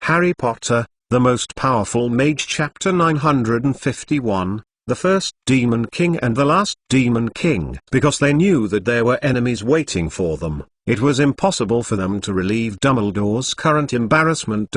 Harry Potter, The Most Powerful Mage Chapter 951, The First Demon King and the Last Demon King. Because they knew that there were enemies waiting for them, it was impossible for them to relieve Dumbledore's current embarrassment.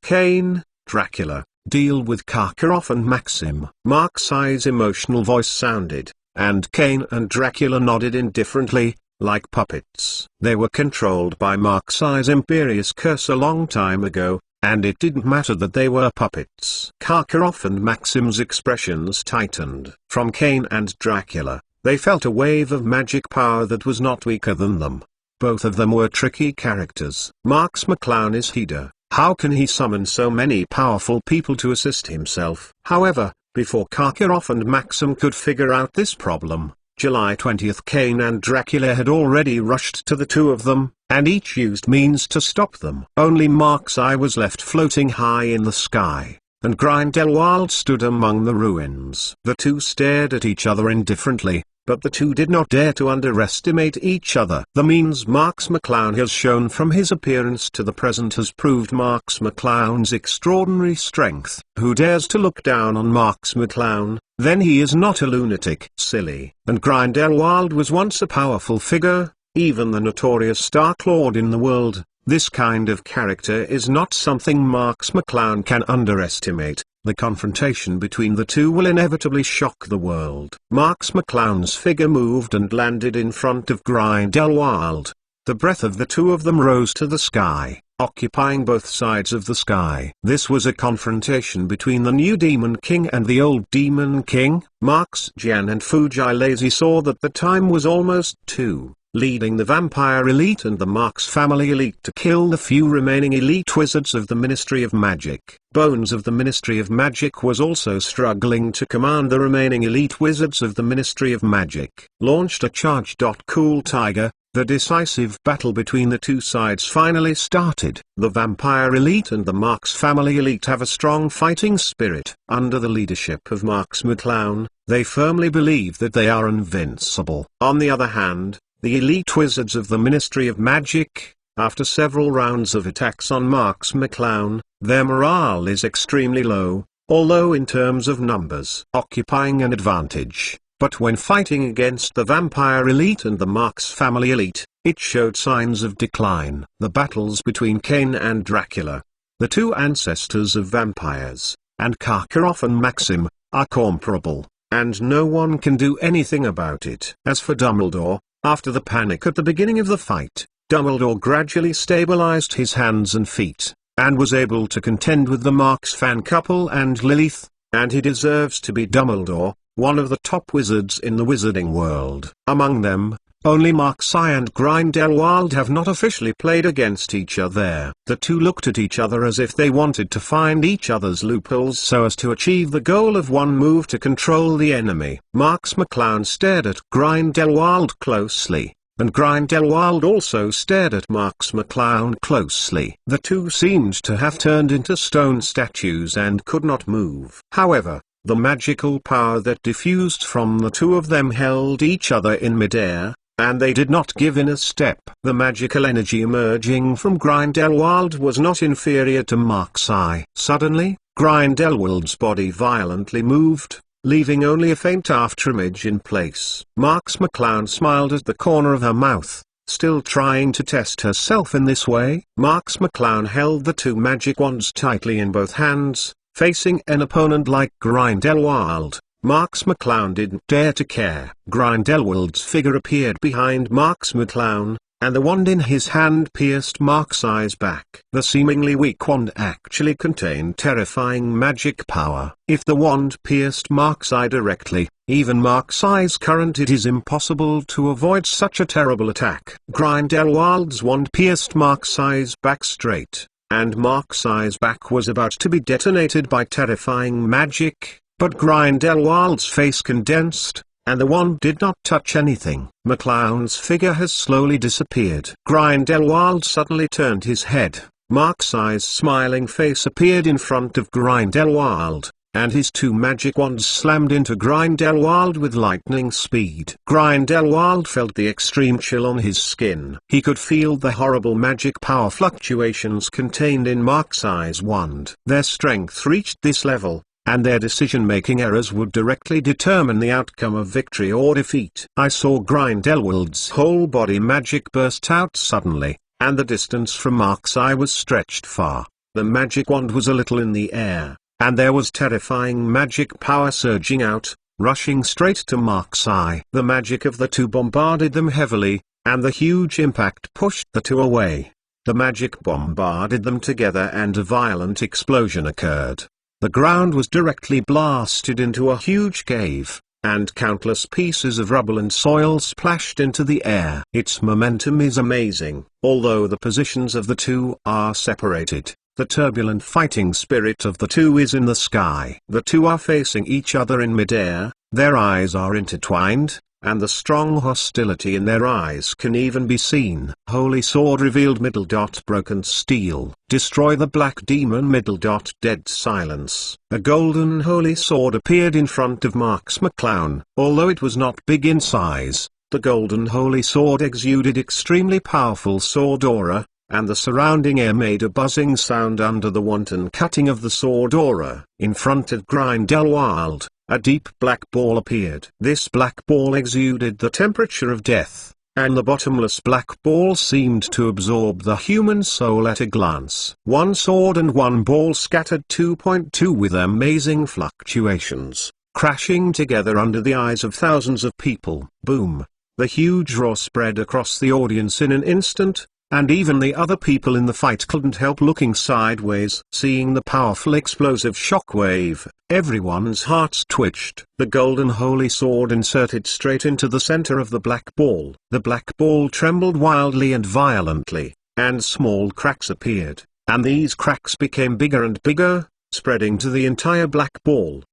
Kane, Dracula, deal with Karkaroff and Maxim. Marks's emotional voice sounded, and Kane and Dracula nodded indifferently, like puppets. They were controlled by Marks's imperious curse a long time ago, and it didn't matter that they were puppets. Karkaroff and Maxim's expressions tightened. From Kane and Dracula, they felt a wave of magic power that was not weaker than them. Both of them were tricky characters. Marks McClown is Heda. How can he summon so many powerful people to assist himself? However, before Karkaroff and Maxim could figure out this problem, July 20th, Kane and Dracula had already rushed to the two of them, and each used means to stop them. Only Mark's eye was left floating high in the sky, and Grindelwald stood among the ruins. The two stared at each other indifferently, but the two did not dare to underestimate each other. The means Marks McClown has shown from his appearance to the present has proved Marks McClown's extraordinary strength. Who dares to look down on Marks McClown? Then he is not a lunatic. Silly. And Grindelwald was once a powerful figure, even the notorious Dark Lord in the world. This kind of character is not something Marks McClown can underestimate. The confrontation between the two will inevitably shock the world. Marks McClown's figure moved and landed in front of Grindelwald. The breath of the two of them rose to the sky, occupying both sides of the sky. This was a confrontation between the new Demon King and the old Demon King. Marks, Jan and Fuji Lazy saw that the time was almost too, leading the Vampire Elite and the Marks family elite to kill the few remaining elite wizards of the Ministry of Magic. Bones of the Ministry of Magic was also struggling to command the remaining elite wizards of the Ministry of Magic. Launched a charge. Cool Tiger, the decisive battle between the two sides finally started. The Vampire Elite and the Marks family elite have a strong fighting spirit. Under the leadership of Marks McClown, they firmly believe that they are invincible. On the other hand, the elite wizards of the Ministry of Magic, after several rounds of attacks on Marks McClown, their morale is extremely low, although in terms of numbers occupying an advantage. But when fighting against the Vampire Elite and the Marks family elite, it showed signs of decline. The battles between Kane and Dracula, the two ancestors of vampires, and Karkaroff and Maxim, are comparable, and no one can do anything about it. As for Dumbledore, after the panic at the beginning of the fight, Dumbledore gradually stabilized his hands and feet, and was able to contend with the Marks fan couple and Lilith, and he deserves to be Dumbledore, one of the top wizards in the wizarding world. Among them, only Marks and Grindelwald have not officially played against each other. The two looked at each other as if they wanted to find each other's loopholes so as to achieve the goal of one move to control the enemy. Marks McClown stared at Grindelwald closely, and Grindelwald also stared at Marks McClown closely. The two seemed to have turned into stone statues and could not move. However, the magical power that diffused from the two of them held each other in midair, and they did not give in a step. The magical energy emerging from Grindelwald was not inferior to Mark's eye. Suddenly, Grindelwald's body violently moved, leaving only a faint afterimage in place. Marks McClown smiled at the corner of her mouth, still trying to test herself in this way. Marks McClown held the two magic wands tightly in both hands, facing an opponent like Grindelwald. Marks McClown didn't dare to care. Grindelwald's figure appeared behind Marks McClown, and the wand in his hand pierced Mark's eyes back. The seemingly weak wand actually contained terrifying magic power. If the wand pierced Mark's eye directly, even Mark's eye's current, it is impossible to avoid such a terrible attack. Grindelwald's wand pierced Mark's eyes back straight, and Mark's eyes back was about to be detonated by terrifying magic. But Grindelwald's face condensed, and the wand did not touch anything. McClown's figure has slowly disappeared. Grindelwald suddenly turned his head. Mark's eyes' smiling face appeared in front of Grindelwald, and his two magic wands slammed into Grindelwald with lightning speed. Grindelwald felt the extreme chill on his skin. He could feel the horrible magic power fluctuations contained in Mark-Eye's wand. Their strength reached this level, and their decision-making errors would directly determine the outcome of victory or defeat. I saw Grindelwald's whole body magic burst out suddenly, and the distance from Mark-Eye was stretched far. The magic wand was a little in the air, and there was terrifying magic power surging out, rushing straight to Mark-Eye. The magic of the two bombarded them heavily, and the huge impact pushed the two away. The magic bombarded them together and a violent explosion occurred. The ground was directly blasted into a huge cave, and countless pieces of rubble and soil splashed into the air. Its momentum is amazing. Although the positions of the two are separated, the turbulent fighting spirit of the two is in the sky. The two are facing each other in midair, their eyes are intertwined, and the strong hostility in their eyes can even be seen. Holy Sword revealed middle dot broken steel. Destroy the black demon middle dot dead silence. A golden holy sword appeared in front of Marks McClown. Although it was not big in size, the golden holy sword exuded extremely powerful sword aura, and the surrounding air made a buzzing sound under the wanton cutting of the sword aura. In front of Grindelwald, a deep black ball appeared. This black ball exuded the temperature of death, and the bottomless black ball seemed to absorb the human soul at a glance. One sword and one ball scattered 2.2 with amazing fluctuations, crashing together under the eyes of thousands of people. Boom! The huge roar spread across the audience in an instant, and even the other people in the fight couldn't help looking sideways. Seeing the powerful explosive shockwave, everyone's hearts twitched. The golden holy sword inserted straight into the center of the black ball. The black ball trembled wildly and violently, and small cracks appeared, and these cracks became bigger and bigger, spreading to the entire black ball.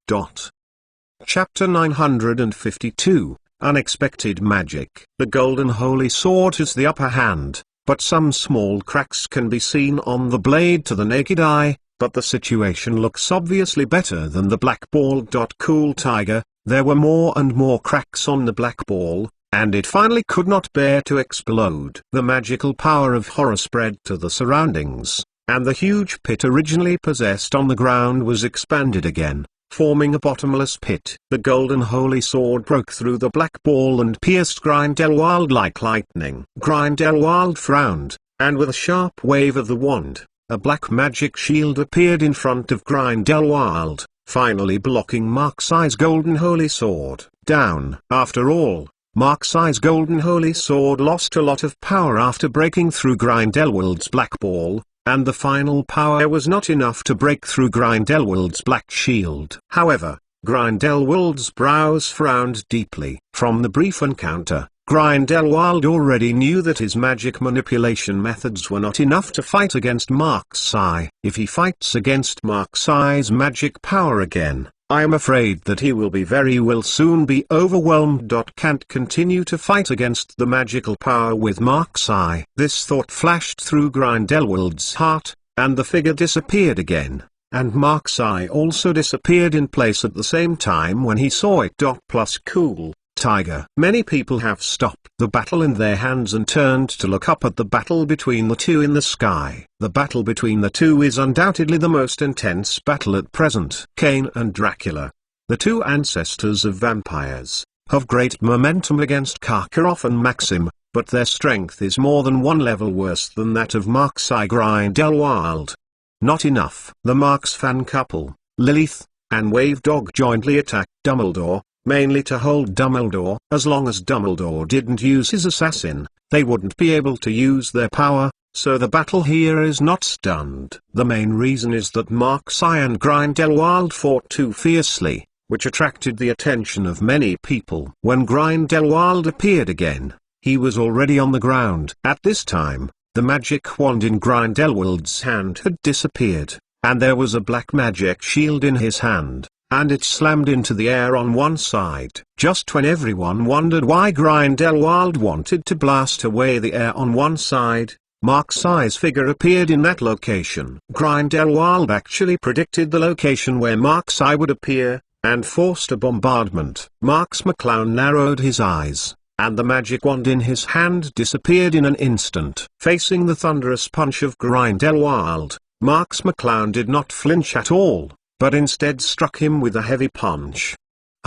Chapter 952, Unexpected Magic. The golden holy sword has the upper hand, but some small cracks can be seen on the blade to the naked eye, but the situation looks obviously better than the black ball. Cool Tiger, there were more and more cracks on the black ball, and it finally could not bear to explode. The magical power of horror spread to the surroundings, and the huge pit originally possessed on the ground was expanded again, forming a bottomless pit. The golden holy sword broke through the black ball and pierced Grindelwald like lightning. Grindelwald frowned, and with a sharp wave of the wand, a black magic shield appeared in front of Grindelwald, finally blocking Mark-Eye's golden holy sword. Down. After all, Mark-Eye's golden holy sword lost a lot of power after breaking through Grindelwald's black ball, and the final power was not enough to break through Grindelwald's black shield. However, Grindelwald's brows frowned deeply. From the brief encounter, Grindelwald already knew that his magic manipulation methods were not enough to fight against Mark-Eye. If he fights against Mark-Eye's magic power again, I am afraid that he will soon be overwhelmed. Can't continue to fight against the magical power with Mark-Eye. This thought flashed through Grindelwald's heart, and the figure disappeared again, and Mark-Eye also disappeared in place at the same time when he saw it. Plus Cool Tiger. Many people have stopped the battle in their hands and turned to look up at the battle between the two in the sky. The battle between the two is undoubtedly the most intense battle at present. Kane and Dracula, the two ancestors of vampires, have great momentum against Karkaroff and Maxim, but their strength is more than one level worse than that of Mark-Eye. Grindelwald. Not enough. The Marks fan couple, Lilith, and Wave Dog jointly attacked Dumbledore, mainly to hold Dumbledore. As long as Dumbledore didn't use his assassin, they wouldn't be able to use their power, so the battle here is not stunned. The main reason is that Mark-Eye and Grindelwald fought too fiercely, which attracted the attention of many people. When Grindelwald appeared again, he was already on the ground. At this time, the magic wand in Grindelwald's hand had disappeared, and there was a black magic shield in his hand, and it slammed into the air on one side. Just when everyone wondered why Grindelwald wanted to blast away the air on one side, Mark's figure appeared in that location. Grindelwald actually predicted the location where Mark's would appear, and forced a bombardment. Marks McClown narrowed his eyes, and the magic wand in his hand disappeared in an instant. Facing the thunderous punch of Grindelwald, Marks McClown did not flinch at all, but instead struck him with a heavy punch.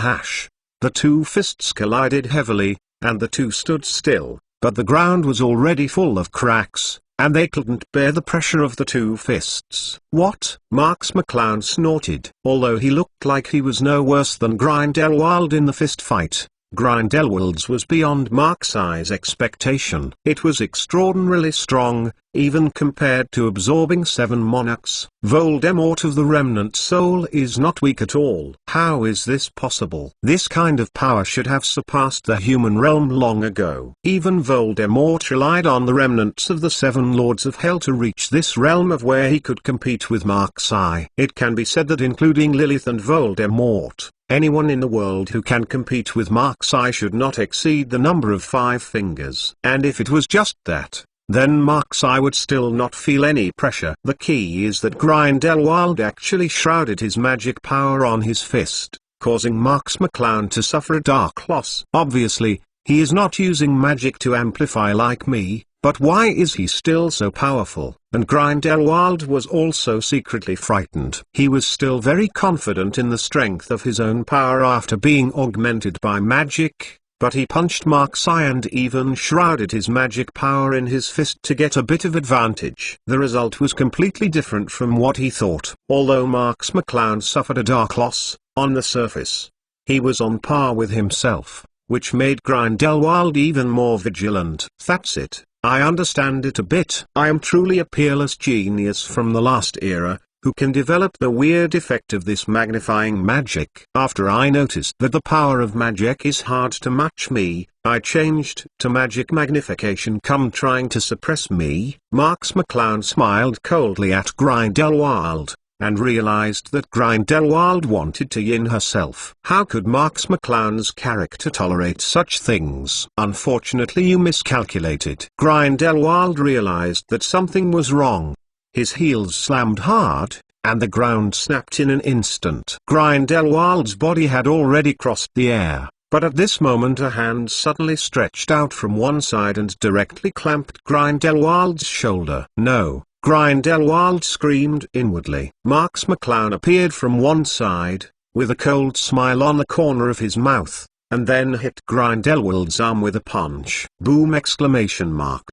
Hash! The two fists collided heavily, and the two stood still, but the ground was already full of cracks, and they couldn't bear the pressure of the two fists. What? Marks McClown snorted. Although he looked like he was no worse than Grindelwald in the fist fight, Grindelwald's was beyond Mark's expectation. It was extraordinarily strong, even compared to absorbing 7 monarchs. Voldemort of the Remnant Soul is not weak at all. How is this possible? This kind of power should have surpassed the human realm long ago. Even Voldemort relied on the remnants of the 7 Lords of Hell to reach this realm of where he could compete with Mark's eye. It can be said that including Lilith and Voldemort, anyone in the world who can compete with Mark's eye should not exceed the number of 5 fingers. And if it was just that, then Mark's eye would still not feel any pressure. The key is that Grindelwald actually shrouded his magic power on his fist, causing Marks McClown to suffer a dark loss. Obviously, he is not using magic to amplify like me, but why is he still so powerful? And Grindelwald was also secretly frightened. He was still very confident in the strength of his own power after being augmented by magic, but he punched Mark's eye and even shrouded his magic power in his fist to get a bit of advantage. The result was completely different from what he thought. Although Marks McClown suffered a dark loss, on the surface, he was on par with himself, which made Grindelwald even more vigilant. That's it. I understand it a bit. I am truly a peerless genius from the last era, who can develop the weird effect of this magnifying magic. After I noticed that the power of magic is hard to match me, I changed to magic magnification. Come trying to suppress me? Marks McClown smiled coldly at Grindelwald, and realized that Grindelwald wanted to yin herself. How could Marks McClown's character tolerate such things? Unfortunately you miscalculated. Grindelwald realized that something was wrong. His heels slammed hard, and the ground snapped in an instant. Grindelwald's body had already crossed the air, but at this moment a hand suddenly stretched out from one side and directly clamped Grindelwald's shoulder. No! Grindelwald screamed inwardly. Marks McClown appeared from one side, with a cold smile on the corner of his mouth, and then hit Grindelwald's arm with a punch. Boom!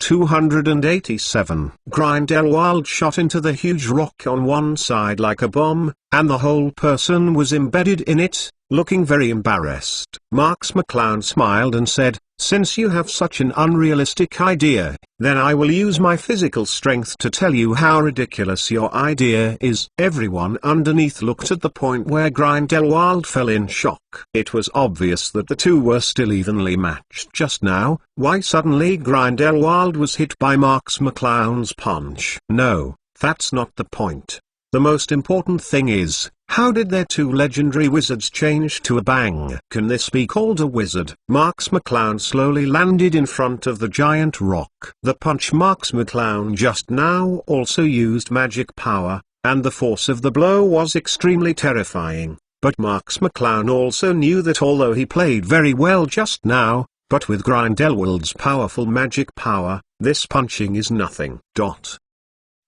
287. Grindelwald shot into the huge rock on one side like a bomb, and the whole person was embedded in it, looking very embarrassed. Marks McClown smiled and said, "Since you have such an unrealistic idea, then I will use my physical strength to tell you how ridiculous your idea is." Everyone underneath looked at the point where Grindelwald fell in shock. It was obvious that the two were still evenly matched just now. Why suddenly Grindelwald was hit by Marks McClown's punch? No, that's not the point. The most important thing is, how did their two legendary wizards change to a bang? Can this be called a wizard? Marks McClown slowly landed in front of the giant rock. The punch Marks McClown just now also used magic power, and the force of the blow was extremely terrifying. But Marks McClown also knew that although he played very well just now, but with Grindelwald's powerful magic power, this punching is nothing.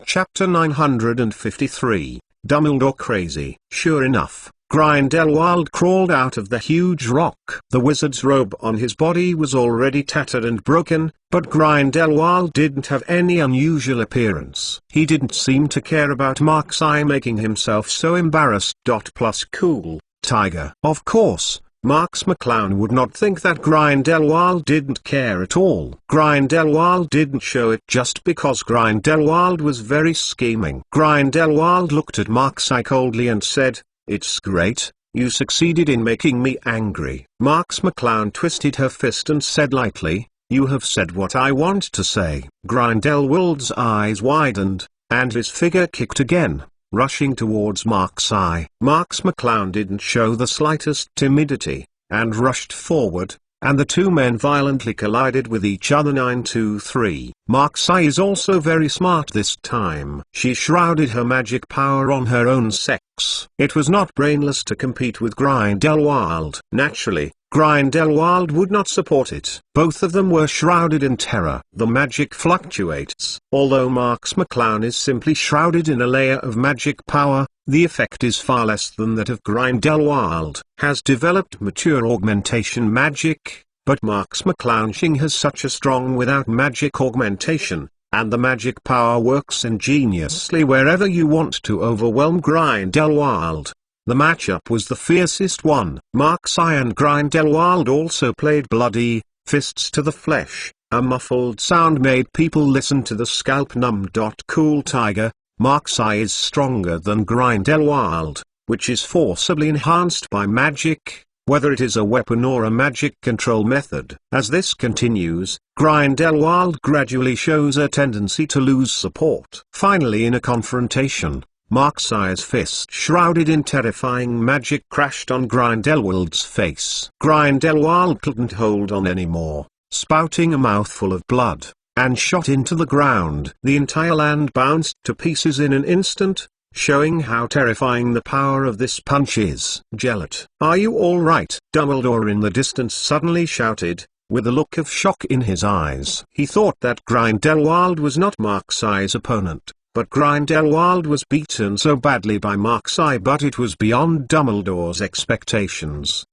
Chapter 953, Dumbledore Crazy. Sure enough, Grindelwald crawled out of the huge rock. The wizard's robe on his body was already tattered and broken, but Grindelwald didn't have any unusual appearance. He didn't seem to care about Mark's eye making himself so embarrassed. Plus cool, tiger. Of course, Marks McClown would not think that Grindelwald didn't care at all. Grindelwald didn't show it just because Grindelwald was very scheming. Grindelwald looked at Mark's eye coldly and said, "It's great, you succeeded in making me angry." Marks McClown twisted her fist and said lightly, "You have said what I want to say." Grindelwald's eyes widened, and his figure kicked again, rushing towards Mark's eye. Marks McClown didn't show the slightest timidity, and rushed forward, and the two men violently collided with each other. 923. Mark's Eye is also very smart this time. She shrouded her magic power on her own sex. It was not brainless to compete with Grindelwald. Naturally, Grindelwald would not support it. Both of them were shrouded in terror. The magic fluctuates. Although Marks McClown is simply shrouded in a layer of magic power, the effect is far less than that of Grindelwald. Has developed mature augmentation magic, but Marks McClown has such a strong without magic augmentation, and the magic power works ingeniously wherever you want to overwhelm Grindelwald. The matchup was the fiercest one. Mark's Eye and Grindelwald also played bloody, fists to the flesh. A muffled sound made people listen to the scalp. Cool Tiger. Mark's Eye is stronger than Grindelwald, which is forcibly enhanced by magic, whether it is a weapon or a magic control method. As this continues, Grindelwald gradually shows a tendency to lose support. Finally, in a confrontation, Mark's Eye's fist shrouded in terrifying magic crashed on Grindelwald's face. Grindelwald couldn't hold on anymore, spouting a mouthful of blood, and shot into the ground. The entire land bounced to pieces in an instant, showing how terrifying the power of this punch is. Gellert, are you all right? Dumbledore in the distance suddenly shouted, with a look of shock in his eyes. He thought that Grindelwald was not Mark's Eye's opponent. But Grindelwald was beaten so badly by Mark's Eye, but it was beyond Dumbledore's expectations.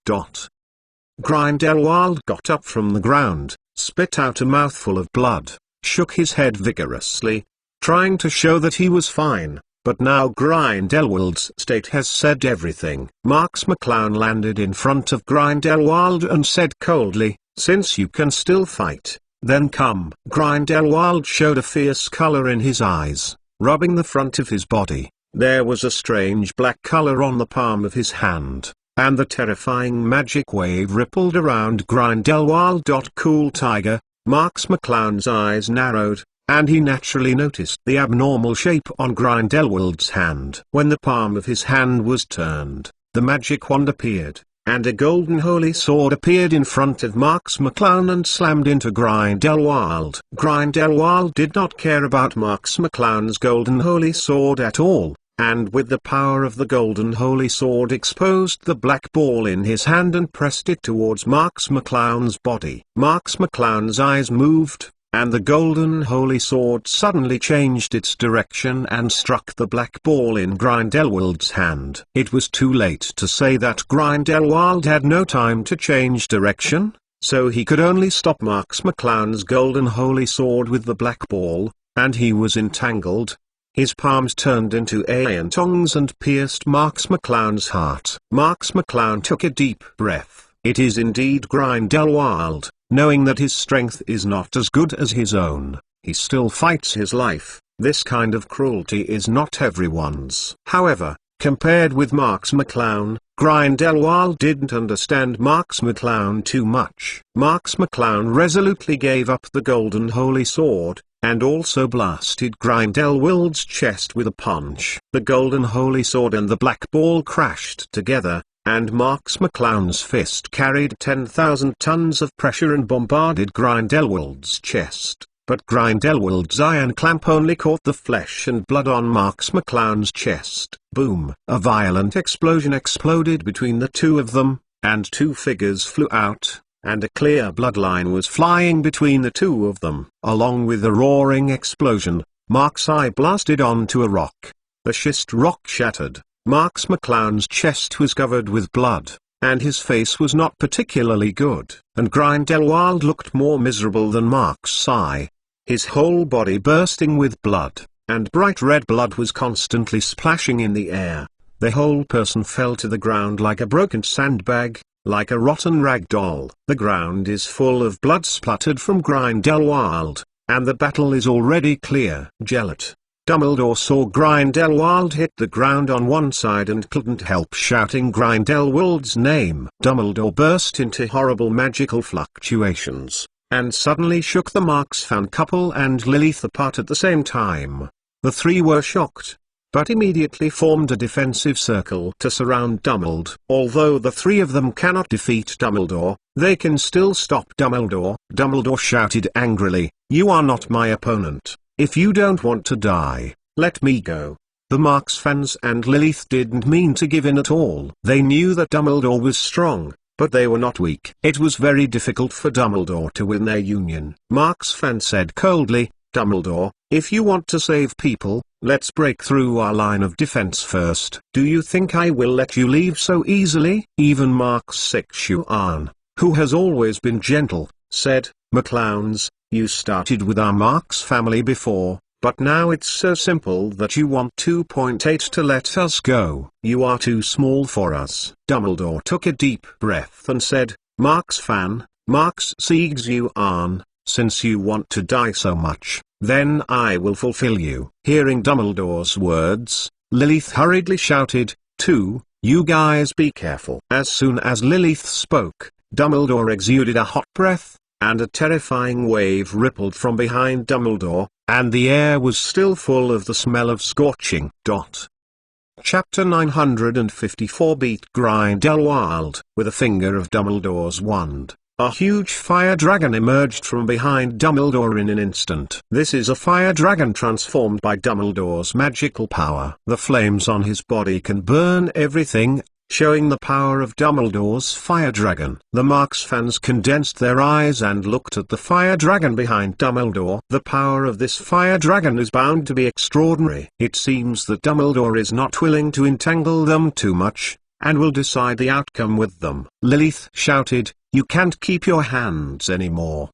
Grindelwald got up from the ground, spit out a mouthful of blood, shook his head vigorously, trying to show that he was fine, but now Grindelwald's state has said everything. Marks McClown landed in front of Grindelwald and said coldly, "Since you can still fight, then come." Grindelwald showed a fierce color in his eyes, rubbing the front of his body. There was a strange black color on the palm of his hand, and the terrifying magic wave rippled around Grindelwald. Cool Tiger. Marks McClown's eyes narrowed, and he naturally noticed the abnormal shape on Grindelwald's hand. When the palm of his hand was turned, the magic wand appeared, and a golden holy sword appeared in front of Marks McClown and slammed into Grindelwald. Grindelwald did not care about Marks McClown's golden holy sword at all, and with the power of the golden holy sword exposed the black ball in his hand and pressed it towards Marks McClown's body. Marks McClown's eyes moved, and the golden holy sword suddenly changed its direction and struck the black ball in Grindelwald's hand. It was too late to say that Grindelwald had no time to change direction, so he could only stop Marks McClown's golden holy sword with the black ball, and he was entangled. His palms turned into iron tongs and pierced Marks McClown's heart. Marks McClown took a deep breath. It is indeed Grindelwald. Knowing that his strength is not as good as his own, he still fights his life. This kind of cruelty is not everyone's. However, compared with Marks McClown, Grindelwald didn't understand Marks McClown too much. Marks McClown resolutely gave up the golden holy sword, and also blasted Grindelwald's chest with a punch. The golden holy sword and the black ball crashed together, and Marks McClown's fist carried 10,000 tons of pressure and bombarded Grindelwald's chest. But Grindelwald's iron clamp only caught the flesh and blood on Marks McClown's chest. Boom! A violent explosion exploded between the two of them, and two figures flew out, and a clear bloodline was flying between the two of them. Along with the roaring explosion, Mark's Eye blasted onto a rock. The schist rock shattered. Marks McClown's chest was covered with blood, and his face was not particularly good, and Grindelwald looked more miserable than Mark's Eye. His whole body bursting with blood, and bright red blood was constantly splashing in the air. The whole person fell to the ground like a broken sandbag, like a rotten rag doll. The ground is full of blood splattered from Grindelwald, and the battle is already clear. Gellert. Dumbledore saw Grindelwald hit the ground on one side and couldn't help shouting Grindelwald's name. Dumbledore burst into horrible magical fluctuations, and suddenly shook the Marks found couple and Lilith apart at the same time. The three were shocked. but immediately formed a defensive circle to surround Dumbledore. Although the three of them cannot defeat Dumbledore, they can still stop Dumbledore. Dumbledore shouted angrily, "You are not my opponent. If you don't want to die, let me go." The Marks fans and Lilith didn't mean to give in at all. They knew that Dumbledore was strong, but they were not weak. It was very difficult for Dumbledore to win their union. Marks fan said coldly, "Dumbledore, if you want to save people, let's break through our line of defense first." "Do you think I will let you leave so easily?" Even Marks Sixuan, who has always been gentle, said, "McClowns, you started with our Marks family before, but now it's so simple that you want 2.8 to let us go. You are too small for us." Dumbledore took a deep breath and said, "Marks fan, Marks Sixuan, since you want to die so much, then I will fulfill you." Hearing Dumbledore's words, Lilith hurriedly shouted, "You guys be careful." As soon as Lilith spoke, Dumbledore exuded a hot breath, and a terrifying wave rippled from behind Dumbledore, and the air was still full of the smell of scorching. Chapter 954 Beat Grindelwald. With a finger of Dumbledore's wand, a huge fire dragon emerged from behind Dumbledore in an instant. This is a fire dragon transformed by Dumbledore's magical power. The flames on his body can burn everything, showing the power of Dumbledore's fire dragon. The Marks fans condensed their eyes and looked at the fire dragon behind Dumbledore. The power of this fire dragon is bound to be extraordinary. It seems that Dumbledore is not willing to entangle them too much, and will decide the outcome with them. Lilith shouted, "You can't keep your hands anymore.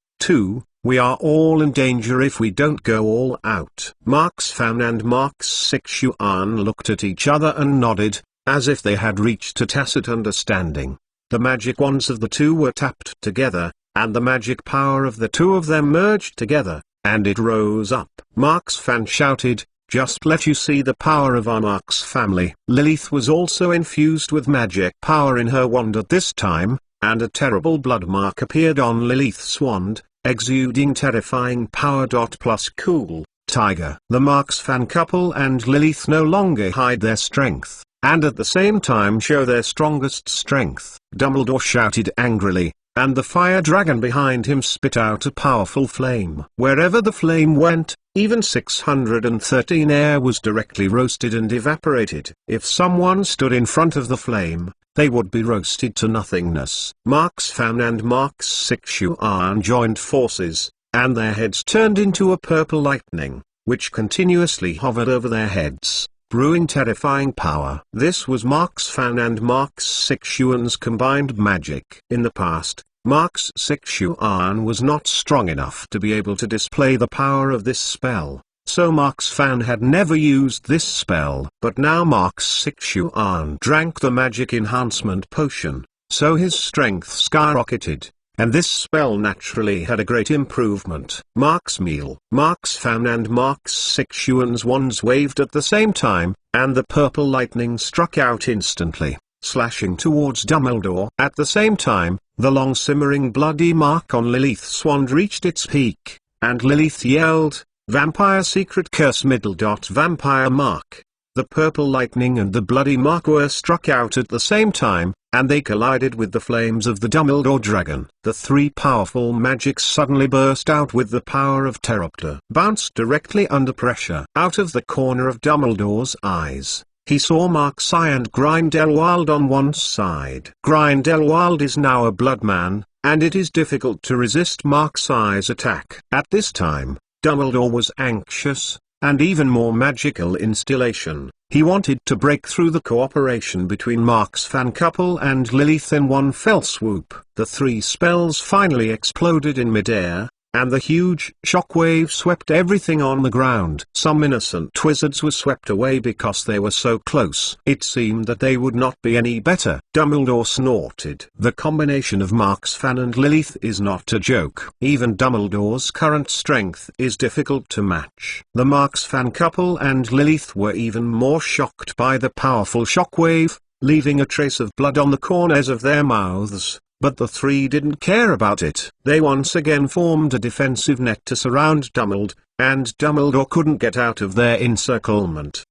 We are all in danger if we don't go all out." Marks fan and Marks Sixuan looked at each other and nodded, as if they had reached a tacit understanding. The magic wands of the two were tapped together, and the magic power of the two of them merged together, and it rose up. Marks fan shouted, "Just let you see the power of our Marks family." Lilith was also infused with magic power in her wand at this time, and a terrible blood mark appeared on Lilith's wand, exuding terrifying power. Plus cool, tiger. The Marks fan couple and Lilith no longer hide their strength, and at the same time show their strongest strength. Dumbledore shouted angrily, and the fire dragon behind him spit out a powerful flame. Wherever the flame went, even 613 air was directly roasted and evaporated. If someone stood in front of the flame, they would be roasted to nothingness. Marks fan and Marks Sixuan joined forces, and their heads turned into a purple lightning, which continuously hovered over their heads, brewing terrifying power. This was Marks fan and Marks Sixuan's combined magic. In the past, Marks Sixuan was not strong enough to be able to display the power of this spell, so Marks fan had never used this spell. But now Marks Sixuan drank the magic enhancement potion, so his strength skyrocketed, and this spell naturally had a great improvement. Marks fan and Marks Sixuan's wands waved at the same time, and the purple lightning struck out instantly, slashing towards Dumbledore. At the same time, the long simmering bloody mark on Lilith's wand reached its peak, and Lilith yelled, "Vampire secret curse middle. Vampire mark." The purple lightning and the bloody mark were struck out at the same time, and they collided with the flames of the Dumbledore dragon. The three powerful magics suddenly burst out with the power of Pteropter. Bounced directly under pressure. Out of the corner of Dumbledore's eyes, he saw Marks and Grindelwald on one side. Grindelwald is now a blood man, and it is difficult to resist Marks' attack. At this time, Dumbledore was anxious, and even more magical installation. He wanted to break through the cooperation between Marks fan couple and Lilith in one fell swoop. The three spells finally exploded in midair, and the huge shockwave swept everything on the ground. Some innocent wizards were swept away because they were so close. It seemed that they would not be any better. Dumbledore snorted. The combination of Marks fan and Lilith is not a joke. Even Dumbledore's current strength is difficult to match. The Marks fan couple and Lilith were even more shocked by the powerful shockwave, leaving a trace of blood on the corners of their mouths. But the three didn't care about it. They once again formed a defensive net to surround Dumbledore, and Dumbledore couldn't get out of their encirclement.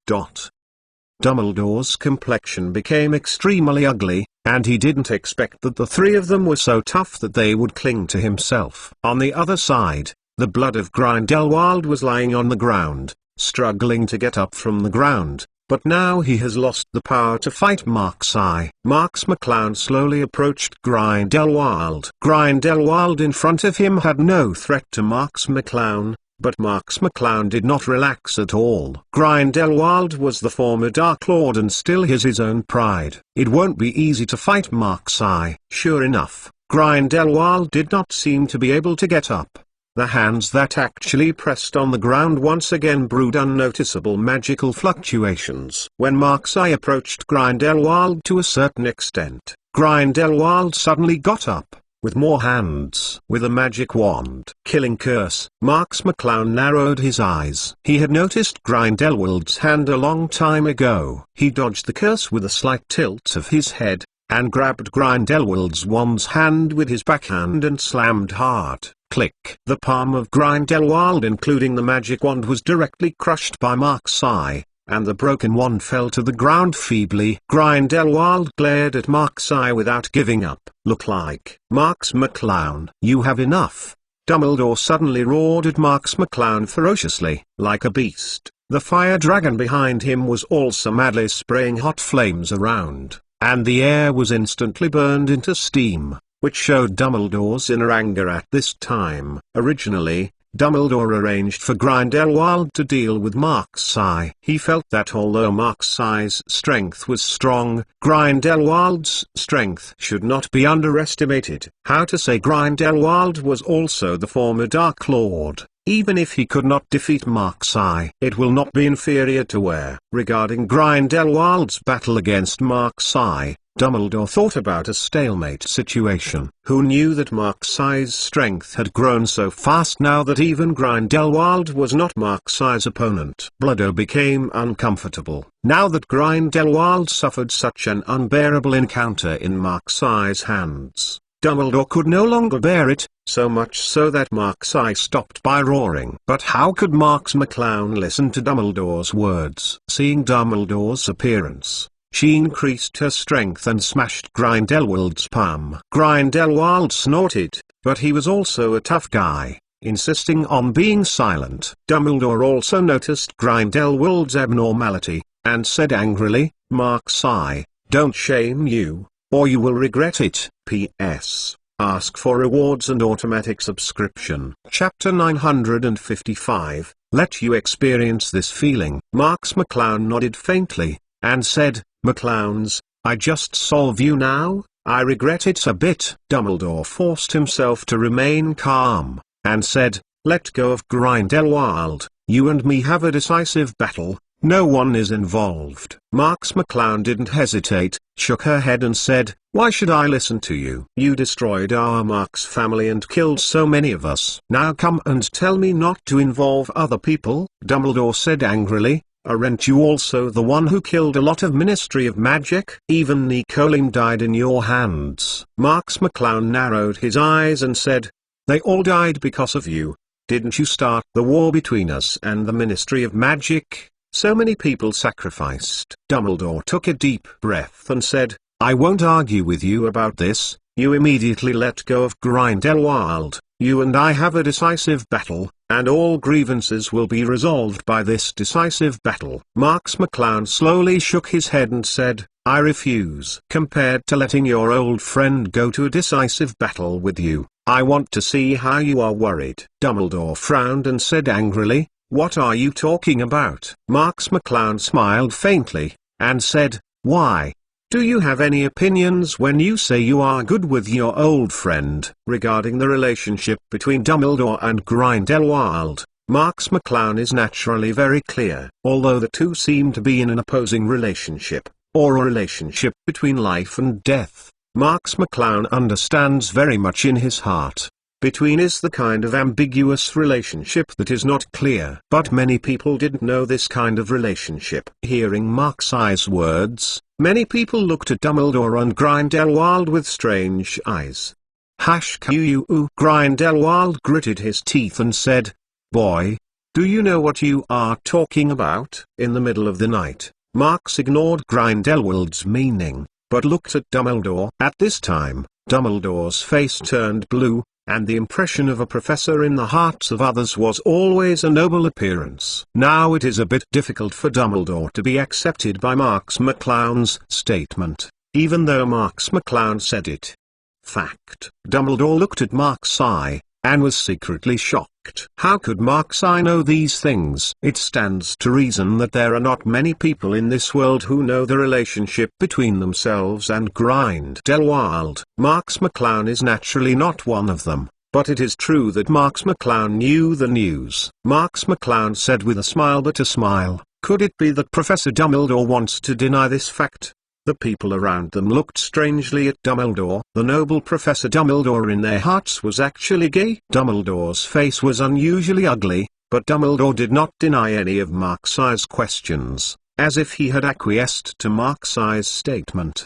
Dumbledore's complexion became extremely ugly, and he didn't expect that the three of them were so tough that they would cling to himself. On the other side, the blood of Grindelwald was lying on the ground, struggling to get up from the ground, but now he has lost the power to fight Marks-Eye. Marks McClown slowly approached Grindelwald. Grindelwald in front of him had no threat to Marks McClown, but Marks McClown did not relax at all. Grindelwald was the former Dark Lord and still has his own pride. It won't be easy to fight Marks-Eye. Sure enough, Grindelwald did not seem to be able to get up. The hands that actually pressed on the ground once again brewed unnoticeable magical fluctuations. When Marks-Eye approached Grindelwald to a certain extent, Grindelwald suddenly got up, with more hands. With a magic wand killing curse, Marks McClown narrowed his eyes. He had noticed Grindelwald's hand a long time ago. He dodged the curse with a slight tilt of his head, and grabbed Grindelwald's wand's hand with his backhand and slammed hard. Click. The palm of Grindelwald including the magic wand was directly crushed by Marks-Eye, and the broken wand fell to the ground feebly. Grindelwald glared at Marks-Eye without giving up. Look like Marks McClown. You have enough. Dumbledore suddenly roared at Marks McClown ferociously. Like a beast, the fire dragon behind him was also madly spraying hot flames around, and the air was instantly burned into steam, which showed Dumbledore's inner anger at this time. Originally, Dumbledore arranged for Grindelwald to deal with Marks-Eye. He felt that although Marks-Eye's strength was strong, Grindelwald's strength should not be underestimated. How to say Grindelwald was also the former Dark Lord. Even if he could not defeat Marks-Eye, it will not be inferior to where. Regarding Grindelwald's battle against Marks-Eye, Dumbledore thought about a stalemate situation. Who knew that Marks-Eye's strength had grown so fast now that even Grindelwald was not Marks-Eye's opponent? Bludder became uncomfortable. Now that Grindelwald suffered such an unbearable encounter in Marks-Eye's hands, Dumbledore could no longer bear it, so much so that Marks-Eye stopped by roaring. But how could Marks McClown listen to Dumbledore's words? Seeing Dumbledore's appearance, she increased her strength and smashed Grindelwald's palm. Grindelwald snorted, but he was also a tough guy, insisting on being silent. Dumbledore also noticed Grindelwald's abnormality, and said angrily, Marks-Eye, don't shame you, or you will regret it. P.S. Ask for rewards and automatic subscription. Chapter 955, let you experience this feeling. Marks McClown nodded faintly, and said, McClowns, I just solve you now, I regret it a bit. Dumbledore forced himself to remain calm, and said, let go of Grindelwald, you and me have a decisive battle, no one is involved. Marks McClown didn't hesitate, shook her head and said, why should I listen to you? You destroyed our Marks family and killed so many of us. Now come and tell me not to involve other people? Dumbledore said angrily, aren't you also the one who killed a lot of Ministry of Magic? Even Nicolim died in your hands. Marks McClown narrowed his eyes and said, they all died because of you. Didn't you start the war between us and the Ministry of Magic? So many people sacrificed. Dumbledore took a deep breath and said, I won't argue with you about this. You immediately let go of Grindelwald. You and I have a decisive battle, and all grievances will be resolved by this decisive battle. Marks McClown slowly shook his head and said, I refuse. Compared to letting your old friend go to a decisive battle with you, I want to see how you are worried. Dumbledore frowned and said angrily, what are you talking about? Marks McClown smiled faintly, and said, why? Do you have any opinions when you say you are good with your old friend? Regarding the relationship between Dumbledore and Grindelwald, Marks McClown is naturally very clear. Although the two seem to be in an opposing relationship, or a relationship between life and death, Marks McClown understands very much in his heart. Between is the kind of ambiguous relationship that is not clear. But many people didn't know this kind of relationship. Hearing Marks-Eye's words, many people looked at Dumbledore and Grindelwald with strange eyes. Hashkuu. Grindelwald gritted his teeth and said, boy, do you know what you are talking about? In the middle of the night, Marx ignored Grindelwald's meaning, but looked at Dumbledore. At this time, Dumbledore's face turned blue, and the impression of a professor in the hearts of others was always a noble appearance. Now it is a bit difficult for Dumbledore to be accepted by Marx McClown's statement, even though Marx McClown said it. Fact. Dumbledore looked at Mark's eye, and was secretly shocked. How could Mark's eye know these things? It stands to reason that there are not many people in this world who know the relationship between themselves and Grindelwald. Marx McClown is naturally not one of them, but it is true that Marx McClown knew the news. Marx McClown said with a smile, but a smile, "Could it be that Professor Dumbledore wants to deny this fact?" The people around them looked strangely at Dumbledore. The noble Professor Dumbledore in their hearts was actually gay. Dumbledore's face was unusually ugly, but Dumbledore did not deny any of Mark's questions, as if he had acquiesced to Mark's statement.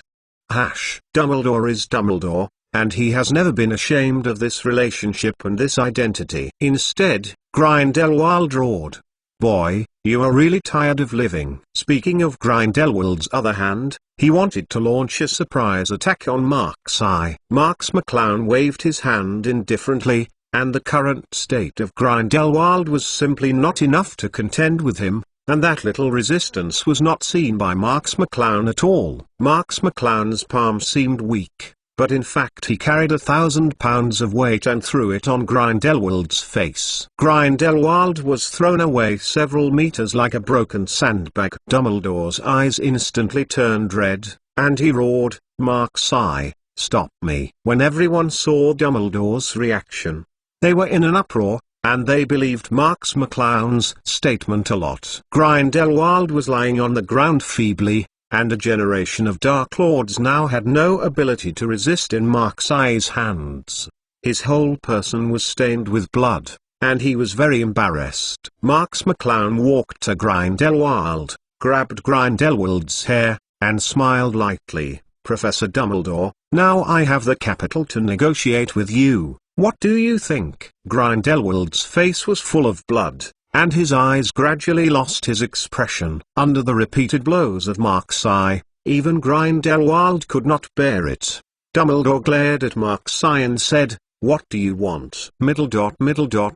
Dumbledore is Dumbledore, and he has never been ashamed of this relationship and this identity. Instead, Grindelwald roared, "Boy, you are really tired of living." Speaking of Grindelwald's other hand, he wanted to launch a surprise attack on Mark's eye. Marx McClown waved his hand indifferently, and the current state of Grindelwald was simply not enough to contend with him, and that little resistance was not seen by Marx McClown at all. Marx McClown's palm seemed weak, but in fact he carried 1,000 pounds of weight and threw it on Grindelwald's face. Grindelwald was thrown away several meters like a broken sandbag. Dumbledore's eyes instantly turned red, and he roared, "Mark's eye, stop me!" When everyone saw Dumbledore's reaction, they were in an uproar, and they believed Marx McClown's statement a lot. Grindelwald was lying on the ground feebly, and a generation of Dark Lords now had no ability to resist in Mark's eye's hands. His whole person was stained with blood, and he was very embarrassed. Marx McClown walked to Grindelwald, grabbed Grindelwald's hair, and smiled lightly. "Professor Dumbledore, now I have the capital to negotiate with you. What do you think?" Grindelwald's face was full of blood, and his eyes gradually lost his expression. Under the repeated blows of Mark's eye, even Grindelwald could not bear it. Dumbledore glared at Mark's eye and said, "What do you want?"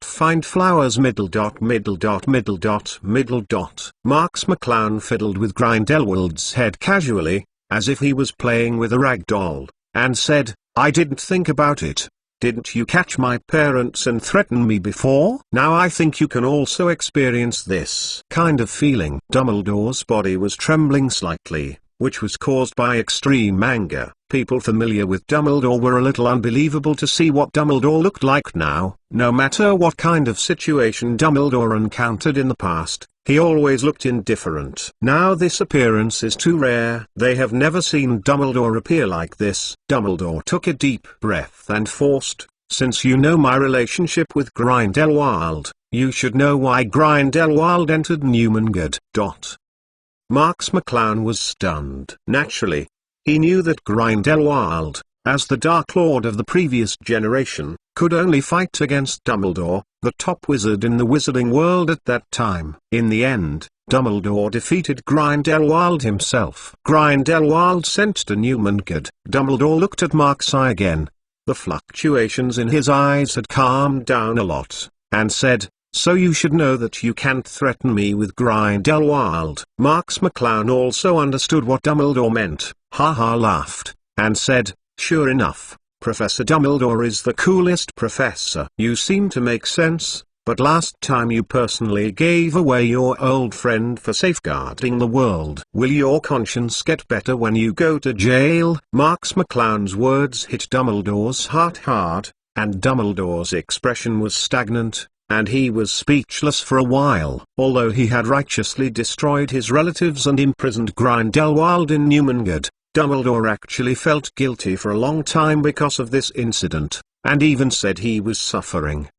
Find flowers middle dot. Marx McClown fiddled with Grindelwald's head casually, as if he was playing with a rag doll, and said, "I didn't think about it. Didn't you catch my parents and threaten me before? Now I think you can also experience this kind of feeling." Dumbledore's body was trembling slightly, which was caused by extreme anger. People familiar with Dumbledore were a little unbelievable to see what Dumbledore looked like now. No matter what kind of situation Dumbledore encountered in the past, he always looked indifferent. Now this appearance is too rare. They have never seen Dumbledore appear like this. Dumbledore took a deep breath and forced, "Since you know my relationship with Grindelwald, you should know why Grindelwald entered Newmangard." Marx McClown was stunned. Naturally, he knew that Grindelwald, as the Dark Lord of the previous generation, could only fight against Dumbledore, the top wizard in the wizarding world at that time. In the end, Dumbledore defeated Grindelwald himself. Grindelwald sent to Newmangard. Dumbledore looked at Mark's eye again. The fluctuations in his eyes had calmed down a lot, and said, "So you should know that you can't threaten me with Grindelwald." Marx McClown also understood what Dumbledore meant, laughed, and said, "Sure enough, Professor Dumbledore is the coolest professor. You seem to make sense, but last time you personally gave away your old friend for safeguarding the world. Will your conscience get better when you go to jail?" Marx McClown's words hit Dumbledore's heart hard, and Dumbledore's expression was stagnant, and he was speechless for a while. Although he had righteously destroyed his relatives and imprisoned Grindelwald in Newmangard, Dumbledore actually felt guilty for a long time because of this incident, and even said he was suffering.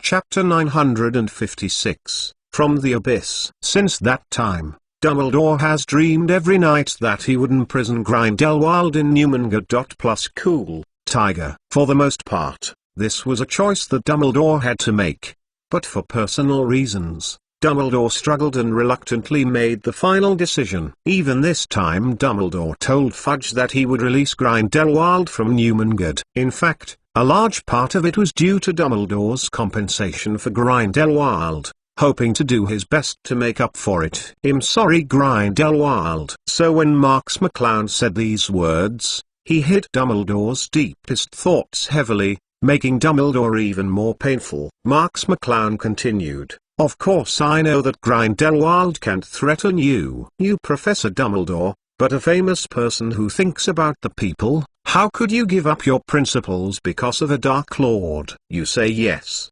Chapter 956, From the Abyss. Since that time, Dumbledore has dreamed every night that he would imprison Grindelwald in Newmangard. Plus cool, tiger. For the most part, this was a choice that Dumbledore had to make. But for personal reasons, Dumbledore struggled and reluctantly made the final decision. Even this time Dumbledore told Fudge that he would release Grindelwald from Newmangud. In fact, a large part of it was due to Dumbledore's compensation for Grindelwald, hoping to do his best to make up for it. "I'm sorry, Grindelwald." So when Marks McClown said these words, he hit Dumbledore's deepest thoughts heavily, making Dumbledore even more painful. Marks McClown continued, "Of course I know that Grindelwald can't threaten you, Professor Dumbledore, but a famous person who thinks about the people. How could you give up your principles because of a Dark Lord? You say yes!"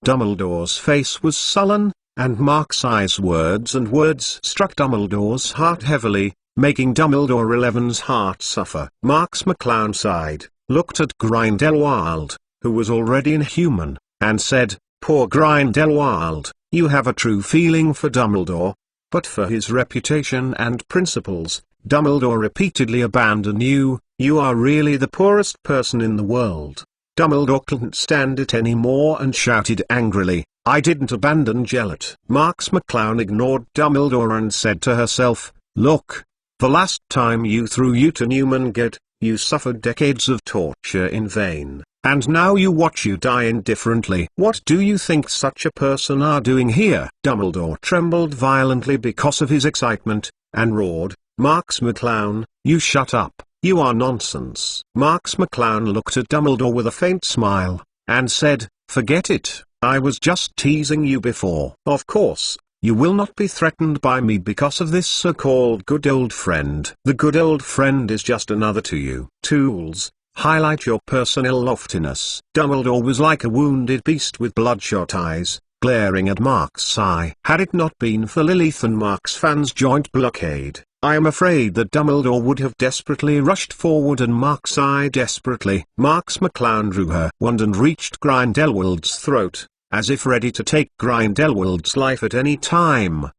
Dumbledore's face was sullen, and Marks's words struck Dumbledore's heart heavily, making Dumbledore 11's heart suffer. Marks McClown sighed, looked at Grindelwald, who was already inhuman, and said, "Poor Grindelwald, you have a true feeling for Dumbledore, but for his reputation and principles, Dumbledore repeatedly abandoned you. You are really the poorest person in the world." Dumbledore couldn't stand it anymore and shouted angrily, "I didn't abandon Gellert." Marks McClown ignored Dumbledore and said to herself, "Look, the last time you threw you to Newmangud, you suffered decades of torture in vain, and now you watch you die indifferently. What do you think such a person are doing here?" Dumbledore trembled violently because of his excitement, and roared, "Marks McClown, you shut up. You are nonsense." Marks McClown looked at Dumbledore with a faint smile, and said, "Forget it, I was just teasing you before. Of course, you will not be threatened by me because of this so-called good old friend. The good old friend is just another to you. Tools, highlight your personal loftiness." Dumbledore was like a wounded beast with bloodshot eyes, glaring at Marks. Had it not been for Lilith and Marks' fans' joint blockade, I am afraid that Dumbledore would have desperately rushed forward and Marks desperately. Marks McClown drew her wand and reached Grindelwald's throat, as if ready to take Grindelwald's life at any time.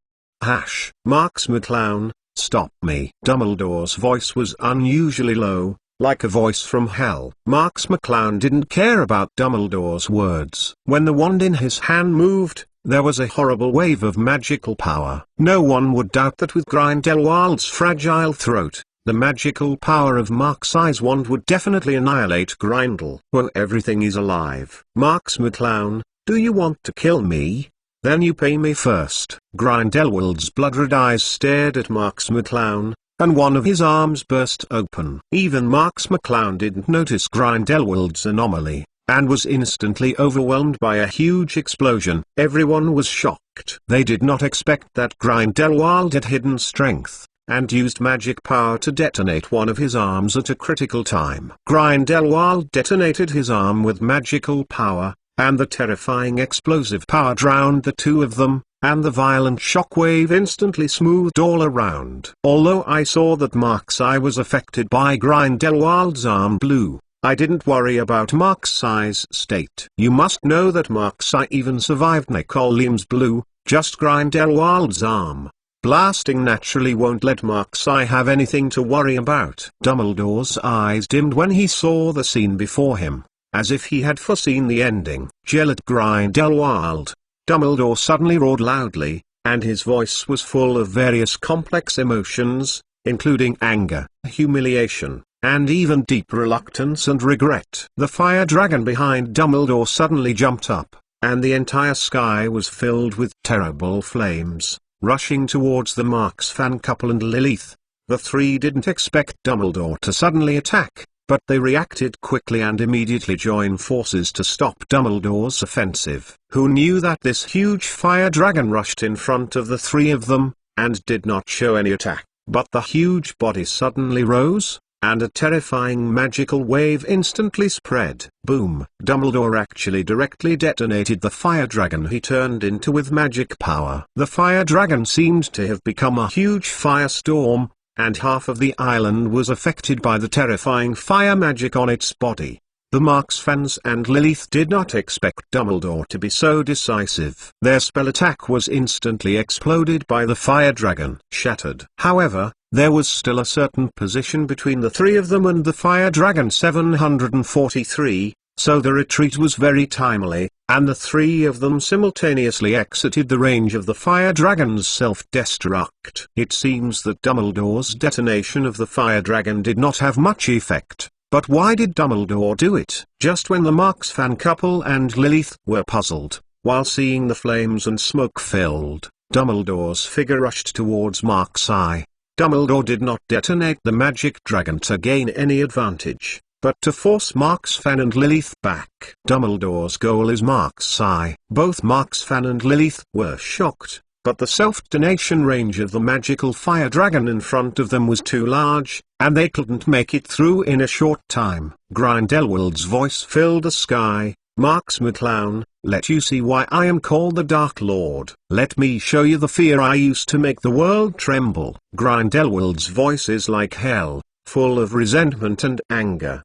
Marks McClown, stop me." Dumbledore's voice was unusually low, like a voice from hell. Marks McClown didn't care about Dumbledore's words. When the wand in his hand moved, there was a horrible wave of magical power. No one would doubt that with Grindelwald's fragile throat, the magical power of Marks's wand would definitely annihilate Grindel. "Well, everything is alive." "Marks McClown, do you want to kill me? Then you pay me first." Grindelwald's blood-red eyes stared at Marks McClown, and one of his arms burst open. Even Marks McClown didn't notice Grindelwald's anomaly, and was instantly overwhelmed by a huge explosion. Everyone was shocked. They did not expect that Grindelwald had hidden strength, and used magic power to detonate one of his arms at a critical time. Grindelwald detonated his arm with magical power, and the terrifying explosive power drowned the two of them, and the violent shockwave instantly smoothed all around. Although I saw that Marks' eye was affected by Grindelwald's arm blue, I didn't worry about Marks' state. You must know that Marks' eye even survived Nicole Liam's blue, just Grindelwald's arm blasting naturally won't let Marks' eye have anything to worry about. Dumbledore's eyes dimmed when he saw the scene before him, as if he had foreseen the ending. "Gellert Grindelwald!" Dumbledore suddenly roared loudly, and his voice was full of various complex emotions, including anger, humiliation, and even deep reluctance and regret. The fire dragon behind Dumbledore suddenly jumped up, and the entire sky was filled with terrible flames, rushing towards the Marks fan couple and Lilith. The three didn't expect Dumbledore to suddenly attack, but they reacted quickly and immediately joined forces to stop Dumbledore's offensive. Who knew that this huge fire dragon rushed in front of the three of them, and did not show any attack? But the huge body suddenly rose, and a terrifying magical wave instantly spread. Boom! Dumbledore actually directly detonated the fire dragon he turned into with magic power. The fire dragon seemed to have become a huge firestorm, and half of the island was affected by the terrifying fire magic on its body. The Marks fans and Lilith did not expect Dumbledore to be so decisive. Their spell attack was instantly exploded by the fire dragon. Shattered. However, there was still a certain position between the three of them and the fire dragon. 743, so the retreat was very timely, and the three of them simultaneously exited the range of the fire dragon's self-destruct. It seems that Dumbledore's detonation of the fire dragon did not have much effect. But why did Dumbledore do it? Just when the Marks fan couple and Lilith were puzzled, while seeing the flames and smoke filled, Dumbledore's figure rushed towards Mark's eye. Dumbledore did not detonate the magic dragon to gain any advantage, but to force Mark's fan and Lilith back. Dumbledore's goal is Mark's eye. Both Mark's fan and Lilith were shocked, but the self-detonation range of the magical fire dragon in front of them was too large, and they couldn't make it through in a short time. Grindelwald's voice filled the sky. Marks McClown, let you see why I am called the Dark Lord. Let me show you the fear I used to make the world tremble. Grindelwald's voice is like hell, full of resentment and anger.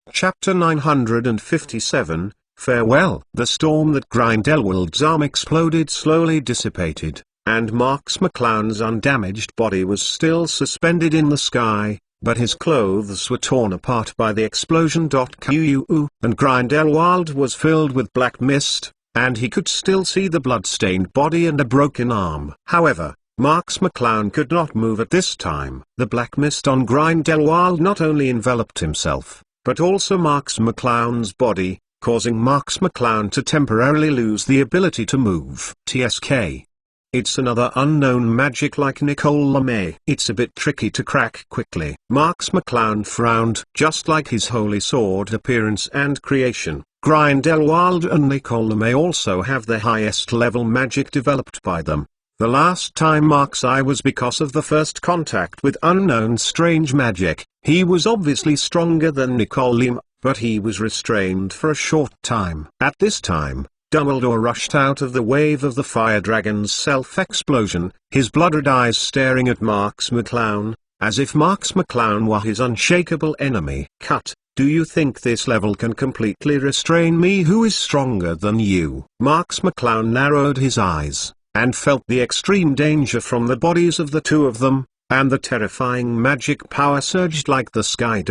Chapter 957, Farewell. The storm that Grindelwald's arm exploded slowly dissipated, and Marks McClown's undamaged body was still suspended in the sky, but his clothes were torn apart by the explosion. And Grindelwald was filled with black mist, and he could still see the blood-stained body and a broken arm. However, Marks McClown could not move at this time. The black mist on Grindelwald not only enveloped himself, but also Marks McClown's body, causing Marks McClown to temporarily lose the ability to move. It's another unknown magic like Nicole LeMay. It's a bit tricky to crack quickly. Marks McClown frowned. Just like his holy sword appearance and creation, Grindelwald and Nicole LeMay also have the highest level magic developed by them. The last time Mark's eye was because of the first contact with unknown strange magic. He was obviously stronger than Nicole LeMay, but he was restrained for a short time. At this time, Dumbledore rushed out of the wave of the fire dragon's self-explosion, his blood-red eyes staring at Marks McClown, as if Marks McClown were his unshakable enemy. Do you think this level can completely restrain me who is stronger than you? Marks McClown narrowed his eyes, and felt the extreme danger from the bodies of the two of them, and the terrifying magic power surged like the sky.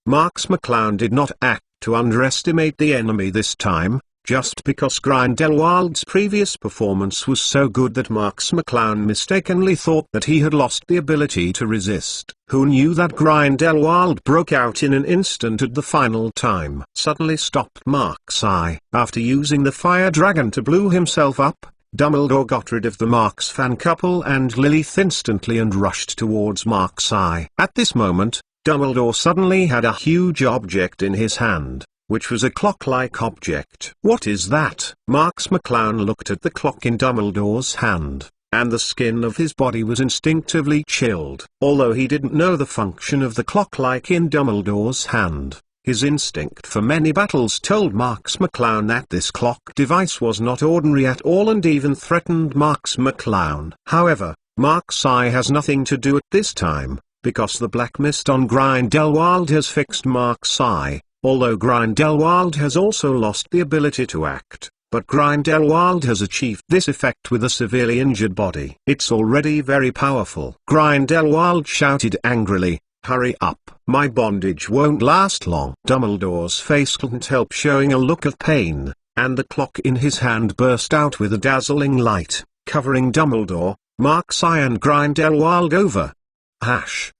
Marks McClown did not act to underestimate the enemy this time. Just because Grindelwald's previous performance was so good that Marks McClown mistakenly thought that he had lost the ability to resist. Who knew that Grindelwald broke out in an instant at the final time? Suddenly stopped Mark's eye. After using the fire dragon to blow himself up, Dumbledore got rid of the Marks fan couple and Lilith instantly and rushed towards Mark's eye. At this moment, Dumbledore suddenly had a huge object in his hand, which was a clock-like object. What is that? Marks McClown looked at the clock in Dumbledore's hand, and the skin of his body was instinctively chilled. Although he didn't know the function of the clock-like in Dumbledore's hand, his instinct for many battles told Marks McClown that this clock device was not ordinary at all and even threatened Marks McClown. However, Mark's eye has nothing to do at this time, because the black mist on Grindelwald has fixed Mark's eye. Although Grindelwald has also lost the ability to act, but Grindelwald has achieved this effect with a severely injured body. It's already very powerful. Grindelwald shouted angrily, "Hurry up, my bondage won't last long." Dumbledore's face couldn't help showing a look of pain, and the clock in his hand burst out with a dazzling light, covering Dumbledore, Mark's eye and Grindelwald over.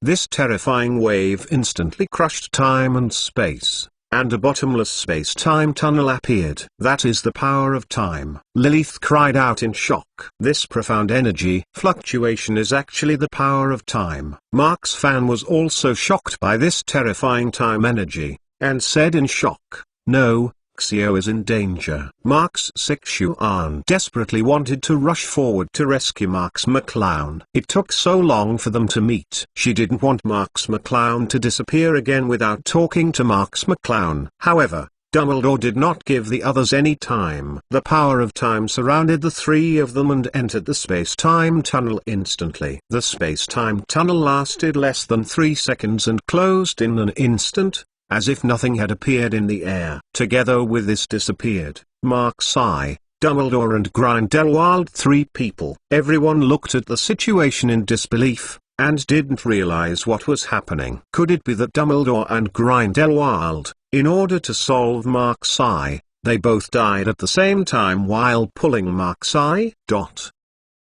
This terrifying wave instantly crushed time and space, and a bottomless space-time tunnel appeared. That is the power of time. Lilith cried out in shock. This profound energy fluctuation is actually the power of time. Mark's fan was also shocked by this terrifying time energy, and said in shock, "No, Xio is in danger." Mark's Sixuan desperately wanted to rush forward to rescue Marks McClown. It took so long for them to meet. She didn't want Marks McClown to disappear again without talking to Marks McClown. However, Dumbledore did not give the others any time. The power of time surrounded the three of them and entered the space-time tunnel instantly. The space-time tunnel lasted less than 3 seconds and closed in an instant, as if nothing had appeared in the air. Together with this disappeared Mark's eye, Dumbledore and Grindelwald, 3 people. Everyone looked at the situation in disbelief. and didn't realize what was happening. Could it be that Dumbledore and Grindelwald, in order to solve Mark's eye, they both died at the same time while pulling Mark's eye?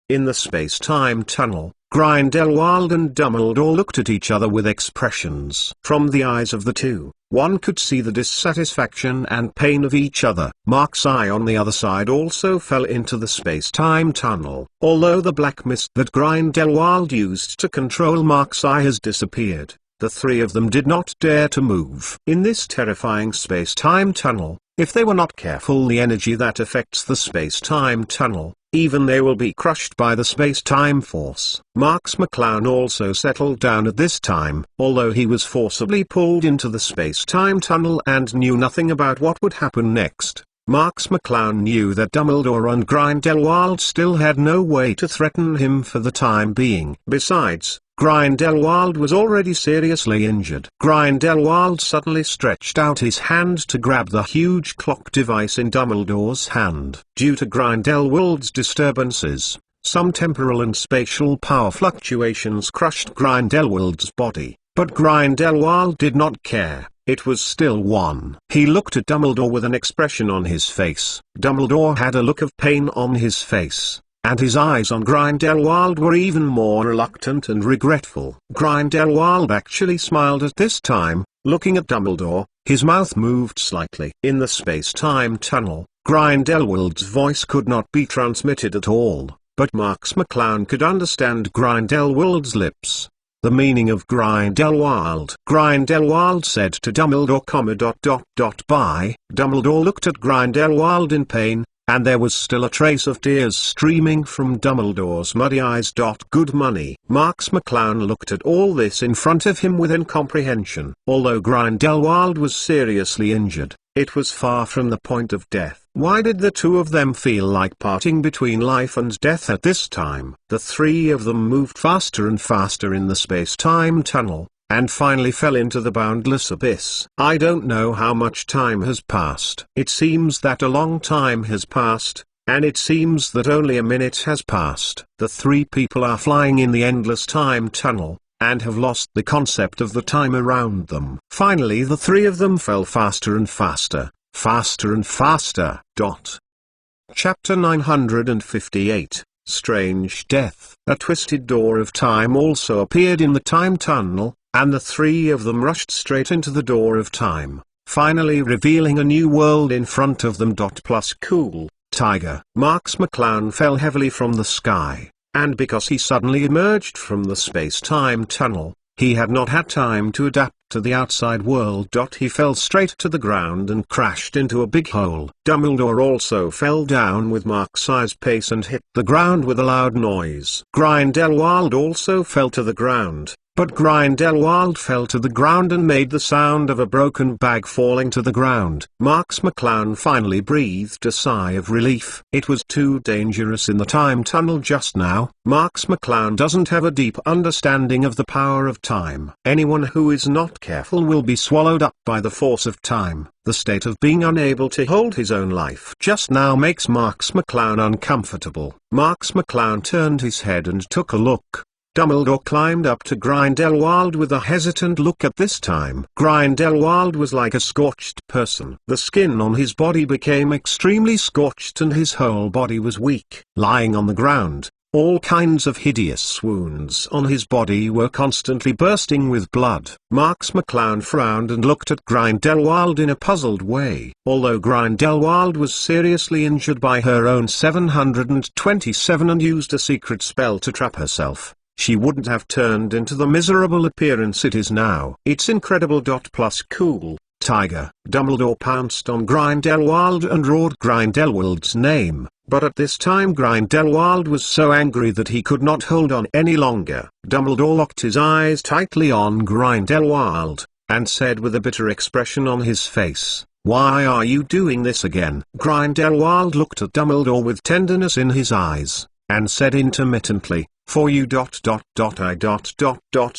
In the space-time tunnel, Grindelwald and Dumbledore looked at each other with expressions. From the eyes of the two, one could see the dissatisfaction and pain of each other. Mark's eye on the other side also fell into the space-time tunnel. Although the black mist that Grindelwald used to control Mark's eye has disappeared, the three of them did not dare to move. In this terrifying space-time tunnel, if they were not careful, the energy that affects the space-time tunnel, even they will be crushed by the space-time force. Marks McClown also settled down at this time, although he was forcibly pulled into the space-time tunnel and knew nothing about what would happen next. Marks McClown knew that Dumbledore and Grindelwald still had no way to threaten him for the time being. Besides, Grindelwald was already seriously injured. Grindelwald suddenly stretched out his hand to grab the huge clock device in Dumbledore's hand. Due to Grindelwald's disturbances, some temporal and spatial power fluctuations crushed Grindelwald's body, but Grindelwald did not care. It was still one. He looked at Dumbledore with an expression on his face. Dumbledore had a look of pain on his face, and his eyes on Grindelwald were even more reluctant and regretful. Grindelwald actually smiled at this time, looking at Dumbledore. His mouth moved slightly. In the space-time tunnel, Grindelwald's voice could not be transmitted at all, but Marks McClown could understand Grindelwald's lips. The meaning of Grindelwald. Grindelwald said to Dumbledore, "Bye." Dumbledore looked at Grindelwald in pain, and there was still a trace of tears streaming from Dumbledore's muddy eyes. Good money. Marks McClown looked at all this in front of him with incomprehension. Although Grindelwald was seriously injured, it was far from the point of death. Why did the two of them feel like parting between life and death at this time? The three of them moved faster and faster in the space-time tunnel, and finally fell into the boundless abyss. I don't know how much time has passed. It seems that a long time has passed, and it seems that only a minute has passed. The three people are flying in the endless time tunnel, and have lost the concept of the time around them. Finally the three of them fell faster and faster, faster and faster. Chapter 958, Strange Death. A twisted door of time also appeared in the time tunnel, and the three of them rushed straight into the door of time, finally revealing a new world in front of them. Plus cool, tiger. Marks McClown fell heavily from the sky, and because he suddenly emerged from the space-time tunnel, he had not had time to adapt to the outside world. He fell straight to the ground and crashed into a big hole. Dumbledore also fell down with Mark's pace and hit the ground with a loud noise. Grindelwald also fell to the ground, but Grindelwald fell to the ground and made the sound of a broken bag falling to the ground. Marks McClown finally breathed a sigh of relief. It was too dangerous in the time tunnel just now. Marks McClown doesn't have a deep understanding of the power of time. Anyone who is not careful will be swallowed up by the force of time. The state of being unable to hold his own life just now makes Marks McClown uncomfortable. Marks McClown turned his head and took a look. Dumbledore climbed up to Grindelwald with a hesitant look at this time. Grindelwald was like a scorched person. The skin on his body became extremely scorched and his whole body was weak. Lying on the ground, all kinds of hideous wounds on his body were constantly bursting with blood. Marks McClown frowned and looked at Grindelwald in a puzzled way. Although Grindelwald was seriously injured by her own 727 and used a secret spell to trap herself, she wouldn't have turned into the miserable appearance it is now. It's incredible. Plus cool, tiger. Dumbledore pounced on Grindelwald and roared Grindelwald's name, but at this time Grindelwald was so angry that he could not hold on any longer. Dumbledore locked his eyes tightly on Grindelwald, and said with a bitter expression on his face, "Why are you doing this again?" Grindelwald looked at Dumbledore with tenderness in his eyes, and said intermittently, "For you.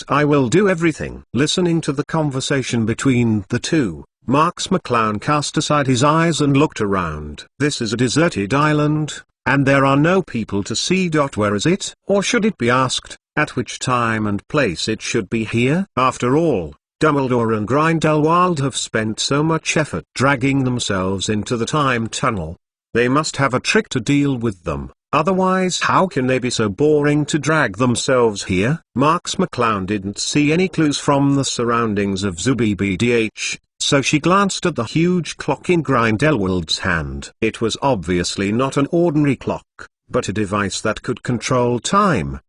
I will do everything." Listening to the conversation between the two, Marks McClown cast aside his eyes and looked around. This is a deserted island, and there are no people to see. Where is it? Or should it be asked, at which time and place it should be here. After all, Dumbledore and Grindelwald have spent so much effort dragging themselves into the time tunnel. They must have a trick to deal with them, otherwise how can they be so boring to drag themselves here? Marks McClown didn't see any clues from the surroundings of Zubbbbdh, so she glanced at the huge clock in Grindelwald's hand. It was obviously not an ordinary clock, but a device that could control time.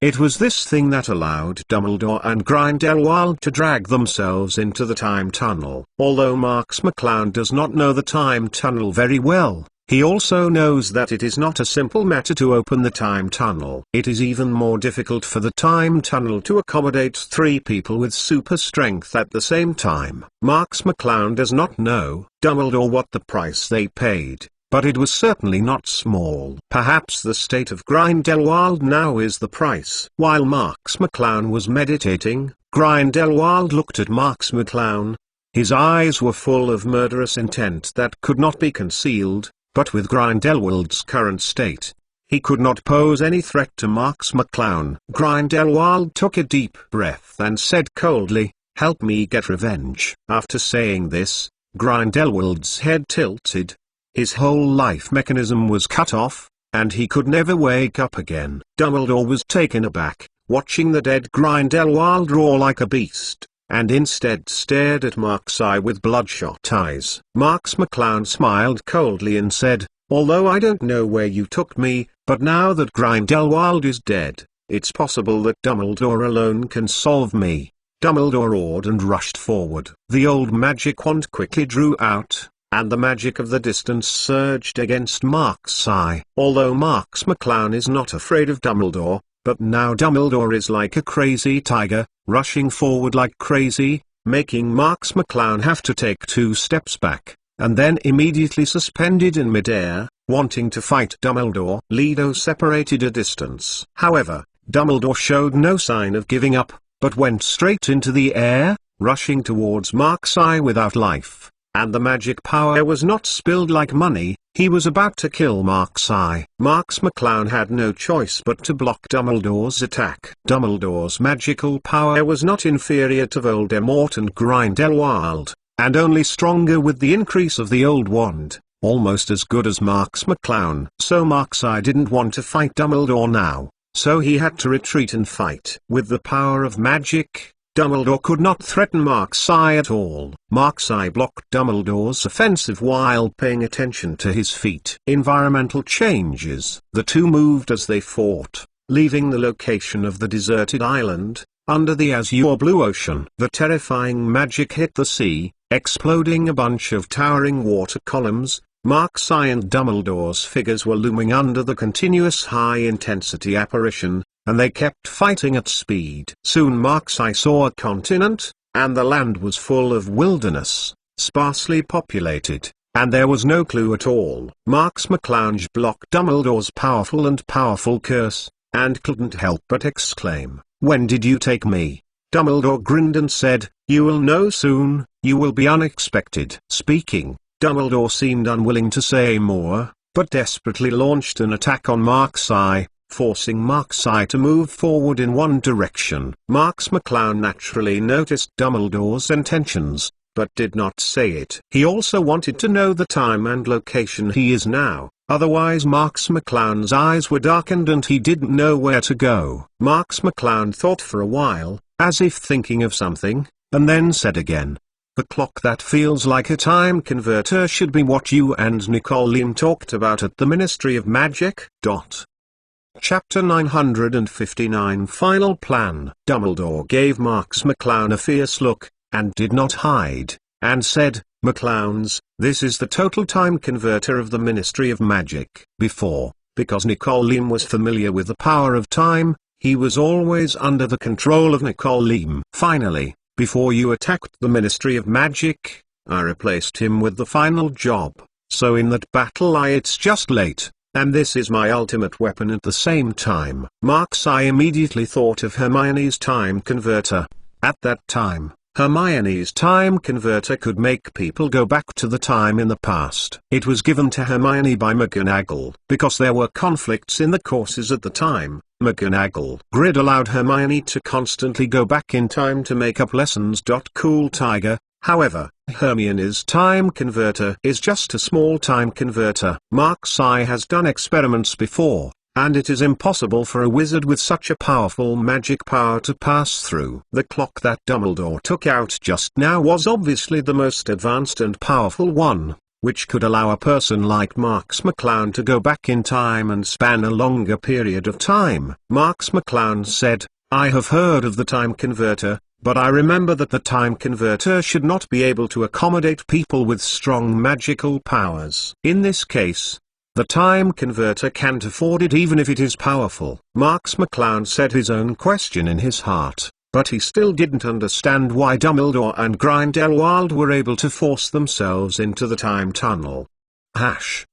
It was this thing that allowed Dumbledore and Grindelwald to drag themselves into the time tunnel. Although Marks McClown does not know the time tunnel very well, he also knows that it is not a simple matter to open the time tunnel. It is even more difficult for the time tunnel to accommodate 3 people with super strength at the same time. Marks McClown does not know, Dumbledore, what the price they paid, but it was certainly not small. Perhaps the state of Grindelwald now is the price. While Marks McClown was meditating, Grindelwald looked at Marks McClown. His eyes were full of murderous intent that could not be concealed, but with Grindelwald's current state, he could not pose any threat to Marks McClown. Grindelwald took a deep breath and said coldly, "Help me get revenge." After saying this, Grindelwald's head tilted. His whole life mechanism was cut off, and he could never wake up again. Dumbledore was taken aback, watching the dead Grindelwald roar like a beast, and instead stared at Marks' with bloodshot eyes. Marks McClown smiled coldly and said, "Although I don't know where you took me, but now that Grindelwald is dead, it's possible that Dumbledore alone can solve me." Dumbledore roared and rushed forward. The old magic wand quickly drew out, and the magic of the distance surged against Marks' eye. Although Marks McClown is not afraid of Dumbledore, but now Dumbledore is like a crazy tiger, rushing forward like crazy, making Marks McClown have to take 2 steps back, and then immediately suspended in midair, wanting to fight Dumbledore. Leto separated a distance. However, Dumbledore showed no sign of giving up, but went straight into the air, rushing towards Marks' without life. And the magic power was not spilled like money. He was about to kill Marks' Marks McClown had no choice but to block Dumbledore's attack. Dumbledore's magical power was not inferior to Voldemort and Grindelwald, and only stronger with the increase of the old wand, almost as good as Marks McClown. So Marks' didn't want to fight Dumbledore now, so he had to retreat and fight. With the power of magic, Dumbledore could not threaten Marks' at all. Marks' blocked Dumbledore's offensive while paying attention to his feet. Environmental changes. The two moved as they fought, leaving the location of the deserted island, under the azure blue ocean. The terrifying magic hit the sea, exploding a bunch of towering water columns. Marks' and Dumbledore's figures were looming under the continuous high-intensity apparition, and they kept fighting at speed. Soon Marks' saw a continent, and the land was full of wilderness, sparsely populated, and there was no clue at all. Marks McClown blocked Dumbledore's powerful curse, and couldn't help but exclaim, "When did you take me?" Dumbledore grinned and said, "You will know soon, you will be unexpected." Speaking, Dumbledore seemed unwilling to say more, but desperately launched an attack on Marks' forcing Marks' to move forward in one direction. Marks McClown naturally noticed Dumbledore's intentions, but did not say it. He also wanted to know the time and location he is now, otherwise Marks McClown's eyes were darkened and he didn't know where to go. Marks McClown thought for a while, as if thinking of something, and then said again, "The clock that feels like a time converter should be what you and Nicole Lim talked about at the Ministry of Magic." Chapter 959 Final Plan. Dumbledore gave Marks McClown a fierce look, and did not hide, and said, "McClowns, this is the total time converter of the Ministry of Magic." Before, because Nicole Lim was familiar with the power of time, he was always under the control of Nicole Lim. Finally, before you attacked the Ministry of Magic, I replaced him with the final job, so in that battle it's just late. And this is my ultimate weapon at the same time. Marks' immediately thought of Hermione's time converter. At that time, Hermione's time converter could make people go back to the time in the past. It was given to Hermione by McGonagall. Because there were conflicts in the courses at the time, McGonagall grid allowed Hermione to constantly go back in time to make up lessons. Cool Tiger. However, Hermione's time converter is just a small time converter. Mark-Sai has done experiments before, and it is impossible for a wizard with such a powerful magic power to pass through. The clock that Dumbledore took out just now was obviously the most advanced and powerful one, which could allow a person like Marks McClown to go back in time and span a longer period of time. Marks McClown said, "I have heard of the time converter, but I remember that the time converter should not be able to accommodate people with strong magical powers. In this case, the time converter can't afford it even if it is powerful." Marks McClown said his own question in his heart, but he still didn't understand why Dumbledore and Grindelwald were able to force themselves into the time tunnel.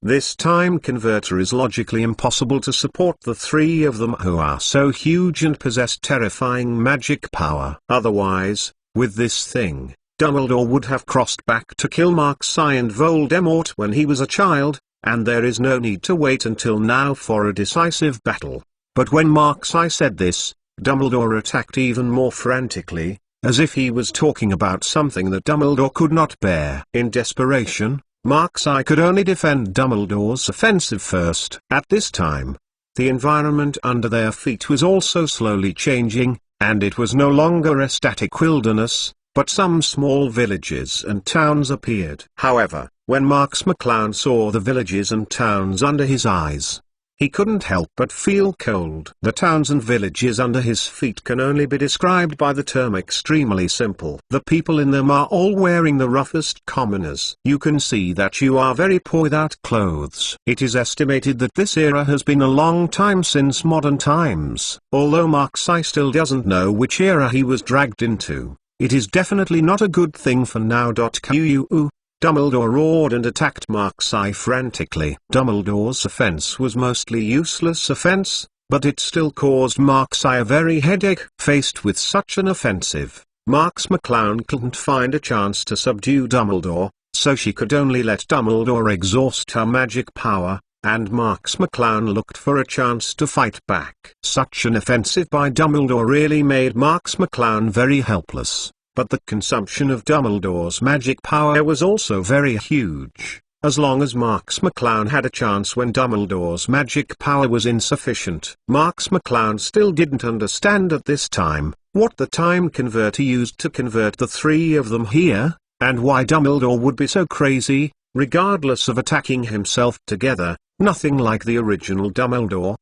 This time converter is logically impossible to support the three of them who are so huge and possess terrifying magic power. Otherwise, with this thing, Dumbledore would have crossed back to kill Mark-Sai and Voldemort when he was a child, and there is no need to wait until now for a decisive battle. But when Mark-Sai said this, Dumbledore attacked even more frantically, as if he was talking about something that Dumbledore could not bear. In desperation, Mark-Sai could only defend Dumbledore's offensive first. At this time, the environment under their feet was also slowly changing, and it was no longer a static wilderness, but some small villages and towns appeared. However, when Marks McClown saw the villages and towns under his eyes, he couldn't help but feel cold. The towns and villages under his feet can only be described by the term extremely simple. The people in them are all wearing the roughest commoners. You can see that you are very poor without clothes. It is estimated that this era has been a long time since modern times. Although Mark-Sai still doesn't know which era he was dragged into, it is definitely not a good thing for now. Dumbledore roared and attacked Mark-Sai frantically. Dumbledore's offense was mostly useless offense, but it still caused Mark-Sai a very headache. Faced with such an offensive, Marks McClown couldn't find a chance to subdue Dumbledore, so she could only let Dumbledore exhaust her magic power, and Marks McClown looked for a chance to fight back. Such an offensive by Dumbledore really made Marks McClown very helpless. But the consumption of Dumbledore's magic power was also very huge. As long as Marks McClown had a chance when Dumbledore's magic power was insufficient. Marks McClown still didn't understand at this time what the time converter used to convert the three of them here, and why Dumbledore would be so crazy, regardless of attacking himself together, nothing like the original Dumbledore.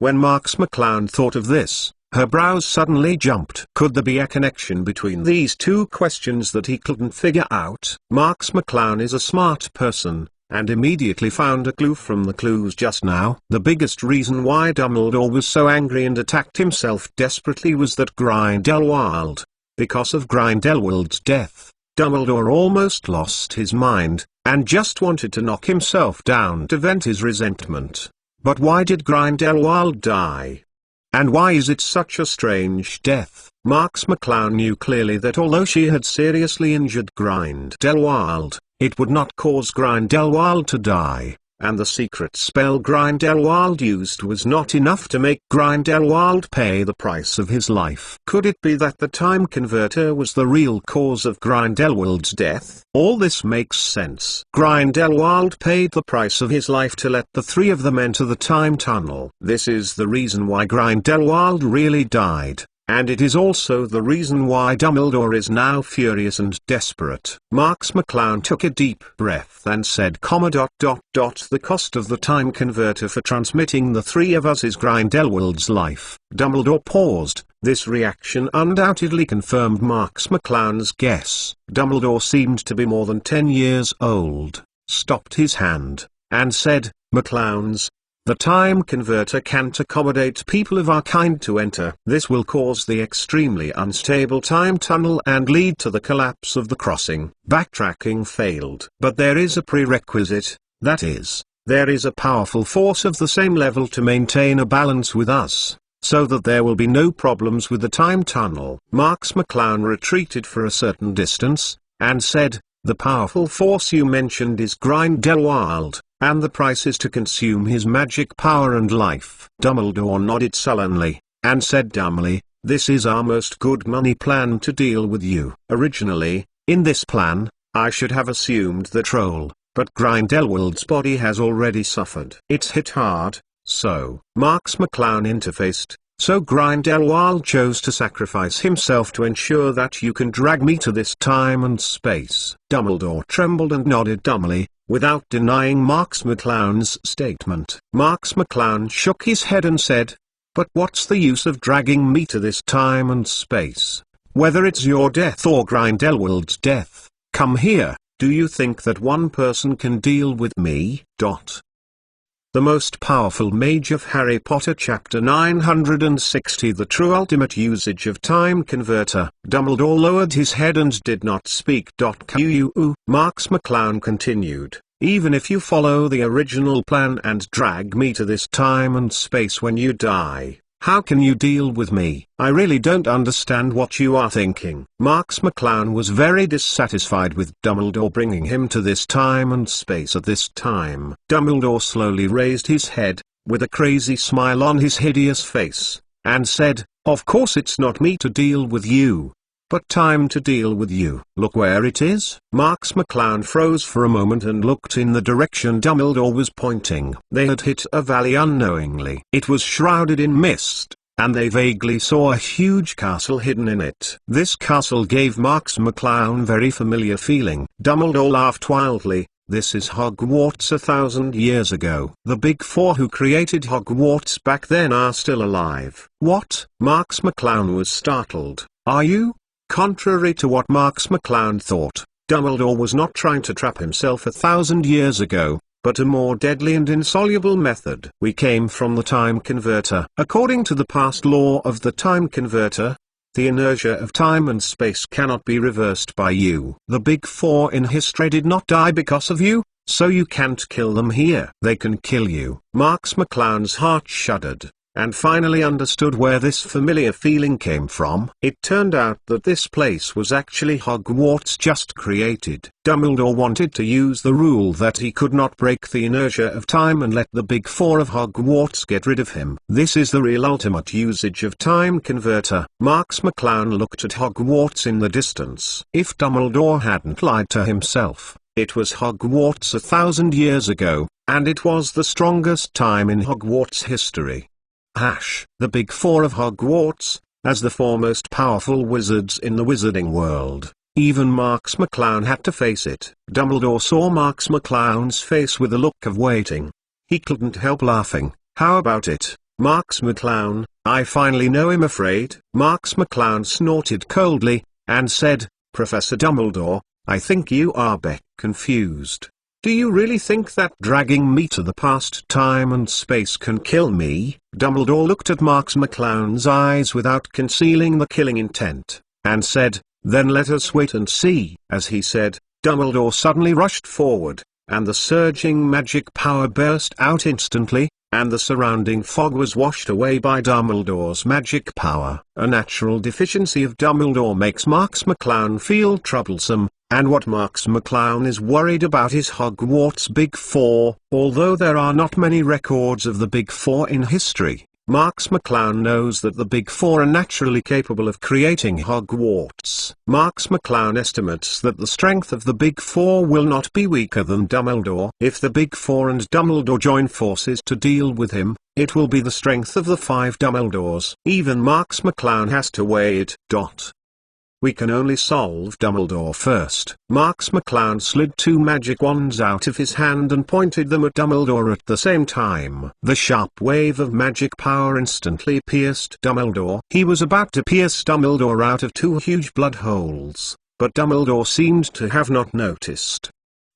When Marks McClown thought of this, her brows suddenly jumped. Could there be a connection between these two questions that he couldn't figure out? Marks McClown is a smart person, and immediately found a clue from the clues just now. The biggest reason why Dumbledore was so angry and attacked himself desperately was that Grindelwald. Because of Grindelwald's death, Dumbledore almost lost his mind, and just wanted to knock himself down to vent his resentment. But why did Grindelwald die? And why is it such a strange death? Marks McClown knew clearly that although she had seriously injured Grindelwald, it would not cause Grindelwald to die, and the secret spell Grindelwald used was not enough to make Grindelwald pay the price of his life. Could it be that the time converter was the real cause of Grindelwald's death? All this makes sense. Grindelwald paid the price of his life to let the three of them enter the time tunnel. This is the reason why Grindelwald really died. And it is also the reason why Dumbledore is now furious and desperate. Marks McClown took a deep breath and said, The cost of the time converter for transmitting the three of us is Grindelwald's life. Dumbledore paused. This reaction undoubtedly confirmed Marks McClown's guess. Dumbledore seemed to be more than 10 years old, stopped his hand, and said, McClowns, the time converter can't accommodate people of our kind to enter. This will cause the extremely unstable time tunnel and lead to the collapse of the crossing. Backtracking failed. But there is a prerequisite, that is, there is a powerful force of the same level to maintain a balance with us. so that there will be no problems with the time tunnel. Marx McClown retreated for a certain distance, and said, "The powerful force you mentioned is Grindelwald, and the price is to consume his magic power and life." Dumbledore nodded sullenly, and said dumbly, "This is our most good money plan to deal with you. Originally, in this plan, I should have assumed the troll, but Grindelwald's body has already suffered. It's hit hard, so Marx McClown interfaced. So Grindelwald chose to sacrifice himself to ensure that you can drag me to this time and space." Dumbledore trembled and nodded dumbly, without denying Marx McClown's statement. Marx McClown shook his head and said, "But what's the use of dragging me to this time and space? Whether it's your death or Grindelwald's death, come here. Do you think that one person can deal with me?" The most powerful mage of Harry Potter Chapter 960, the true ultimate usage of time converter. Dumbledore lowered his head and did not speak. Marx McClown continued, "Even if you follow the original plan and drag me to this time and space when you die, how can you deal with me? I really don't understand what you are thinking." Marx McClown was very dissatisfied with Dumbledore bringing him to this time and space at this time. Dumbledore slowly raised his head, with a crazy smile on his hideous face, and said, "Of course it's not me to deal with you, but time to deal with you. Look where it is." Marx McClown froze for a moment and looked in the direction Dumbledore was pointing. They had hit a valley unknowingly. It was shrouded in mist, and they vaguely saw a huge castle hidden in it. This castle gave Marx McClown very familiar feeling. Dumbledore laughed wildly. "This is Hogwarts 1,000 years ago. The Big Four who created Hogwarts back then are still alive." "What?" Marx McClown was startled. "Are you?" Contrary to what Marx McClown thought, Dumbledore was not trying to trap himself 1,000 years ago, but a more deadly and insoluble method. "We came from the time converter. According to the past law of the time converter, the inertia of time and space cannot be reversed by you. The Big Four in history did not die because of you, so you can't kill them here. They can kill you." Marx McClown's heart shuddered, and finally understood where this familiar feeling came from. It turned out that this place was actually Hogwarts just created. Dumbledore wanted to use the rule that he could not break the inertia of time and let the Big Four of Hogwarts get rid of him. This is the real ultimate usage of time converter. Marx McClown looked at Hogwarts in the distance. If Dumbledore hadn't lied to himself, it was Hogwarts 1,000 years ago, and it was the strongest time in Hogwarts history. The Big Four of Hogwarts, as the foremost powerful wizards in the wizarding world. Even Marx McClown had to face it. Dumbledore saw Marx McClown's face with a look of waiting. He couldn't help laughing. "How about it, Marx McClown? I finally know him." "Afraid?" Marx McClown snorted coldly, and said, "Professor Dumbledore, I think you are confused. Do you really think that dragging me to the past time and space can kill me?" Dumbledore looked at Marx McClown's eyes without concealing the killing intent, and said, "Then let us wait and see." As he said, Dumbledore suddenly rushed forward, and the surging magic power burst out instantly, and the surrounding fog was washed away by Dumbledore's magic power. A natural deficiency of Dumbledore makes Marx McClown feel troublesome, and what Marx McClown is worried about is Hogwarts Big Four. Although there are not many records of the Big Four in history, Marx McClown knows that the Big Four are naturally capable of creating Hogwarts. Marx McClown estimates that the strength of the Big Four will not be weaker than Dumbledore. If the Big Four and Dumbledore join forces to deal with him, it will be the strength of the 5 Dumbledores. Even Marx McClown has to weigh it. "We can only solve Dumbledore first." Marx McClown slid 2 magic wands out of his hand and pointed them at Dumbledore at the same time. The sharp wave of magic power instantly pierced Dumbledore. He was about to pierce Dumbledore out of 2 huge blood holes, but Dumbledore seemed to have not noticed.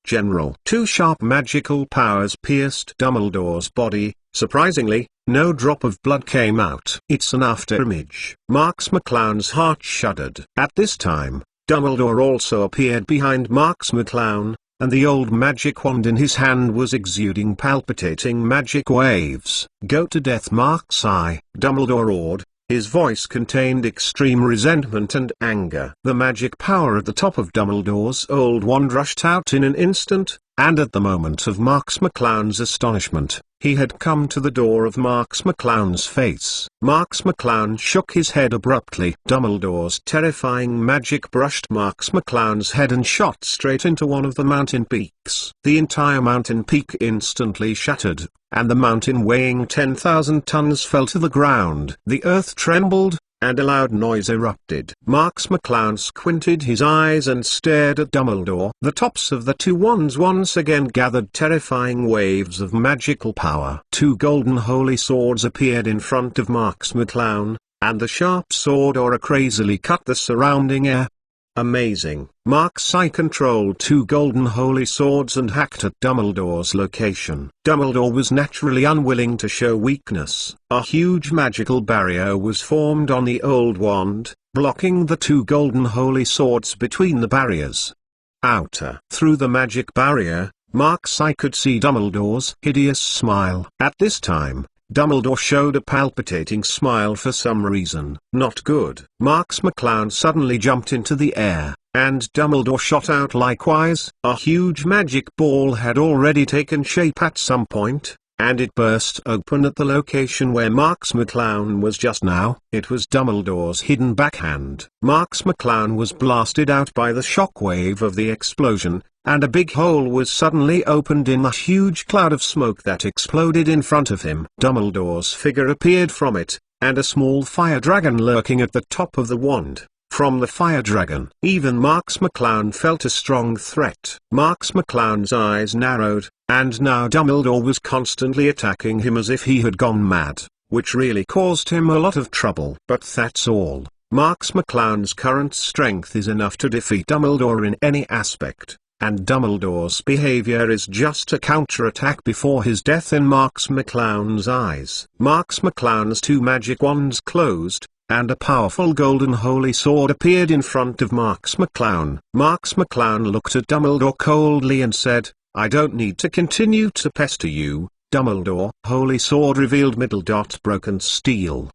General. 2 sharp magical powers pierced Dumbledore's body. Surprisingly, no drop of blood came out. It's an afterimage. Marx McClown's heart shuddered. At this time, Dumbledore also appeared behind Marx McClown, and the old magic wand in his hand was exuding palpitating magic waves. "Go to death, Mark-Sai," Dumbledore roared. His voice contained extreme resentment and anger. The magic power at the top of Dumbledore's old wand rushed out in an instant, and at the moment of Marks McClown's astonishment, he had come to the door of Marks McClown's face. Marks McClown shook his head abruptly. Dumbledore's terrifying magic brushed Marks McClown's head and shot straight into one of the mountain peaks. The entire mountain peak instantly shattered, and the mountain weighing 10,000 tons fell to the ground. The earth trembled, and a loud noise erupted. Marks McClown squinted his eyes and stared at Dumbledore. The tops of the two wands once again gathered terrifying waves of magical power. Two golden holy swords appeared in front of Marks McClown, and the sharp sword aura crazily cut the surrounding air. Amazing. Mark-Sai controlled two golden holy swords and hacked at Dumbledore's location. Dumbledore was naturally unwilling to show weakness. A huge magical barrier was formed on the old wand, blocking the two golden holy swords between the barriers. Through the magic barrier, Mark-Sai could see Dumbledore's hideous smile. At this time, Dumbledore showed a palpitating smile for some reason. Not good. Marks McClown suddenly jumped into the air, and Dumbledore shot out likewise. A huge magic ball had already taken shape at some point, and it burst open at the location where Marks McClown was just now. It was Dumbledore's hidden backhand. Marks McClown was blasted out by the shockwave of the explosion, and a big hole was suddenly opened in the huge cloud of smoke that exploded in front of him. Dumbledore's figure appeared from it, and a small fire dragon lurking at the top of the wand. From the fire dragon, even Marks McClown felt a strong threat. Marks McClown's eyes narrowed, and now Dumbledore was constantly attacking him as if he had gone mad, which really caused him a lot of trouble. But that's all. Marks McClown's current strength is enough to defeat Dumbledore in any aspect, and Dumbledore's behavior is just a counterattack before his death in Marks McClown's eyes. Marks McClown's two magic wands closed, and a powerful golden holy sword appeared in front of Marks McClown. Marks McClown looked at Dumbledore coldly and said, "I don't need to continue to pester you, Dumbledore." Holy sword revealed broken steel.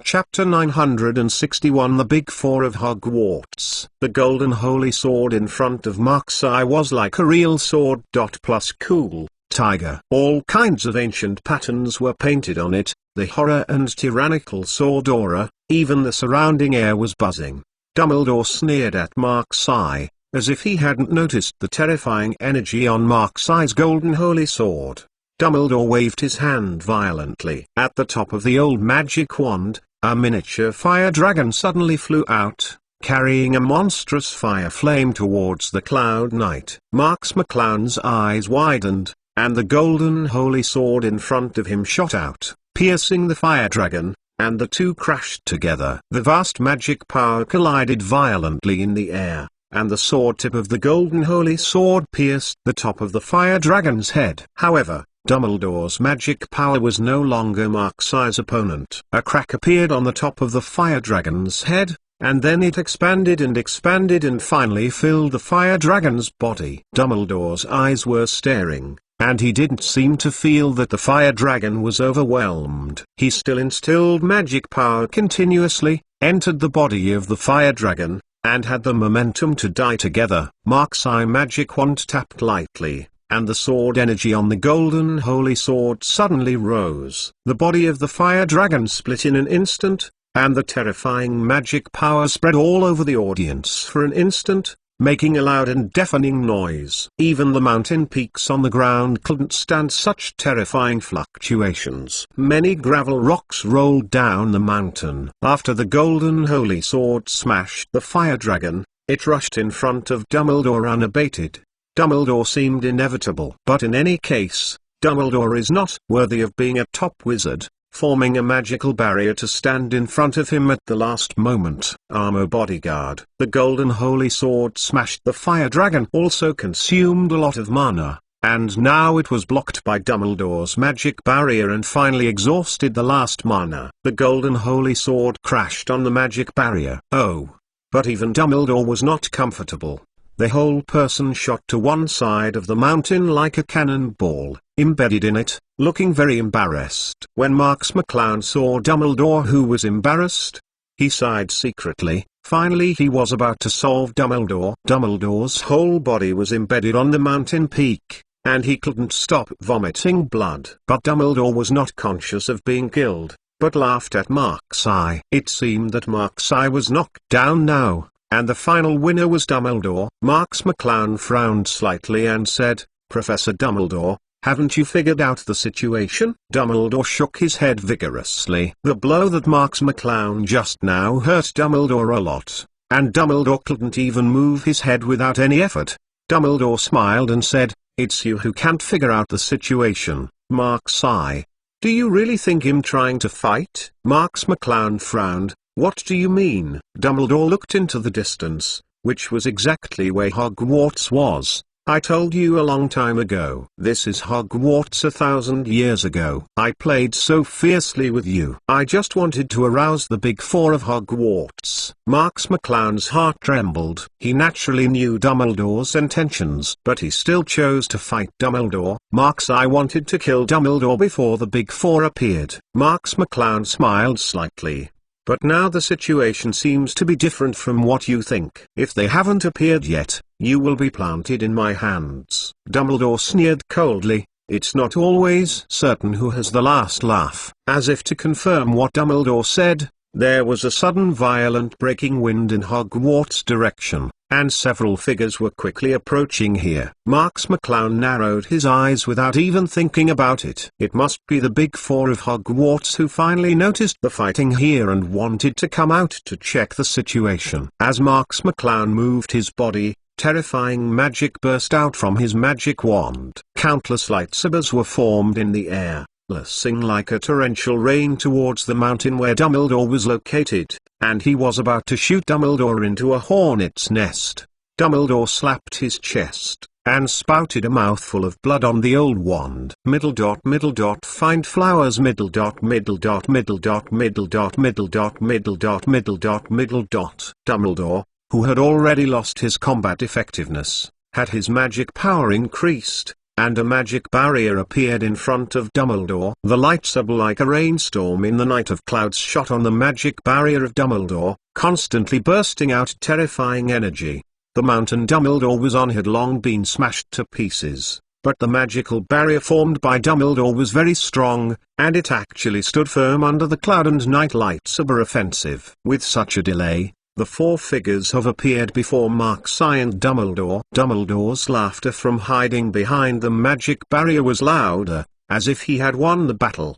Chapter 961 The Big Four of Hogwarts. The golden holy sword in front of Mark-Sai was like a real sword. Plus cool, tiger. All kinds of ancient patterns were painted on it, the horror and tyrannical sword aura, even the surrounding air was buzzing. Dumbledore sneered at Mark-Sai, as if he hadn't noticed the terrifying energy on Mark-Sai's golden holy sword. Dumbledore waved his hand violently. At the top of the old magic wand, a miniature fire dragon suddenly flew out, carrying a monstrous fire flame towards the Cloud Knight. Marks McClown's eyes widened, and the golden holy sword in front of him shot out, piercing the fire dragon, and the two crashed together. The vast magic power collided violently in the air, and the sword tip of the golden holy sword pierced the top of the fire dragon's head. However, Dumbledore's magic power was no longer Mark-Sai's opponent. A crack appeared on the top of the fire dragon's head, and then it expanded and finally filled the fire dragon's body. Dumbledore's eyes were staring, and he didn't seem to feel that the fire dragon was overwhelmed. He still instilled magic power continuously, entered the body of the fire dragon, and had the momentum to die together. Mark-Sai magic wand tapped lightly, and the sword energy on the golden holy sword suddenly rose. The body of the fire dragon split in an instant, and the terrifying magic power spread all over the audience for an instant, making a loud and deafening noise. Even the mountain peaks on the ground couldn't stand such terrifying fluctuations. Many gravel rocks rolled down the mountain. After the golden holy sword smashed the fire dragon, it rushed in front of Dumbledore unabated. Dumbledore seemed inevitable. But in any case, Dumbledore is not worthy of being a top wizard, forming a magical barrier to stand in front of him at the last moment. Armor bodyguard. The golden holy sword smashed the fire dragon, also consumed a lot of mana, and now it was blocked by Dumbledore's magic barrier and finally exhausted the last mana. The golden holy sword crashed on the magic barrier. Oh. But even Dumbledore was not comfortable. the whole person shot to one side of the mountain like a cannonball, embedded in it, looking very embarrassed. When Marks McClown saw Dumbledore, who was embarrassed, he sighed secretly. Finally he was about to solve Dumbledore. Dumbledore's whole body was embedded on the mountain peak, and he couldn't stop vomiting blood. But Dumbledore was not conscious of being killed, but laughed at Mark's eye. It seemed that Mark's eye was knocked down now, and the final winner was Dumbledore. Marks McClown frowned slightly and said, "Professor Dumbledore, haven't you figured out the situation?" Dumbledore shook his head vigorously. The blow that Marks McClown just now hurt Dumbledore a lot, and Dumbledore couldn't even move his head without any effort. Dumbledore smiled and said, "It's you who can't figure out the situation, Mark's eye. Do you really think him trying to fight?" Marks McClown frowned. "What do you mean?" Dumbledore looked into the distance, which was exactly where Hogwarts was. "I told you a long time ago. This is Hogwarts 1,000 years ago. I played so fiercely with you. I just wanted to arouse the Big Four of Hogwarts." Marks McClown's heart trembled. He naturally knew Dumbledore's intentions, but he still chose to fight Dumbledore. Marks' eye wanted to kill Dumbledore before the Big Four appeared. Marks McClown smiled slightly. "But now the situation seems to be different from what you think. If they haven't appeared yet, you will be planted in my hands." Dumbledore sneered coldly. "It's not always certain who has the last laugh." As if to confirm what Dumbledore said, there was a sudden violent breaking wind in Hogwarts' direction, and several figures were quickly approaching here. Marks McClown narrowed his eyes without even thinking about it. It must be the Big Four of Hogwarts who finally noticed the fighting here and wanted to come out to check the situation. As Marks McClown moved his body, terrifying magic burst out from his magic wand. Countless lightsabers were formed in the air, lashing like a torrential rain towards the mountain where Dumbledore was located, and he was about to shoot Dumbledore into a hornet's nest. Dumbledore slapped his chest, and spouted a mouthful of blood on the old wand. Middle dot middle dot find flowers middle dot middle dot middle dot middle dot middle dot middle dot middle dot middle dot. Dumbledore, who had already lost his combat effectiveness, had his magic power increased, and a magic barrier appeared in front of Dumbledore. The lightsaber like a rainstorm in the night of clouds shot on the magic barrier of Dumbledore, constantly bursting out terrifying energy. The mountain Dumbledore was on had long been smashed to pieces, but the magical barrier formed by Dumbledore was very strong, and it actually stood firm under the Cloud and Night lightsaber offensive. With such a delay, the four figures have appeared before Marks' eye and Dumbledore. Dumbledore's laughter from hiding behind the magic barrier was louder, as if he had won the battle.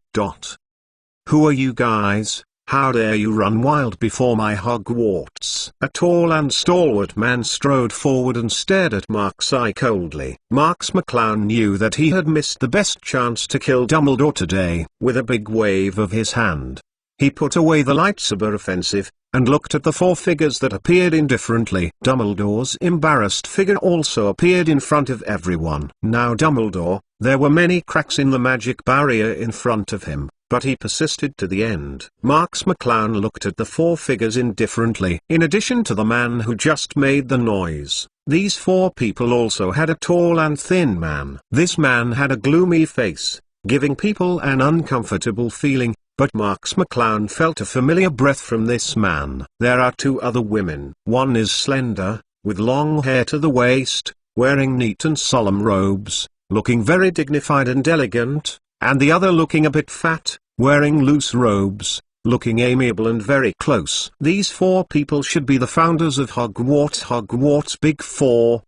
"Who are you guys? How dare you run wild before my Hogwarts?" A tall and stalwart man strode forward and stared at Marks' eye coldly. Marks McClown knew that he had missed the best chance to kill Dumbledore today. With a big wave of his hand, he put away the lightsaber offensive, and looked at the four figures that appeared indifferently. Dumbledore's embarrassed figure also appeared in front of everyone. Now Dumbledore, there were many cracks in the magic barrier in front of him, but he persisted to the end. Marks McClown looked at the four figures indifferently. In addition to the man who just made the noise, these four people also had a tall and thin man. This man had a gloomy face, giving people an uncomfortable feeling, but Marks McClown felt a familiar breath from this man. There are two other women. One is slender, with long hair to the waist, wearing neat and solemn robes, looking very dignified and elegant, and the other looking a bit fat, wearing loose robes, looking amiable and very close. These four people should be the founders of Hogwarts Big Four.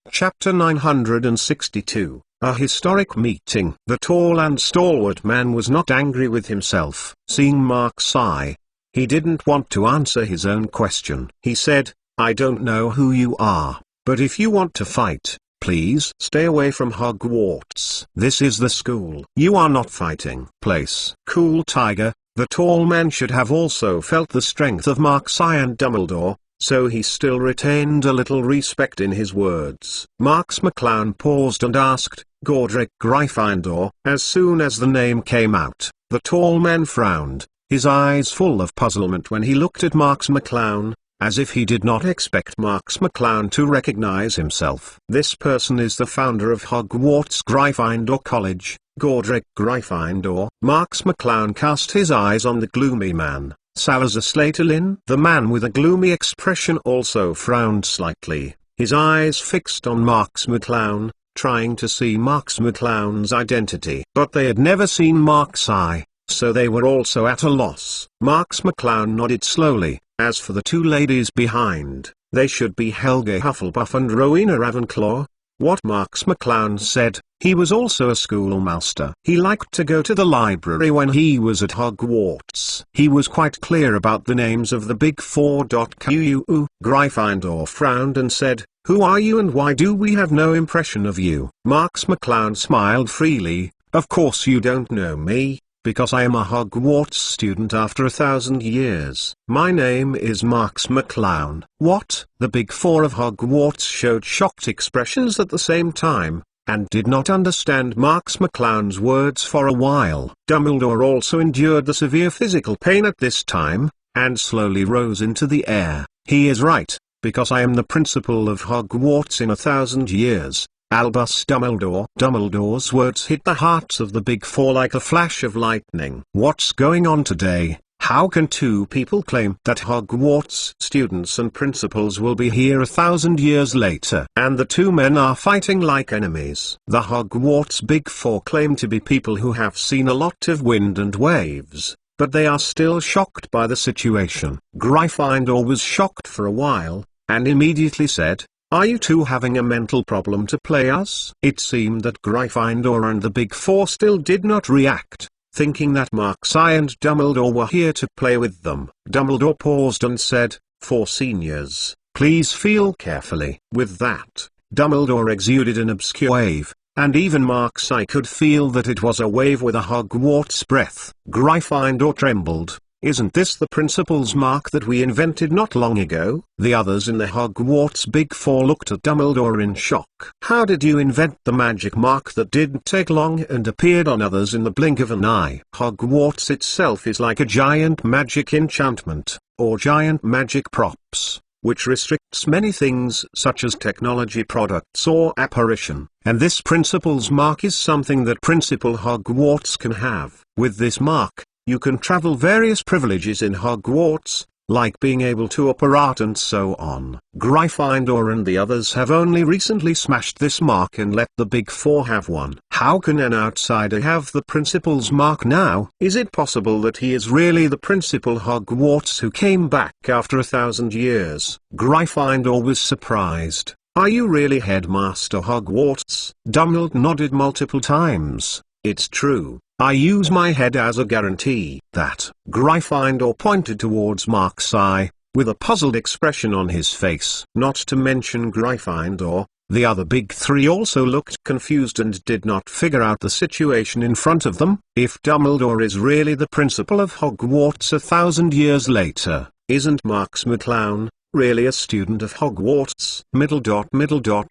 Chapter 962. A historic meeting. The tall and stalwart man was not angry with himself. Seeing Marks' eye, he didn't want to answer his own question. He said, "I don't know who you are, but if you want to fight, please stay away from Hogwarts. This is the school. You are not fighting place." Cool Tiger, the tall man should have also felt the strength of Marks' eye and Dumbledore, so he still retained a little respect in his words. Marks McClown paused and asked, "Godric Gryffindor?" As soon as the name came out, the tall man frowned, his eyes full of puzzlement when he looked at Marks McClown, as if he did not expect Marks McClown to recognize himself. "This person is the founder of Hogwarts Gryffindor College, Godric Gryffindor." Marks McClown cast his eyes on the gloomy man, Salazar Slytherin. The man with a gloomy expression also frowned slightly, his eyes fixed on Marks McClown, trying to see Marks McClown's identity. But they had never seen Mark's eye, so they were also at a loss. Marks McClown nodded slowly. As for the two ladies behind, they should be Helga Hufflepuff and Rowena Ravenclaw. What Marks McClown said, he was also a schoolmaster. He liked to go to the library when he was at Hogwarts. He was quite clear about the names of the Big Four. Gryffindor frowned and said, "Who are you and why do we have no impression of you?" Marks McClown smiled freely. "Of course you don't know me, because I am a Hogwarts student after 1,000 years. My name is Marks McClown." "What?" The Big Four of Hogwarts showed shocked expressions at the same time, and did not understand Marks McClown's words for a while. Dumbledore also endured the severe physical pain at this time, and slowly rose into the air. "He is right, because I am the principal of Hogwarts in 1,000 years. Albus Dumbledore." Dumbledore's words hit the hearts of the Big Four like a flash of lightning. "What's going on today? How can two people claim that Hogwarts students and principals will be here 1,000 years later? And the two men are fighting like enemies." The Hogwarts Big Four claim to be people who have seen a lot of wind and waves, but they are still shocked by the situation. Gryffindor was shocked for a while, and immediately said, "Are you two having a mental problem to play us?" It seemed that Gryffindor and the Big Four still did not react, thinking that Marks and Dumbledore were here to play with them. Dumbledore paused and said, "For seniors, please feel carefully." With that, Dumbledore exuded an obscure wave, and even Marks could feel that it was a wave with a Hogwarts breath. Gryffindor trembled. "Isn't this the principal's mark that we invented not long ago?" The others in the Hogwarts Big Four looked at Dumbledore in shock. "How did you invent the magic mark that didn't take long and appeared on others in the blink of an eye?" Hogwarts itself is like a giant magic enchantment, or giant magic props, which restricts many things such as technology products or apparition. And this principal's mark is something that Principal Hogwarts can have. With this mark, you can travel various privileges in Hogwarts, like being able to operate and so on. Gryffindor and the others have only recently smashed this mark and let the Big Four have one. How can an outsider have the principal's mark now? Is it possible that he is really the Principal Hogwarts who came back after 1,000 years? Gryffindor was surprised. "Are you really Headmaster Hogwarts?" Dumbledore nodded multiple times. "It's true. I use my head as a guarantee that." Gryffindor pointed towards Mark's eye, with a puzzled expression on his face. Not to mention Gryffindor, the other big three also looked confused and did not figure out the situation in front of them. If Dumbledore is really the principal of Hogwarts 1,000 years later, isn't Marks McClown really a student of Hogwarts?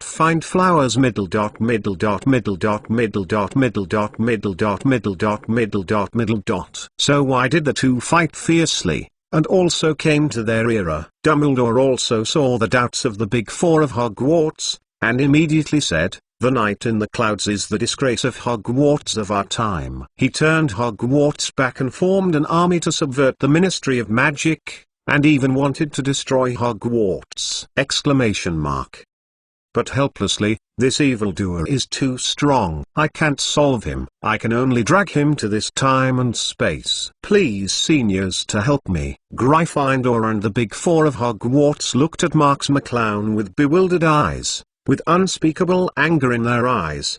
Find flowers middle dot middle dot middle dot middle dot middle dot middle dot middle dot middle dot middle dot. So why did the two fight fiercely, and also came to their era? Dumbledore also saw the doubts of the Big Four of Hogwarts, and immediately said, "The Night in the Clouds is the disgrace of Hogwarts of our time." He turned Hogwarts back and formed an army to subvert the Ministry of Magic, and even wanted to destroy Hogwarts! But helplessly, this evildoer is too strong. I can't solve him. I can only drag him to this time and space. Please seniors to help me. Gryffindor and the Big Four of Hogwarts looked at Marks McClown with bewildered eyes, with unspeakable anger in their eyes.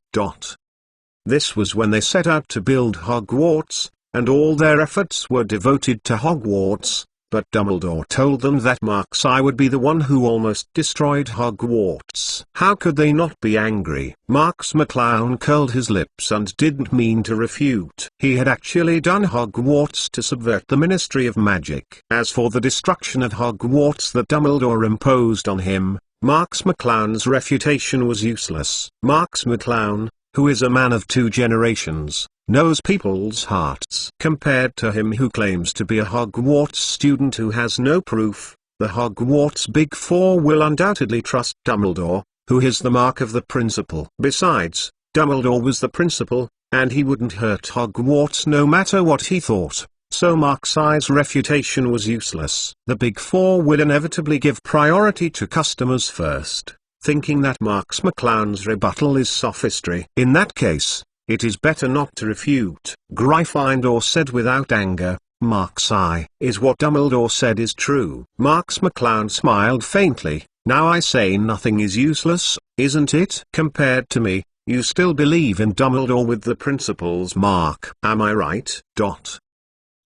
This was when they set out to build Hogwarts, and all their efforts were devoted to Hogwarts. But Dumbledore told them that Mark's eye would be the one who almost destroyed Hogwarts. How could they not be angry? Marks McClown curled his lips and didn't mean to refute. He had actually done Hogwarts to subvert the Ministry of Magic. As for the destruction of Hogwarts that Dumbledore imposed on him, Marks McClown's refutation was useless. Marks McClown, who is a man of two generations, knows people's hearts. Compared to him who claims to be a Hogwarts student who has no proof, The Hogwarts Big Four will undoubtedly trust Dumbledore, who is the mark of the principal. Besides, Dumbledore was the principal, and he wouldn't hurt Hogwarts no matter what he thought, so Marks's refutation was useless. The Big Four will inevitably give priority to customers first, thinking that Marks McClown's rebuttal is sophistry. In that case, it is better not to refute. Gryffindor said without anger, Marks is what Dumbledore said is true. Marks McClown smiled faintly. Now I say nothing is useless, isn't it? Compared to me, you still believe in Dumbledore with the principal's mark. Am I right?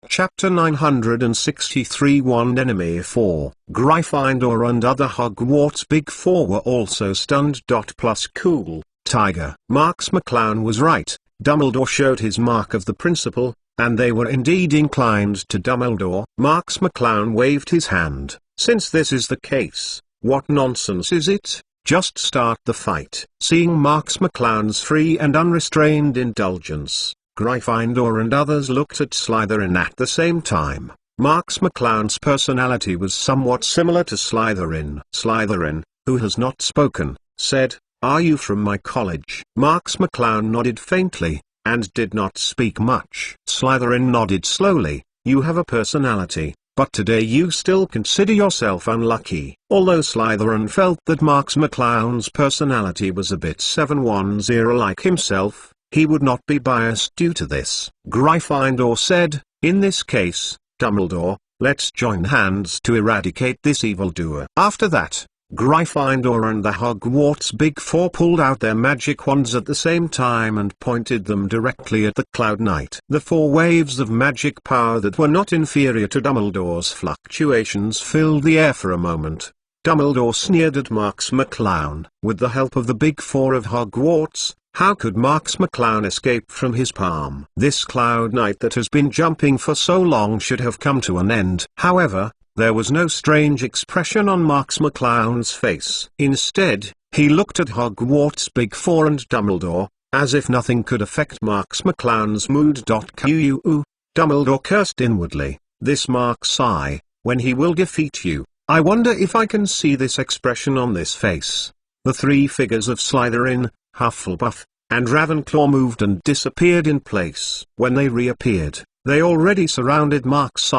Chapter 963 One Enemy 4. Gryffindor and other Hogwarts Big Four were also stunned. Plus cool, Tiger. Marks McClown was right. Dumbledore showed his mark of the principal, and they were indeed inclined to Dumbledore. Marks McClown waved his hand. Since this is the case, what nonsense is it? Just start the fight. Seeing Marks McClown's free and unrestrained indulgence, Gryffindor and others looked at Slytherin at the same time. Marks McClown's personality was somewhat similar to Slytherin. Slytherin, who has not spoken, said, "Are you from my college?" Marks McClown nodded faintly, and did not speak much. Slytherin nodded slowly. "You have a personality, but today you still consider yourself unlucky." Although Slytherin felt that Marks McClown's personality was a bit 710 like himself, he would not be biased due to this. Gryffindor said, "In this case, Dumbledore, let's join hands to eradicate this evildoer." After that, Gryffindor and the Hogwarts Big Four pulled out their magic wands at the same time and pointed them directly at the Cloud Knight. The four waves of magic power that were not inferior to Dumbledore's fluctuations filled the air for a moment. Dumbledore sneered at Marks McClown. With the help of the Big Four of Hogwarts, how could Marks McClown escape from his palm? This Cloud Knight that has been jumping for so long should have come to an end. However, there was no strange expression on Marks McClown's face. Instead, he looked at Hogwarts Big Four and Dumbledore, as if nothing could affect Marks McClown's mood. Dumbledore cursed inwardly. "This Marks when he will defeat you. I wonder if I can see this expression on this face." The three figures of Slytherin, Hufflepuff, and Ravenclaw moved and disappeared in place. When they reappeared, they already surrounded Marks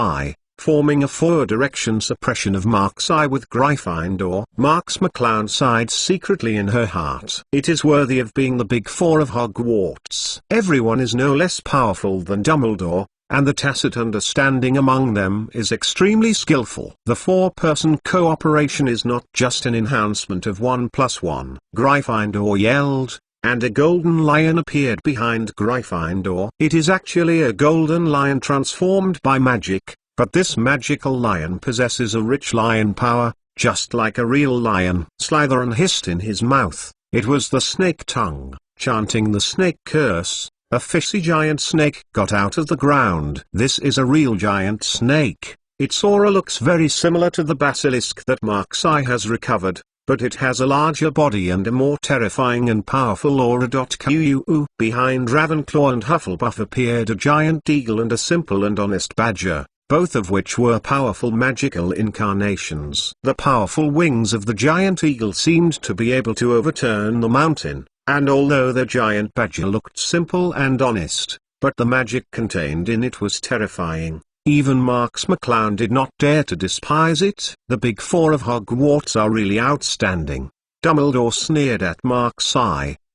forming a four-direction suppression of Marks with Gryffindor. Marks McClown sighed secretly in her heart. It is worthy of being the Big Four of Hogwarts. Everyone is no less powerful than Dumbledore, and the tacit understanding among them is extremely skillful. The four-person cooperation is not just an enhancement of 1+1. Gryffindor yelled, and a golden lion appeared behind Gryffindor. It is actually a golden lion transformed by magic. But this magical lion possesses a rich lion power, just like a real lion. Slytherin hissed in his mouth. It was the snake tongue, chanting the snake curse. A fishy giant snake got out of the ground. This is a real giant snake. Its aura looks very similar to the basilisk that Marks has recovered, but it has a larger body and a more terrifying and powerful aura. Behind Ravenclaw and Hufflepuff appeared a giant eagle and a simple and honest badger, both of which were powerful magical incarnations. The powerful wings of the giant eagle seemed to be able to overturn the mountain, and although the giant badger looked simple and honest, but the magic contained in it was terrifying. Even Marks McClown did not dare to despise it. The Big Four of Hogwarts are really outstanding. Dumbledore sneered at Marks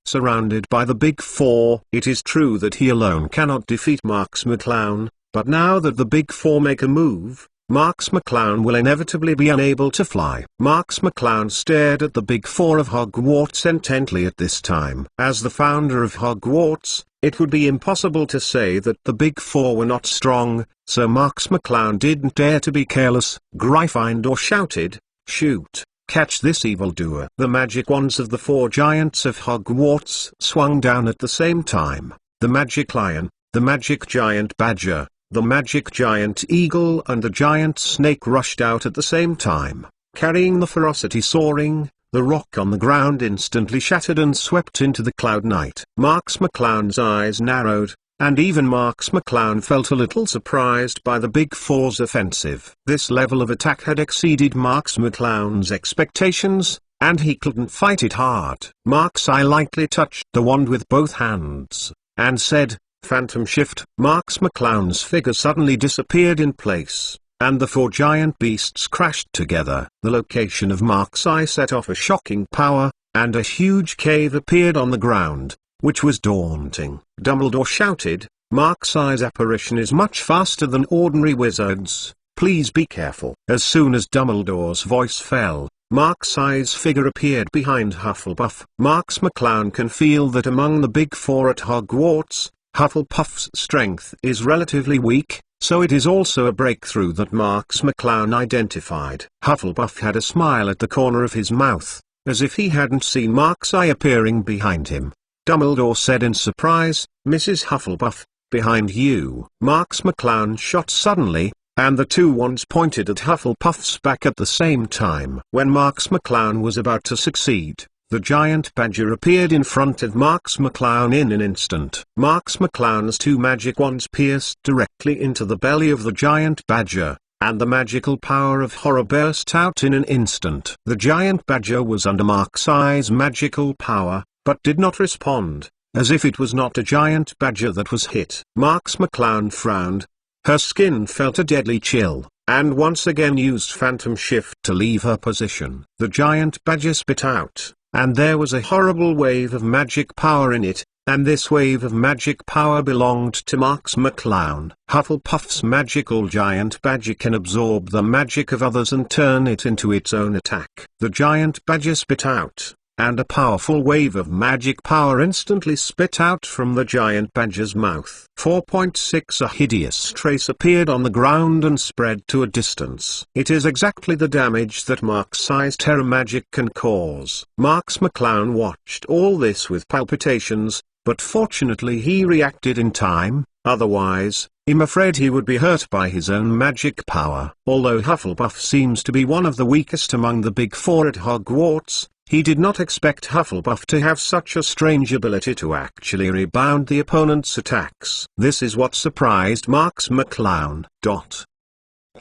surrounded by the Big Four. It is true that he alone cannot defeat Marks McClown, but now that the Big Four make a move, Marks McClown will inevitably be unable to fly. Marks McClown stared at the Big Four of Hogwarts intently at this time. As the founder of Hogwarts, it would be impossible to say that the Big Four were not strong, so Marks McClown didn't dare to be careless. Gryffindor shouted, "Shoot! Catch this evildoer!" The magic wands of the four giants of Hogwarts swung down at the same time. The magic lion, the magic giant badger, the magic giant eagle and the giant snake rushed out at the same time, carrying the ferocity soaring. The rock on the ground instantly shattered and swept into the Cloud Knight. Marks McClown's eyes narrowed, and even Marks McClown felt a little surprised by the Big Four's offensive. This level of attack had exceeded Marks McClown's expectations, and he couldn't fight it hard. Marks I lightly touched the wand with both hands, and said, "Phantom Shift." Marks McClown's figure suddenly disappeared in place, and the four giant beasts crashed together. The location of Mark's eye set off a shocking power, and a huge cave appeared on the ground, which was daunting. Dumbledore shouted, "Mark's eye's apparition is much faster than ordinary wizards. Please be careful." As soon as Dumbledore's voice fell, Mark's eye's figure appeared behind Hufflepuff. Marks McClown can feel that among the Big Four at Hogwarts, Hufflepuff's strength is relatively weak, so it is also a breakthrough that Marks McClown identified. Hufflepuff had a smile at the corner of his mouth, as if he hadn't seen Mark's eye appearing behind him. Dumbledore said in surprise, "Mrs. Hufflepuff, behind you." Marks McClown shot suddenly, and the two wands pointed at Hufflepuff's back at the same time. When Marks McClown was about to succeed, the giant badger appeared in front of Marks McClown in an instant. Marks McClown's two magic wands pierced directly into the belly of the giant badger, and the magical power of horror burst out in an instant. The giant badger was under Mark's eye's magical power, but did not respond, as if it was not a giant badger that was hit. Marks McClown frowned. Her skin felt a deadly chill, and once again used Phantom Shift to leave her position. The giant badger spit out, and there was a horrible wave of magic power in it, and this wave of magic power belonged to Marks McClown. Hufflepuff's magical giant badger can absorb the magic of others and turn it into its own attack. The giant badger spit out, and a powerful wave of magic power instantly spit out from the giant badger's mouth. 4.6 A hideous trace appeared on the ground and spread to a distance. It is exactly the damage that Mark's eye's terror magic can cause. Marks McClown watched all this with palpitations, but fortunately he reacted in time, otherwise, I'm afraid he would be hurt by his own magic power. Although Hufflepuff seems to be one of the weakest among the Big Four at Hogwarts, he did not expect Hufflepuff to have such a strange ability to actually rebound the opponent's attacks. This is what surprised Marks McClown.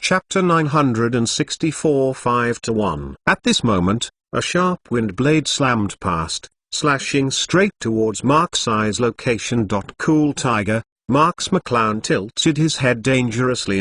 Chapter 964 5-1. At this moment, a sharp wind blade slammed past, slashing straight towards Mark's eye's location. Cool Tiger. Marks McClown tilted his head dangerously,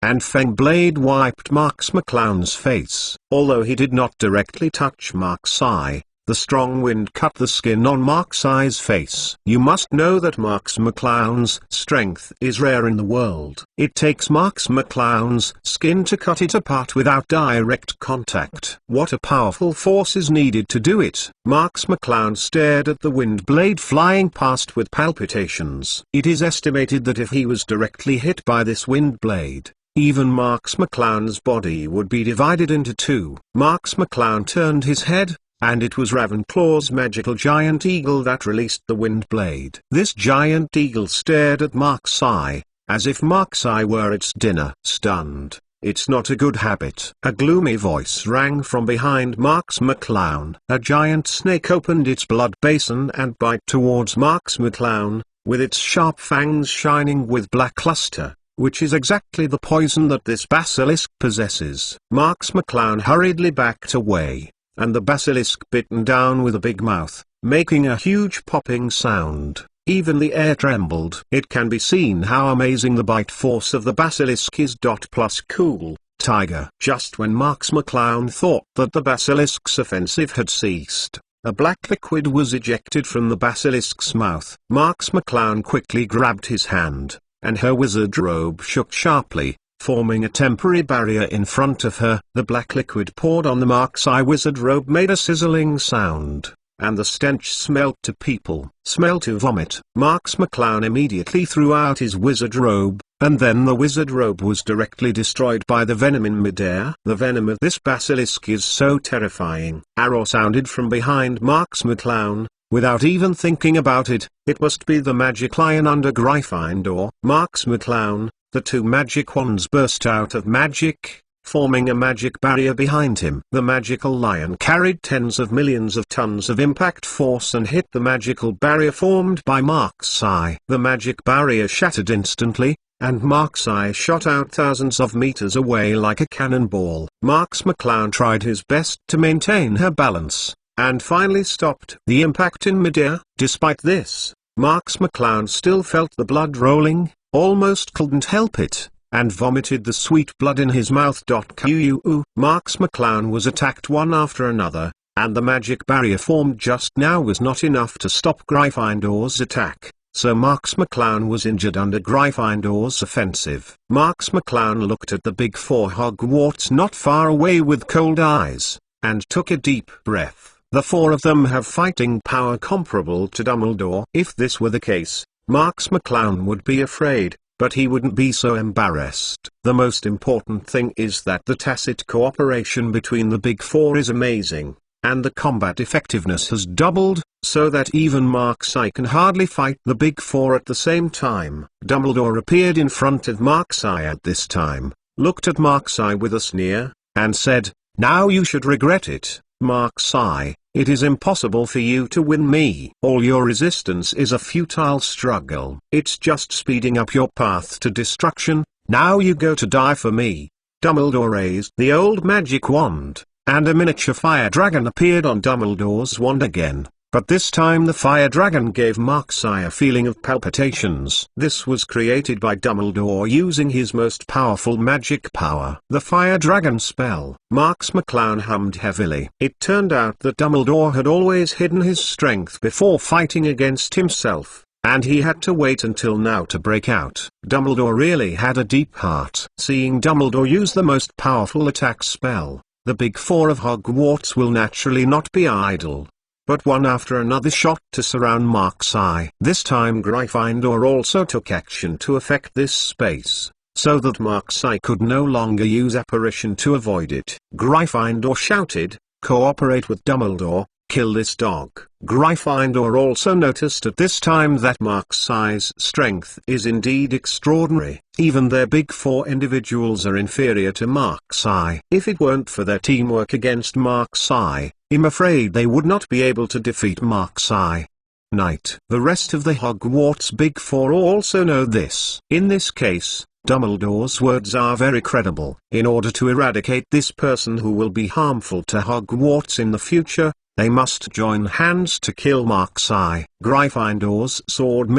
and Fang Blade wiped Marks McClown's face. Although he did not directly touch Mark's eye, the strong wind cut the skin on Mark's eye's face. You must know that Marks McClown's strength is rare in the world. It takes Marks McClown's skin to cut it apart without direct contact. What a powerful force is needed to do it. Marks McClown stared at the wind blade flying past with palpitations. It is estimated that if he was directly hit by this wind blade, even Marks McClown's body would be divided into two. Marks McClown turned his head, and it was Ravenclaw's magical giant eagle that released the wind blade. This giant eagle stared at Mark's eye, as if Mark's eye were its dinner. Stunned, "It's not a good habit." A gloomy voice rang from behind Marks McClown. A giant snake opened its blood basin and bit towards Marks McClown, with its sharp fangs shining with black luster, which is exactly the poison that this basilisk possesses. Marks McClown hurriedly backed away, and the basilisk bitten down with a big mouth, making a huge popping sound. Even the air trembled. It can be seen how amazing the bite force of the basilisk is. Plus Cool Tiger. Just when Marks McClown thought that the basilisk's offensive had ceased, a black liquid was ejected from the basilisk's mouth. Marks McClown quickly grabbed his hand, and her wizard robe shook sharply, forming a temporary barrier in front of her. The black liquid poured on the Mark's eye wizard robe made a sizzling sound, and the stench smelt to people. Smell to vomit. Marks McClown immediately threw out his wizard robe, and then the wizard robe was directly destroyed by the venom in midair. The venom of this basilisk is so terrifying. Arrow sounded from behind Marks McClown. Without even thinking about it, it must be the magic lion under Gryffindor. Marks McClown. The two magic wands burst out of magic, forming a magic barrier behind him. The magical lion carried tens of millions of tons of impact force and hit the magical barrier formed by Mark's eye. The magic barrier shattered instantly, and Mark's eye shot out thousands of meters away like a cannonball. Marks McClown tried his best to maintain her balance, and finally stopped the impact in midair. Despite this, Marks McClown still felt the blood rolling, almost couldn't help it, and vomited the sweet blood in his mouth. Marks McClown was attacked one after another, and the magic barrier formed just now was not enough to stop Gryffindor's attack. So Marks McClown was injured under Gryffindor's offensive. Marks McClown looked at the Big Four Hogwarts not far away with cold eyes, and took a deep breath. The four of them have fighting power comparable to Dumbledore. If this were the case, Marks McClown would be afraid, but he wouldn't be so embarrassed. The most important thing is that the tacit cooperation between the Big Four is amazing, and the combat effectiveness has doubled, so that even Mark's eye can hardly fight the Big Four at the same time. Dumbledore appeared in front of Mark's eye at this time, looked at Mark's eye with a sneer, and said, "Now you should regret it, Mark's eye. It is impossible for you to win me. All your resistance is a futile struggle. It's just speeding up your path to destruction. Now you go to die for me." Dumbledore raised the old magic wand, and a miniature fire dragon appeared on Dumbledore's wand again. But this time the fire dragon gave Mark's eye a feeling of palpitations. This was created by Dumbledore using his most powerful magic power. The fire dragon spell. Marks McClown hummed heavily. It turned out that Dumbledore had always hidden his strength before fighting against himself, and he had to wait until now to break out. Dumbledore really had a deep heart. Seeing Dumbledore use the most powerful attack spell, the Big Four of Hogwarts will naturally not be idle, but one after another shot to surround Mark's eye. This time Gryffindor also took action to affect this space, so that Mark's eye could no longer use apparition to avoid it. Gryffindor shouted, "Cooperate with Dumbledore, kill this dog." Gryffindor also noticed at this time that Mark's eye's strength is indeed extraordinary. Even their Big Four individuals are inferior to Mark's eye. If it weren't for their teamwork against Mark's eye, I'm afraid they would not be able to defeat Mark's eye. Night. The rest of the Hogwarts Big Four also know this. In this case, Dumbledore's words are very credible. In order to eradicate this person who will be harmful to Hogwarts in the future, they must join hands to kill Mark's eye. Gryffindor's sword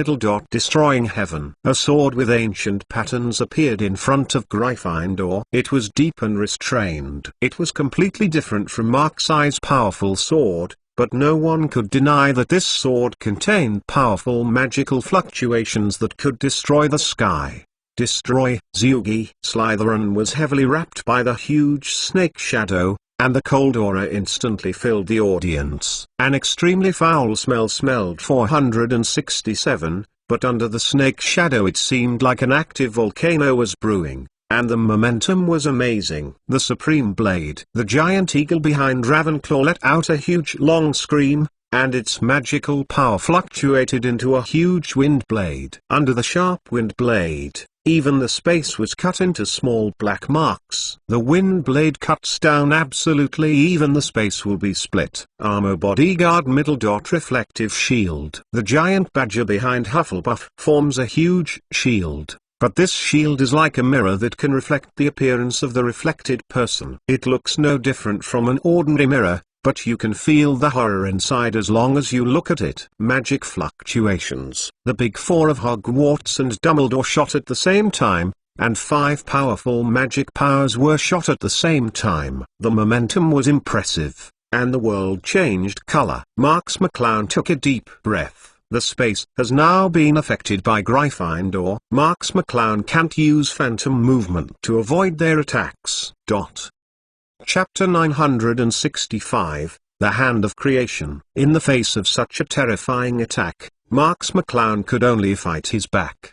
destroying heaven. A sword with ancient patterns appeared in front of Gryffindor. It was deep and restrained. It was completely different from Mark's eye's powerful sword, but no one could deny that this sword contained powerful magical fluctuations that could destroy the sky. Destroy. Zoogie. Slytherin was heavily wrapped by the huge snake shadow, and the cold aura instantly filled the audience. An extremely foul smell smelled 467, but under the snake shadow it seemed like an active volcano was brewing, and the momentum was amazing. The Supreme Blade. The giant eagle behind Ravenclaw let out a huge long scream, and its magical power fluctuated into a huge wind blade. Under the sharp wind blade, even the space was cut into small black marks. The wind blade cuts down absolutely even the space will be split. Armor bodyguard reflective shield. The giant badger behind Hufflepuff forms a huge shield, but this shield is like a mirror that can reflect the appearance of the reflected person. It looks no different from an ordinary mirror, but you can feel the horror inside as long as you look at it. Magic fluctuations. The Big Four of Hogwarts and Dumbledore shot at the same time, and 5 powerful magic powers were shot at the same time. The momentum was impressive, and the world changed color. Marks McClown took a deep breath. The space has now been affected by Gryffindor. Marks McClown can't use phantom movement to avoid their attacks. Chapter 965, The Hand of Creation. In the face of such a terrifying attack, Marks McClown could only fight his back.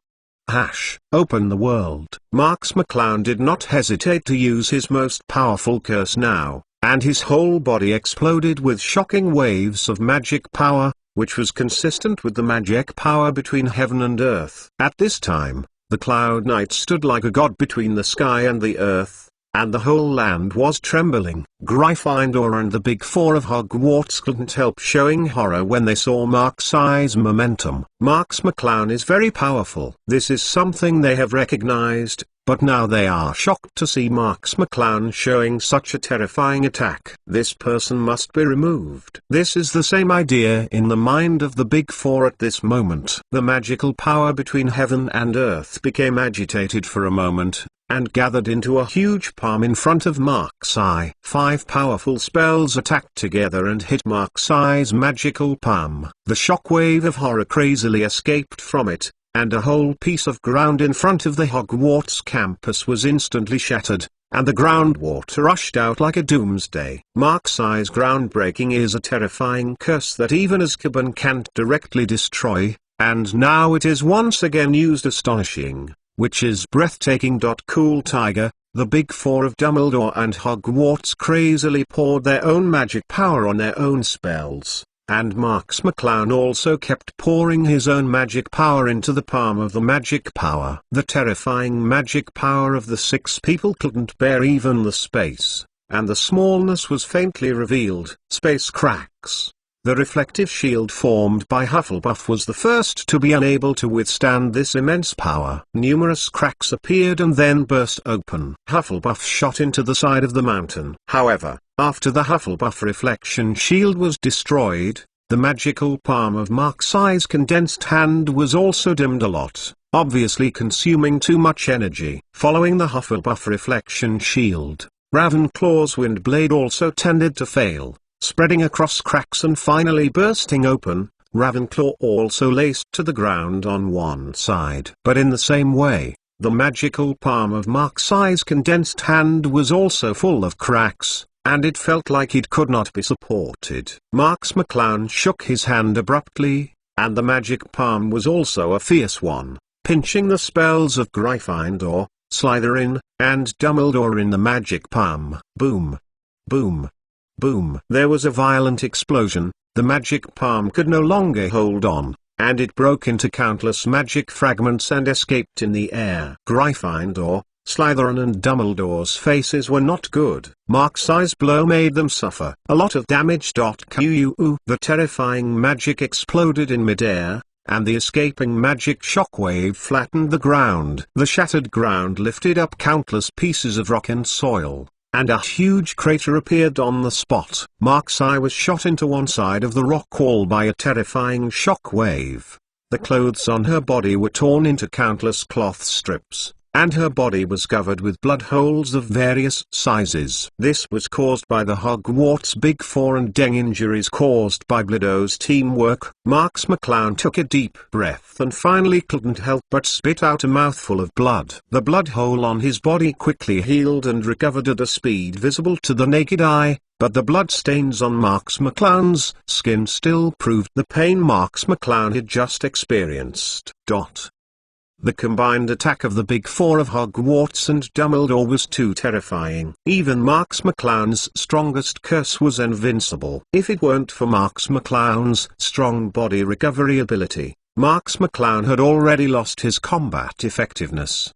Open the world. Marks McClown did not hesitate to use his most powerful curse now, and his whole body exploded with shocking waves of magic power, which was consistent with the magic power between heaven and earth. At this time, the Cloud Knight stood like a god between the sky and the earth, and the whole land was trembling. Gryffindor and the Big Four of Hogwarts couldn't help showing horror when they saw Mark's momentum. Mark's McClown is very powerful. This is something they have recognized, but now they are shocked to see Mark's McClown showing such a terrifying attack. This person must be removed. This is the same idea in the mind of the Big Four at this moment. The magical power between heaven and earth became agitated for a moment, and gathered into a huge palm in front of Mark's eye. 5 powerful spells attacked together and hit Mark's eye's magical palm. The shockwave of horror crazily escaped from it, and a whole piece of ground in front of the Hogwarts campus was instantly shattered, and the groundwater rushed out like a doomsday. Mark's eye's groundbreaking is a terrifying curse that even Azkaban can't directly destroy, and now it is once again used. Astonishing, which is breathtaking. Cool Tiger, the Big Four of Dumbledore and Hogwarts crazily poured their own magic power on their own spells, and Mark's McClown also kept pouring his own magic power into the palm of the magic power. The terrifying magic power of the 6 people couldn't bear even the space, and the smallness was faintly revealed. Space cracks. The reflective shield formed by Hufflepuff was the first to be unable to withstand this immense power. Numerous cracks appeared and then burst open. Hufflepuff shot into the side of the mountain. However, after the Hufflepuff reflection shield was destroyed, the magical palm of Mark's eye's condensed hand was also dimmed a lot, obviously consuming too much energy. Following the Hufflepuff reflection shield, Ravenclaw's wind blade also tended to fail, spreading across cracks and finally bursting open. Ravenclaw also laced to the ground on one side. But in the same way, the magical palm of Mark's eye's condensed hand was also full of cracks, and it felt like it could not be supported. Mark's McClown shook his hand abruptly, and the magic palm was also a fierce one, pinching the spells of Gryffindor, Slytherin, and Dumbledore in the magic palm. Boom. Boom. Boom. There was a violent explosion. The magic palm could no longer hold on, and it broke into countless magic fragments and escaped in the air. Gryffindor, Slytherin and Dumbledore's faces were not good. Mark's eye's blow made them suffer a lot of damage. The terrifying magic exploded in midair, and the escaping magic shockwave flattened the ground. The shattered ground lifted up countless pieces of rock and soil, and a huge crater appeared on the spot. Mark's eye was shot into one side of the rock wall by a terrifying shockwave. The clothes on her body were torn into countless cloth strips, and her body was covered with blood holes of various sizes. This was caused by the Hogwarts Big Four and injuries caused by Bloodo's teamwork. Mark's McClown took a deep breath and finally couldn't help but spit out a mouthful of blood. The blood hole on his body quickly healed and recovered at a speed visible to the naked eye, but the blood stains on Mark's McClown's skin still proved the pain Mark's McClown had just experienced. The combined attack of the Big Four of Hogwarts and Dumbledore was too terrifying. Even Mark's McClown's strongest curse was invincible. If it weren't for Mark's McClown's strong body recovery ability, Mark's McClown had already lost his combat effectiveness.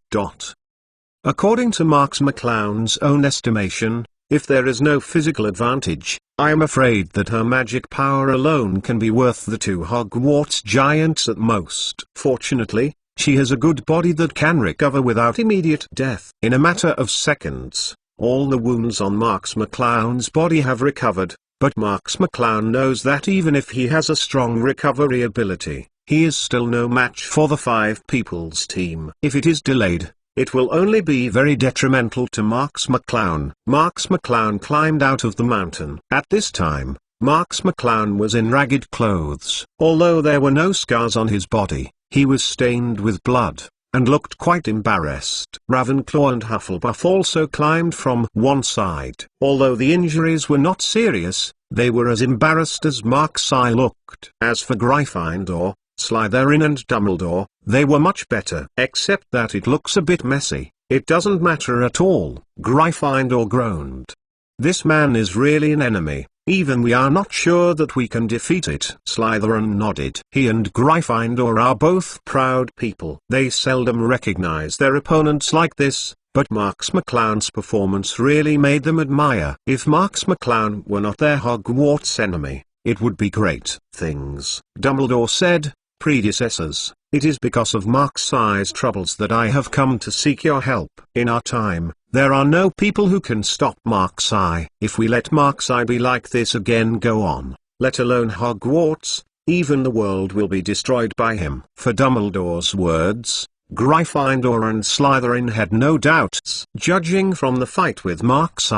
According to Mark's McClown's own estimation, if there is no physical advantage, I am afraid that her magic power alone can be worth the 2 Hogwarts giants at most. Fortunately, she has a good body that can recover without immediate death. In a matter of seconds, all the wounds on Mark's McClown's body have recovered, but Mark's McClown knows that even if he has a strong recovery ability, he is still no match for the 5 people's team. If it is delayed, it will only be very detrimental to Mark's McClown. Mark's McClown climbed out of the mountain. At this time, Mark's McClown was in ragged clothes. Although there were no scars on his body, he was stained with blood, and looked quite embarrassed. Ravenclaw and Hufflepuff also climbed from one side. Although the injuries were not serious, they were as embarrassed as Mark's eye looked. As for Gryffindor, Slytherin and Dumbledore, they were much better. Except that it looks a bit messy. It doesn't matter at all. Gryffindor groaned. This man is really an enemy. Even we are not sure that we can defeat it. Slytherin nodded. He and Gryffindor are both proud people. They seldom recognize their opponents like this, but Marks McClown's performance really made them admire. If Marks McClown were not their Hogwarts enemy, it would be great things. Dumbledore said, "Predecessors, it is because of Marks' troubles that I have come to seek your help. In our time, there are no people who can stop Marks. If we let Marks be like this again go on, let alone Hogwarts, even the world will be destroyed by him." For Dumbledore's words, Gryffindor and Slytherin had no doubts. Judging from the fight with Marks'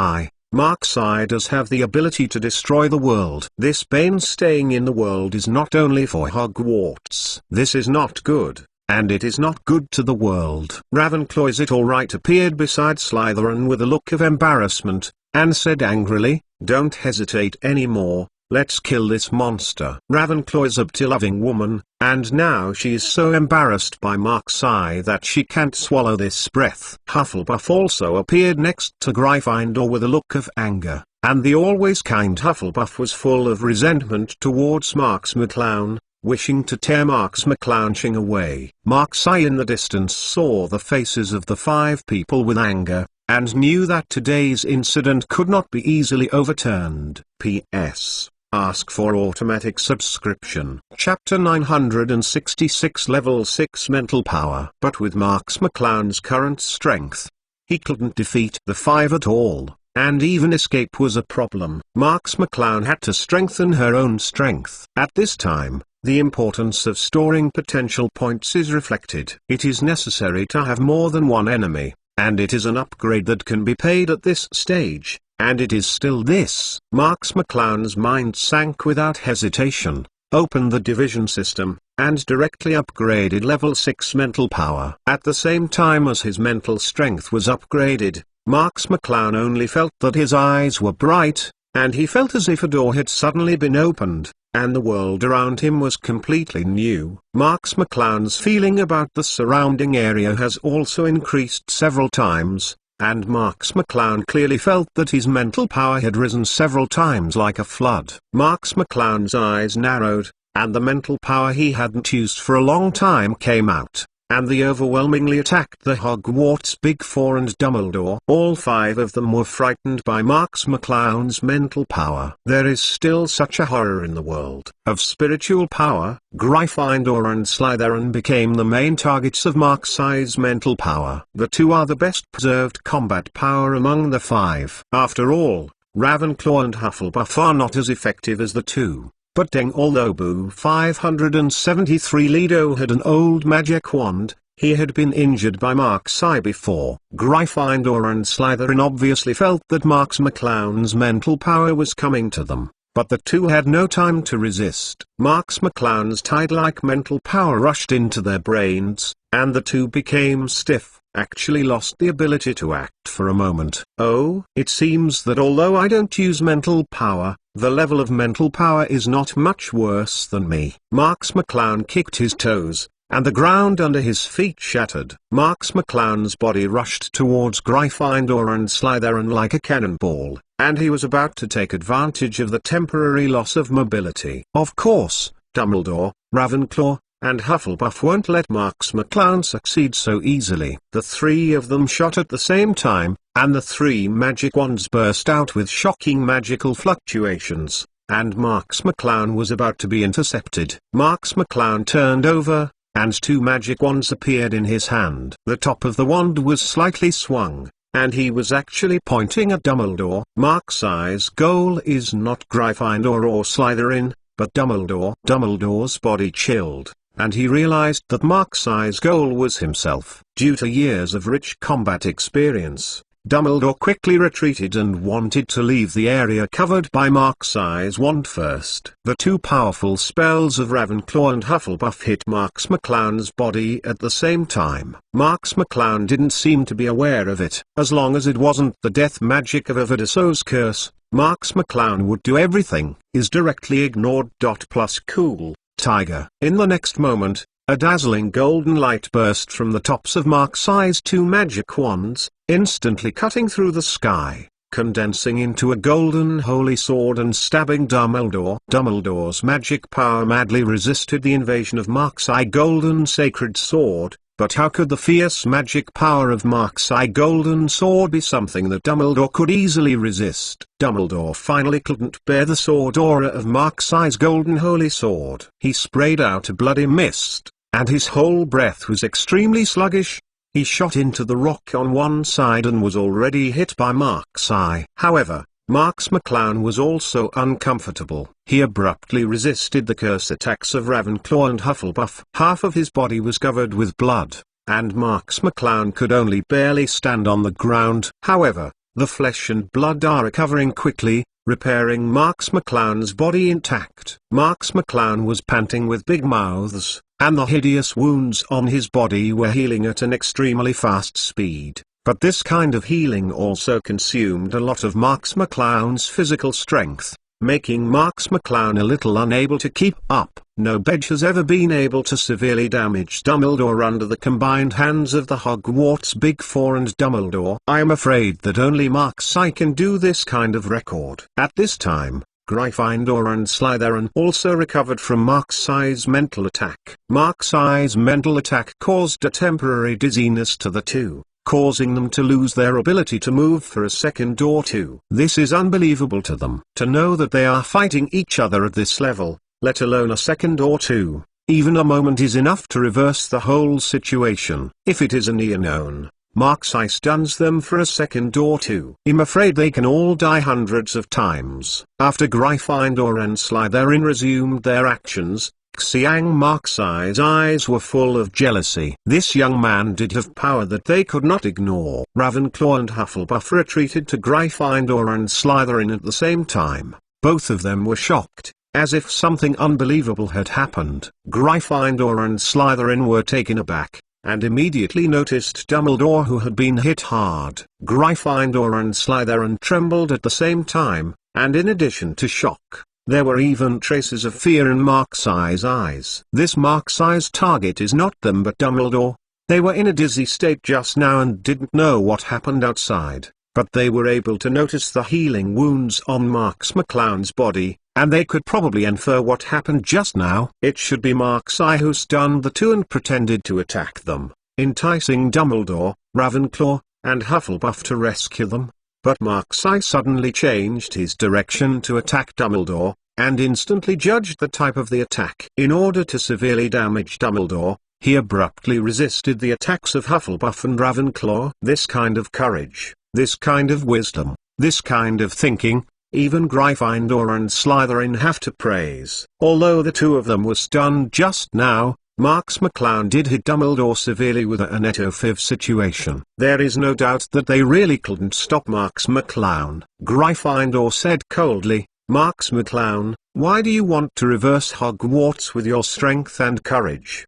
does have the ability to destroy the world. This Bane staying in the world is not only for Hogwarts. This is not good, and it is not good to the world. Ravenclaw, "Is it alright?" appeared beside Slytherin with a look of embarrassment, and said angrily, "Don't hesitate anymore. Let's kill this monster." Ravenclaw is a loving woman, and now she is so embarrassed by Marks' that she can't swallow this breath. Hufflepuff also appeared next to Gryffindor with a look of anger, and the always kind Hufflepuff was full of resentment towards Marks McClown, wishing to tear Marks McClownching away. Marks in the distance saw the faces of the 5 people with anger, and knew that today's incident could not be easily overturned. P.S. Ask for automatic subscription. Chapter 966 Level 6 Mental Power. But with Marks McClown's current strength, he couldn't defeat the 5 at all, and even escape was a problem. Marks McClown had to strengthen her own strength. At this time, the importance of storing potential points is reflected. It is necessary to have more than one enemy, and it is an upgrade that can be paid at this stage. And it is still this. Marks McClown's mind sank without hesitation, opened the division system, and directly upgraded level 6 mental power. At the same time as his mental strength was upgraded, Marks McClown only felt that his eyes were bright, and he felt as if a door had suddenly been opened, and the world around him was completely new. Marks McClown's feeling about the surrounding area has also increased several times, and Marks McClown clearly felt that his mental power had risen several times like a flood. Marks McClown's eyes narrowed, and the mental power he hadn't used for a long time came out, and they overwhelmingly attacked the Hogwarts Big Four and Dumbledore. All 5 of them were frightened by Marks McClown's mental power. There is still such a horror in the world of spiritual power. Gryffindor and Slytherin became the main targets of Marks' mental power. The 2 are the best preserved combat power among the 5. After all, Ravenclaw and Hufflepuff are not as effective as the 2. But although Boo 573 Lido had an old magic wand, he had been injured by Marks before. Gryffindor and Slytherin obviously felt that Marks McClown's mental power was coming to them, but the 2 had no time to resist. Marks McClown's tide-like mental power rushed into their brains, and the 2 became stiff, actually lost the ability to act for a moment. "Oh, it seems that although I don't use mental power, the level of mental power is not much worse than me." Marks McClown kicked his toes, and the ground under his feet shattered. Marks McClown's body rushed towards Gryffindor and Slytherin like a cannonball, and he was about to take advantage of the temporary loss of mobility. Of course, Dumbledore, Ravenclaw, and Hufflepuff won't let Marks McClown succeed so easily. The 3 of them shot at the same time, and the 3 magic wands burst out with shocking magical fluctuations, and Marks McClown was about to be intercepted. Marks McClown turned over, and 2 magic wands appeared in his hand. The top of the wand was slightly swung, and he was actually pointing at Dumbledore. Marks' goal is not Gryffindor or Slytherin, but Dumbledore. Dumbledore's body chilled, and he realized that Marks' goal was himself. Due to years of rich combat experience, Dumbledore quickly retreated and wanted to leave the area covered by Marks' wand first. The 2 powerful spells of Ravenclaw and Hufflepuff hit Marks McClown's body at the same time. Marks McClown didn't seem to be aware of it. As long as it wasn't the death magic of Avadisso's curse, Marks McClown would do everything. Is directly ignored. Plus cool, tiger. In the next moment, a dazzling golden light burst from the tops of Marks' 2 magic wands, instantly cutting through the sky, condensing into a golden holy sword and stabbing Dumbledore. Dumbledore's magic power madly resisted the invasion of Marks' golden sacred sword, But how could the fierce magic power of Mark's golden sword be something that Dumbledore could easily resist? Dumbledore finally couldn't bear the sword aura of Mark's golden holy sword. He sprayed out a bloody mist, and his whole breath was extremely sluggish. He shot into the rock on one side and was already hit by Mark's eye. However, Marks McClown was also uncomfortable. He abruptly resisted the curse attacks of Ravenclaw and Hufflepuff. Half of his body was covered with blood, and Marks McClown could only barely stand on the ground. However, the flesh and blood are recovering quickly, repairing Marks McClown's body intact. Marks McClown was panting with big mouths, and the hideous wounds on his body were healing at an extremely fast speed. But this kind of healing also consumed a lot of Marks McClown's physical strength, making Marks McClown a little unable to keep up. No badge has ever been able to severely damage Dumbledore under the combined hands of the Hogwarts Big Four and Dumbledore. I am afraid that only Mark's can do this kind of record. At this time, Gryffindor and Slytherin also recovered from Mark's mental attack. Mark's mental attack caused a temporary dizziness to the two, causing them to lose their ability to move for a second or two. This is unbelievable to them. To know that they are fighting each other at this level, let alone a second or two, even a moment is enough to reverse the whole situation. If it is an unknown, Mark's stuns them for a second or two. I'm afraid they can all die hundreds of times. After Gryffindor and Slytherin resumed their actions, Xiang Mark's eyes were full of jealousy. This young man did have power that they could not ignore. Ravenclaw and Hufflepuff retreated to Gryffindor and Slytherin at the same time. Both of them were shocked, as if something unbelievable had happened. Gryffindor and Slytherin were taken aback, and immediately noticed Dumbledore, who had been hit hard. Gryffindor and Slytherin trembled at the same time, and in addition to shock, there were even traces of fear in Mark's eyes. This Mark's target is not them but Dumbledore. They were in a dizzy state just now and didn't know what happened outside, but they were able to notice the healing wounds on Marks McClown's body, and they could probably infer what happened just now. It should be Mark's who stunned the two and pretended to attack them, enticing Dumbledore, Ravenclaw, and Hufflepuff to rescue them. But Mark's suddenly changed his direction to attack Dumbledore, and instantly judged the type of the attack. In order to severely damage Dumbledore, he abruptly resisted the attacks of Hufflepuff and Ravenclaw. This kind of courage, this kind of wisdom, this kind of thinking, even Gryffindor and Slytherin have to praise. Although the two of them were stunned just now, Marks McClown did hit Dumbledore severely with a net-o-fiv situation. There is no doubt that they really couldn't stop Marks McClown. Gryffindor said coldly, "Marks McClown, why do you want to reverse Hogwarts with your strength and courage?"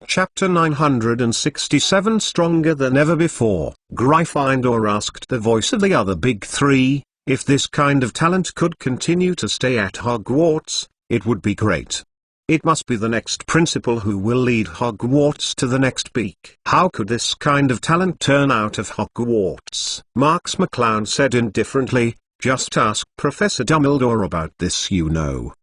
Chapter 967 Stronger Than Ever Before. Gryffindor asked the voice of the other big three, if this kind of talent could continue to stay at Hogwarts, it would be great. It must be the next principal who will lead Hogwarts to the next peak. How could this kind of talent turn out of Hogwarts? Marks McClown said indifferently, "Just ask Professor Dumbledore about this, you know."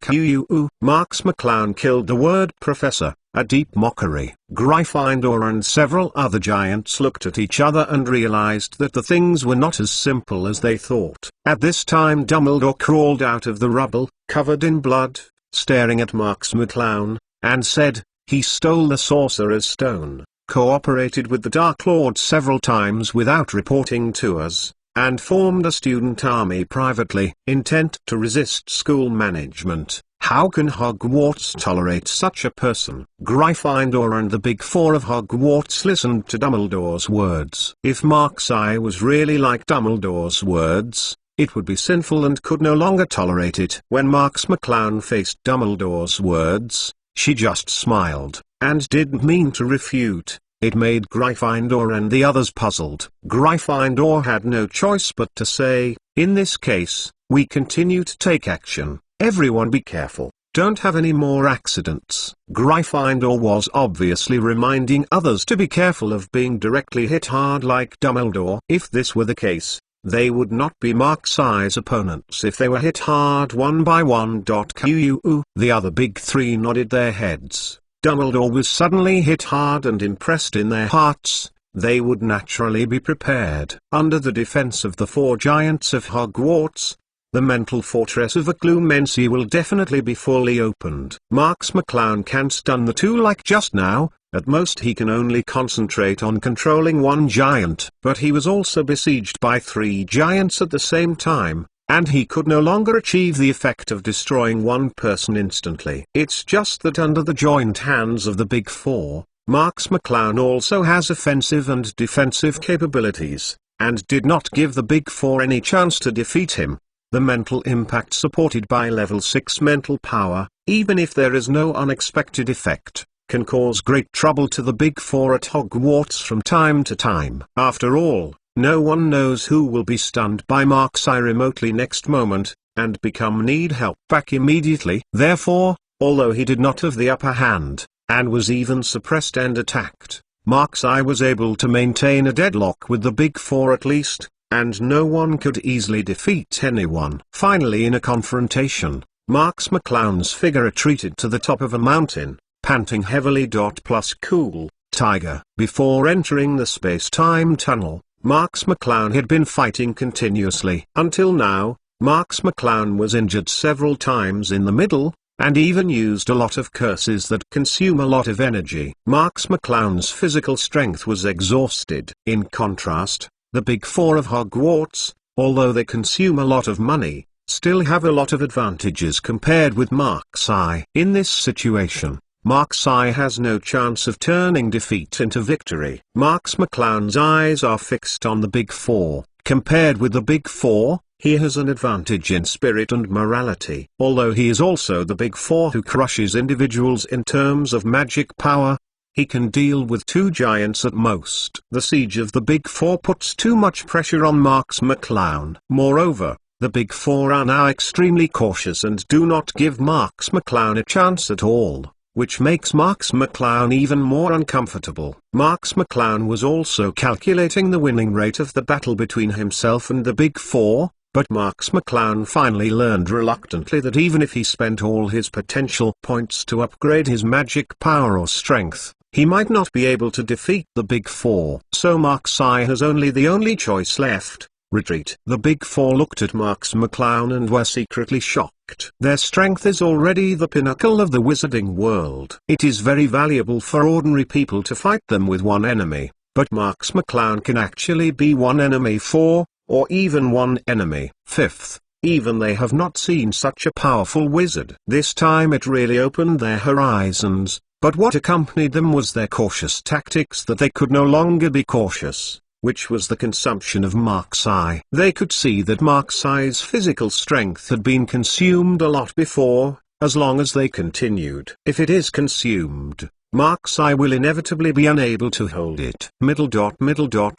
Marks McClown killed the word professor, a deep mockery. Gryffindor and several other giants looked at each other and realized that the things were not as simple as they thought. At this time Dumbledore crawled out of the rubble, covered in blood, staring at Marks McClown, and said, "He stole the Sorcerer's Stone, cooperated with the Dark Lord several times without reporting to us, and formed a student army privately, intent to resist school management. How can Hogwarts tolerate such a person?" Gryffindor and the Big Four of Hogwarts listened to Dumbledore's words. If Mark's was really like Dumbledore's words, it would be sinful and could no longer tolerate it. When Marks McClown faced Dumbledore's words, she just smiled, and didn't mean to refute. It made Gryffindor and the others puzzled. Gryffindor had no choice but to say, "In this case, we continue to take action. Everyone be careful. Don't have any more accidents." Gryffindor was obviously reminding others to be careful of being directly hit hard like Dumbledore. If this were the case, they would not be Mark's opponents if they were hit hard one by one. The other big three nodded their heads. Dumbledore was suddenly hit hard and impressed in their hearts. They would naturally be prepared. Under the defense of the 4 giants of Hogwarts, the mental fortress of Occlumency will definitely be fully opened. Marks McClown can't stun the 2 like just now. At most he can only concentrate on controlling 1 giant. But he was also besieged by 3 giants at the same time, and he could no longer achieve the effect of destroying 1 person instantly. It's just that under the joint hands of the Big Four, Marks McClown also has offensive and defensive capabilities, and did not give the Big Four any chance to defeat him. The mental impact supported by level 6 mental power, even if there is no unexpected effect, can cause great trouble to the Big Four at Hogwarts from time to time. After all, no one knows who will be stunned by Marks-Eye remotely next moment, and need help back immediately. Therefore, although he did not have the upper hand, and was even suppressed and attacked, Marks-Eye was able to maintain a deadlock with the Big Four at least, and no one could easily defeat anyone. Finally, in a confrontation, Marks McClown's figure retreated to the top of a mountain, panting heavily. Plus cool, Tiger. Before entering the space-time tunnel, Marks McClown had been fighting continuously. Until now, Marks McClown was injured several times in the middle, and even used a lot of curses that consume a lot of energy. Marks McClown's physical strength was exhausted. In contrast, the Big Four of Hogwarts, although they consume a lot of money, still have a lot of advantages compared with Marks-Eye. In this situation, Marks-Eye has no chance of turning defeat into victory. Marks McClown's eyes are fixed on the Big Four. Compared with the Big Four, he has an advantage in spirit and morality. Although he is also the Big Four who crushes individuals in terms of magic power, he can deal with 2 giants at most. The siege of the Big Four puts too much pressure on Marks McClown. Moreover, the Big Four are now extremely cautious and do not give Marks McClown a chance at all, which makes Marks McClown even more uncomfortable. Marks McClown was also calculating the winning rate of the battle between himself and the Big Four, but Marks McClown finally learned reluctantly that even if he spent all his potential points to upgrade his magic power or strength, he might not be able to defeat the Big Four. So Marks-Eye has only the only choice left: retreat. The Big Four looked at Marks McClown and were secretly shocked. Their strength is already the pinnacle of the wizarding world. It is very valuable for ordinary people to fight them with 1 enemy, but Marks McClown can actually be 1 enemy 4, or even 1 enemy 5th. Even they have not seen such a powerful wizard. This time it really opened their horizons. But what accompanied them was their cautious tactics that they could no longer be cautious, which was the consumption of Marks-Eye. They could see that Marks-Eye's physical strength had been consumed a lot before, as long as they continued. If it is consumed, Marks-Eye will inevitably be unable to hold it.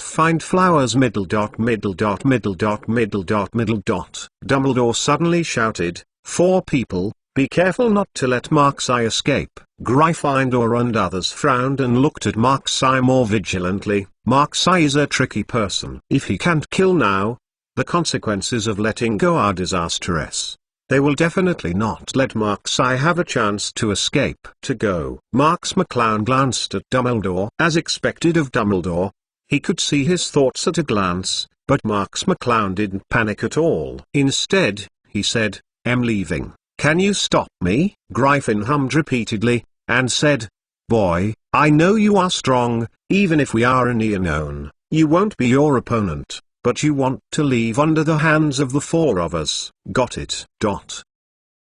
Find flowers. Dumbledore suddenly shouted, 4 people, be careful not to let Marks-Eye escape. Gryffindor and others frowned and looked at Marks-Eye more vigilantly. Marks-Eye is a tricky person. If he can't kill now, the consequences of letting go are disastrous. They will definitely not let Marks-Eye have a chance to escape. To go. Marks McClown glanced at Dumbledore. As expected of Dumbledore, he could see his thoughts at a glance, but Marks McClown didn't panic at all. Instead, he said, I'm leaving. Can you stop me? Gryffin hummed repeatedly, and said, Boy, I know you are strong. Even if we are unknown, you won't be your opponent, but you want to leave under the hands of the 4 of us. Got it.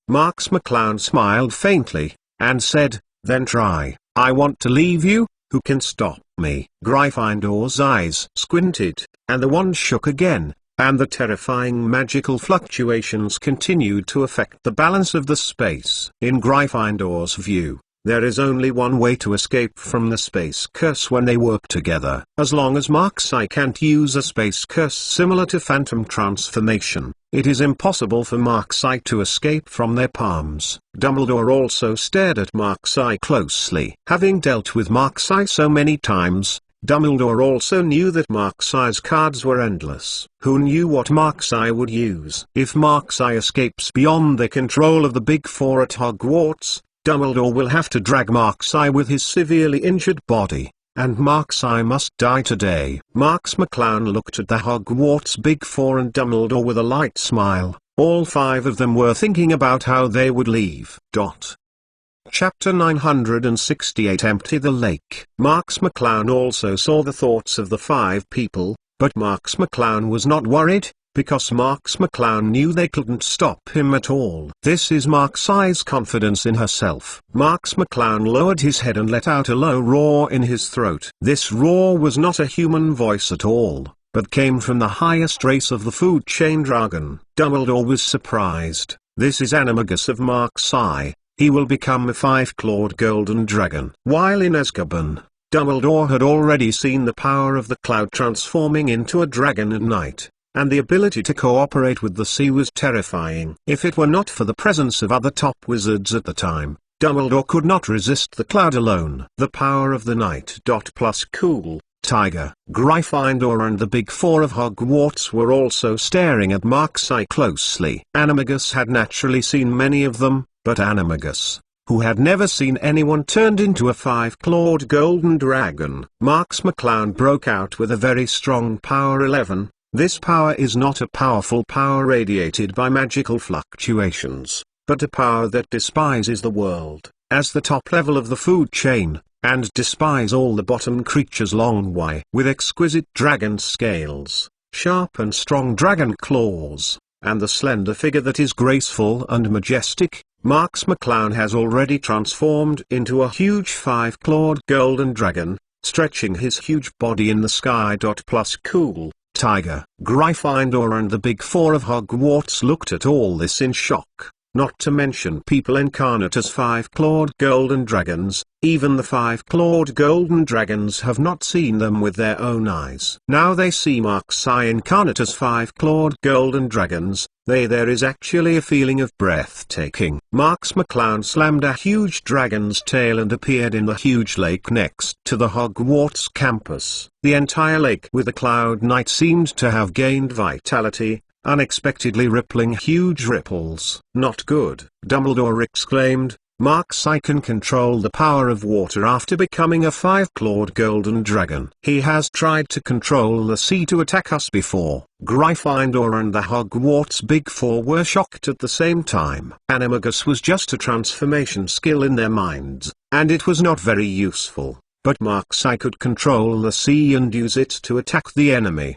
Marks McClown smiled faintly, and said, Then try. I want to leave you. Who can stop me? Gryffindor's eyes squinted, and the wand shook again, and the terrifying magical fluctuations continued to affect the balance of the space. In Gryffindor's view, there is only one way to escape from the space curse when they work together. As long as Marks-Eye can't use a space curse similar to phantom transformation, it is impossible for Marks-Eye to escape from their palms. Dumbledore also stared at Marks-Eye closely. Having dealt with Marks-Eye so many times, Dumbledore also knew that Marks-Eye's cards were endless. Who knew what Marks-Eye would use? If Marks-Eye escapes beyond the control of the Big Four at Hogwarts, Dumbledore will have to drag Marks-Eye with his severely injured body, and Marks-Eye must die today. Marks McClown looked at the Hogwarts Big Four and Dumbledore with a light smile. All five of them were thinking about how they would leave. Chapter 968 Empty the Lake. Marks McClown also saw the thoughts of the five people, but Marks McClown was not worried, because Marks McClown knew they couldn't stop him at all. This is Marks-Eye's confidence in herself. Marks McClown lowered his head and let out a low roar in his throat. This roar was not a human voice at all, but came from the highest race of the food chain dragon. Dumbledore was surprised. This is Animagus of Marks-Eye. He will become a five-clawed golden dragon. While in Azkaban, Dumbledore had already seen the power of the cloud transforming into a dragon at night, and the ability to cooperate with the sea was terrifying. If it were not for the presence of other top wizards at the time, Dumbledore could not resist the cloud alone. The power of the night. Plus Cool, Tiger, Gryffindor and the Big Four of Hogwarts were also staring at Marks-Eye closely. Animagus had naturally seen many of them, but Animagus, who had never seen anyone turned into a five-clawed golden dragon. Marks McClown broke out with a very strong power 11. This power is not a powerful power radiated by magical fluctuations, but a power that despises the world, as the top level of the food chain, and despise all the bottom creatures long way. With exquisite dragon scales, sharp and strong dragon claws, and the slender figure that is graceful and majestic, Marks McClown has already transformed into a huge five-clawed golden dragon, stretching his huge body in the sky. Plus Cool, Tiger, Gryffindor and the Big Four of Hogwarts looked at all this in shock, not to mention people incarnate as five-clawed golden dragons. Even the five-clawed golden dragons have not seen them with their own eyes. Now they see Marks-Eye incarnate as five-clawed golden dragons. There is actually a feeling of breathtaking. Marks McClown slammed a huge dragon's tail and appeared in the huge lake next to the Hogwarts campus. The entire lake with the cloud knight seemed to have gained vitality, unexpectedly rippling huge ripples. Not good, Dumbledore exclaimed. Marks-Eye can control the power of water after becoming a five-clawed golden dragon. He has tried to control the sea to attack us before. Gryffindor and the Hogwarts Big Four were shocked at the same time. Animagus was just a transformation skill in their minds, and it was not very useful. But Marks-Eye could control the sea and use it to attack the enemy.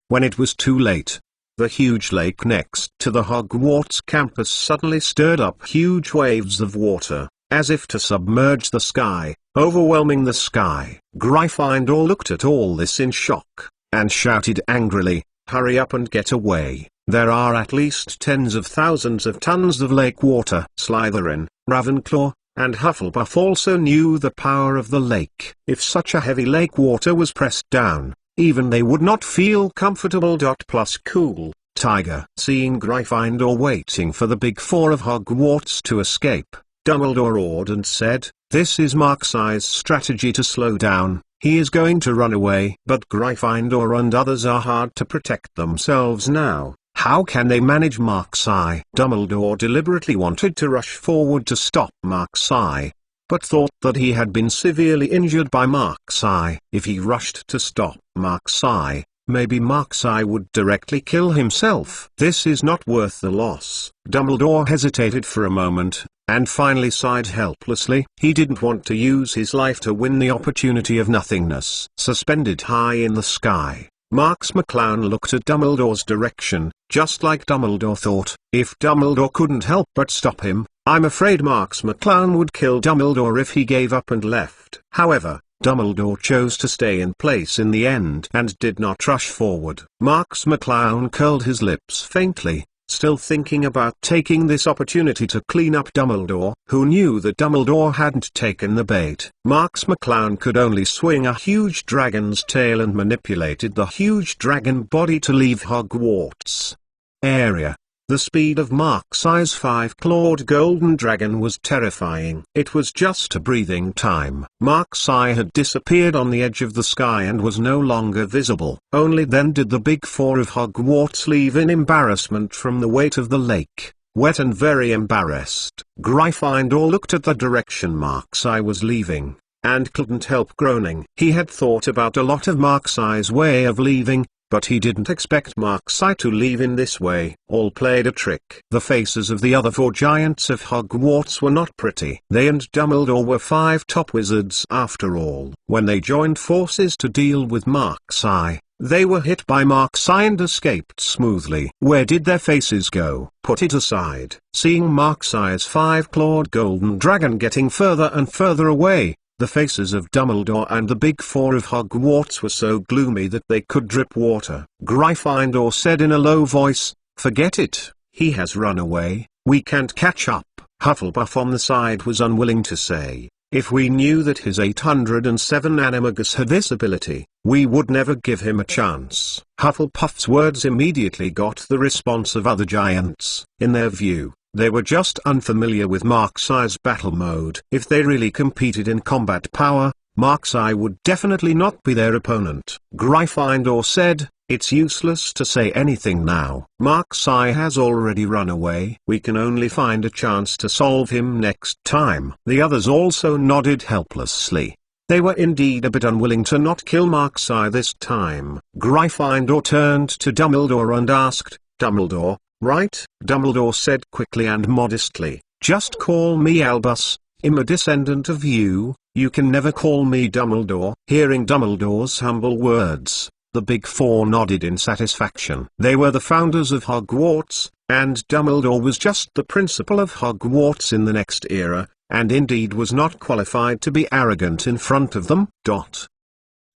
When it was too late, the huge lake next to the Hogwarts campus suddenly stirred up huge waves of water, as if to submerge the sky, overwhelming the sky. Gryffindor looked at all this in shock, and shouted angrily, "Hurry up and get away, there are at least tens of thousands of tons of lake water." Slytherin, Ravenclaw, and Hufflepuff also knew the power of the lake. If such a heavy lake water was pressed down, even they would not feel comfortable. Plus Cool, Tiger. Seeing Gryffindor waiting for the Big Four of Hogwarts to escape, Dumbledore roared and said, "This is Marks-Eye's strategy to slow down. He is going to run away." But Gryffindor and others are hard to protect themselves now. How can they manage Marks-Eye? Dumbledore deliberately wanted to rush forward to stop Marks-Eye, but thought that he had been severely injured by Marks-Eye. If he rushed to stop Marks-Eye, maybe Marks-Eye would directly kill himself. This is not worth the loss. Dumbledore hesitated for a moment, and finally sighed helplessly. He didn't want to use his life to win the opportunity of nothingness. Suspended high in the sky, Marks McClown looked at Dumbledore's direction, just like Dumbledore thought. If Dumbledore couldn't help but stop him, I'm afraid Marks McClown would kill Dumbledore if he gave up and left. However, Dumbledore chose to stay in place in the end and did not rush forward. Marks McClown curled his lips faintly, still thinking about taking this opportunity to clean up Dumbledore, who knew that Dumbledore hadn't taken the bait. Marks McClown could only swing a huge dragon's tail and manipulated the huge dragon body to leave Hogwarts area. The speed of Marks-Eye's five-clawed golden dragon was terrifying. It was just a breathing time. Marks-Eye had disappeared on the edge of the sky and was no longer visible. Only then did the Big Four of Hogwarts leave in embarrassment from the weight of the lake. Wet and very embarrassed, Gryffindor looked at the direction Mark's-Eye was leaving, and couldn't help groaning. He had thought about a lot of Mark's-Eye's way of leaving, but he didn't expect Mark's-Eye to leave in this way. All played a trick. The faces of the other 4 giants of Hogwarts were not pretty. They and Dumbledore were 5 top wizards after all. When they joined forces to deal with Mark's-Eye, they were hit by Mark's-Eye and escaped smoothly. Where did their faces go? Put it aside. Seeing Mark's-Eye's 5-clawed golden dragon getting further and further away, the faces of Dumbledore and the Big Four of Hogwarts were so gloomy that they could drip water. Gryffindor said in a low voice, "Forget it, he has run away, we can't catch up." Hufflepuff on the side was unwilling to say, "If we knew that his 807 animagus had this ability, we would never give him a chance." Hufflepuff's words immediately got the response of other giants. In their view, they were just unfamiliar with Mark's-Eye's battle mode. If they really competed in combat power, Mark's-Eye would definitely not be their opponent. Gryffindor said, "It's useless to say anything now. Mark's-Eye has already run away. We can only find a chance to solve him next time." The others also nodded helplessly. They were indeed a bit unwilling to not kill Mark's-Eye this time. Gryffindor turned to Dumbledore and asked, "Dumbledore, right?" Dumbledore said quickly and modestly, "Just call me Albus. I'm a descendant of you can never call me Dumbledore." Hearing Dumbledore's humble words, the Big Four nodded in satisfaction. They were the founders of Hogwarts, and Dumbledore was just the principal of Hogwarts in the next era, and indeed was not qualified to be arrogant in front of them.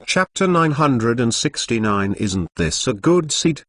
Chapter 969. Isn't this a good seed?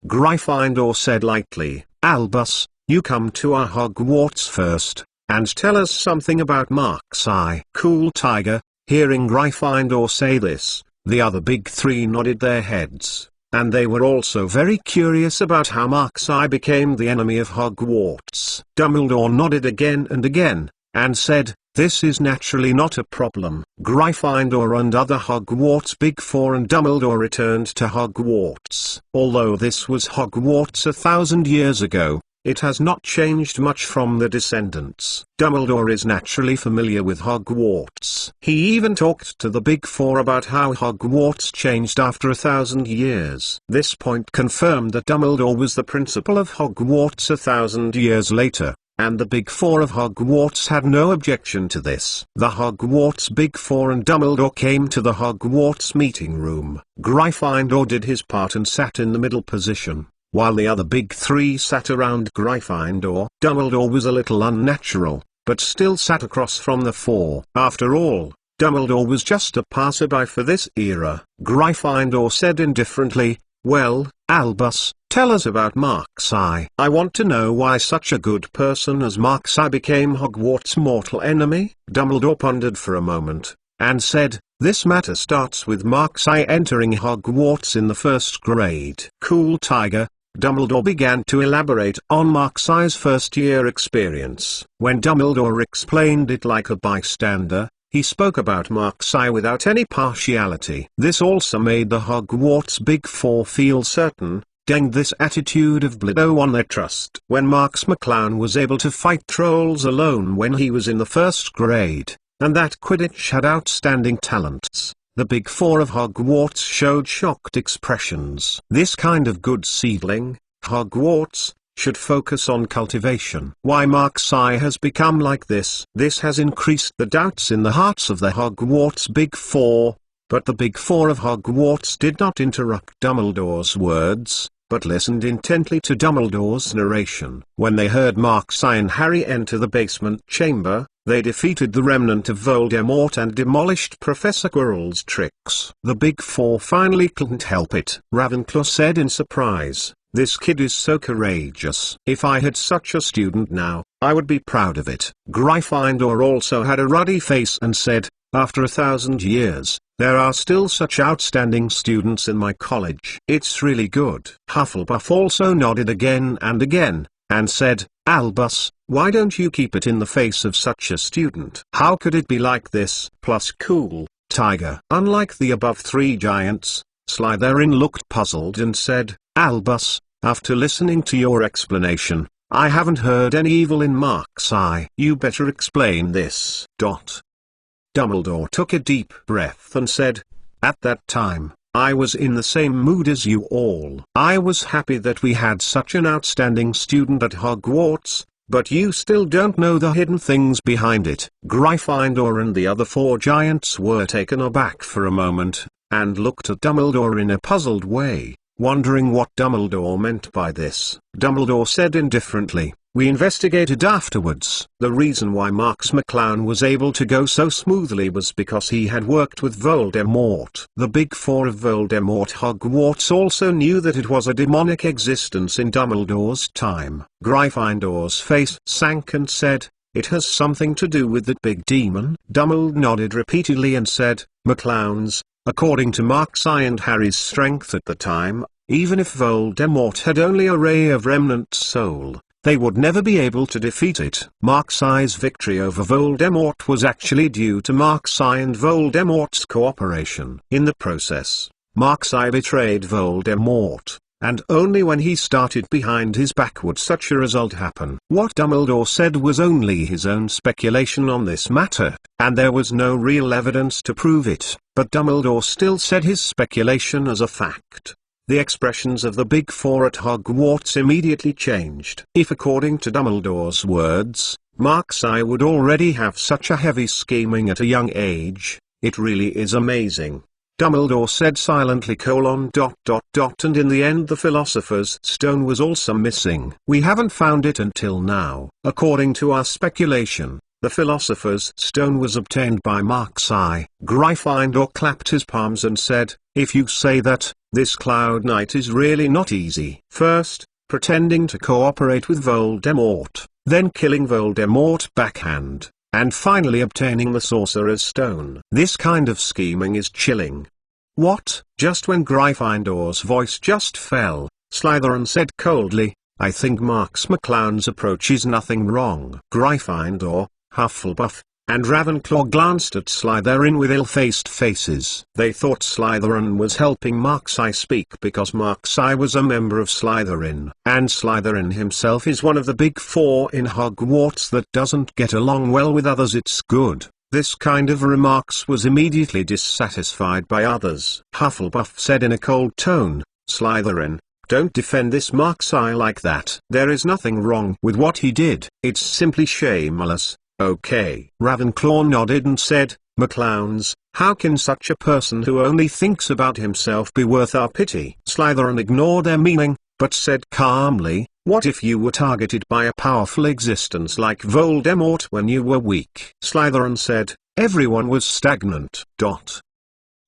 Gryffindor said lightly, "Albus, you come to our Hogwarts first, and tell us something about Mark's-Eye." Cool Tiger. Hearing Gryffindor say this, the other big 3 nodded their heads, and they were also very curious about how Mark's-Eye became the enemy of Hogwarts. Dumbledore nodded again and again, and said, "This is naturally not a problem." Gryffindor and other Hogwarts Big Four and Dumbledore returned to Hogwarts. Although this was Hogwarts 1,000 years ago, it has not changed much from the descendants. Dumbledore is naturally familiar with Hogwarts. He even talked to the Big Four about how Hogwarts changed after 1,000 years. This point confirmed that Dumbledore was the principal of Hogwarts 1,000 years later, and the Big Four of Hogwarts had no objection to this. The Hogwarts Big Four and Dumbledore came to the Hogwarts meeting room. Gryffindor did his part and sat in the middle position, while the other big 3 sat around Gryffindor. Dumbledore was a little unnatural, but still sat across from the 4. After all, Dumbledore was just a passerby for this era. Gryffindor said indifferently, "Well, Albus, tell us about Mark's-Eye. I want to know why such a good person as Mark's-Eye became Hogwarts' mortal enemy." Dumbledore pondered for a moment, and said, "This matter starts with Mark's-Eye entering Hogwarts in the 1st grade." Cool Tiger. Dumbledore began to elaborate on Mark's-Eye's first-year experience. When Dumbledore explained it like a bystander, he spoke about Mark's-Eye without any partiality. This also made the Hogwarts Big Four feel certain, dang, this attitude of Blido won their trust. When Marks McClown was able to fight trolls alone when he was in the 1st grade, and that Quidditch had outstanding talents, the Big Four of Hogwarts showed shocked expressions. This kind of good seedling, Hogwarts, should focus on cultivation. Why Mark's-Eye has become like this has increased the doubts in the hearts of the Hogwarts Big Four, but the Big Four of Hogwarts did not interrupt Dumbledore's words, but listened intently to Dumbledore's narration. When they heard Mark's-Eye and Harry enter the basement chamber, they defeated the remnant of Voldemort and demolished Professor Quirrell's tricks. The Big Four finally couldn't help it. Ravenclaw said in surprise, "This kid is so courageous. If I had such a student now, I would be proud of it." Gryffindor also had a ruddy face and said, "After 1,000 years, there are still such outstanding students in my college. It's really good." Hufflepuff also nodded again and again, and said, "Albus, why don't you keep it in the face of such a student? How could it be like this?" Plus Cool Tiger. Unlike the above 3 giants, Slytherin looked puzzled and said, "Albus, After listening to your explanation, I haven't heard any evil in Mark's eye. You better explain this. Dumbledore took a deep breath and said, "At that time, I was in the same mood as you all. I was happy that we had such an outstanding student at Hogwarts, but you still don't know the hidden things behind it." Gryffindor and the other four giants were taken aback for a moment, and looked at Dumbledore in a puzzled way, wondering what Dumbledore meant by this. Dumbledore said indifferently, "We investigated afterwards. The reason why Marx McClown was able to go so smoothly was because he had worked with Voldemort. The Big Four of Voldemort Hogwarts also knew that it was a demonic existence in Dumbledore's time." Gryffindor's face sank and said, "It has something to do with that big demon?" Dumbledore nodded repeatedly and said, "McClowns, according to Mark's eye and Harry's strength at the time, even if Voldemort had only a ray of remnant soul, they would never be able to defeat it." Mark's eye's victory over Voldemort was actually due to Mark's eye and Voldemort's cooperation. In the process, Mark's eye betrayed Voldemort, and only when he started behind his back would such a result happen. What Dumbledore said was only his own speculation on this matter, and there was no real evidence to prove it, but Dumbledore still said his speculation as a fact. The expressions of the Big Four at Hogwarts immediately changed. If according to Dumbledore's words, Mark's eye would already have such a heavy scheming at a young age, it really is amazing. Dumbledore said silently: and in the end the Philosopher's Stone was also missing. We haven't found it until now. According to our speculation, the Philosopher's Stone was obtained by Mark's eye. Gryffindor clapped his palms and said, "If you say that, this Cloud Knight is really not easy. First, pretending to cooperate with Voldemort, then killing Voldemort backhand, and finally obtaining the Sorcerer's Stone. This kind of scheming is chilling." "What?" Just when Gryffindor's voice just fell, Slytherin said coldly, "I think Mark's McClown's approach is nothing wrong." Gryffindor, Hufflepuff, and Ravenclaw glanced at Slytherin with ill-faced faces. They thought Slytherin was helping Mark's eye speak because Mark's eye was a member of Slytherin, and Slytherin himself is one of the Big Four in Hogwarts that doesn't get along well with others. It's good. This kind of remarks was immediately dissatisfied by others. Hufflepuff said in a cold tone, "Slytherin, don't defend this Mark's eye like that. There is nothing wrong with what he did. It's simply shameless. Okay." Ravenclaw nodded and said, "McClowns, how can such a person who only thinks about himself be worth our pity?" Slytherin ignored their meaning, but said calmly, "What if you were targeted by a powerful existence like Voldemort when you were weak?" Slytherin said, "Everyone was stagnant."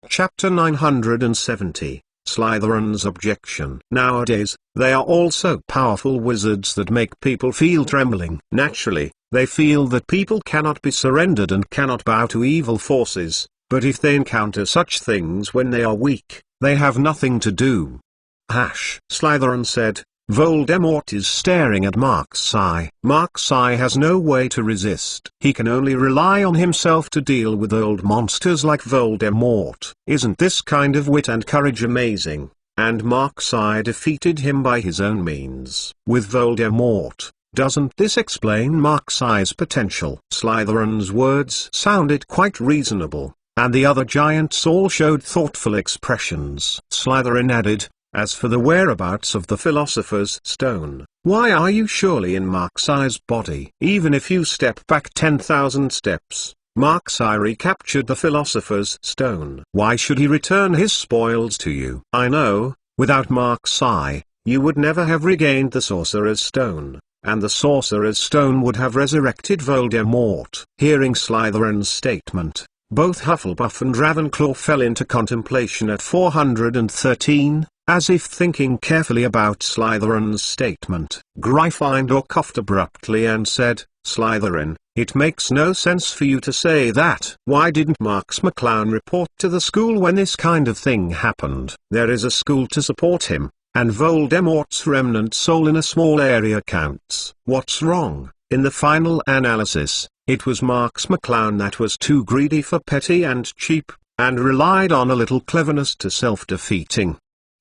Chapter 970, Slytherin's Objection. Nowadays, they are all so powerful wizards that make people feel trembling. Naturally, they feel that people cannot be surrendered and cannot bow to evil forces, but if they encounter such things when they are weak, they have nothing to do. Slytherin said, "Voldemort is staring at Mark's eye. Mark's eye has no way to resist. He can only rely on himself to deal with old monsters like Voldemort. Isn't this kind of wit and courage amazing? And Mark's eye defeated him by his own means. With Voldemort, doesn't this explain Mark's eye's potential?" Slytherin's words sounded quite reasonable, and the other giants all showed thoughtful expressions. Slytherin added, "As for the whereabouts of the Philosopher's Stone, why are you surely in Mark's eye's body? Even if you step back 10,000 steps, Mark's eye recaptured the Philosopher's Stone. Why should he return his spoils to you? I know, without Mark's eye, you would never have regained the Sorcerer's Stone, and the Sorcerer's Stone would have resurrected Voldemort." Hearing Slytherin's statement, both Hufflepuff and Ravenclaw fell into contemplation at 413, as if thinking carefully about Slytherin's statement. Gryffindor coughed abruptly and said, "Slytherin, it makes no sense for you to say that. Why didn't Mark's McClown report to the school when this kind of thing happened? There is a school to support him, and Voldemort's remnant soul in a small area counts. What's wrong?" In the final analysis, it was Mark's McClown that was too greedy for petty and cheap, and relied on a little cleverness to self-defeating.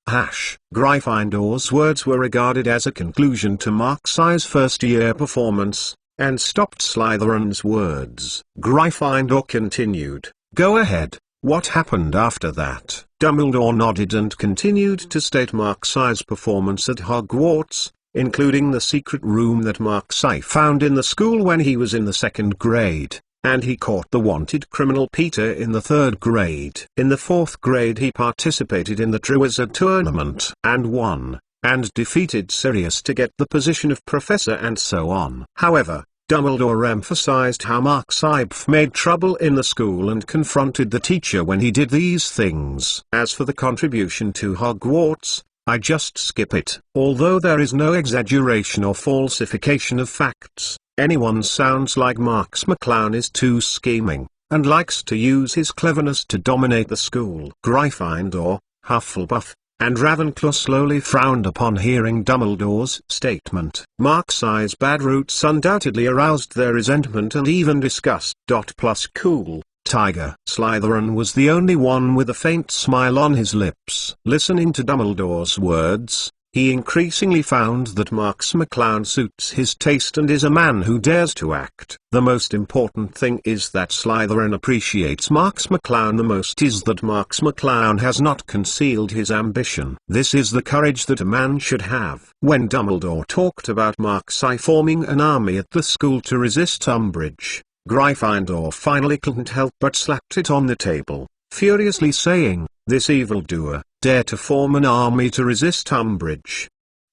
Gryffindor's words were regarded as a conclusion to Marks's first-year performance, and stopped Slytherin's words. Gryffindor continued, "Go ahead, what happened after that?" Dumbledore nodded and continued to state Marks's performance at Hogwarts, including the secret room that Marks found in the school when he was in the 2nd grade, and he caught the wanted criminal Peter in the 3rd grade. In the 4th grade he participated in the Triwizard Tournament and won, and defeated Sirius to get the position of professor and so on. However, Dumbledore emphasized how Marks made trouble in the school and confronted the teacher when he did these things. As for the contribution to Hogwarts, I just skip it. Although there is no exaggeration or falsification of facts, anyone sounds like Marks McClown is too scheming, and likes to use his cleverness to dominate the school. Gryffindor, Hufflepuff, and Ravenclaw slowly frowned upon hearing Dumbledore's statement. Marks's bad roots undoubtedly aroused their resentment and even disgust. Plus cool, Tiger. Slytherin was the only one with a faint smile on his lips. Listening to Dumbledore's words, he increasingly found that Marks McClown suits his taste and is a man who dares to act. The most important thing is that Slytherin appreciates Marks McClown the most is that Marks McClown has not concealed his ambition. This is the courage that a man should have. When Dumbledore talked about Marks forming an army at the school to resist Umbridge, Gryffindor finally couldn't help but slapped it on the table, furiously saying, "This evildoer, dare to form an army to resist Umbridge."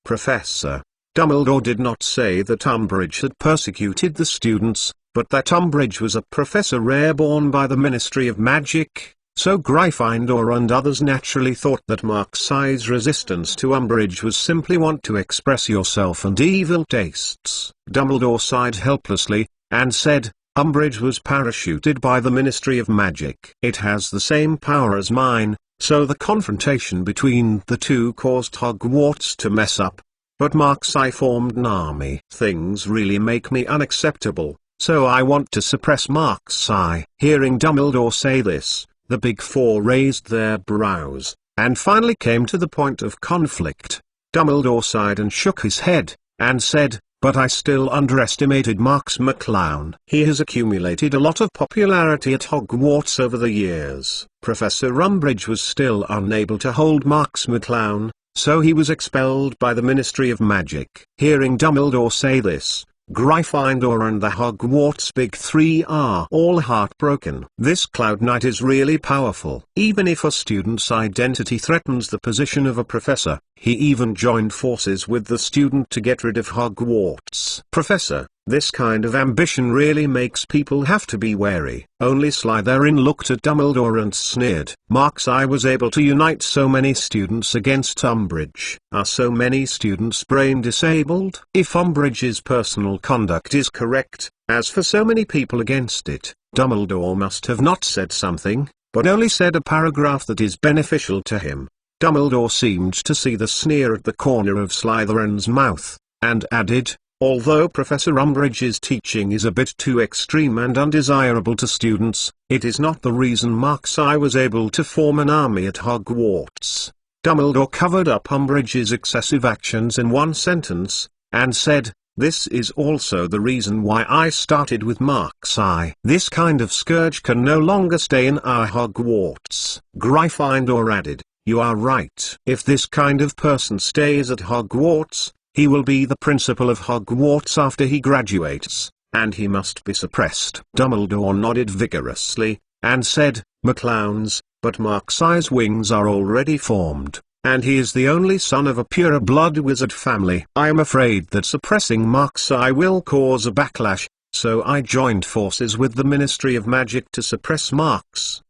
Professor, Dumbledore did not say that Umbridge had persecuted the students, but that Umbridge was a professor reborn by the Ministry of Magic, so Gryffindor and others naturally thought that Marks's resistance to Umbridge was simply want to express yourself and evil tastes. Dumbledore sighed helplessly, and said, "Umbridge was parachuted by the Ministry of Magic. It has the same power as mine, so the confrontation between the two caused Hogwarts to mess up. But Marks formed an army. Things really make me unacceptable, so I want to suppress Marks." Hearing Dumbledore say this, the Big Four raised their brows, and finally came to the point of conflict. Dumbledore sighed and shook his head, and said, "But I still underestimated Marks McClown. He has accumulated a lot of popularity at Hogwarts over the years." Professor Umbridge was still unable to hold Marks McClown, so he was expelled by the Ministry of Magic. Hearing Dumbledore say this, Gryffindor and the Hogwarts Big Three are all heartbroken. This Cloud Knight is really powerful. Even if a student's identity threatens the position of a professor, he even joined forces with the student to get rid of Hogwarts. Professor, this kind of ambition really makes people have to be wary. Only Slytherin looked at Dumbledore and sneered. Marks was able to unite so many students against Umbridge. Are so many students brain disabled? If Umbridge's personal conduct is correct, as for so many people against it, Dumbledore must have not said something, but only said a paragraph that is beneficial to him. Dumbledore seemed to see the sneer at the corner of Slytherin's mouth, and added, "Although Professor Umbridge's teaching is a bit too extreme and undesirable to students, it is not the reason Marks was able to form an army at Hogwarts." Dumbledore covered up Umbridge's excessive actions in one sentence, and said, "This is also the reason why I started with Marks. This kind of scourge can no longer stay in our Hogwarts." Gryffindor added, "You are right. If this kind of person stays at Hogwarts, he will be the principal of Hogwarts after he graduates, and he must be suppressed." Dumbledore nodded vigorously, and said, "McClowns, but Marks's wings are already formed, and he is the only son of a pure-blood wizard family. I am afraid that suppressing Marks will cause a backlash, so I joined forces with the Ministry of Magic to suppress Marks.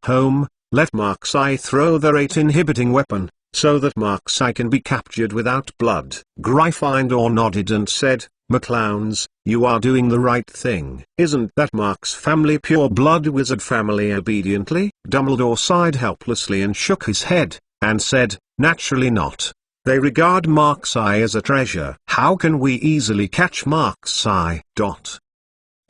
Let Marks throw the rate-inhibiting weapon, so that Marks can be captured without blood." Gryffindor nodded and said, "McClowns, you are doing the right thing. Isn't that Marks' family pure-blood wizard family obediently?" Dumbledore sighed helplessly and shook his head, and said, "Naturally not. They regard Marks as a treasure. How can we easily catch Marks?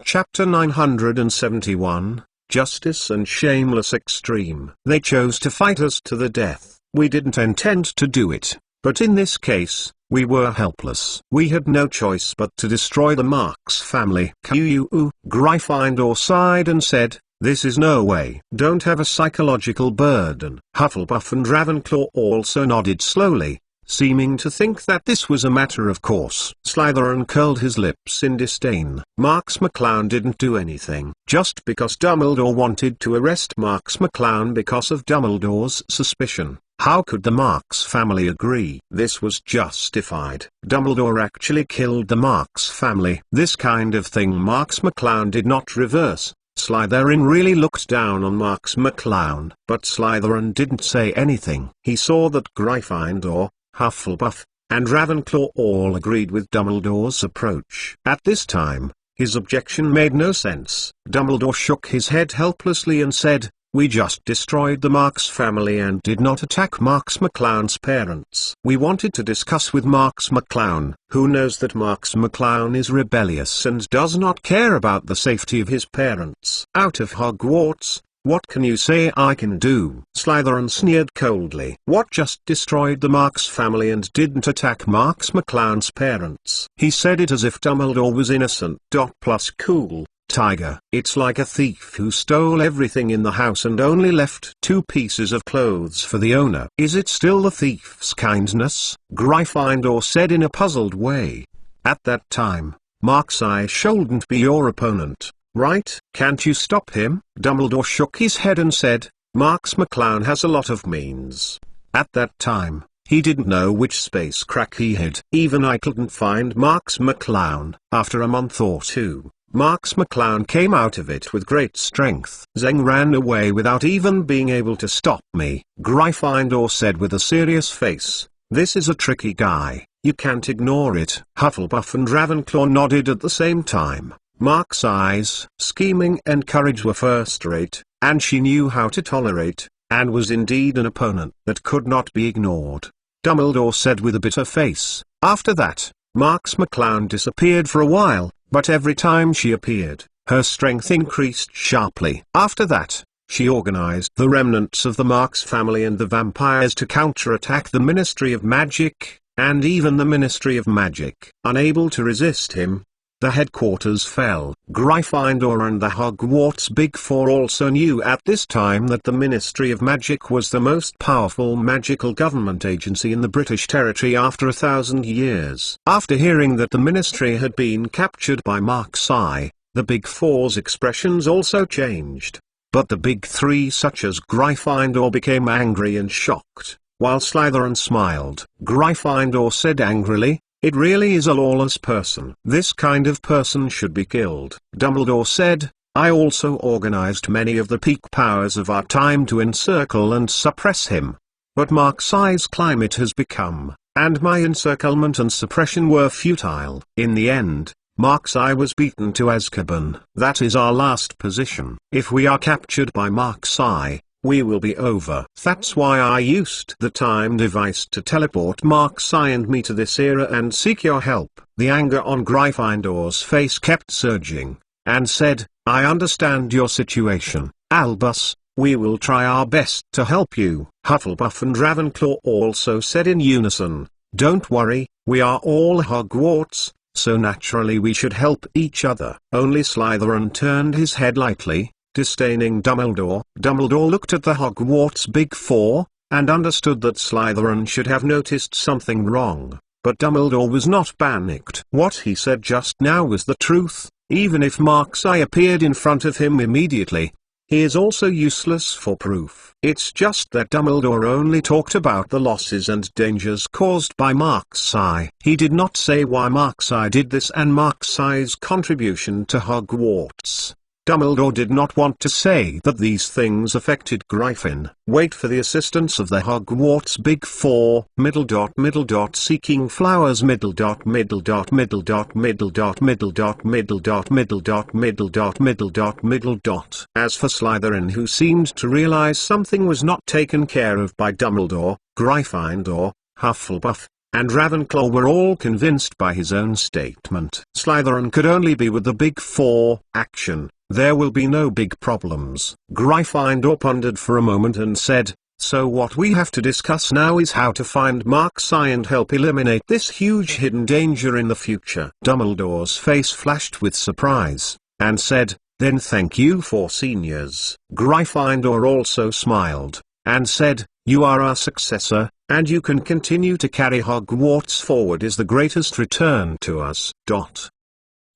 Chapter 971, Justice and Shameless Extreme. They chose to fight us to the death. We didn't intend to do it, but in this case, we were helpless. We had no choice but to destroy the Marks family. Gryffindor sighed and said, "This is no way. Don't have a psychological burden." Hufflepuff and Ravenclaw also nodded slowly, seeming to think that this was a matter of course. Slytherin curled his lips in disdain. Marks McClown didn't do anything. Just because Dumbledore wanted to arrest Marks McClown because of Dumbledore's suspicion, how could the Marks family agree? This was justified. Dumbledore actually killed the Marks family. This kind of thing Marks McClown did not reverse. Slytherin really looked down on Marks McClown. But Slytherin didn't say anything. He saw that Gryffindor, Hufflepuff, and Ravenclaw all agreed with Dumbledore's approach. At this time, his objection made no sense. Dumbledore shook his head helplessly and said, "We just destroyed the Marks family and did not attack Marks McClown's parents. We wanted to discuss with Marks McClown, who knows that Marks McClown is rebellious and does not care about the safety of his parents. Out of Hogwarts, what can you say I can do?" Slytherin sneered coldly. "What, just destroyed the Marks family and didn't attack Marks McClown's parents?" He said it as if Dumbledore was innocent. Plus cool. Tiger. It's like a thief who stole everything in the house and only left 2 pieces of clothes for the owner. Is it still the thief's kindness? Gryffindor said in a puzzled way. At that time, Markseye shouldn't be your opponent, right? Can't you stop him? Dumbledore shook his head and said, Marks McClown has a lot of means. At that time, he didn't know which space crack he hid. Even I couldn't find Marks McClown. After a month or 2. Marks McClown came out of it with great strength. Zeng ran away without even being able to stop me. Gryffindor said with a serious face, "This is a tricky guy, you can't ignore it." Hufflepuff and Ravenclaw nodded at the same time. Mark's eyes, scheming and courage were first-rate, and she knew how to tolerate, and was indeed an opponent that could not be ignored. Dumbledore said with a bitter face. After that, Marks McClown disappeared for a while. But every time she appeared, her strength increased sharply. After that, she organized the remnants of the Marks family and the vampires to counterattack the Ministry of Magic, and even the Ministry of Magic. Unable to resist him, the headquarters fell. Gryffindor and the Hogwarts Big Four also knew at this time that the Ministry of Magic was the most powerful magical government agency in the British territory after 1,000 years. After hearing that the ministry had been captured by Markseye, the Big Four's expressions also changed. But the Big Three such as Gryffindor became angry and shocked, while Slytherin smiled. Gryffindor said angrily, "It really is a lawless person. This kind of person should be killed." Dumbledore said, "I also organized many of the peak powers of our time to encircle and suppress him. But Markseye's climate has become, and my encirclement and suppression were futile. In the end, Markseye was beaten to Azkaban. That is our last position. If we are captured by Markseye, we will be over. That's why I used the time device to teleport Markseye and me to this era and seek your help." The anger on Gryffindor's face kept surging, and said, "I understand your situation, Albus. We will try our best to help you." Hufflepuff and Ravenclaw also said in unison, "Don't worry, we are all Hogwarts, so naturally we should help each other." Only Slytherin turned his head lightly, disdaining Dumbledore. Dumbledore looked at the Hogwarts Big Four, and understood that Slytherin should have noticed something wrong, but Dumbledore was not panicked. What he said just now was the truth. Even if Markseye appeared in front of him immediately, he is also useless for proof. It's just that Dumbledore only talked about the losses and dangers caused by Markseye. He did not say why Markseye did this and Markseye's contribution to Hogwarts. Dumbledore did not want to say that these things affected Gryffindor. Wait for the assistance of the Hogwarts Big Four. Seeking flowers. Middle dot. Middle dot. Middle dot. Middle dot. Middle dot. Middle dot. Middle dot. Middle dot. Middle dot. Middle dot. As for Slytherin, who seemed to realize something was not taken care of by Dumbledore, Gryffindor, Hufflepuff, and Ravenclaw were all convinced by his own statement. Slytherin could only be with the Big Four. Action. There will be no big problems. Gryffindor pondered for a moment and said, So what we have to discuss now is how to find Mark-Sai and help eliminate this huge hidden danger in the future. Dumbledore's face flashed with surprise, and said, "Then thank you for seniors." Gryffindor also smiled, and said, "You are our successor, and you can continue to carry Hogwarts forward is the greatest return to us.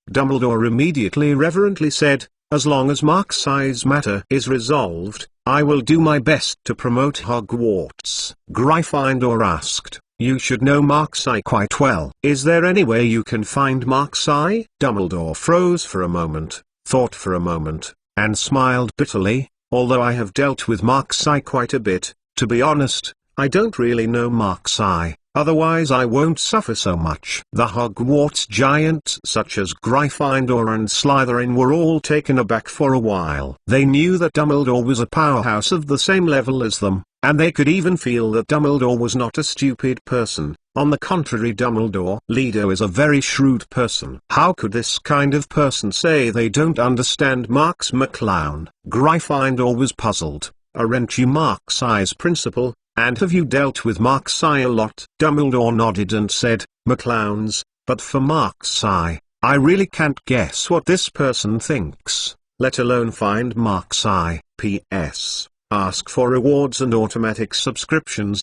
Dumbledore immediately reverently said, "As long as Mark-Sai's matter is resolved, I will do my best to promote Hogwarts." Gryffindor asked, "You should know Mark-Sai quite well. Is there any way you can find Mark-Sai?" Dumbledore froze for a moment, thought for a moment, and smiled bitterly. "Although I have dealt with Mark-Sai quite a bit, to be honest, I don't really know Mark-Sai. Otherwise I won't suffer so much." The Hogwarts giants such as Gryffindor and Slytherin were all taken aback for a while. They knew that Dumbledore was a powerhouse of the same level as them, and they could even feel that Dumbledore was not a stupid person. On the contrary, Dumbledore leader is a very shrewd person. How could this kind of person say they don't understand Marx McClown? Gryffindor was puzzled. "Aren't you Mark-Sai's principal? And have you dealt with Mark-Sai a lot?" Dumbledore nodded and said, "McClowns, but for Mark-Sai, I really can't guess what this person thinks, let alone find Mark-Sai. P.S. Ask for rewards and automatic subscriptions.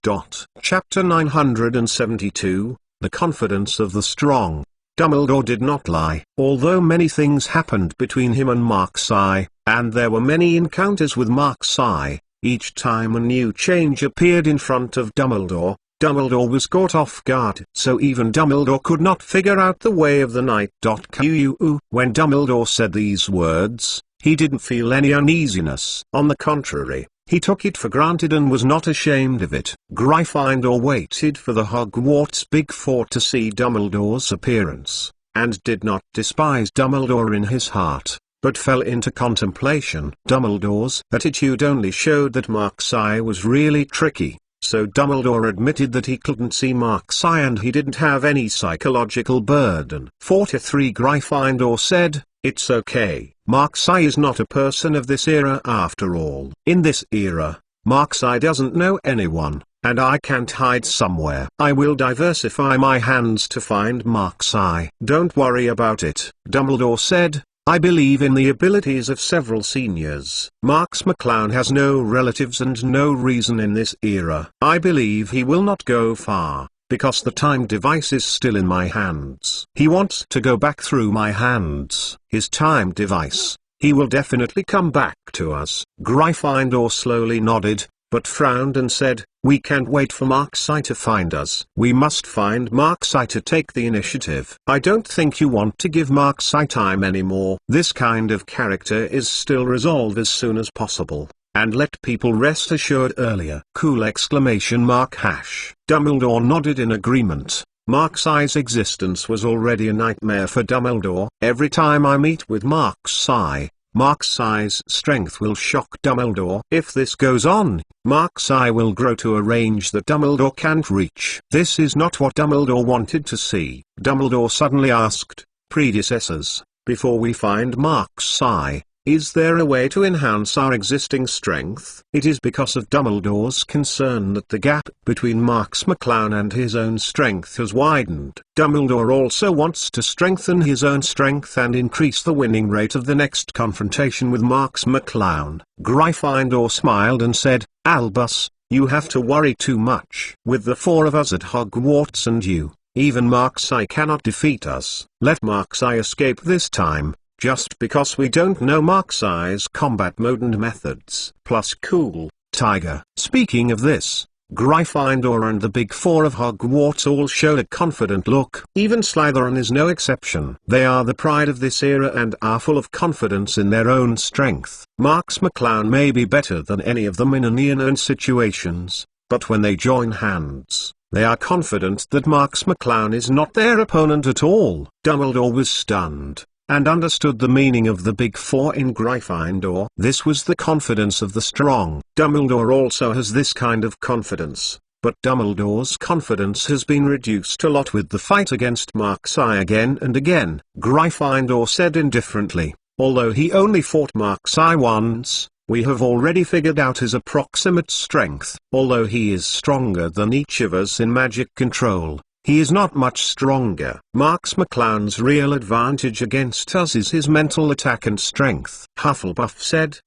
Chapter 972, The Confidence of the Strong. Dumbledore did not lie. Although many things happened between him and Mark-Sai, and there were many encounters with Mark-Sai, each time a new change appeared in front of Dumbledore, Dumbledore was caught off guard. So even Dumbledore could not figure out the way of the night. When Dumbledore said these words, he didn't feel any uneasiness. On the contrary, he took it for granted and was not ashamed of it. Gryffindor waited for the Hogwarts Big Four to see Dumbledore's appearance, and did not despise Dumbledore in his heart, but fell into contemplation. Dumbledore's attitude only showed that Mark-Sai was really tricky, so Dumbledore admitted that he couldn't see Mark-Sai and he didn't have any psychological burden. 43 Gryffindor said, "It's okay, Mark-Sai is not a person of this era after all. In this era, Mark-Sai doesn't know anyone, and I can't hide somewhere. I will diversify my hands to find Mark-Sai." "Don't worry about it," Dumbledore said. "I believe in the abilities of several seniors. Marx McClown has no relatives and no reason in this era. I believe he will not go far, because the time device is still in my hands. He wants to go back through my hands. His time device. He will definitely come back to us." Gryffindor slowly nodded, but frowned and said, "We can't wait for Mark-Sai to find us. We must find Mark-Sai to take the initiative." "I don't think you want to give Mark-Sai time anymore. This kind of character is still resolved as soon as possible, and let people rest assured earlier." Cool exclamation mark hash. Dumbledore nodded in agreement. Mark-Sai's existence was already a nightmare for Dumbledore. Every time I meet with Mark-Sai, Mark-Sai's strength will shock Dumbledore. If this goes on, Mark-Sai will grow to a range that Dumbledore can't reach. This is not what Dumbledore wanted to see. Dumbledore suddenly asked, "Predecessors, before we find Mark-Sai, is there a way to enhance our existing strength?" It is because of Dumbledore's concern that the gap between Marx McClown and his own strength has widened. Dumbledore also wants to strengthen his own strength and increase the winning rate of the next confrontation with Marx McClown. Gryffindor smiled and said, "Albus, you have to worry too much. With the four of us at Hogwarts and you, even Mark-Sai cannot defeat us. Let Mark-Sai escape this time, just because we don't know Mark-Sai's combat mode and methods. Plus cool, Tiger." Speaking of this, Gryffindor and the Big Four of Hogwarts all showed a confident look. Even Slytherin is no exception. They are the pride of this era and are full of confidence in their own strength. Marx McClown may be better than any of them in unknown situations, but when they join hands, they are confident that Marx McClown is not their opponent at all. Dumbledore was stunned, and understood the meaning of the Big Four in Gryffindor. This was the confidence of the strong. Dumbledore also has this kind of confidence, but Dumbledore's confidence has been reduced a lot with the fight against Mark-Sai again and again. Gryffindor said indifferently, "Although he only fought Mark-Sai once, We have already figured out his approximate strength. Although he is stronger than each of us in magic control, he is not much stronger. Marks McClown's real advantage against us is his mental attack and strength. Hufflepuff said,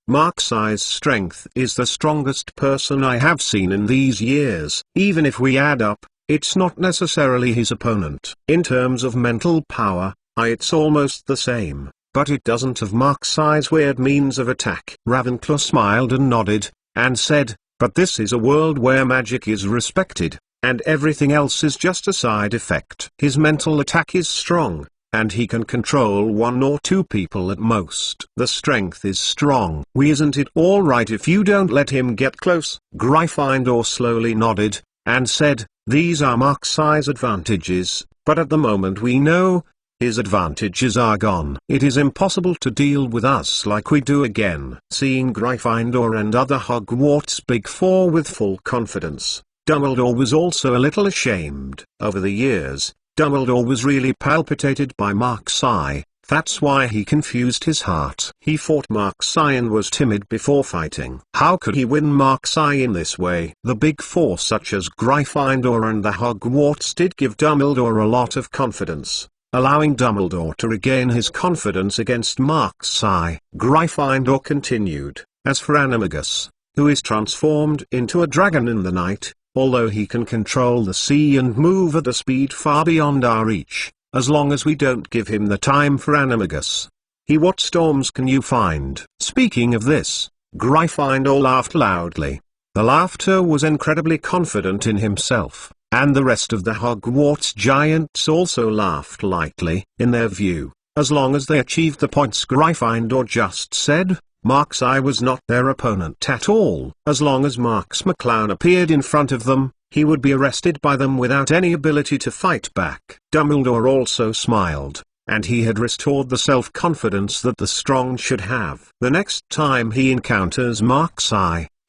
Mark's strength is the strongest person I have seen in these years. Even if we add up, it's not necessarily his opponent. In terms of mental power, it's almost the same, but it doesn't have Mark's weird means of attack. Ravenclaw smiled and nodded, and said, but this is a world where magic is respected, and everything else is just a side effect. His mental attack is strong, and he can control 1 or 2 people at most. The strength is strong. Isn't it all right if you don't let him get close? Gryffindor slowly nodded, and said, these are Mark's advantages, but at the moment we know, his advantages are gone. It is impossible to deal with us like we do again. Seeing Gryffindor and other Hogwarts Big Four with full confidence, Dumbledore was also a little ashamed. Over the years, Dumbledore was really palpitated by Mark's that's why he confused his heart. He fought Mark's and was timid before fighting. How could he win Mark's in this way? The Big Four such as Gryffindor and the Hogwarts did give Dumbledore a lot of confidence, allowing Dumbledore to regain his confidence against Mark's Gryffindor continued, as for Animagus, who is transformed into a dragon in the night, although he can control the sea and move at a speed far beyond our reach, as long as we don't give him the time for Animagus. What storms can you find? Speaking of this, Gryffindor laughed loudly. The laughter was incredibly confident in himself, and the rest of the Hogwarts giants also laughed lightly. In their view, as long as they achieved the points Gryffindor just said, Mark's was not their opponent at all. As long as Marks McClown appeared in front of them, he would be arrested by them without any ability to fight back. Dumbledore also smiled, and he had restored the self-confidence that the strong should have. The next time he encounters Mark's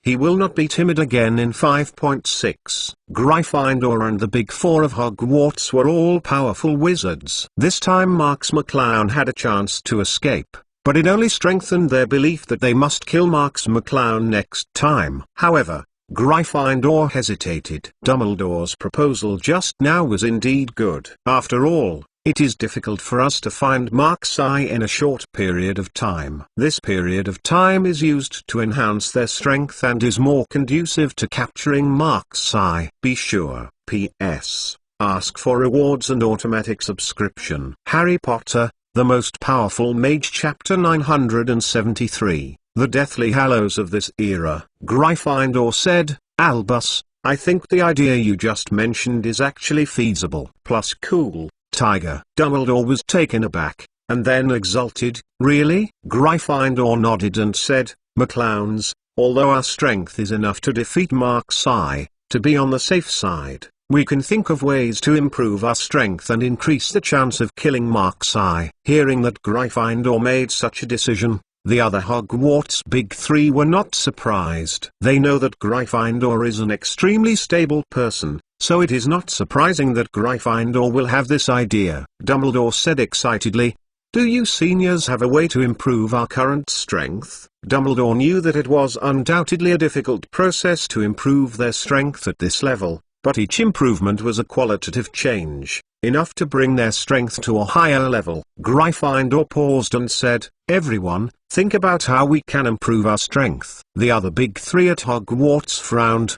he will not be timid again. In 5.6, Gryffindor and the Big Four of Hogwarts were all powerful wizards. This time Marks McClown had a chance to escape, but it only strengthened their belief that they must kill Marks McClown next time. However, Gryffindor hesitated. Dumbledore's proposal just now was indeed good. After all, it is difficult for us to find Mark's in a short period of time. This period of time is used to enhance their strength and is more conducive to capturing Mark's. Be sure. P.S. Ask for rewards and automatic subscription. Harry Potter, The Most Powerful Mage Chapter 973. The Deathly Hallows of this era. Gryffindor said, Albus, I think the idea you just mentioned is actually feasible. Plus cool, Tiger. Dumbledore was taken aback, and then exulted. Really? Gryffindor nodded and said, McClowns, although our strength is enough to defeat Mark's to be on the safe side, we can think of ways to improve our strength and increase the chance of killing Mark's. Hearing that Gryffindor made such a decision, the other Hogwarts Big Three were not surprised. They know that Gryffindor is an extremely stable person, so it is not surprising that Gryffindor will have this idea. Dumbledore said excitedly, do you seniors have a way to improve our current strength? Dumbledore knew that it was undoubtedly a difficult process to improve their strength at this level, but each improvement was a qualitative change, enough to bring their strength to a higher level. Gryffindor paused and said, everyone, think about how we can improve our strength. The other Big Three at Hogwarts frowned.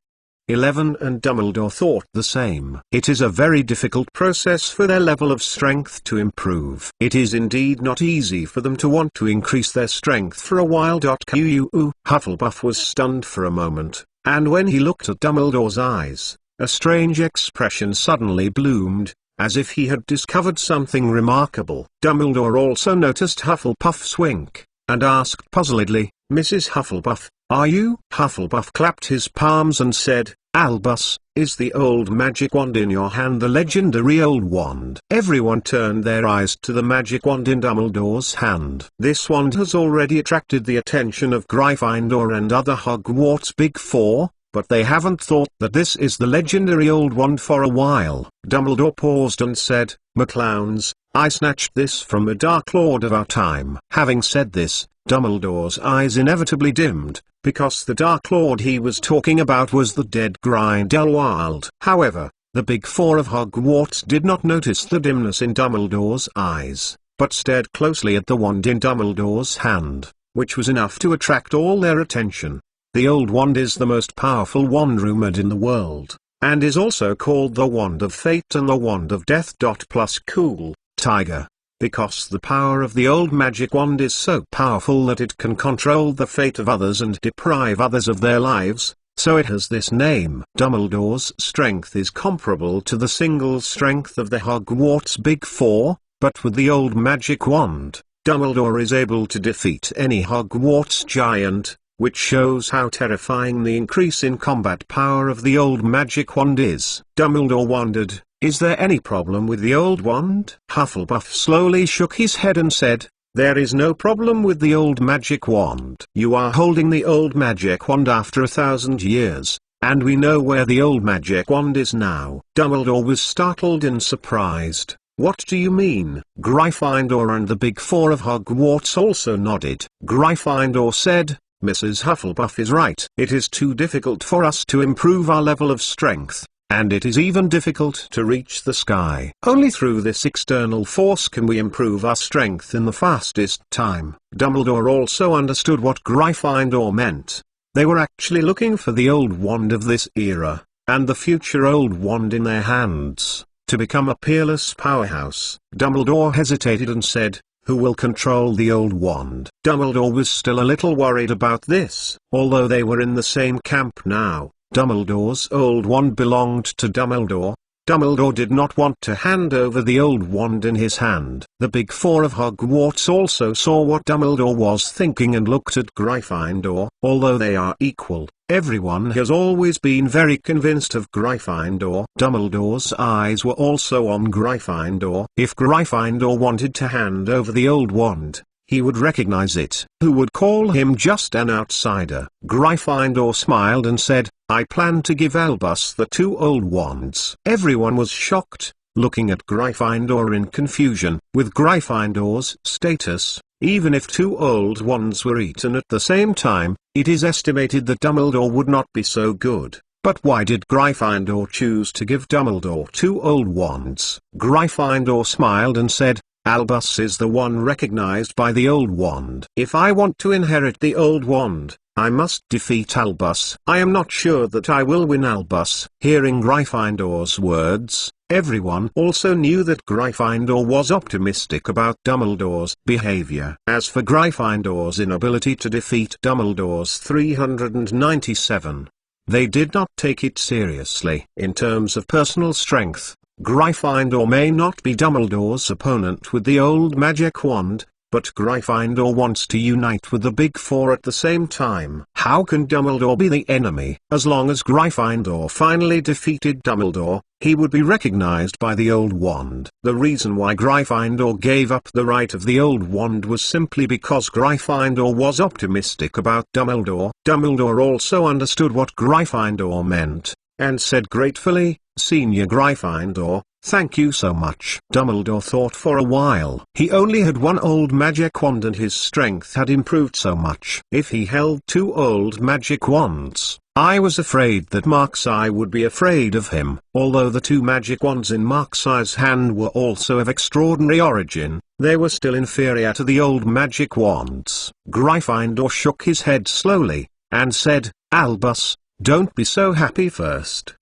11 and Dumbledore thought the same. It is a very difficult process for their level of strength to improve. It is indeed not easy for them to want to increase their strength for a while. Hufflepuff was stunned for a moment, and when he looked at Dumbledore's eyes, a strange expression suddenly bloomed, as if he had discovered something remarkable. Dumbledore also noticed Hufflepuff's wink, and asked puzzledly, Mrs. Hufflepuff, are you? Hufflepuff clapped his palms and said, Albus, is the old magic wand in your hand the legendary old wand? Everyone turned their eyes to the magic wand in Dumbledore's hand. This wand has already attracted the attention of Gryffindor and other Hogwarts Big Four, but they haven't thought that this is the legendary old wand for a while. Dumbledore paused and said, McClowns, I snatched this from a Dark Lord of our time. Having said this, Dumbledore's eyes inevitably dimmed, because the Dark Lord he was talking about was the dead Grindelwald. However, the Big Four of Hogwarts did not notice the dimness in Dumbledore's eyes, but stared closely at the wand in Dumbledore's hand, which was enough to attract all their attention. The old wand is the most powerful wand rumored in the world, and is also called the Wand of Fate and the Wand of Death. Plus cool, Tiger. Because the power of the old magic wand is so powerful that it can control the fate of others and deprive others of their lives, so it has this name. Dumbledore's strength is comparable to the single strength of the Hogwarts Big Four, but with the old magic wand, Dumbledore is able to defeat any Hogwarts giant, which shows how terrifying the increase in combat power of the old magic wand is. Dumbledore wondered, is there any problem with the old wand? Hufflepuff slowly shook his head and said, there is no problem with the old magic wand. You are holding the old magic wand after 1,000 years, and we know where the old magic wand is now. Dumbledore was startled and surprised. What do you mean? Gryffindor and the Big Four of Hogwarts also nodded. Gryffindor said, Mrs. Hufflepuff is right. It is too difficult for us to improve our level of strength, and it is even difficult to reach the sky. Only through this external force can we improve our strength in the fastest time. Dumbledore also understood what Gryffindor meant. They were actually looking for the old wand of this era, and the future old wand in their hands, to become a peerless powerhouse. Dumbledore hesitated and said, who will control the old wand? Dumbledore was still a little worried about this. Although they were in the same camp now, Dumbledore's old wand belonged to Dumbledore. Dumbledore did not want to hand over the old wand in his hand. The Big Four of Hogwarts also saw what Dumbledore was thinking and looked at Gryffindor. Although they are equal, everyone has always been very convinced of Gryffindor. Dumbledore's eyes were also on Gryffindor. If Gryffindor wanted to hand over the old wand, he would recognize it. Who would call him just an outsider? Gryffindor smiled and said, I plan to give Albus the two old wands. Everyone was shocked, looking at Gryffindor in confusion. With Gryffindor's status, even if two old wands were eaten at the same time, it is estimated that Dumbledore would not be so good. But why did Gryffindor choose to give Dumbledore two old wands? Gryffindor smiled and said, Albus is the one recognized by the old wand. If I want to inherit the old wand, I must defeat Albus. I am not sure that I will win Albus. Hearing Gryffindor's words, everyone also knew that Gryffindor was optimistic about Dumbledore's behavior. As for Gryffindor's inability to defeat Dumbledore's 397, they did not take it seriously. In terms of personal strength, Gryffindor may not be Dumbledore's opponent with the old magic wand, but Gryffindor wants to unite with the Big Four at the same time. How can Dumbledore be the enemy? As long as Gryffindor finally defeated Dumbledore, he would be recognized by the old wand. The reason why Gryffindor gave up the right of the old wand was simply because Gryffindor was optimistic about Dumbledore. Dumbledore also understood what Gryffindor meant, and said gratefully, Senior Gryffindor, thank you so much. Dumbledore thought for a while. He only had one old magic wand and his strength had improved so much. If he held two old magic wands, I was afraid that Mark's-Eye would be afraid of him. Although the two magic wands in Mark's-Eye's hand were also of extraordinary origin, they were still inferior to the old magic wands. Gryffindor shook his head slowly, and said, Albus, don't be so happy first.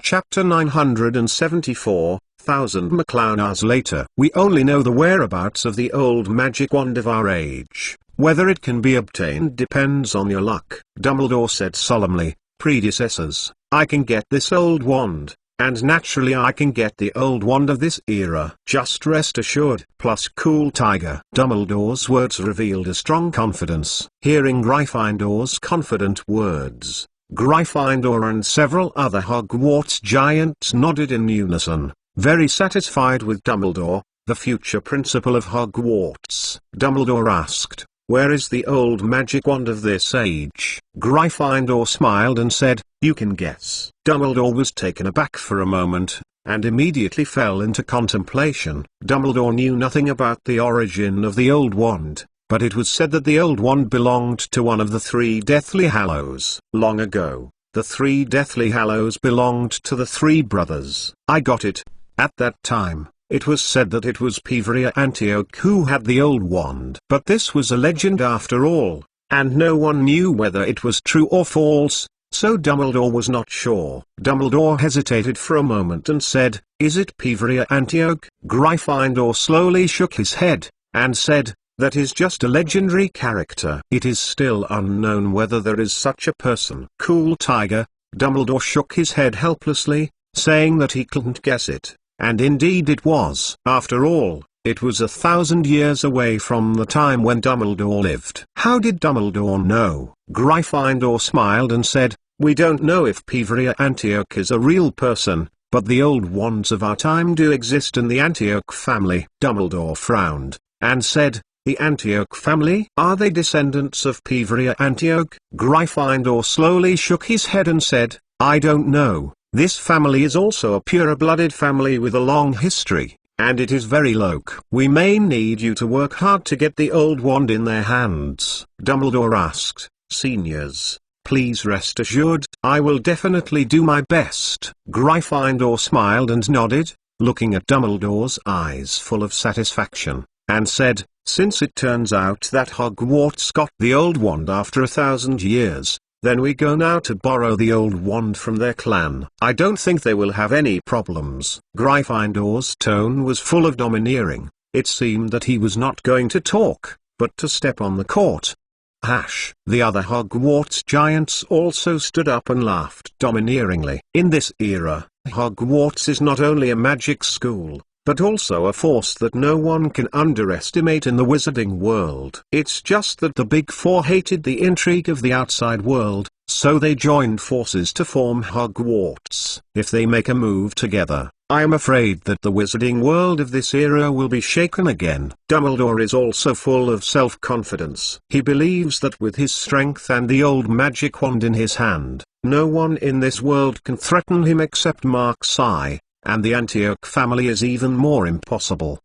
Chapter 974, 1000 McClown hours later. We only know the whereabouts of the old magic wand of our age. Whether it can be obtained depends on your luck. Dumbledore said solemnly, predecessors, I can get this old wand, and naturally I can get the old wand of this era. Just rest assured. Plus cool Tiger. Dumbledore's words revealed a strong confidence. Hearing Gryffindor's confident words, Gryffindor and several other Hogwarts giants nodded in unison, very satisfied with Dumbledore, the future principal of Hogwarts. Dumbledore asked, where is the old magic wand of this age? Gryffindor smiled and said, you can guess. Dumbledore was taken aback for a moment, and immediately fell into contemplation. Dumbledore knew nothing about the origin of the Old Wand, but it was said that the Old Wand belonged to one of the three Deathly Hallows. Long ago, the three Deathly Hallows belonged to the three brothers. I got it. At that time, it was said that it was Peveria Antioch who had the Old Wand. But this was a legend after all, and no one knew whether it was true or false, so Dumbledore was not sure. Dumbledore hesitated for a moment and said, "Is it Peveria Antioch?" Gryffindor slowly shook his head, and said, "That is just a legendary character. It is still unknown whether there is such a person." Cool Tiger. Dumbledore shook his head helplessly, saying that he couldn't guess it, and indeed it was. After all, it was 1,000 years away from the time when Dumbledore lived. How did Dumbledore know? Gryffindor smiled and said, "We don't know if Peveria Antioch is a real person, but the old wands of our time do exist in the Antioch family." Dumbledore frowned, and said, "The Antioch family? Are they descendants of Peveria Antioch?" Gryffindor slowly shook his head and said, "I don't know. This family is also a pure-blooded family with a long history, and it is very local. We may need you to work hard to get the old wand in their hands." Dumbledore asked, "Seniors, please rest assured, I will definitely do my best." Gryffindor smiled and nodded, looking at Dumbledore's eyes full of satisfaction, and said, "Since it turns out that Hogwarts got the old wand after 1,000 years, then we go now to borrow the old wand from their clan. I don't think they will have any problems." Gryffindor's tone was full of domineering. It seemed that he was not going to talk, but to step on the court. The other Hogwarts giants also stood up and laughed domineeringly. In this era, Hogwarts is not only a magic school, but also a force that no one can underestimate in the wizarding world. It's just that the Big Four hated the intrigue of the outside world, so they joined forces to form Hogwarts. If they make a move together, I am afraid that the wizarding world of this era will be shaken again. Dumbledore is also full of self-confidence. He believes that with his strength and the old magic wand in his hand, no one in this world can threaten him except Mark-Sai, and the Antioch family is even more impossible!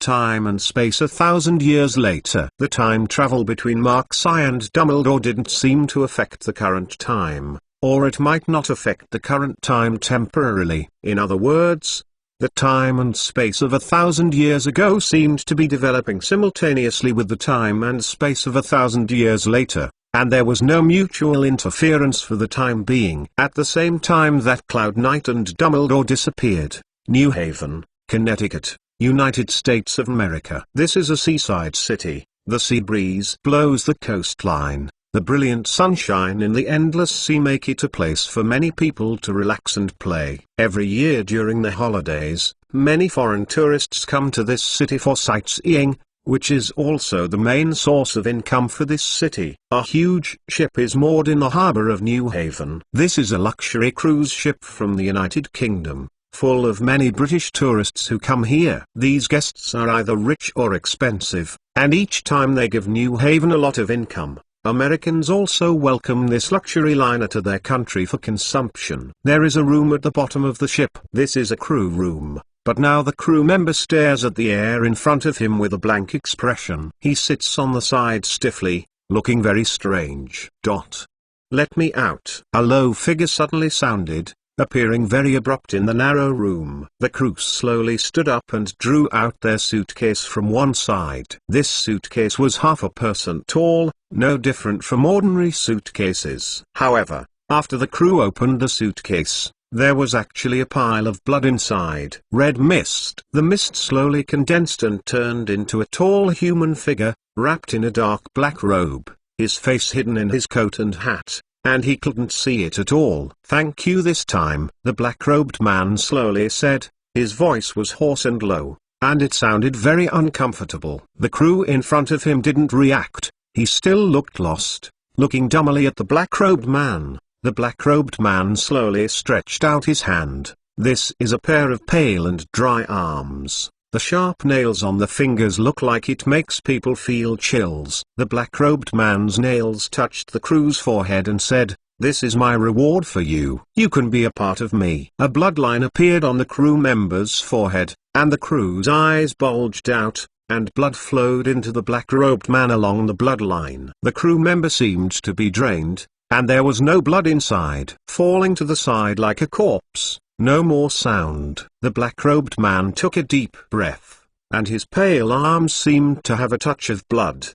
Time and space 1,000 years later. The time travel between Mark-Sai and Dumbledore didn't seem to affect the current time, or it might not affect the current time temporarily. In other words, the time and space of 1,000 years ago seemed to be developing simultaneously with the time and space of 1,000 years later, and there was no mutual interference for the time being. At the same time that Cloud Knight and Dumbledore disappeared, New Haven, Connecticut, United States of America. This is a seaside city. The sea breeze blows the coastline. The brilliant sunshine in the endless sea make it a place for many people to relax and play. Every year during the holidays, many foreign tourists come to this city for sightseeing, which is also the main source of income for this city. A huge ship is moored in the harbor of New Haven. This is a luxury cruise ship from the United Kingdom, full of many British tourists who come here. These guests are either rich or expensive, and each time they give New Haven a lot of income. Americans also welcome this luxury liner to their country for consumption. There is a room at the bottom of the ship. This is a crew room, but now the crew member stares at the air in front of him with a blank expression. He sits on the side stiffly, looking very strange. "Let me out." A low figure suddenly sounded, appearing very abrupt in the narrow room. The crew slowly stood up and drew out their suitcase from one side. This suitcase was half a person tall, no different from ordinary suitcases. However, after the crew opened the suitcase, there was actually a pile of blood inside. Red mist. The mist slowly condensed and turned into a tall human figure, wrapped in a dark black robe, his face hidden in his coat and hat, and he couldn't see it at all. "Thank you this time," the black-robed man slowly said. His voice was hoarse and low, and it sounded very uncomfortable. The crew in front of him didn't react. He still looked lost, looking dumbly at the black-robed man. The black-robed man slowly stretched out his hand. This is a pair of pale and dry arms. The sharp nails on the fingers look like it makes people feel chills. The black-robed man's nails touched the crew's forehead and said, This is my reward for you. You can be a part of me." A bloodline appeared on the crew member's forehead, and the crew's eyes bulged out, and blood flowed into the black-robed man along the bloodline. The crew member seemed to be drained, and there was no blood inside. Falling to the side like a corpse, no more sound. The black-robed man took a deep breath, and his pale arms seemed to have a touch of blood.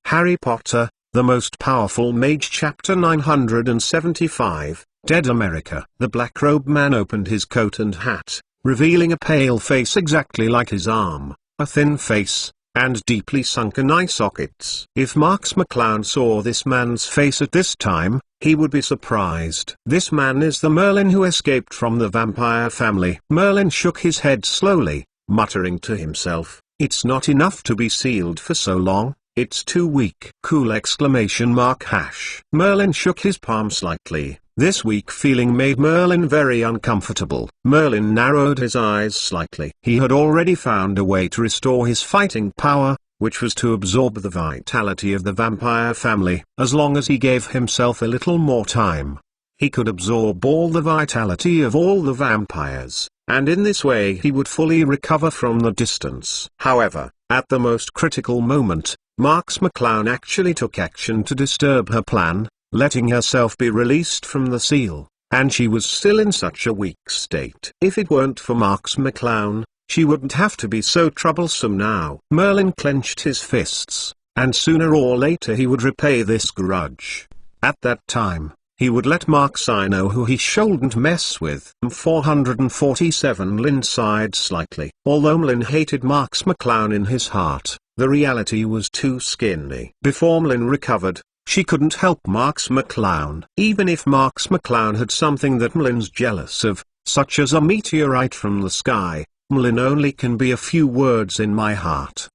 Harry Potter, the Most Powerful Mage, Chapter 975, Dead America. The black-robed man opened his coat and hat, revealing a pale face exactly like his arm, a thin face, and deeply sunken eye sockets. If Marks McClown saw this man's face at this time, he would be surprised. "This man is the Merlin who escaped from the vampire family." Merlin shook his head slowly, muttering to himself, "It's not enough to be sealed for so long. It's too weak." Cool exclamation mark hash. Merlin shook his palm slightly. This weak feeling made Merlin very uncomfortable. Merlin narrowed his eyes slightly. He had already found a way to restore his fighting power, which was to absorb the vitality of the vampire family. As long as he gave himself a little more time, he could absorb all the vitality of all the vampires, and in this way he would fully recover from the distance. However, at the most critical moment, Marks McClown actually took action to disturb her plan, letting herself be released from the seal, and she was still in such a weak state. If it weren't for Marks McClown, she wouldn't have to be so troublesome now. Merlin clenched his fists, and sooner or later he would repay this grudge. At that time, he would let Marks I know who he shouldn't mess with. 447. Lynn sighed slightly. Although Lynn hated Marks McClown in his heart, the reality was too skinny. Before Lynn recovered, she couldn't help Marks McClown. Even if Marks McClown had something that Lynn's jealous of, such as a meteorite from the sky, Lynn only can be a few words in my heart.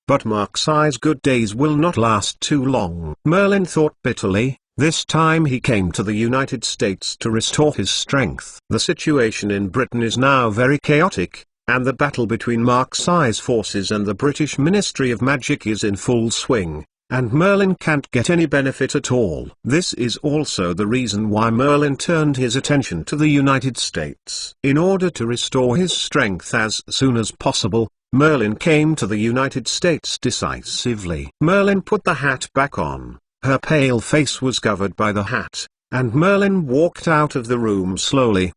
But Marks I's good days will not last too long. Merlin thought bitterly. This time he came to the United States to restore his strength. The situation in Britain is now very chaotic, and the battle between Marks I's forces and the British Ministry of Magic is in full swing, and Merlin can't get any benefit at all. This is also the reason why Merlin turned his attention to the United States. In order to restore his strength as soon as possible, Merlin came to the United States decisively. Merlin put the hat back on. Her pale face was covered by the hat, and Merlin walked out of the room slowly.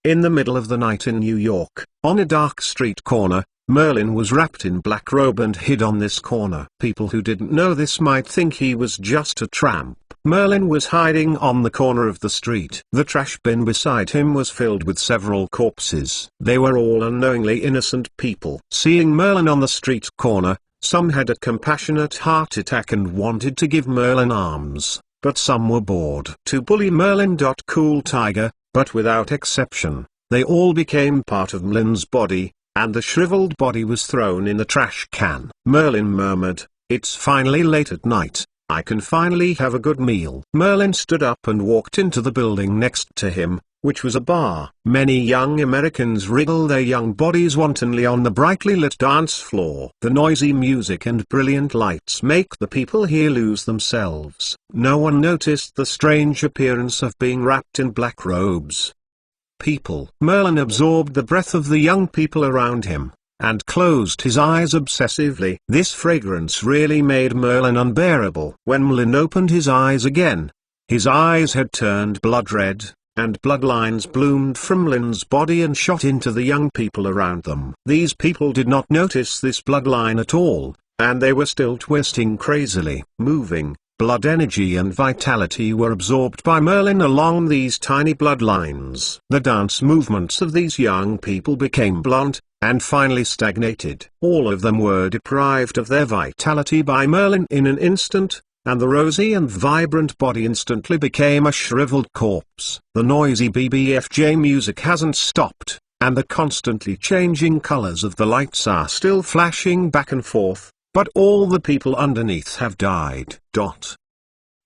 In the middle of the night in New York, on a dark street corner, Merlin was wrapped in black robe and hid on this corner. People who didn't know this might think he was just a tramp. Merlin was hiding on the corner of the street. The trash bin beside him was filled with several corpses. They were all unknowingly innocent people. Seeing Merlin on the street corner, some had a compassionate heart attack and wanted to give Merlin arms, but some were bored. To bully Merlin. Cool tiger, but without exception, they all became part of Merlin's body, and the shriveled body was thrown in the trash can. Merlin murmured, "It's finally late at night. I can finally have a good meal." Merlin stood up and walked into the building next to him, which was a bar. Many young Americans wriggle their young bodies wantonly on the brightly lit dance floor. The noisy music and brilliant lights make the people here lose themselves. No one noticed the strange appearance of being wrapped in black robes. Merlin absorbed the breath of the young people around him, and closed his eyes obsessively. This fragrance really made Merlin unbearable. When Merlin opened his eyes again, his eyes had turned blood red, and bloodlines bloomed from Lynn's body and shot into the young people around them. These people did not notice this bloodline at all, and they were still twisting crazily. Moving, blood energy and vitality were absorbed by Merlin along these tiny bloodlines. The dance movements of these young people became blunt, and finally stagnated. All of them were deprived of their vitality by Merlin in an instant, and the rosy and vibrant body instantly became a shriveled corpse. The noisy BBFJ music hasn't stopped, and the constantly changing colors of the lights are still flashing back and forth, but all the people underneath have died.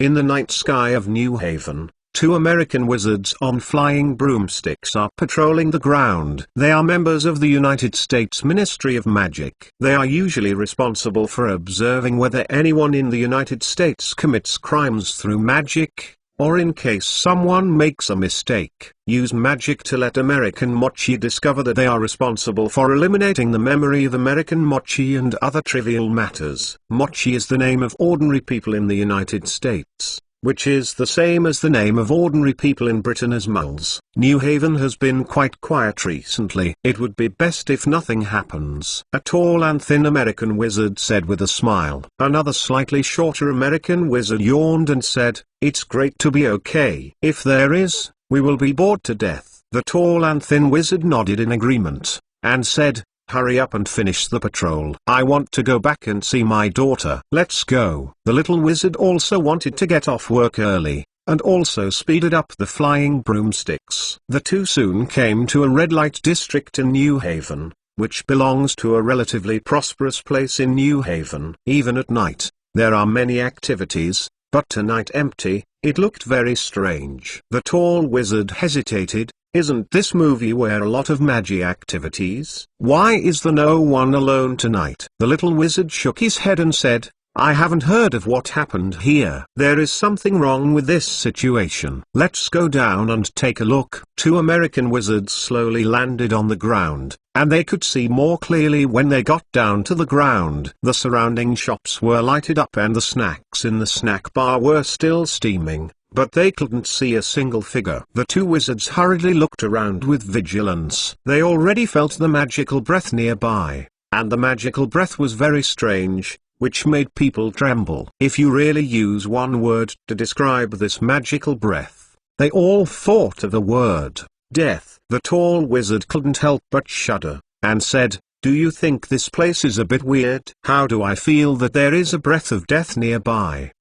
In the night sky of New Haven, Two American wizards on flying broomsticks are patrolling the ground. They are members of the United States Ministry of Magic. They are usually responsible for observing whether anyone in the United States commits crimes through magic, or in case someone makes a mistake, use magic to let American Mochi discover that they are responsible for eliminating the memory of American Mochi and other trivial matters. Mochi is the name of ordinary people in the United States, which is the same as the name of ordinary people in Britain as moles. New Haven has been quite quiet recently. It would be best if nothing happens, a tall and thin American wizard said with a smile. Another slightly shorter American wizard yawned and said, "It's great to be okay. If there is, we will be bored to death." The tall and thin wizard nodded in agreement, and said, "Hurry up and finish the patrol. I want to go back and see my daughter." "Let's go." The little wizard also wanted to get off work early, and also speeded up the flying broomsticks. The two soon came to a red light district in New Haven, which belongs to a relatively prosperous place in New Haven. Even at night, there are many activities, but tonight empty. It looked very strange. The tall wizard hesitated. "Isn't this movie where a lot of magic activities? Why is there no one alone tonight?" The little wizard shook his head and said, "I haven't heard of what happened here. There is something wrong with this situation. Let's go down and take a look." Two American wizards slowly landed on the ground, and they could see more clearly when they got down to the ground. The surrounding shops were lighted up and the snacks in the snack bar were still steaming, but they couldn't see a single figure. The two wizards hurriedly looked around with vigilance. They already felt the magical breath nearby, and the magical breath was very strange, which made people tremble. If you really use one word to describe this magical breath, they all thought of the word, death. The tall wizard couldn't help but shudder, and said, "Do you think this place is a bit weird? How do I feel that there is a breath of death nearby?"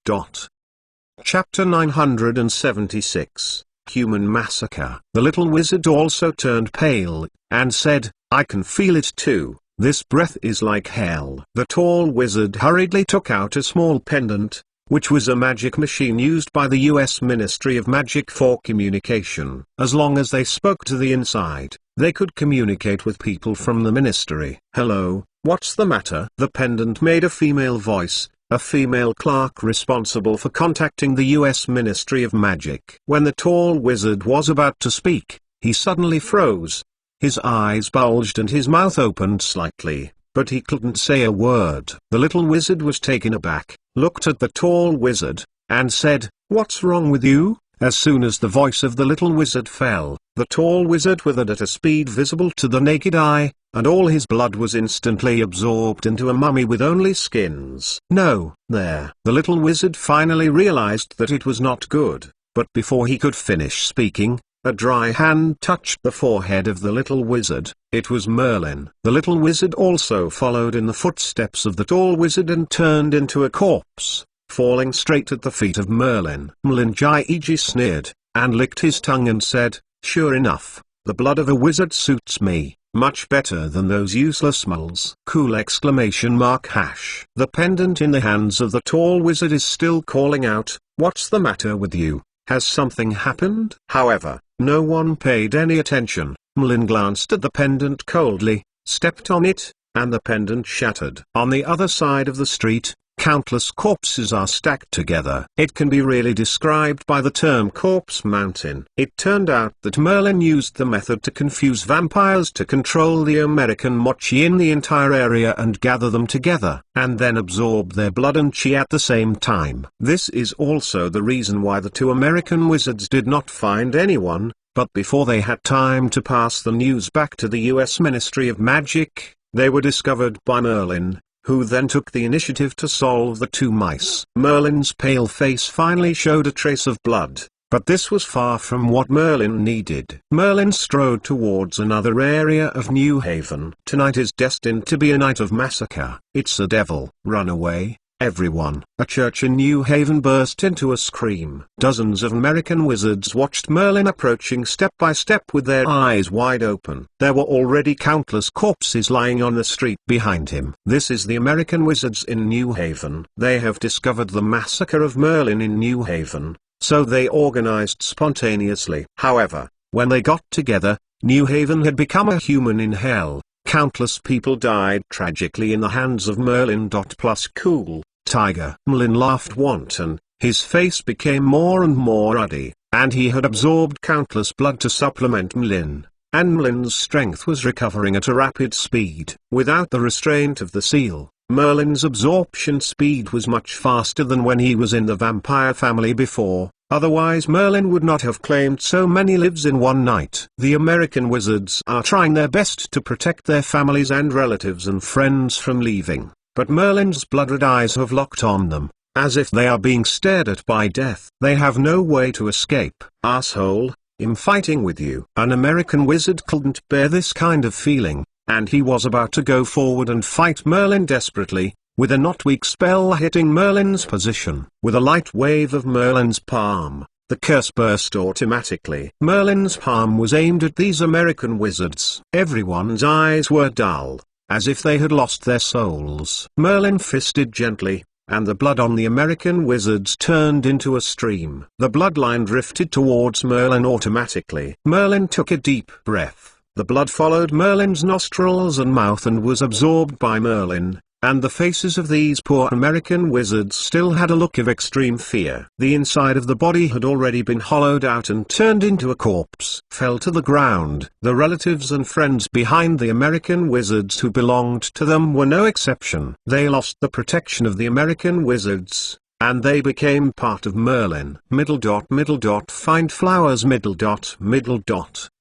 Chapter 976, Human Massacre. The little wizard also turned pale, and said, "I can feel it too. This breath is like hell." The tall wizard hurriedly took out a small pendant, which was a magic machine used by the U.S. Ministry of Magic for communication. As long as they spoke to the inside, they could communicate with people from the ministry. "Hello, what's the matter?" The pendant made a female voice, a female clerk responsible for contacting the U.S. Ministry of Magic. When the tall wizard was about to speak, he suddenly froze. His eyes bulged and his mouth opened slightly, but he couldn't say a word. The little wizard was taken aback, looked at the tall wizard, and said, "What's wrong with you?" As soon as the voice of the little wizard fell, the tall wizard withered at a speed visible to the naked eye, and all his blood was instantly absorbed into a mummy with only skins. "No, there." The little wizard finally realized that it was not good, but before he could finish speaking, a dry hand touched the forehead of the little wizard. It was Merlin. The little wizard also followed in the footsteps of the tall wizard and turned into a corpse, falling straight at the feet of Merlin. Mlinji sneered, and licked his tongue and said, "Sure enough, the blood of a wizard suits me much better than those useless moles." Cool exclamation mark hash. The pendant in the hands of the tall wizard is still calling out, "What's the matter with you? Has something happened?" However, no one paid any attention. Mlin glanced at the pendant coldly, stepped on it, and the pendant shattered. On the other side of the street, countless corpses are stacked together. It can be really described by the term corpse mountain. It turned out that Merlin used the method to confuse vampires to control the American Mochi in the entire area and gather them together, and then absorb their blood and chi at the same time. This is also the reason why the two American wizards did not find anyone, but before they had time to pass the news back to the U.S. Ministry of Magic, they were discovered by Merlin, who then took the initiative to solve the two mice. Merlin's pale face finally showed a trace of blood, but this was far from what Merlin needed. Merlin strode towards another area of New Haven. "Tonight is destined to be a night of massacre. It's a devil. Run away, everyone." A church in New Haven burst into a scream. Dozens of American wizards watched Merlin approaching step by step with their eyes wide open. There were already countless corpses lying on the street behind him. This is the American wizards in New Haven. They have discovered the massacre of Merlin in New Haven, so they organized spontaneously. However, when they got together, New Haven had become a human in hell. Countless people died tragically in the hands of Merlin. Plus cool, Tiger. Merlin laughed wanton, his face became more and more ruddy, and he had absorbed countless blood to supplement Merlin, and Merlin's strength was recovering at a rapid speed. Without the restraint of the seal, Merlin's absorption speed was much faster than when he was in the vampire family before. Otherwise Merlin would not have claimed so many lives in one night. The American wizards are trying their best to protect their families and relatives and friends from leaving, but Merlin's blood-red eyes have locked on them, as if they are being stared at by death. They have no way to escape. Asshole, I'm fighting with you. An American wizard couldn't bear this kind of feeling, and he was about to go forward and fight Merlin desperately, with a not weak spell hitting Merlin's position. With a light wave of Merlin's palm, the curse burst automatically. Merlin's palm was aimed at these American wizards. Everyone's eyes were dull, as if they had lost their souls. Merlin fisted gently, and the blood on the American wizards turned into a stream. The bloodline drifted towards Merlin automatically. Merlin took a deep breath. The blood followed Merlin's nostrils and mouth and was absorbed by Merlin, and the faces of these poor American wizards still had a look of extreme fear. The inside of the body had already been hollowed out and turned into a corpse. Fell to the ground. The relatives and friends behind the American wizards who belonged to them were no exception. They lost the protection of the American wizards, and they became part of Merlin. Find flowers.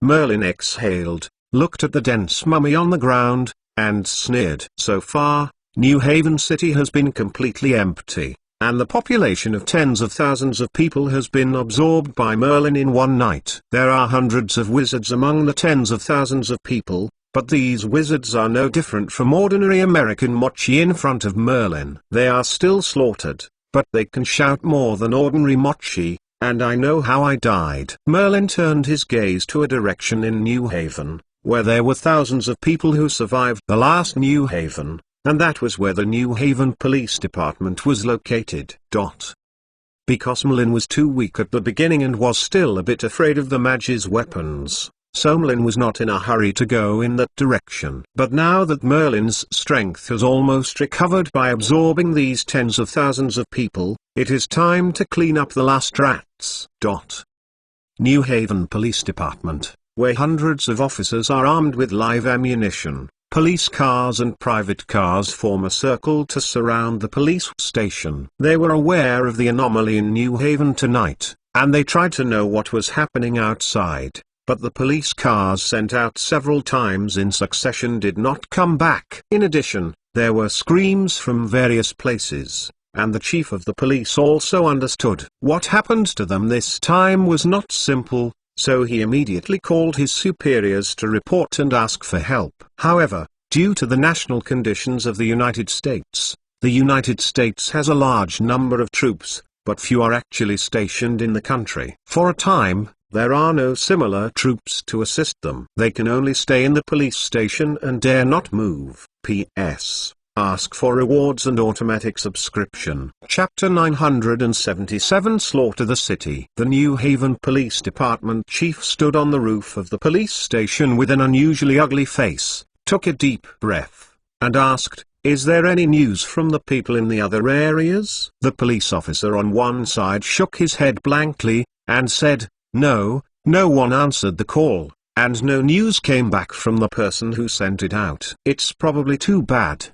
Merlin exhaled, looked at the dense mummy on the ground, and sneered. So far, New Haven City has been completely empty, and the population of tens of thousands of people has been absorbed by Merlin in one night. There are hundreds of wizards among the tens of thousands of people, but these wizards are no different from ordinary American mochi in front of Merlin. They are still slaughtered, but they can shout more than ordinary mochi, and I know how I died. Merlin turned his gaze to a direction in New Haven, where there were thousands of people who survived the last New Haven, and that was where the New Haven Police Department was located. Because Merlin was too weak at the beginning and was still a bit afraid of the mage's weapons, so Merlin was not in a hurry to go in that direction. But now that Merlin's strength has almost recovered by absorbing these tens of thousands of people, it is time to clean up the last rats. New Haven Police Department, where hundreds of officers are armed with live ammunition. Police cars and private cars form a circle to surround the police station. They were aware of the anomaly in New Haven tonight, and they tried to know what was happening outside, but the police cars sent out several times in succession did not come back. In addition, there were screams from various places, and the chief of the police also understood. What happened to them this time was not simple, so he immediately called his superiors to report and ask for help. However, due to the national conditions of the United States has a large number of troops, but few are actually stationed in the country. For a time, there are no similar troops to assist them. They can only stay in the police station and dare not move. P.S. Ask for rewards and automatic subscription. Chapter 977 Slaughter the City. The New Haven Police Department chief stood on the roof of the police station with an unusually ugly face, took a deep breath, and asked, "Is there any news from the people in the other areas?" The police officer on one side shook his head blankly, and said, "No, no one answered the call, and no news came back from the person who sent it out. It's probably too bad."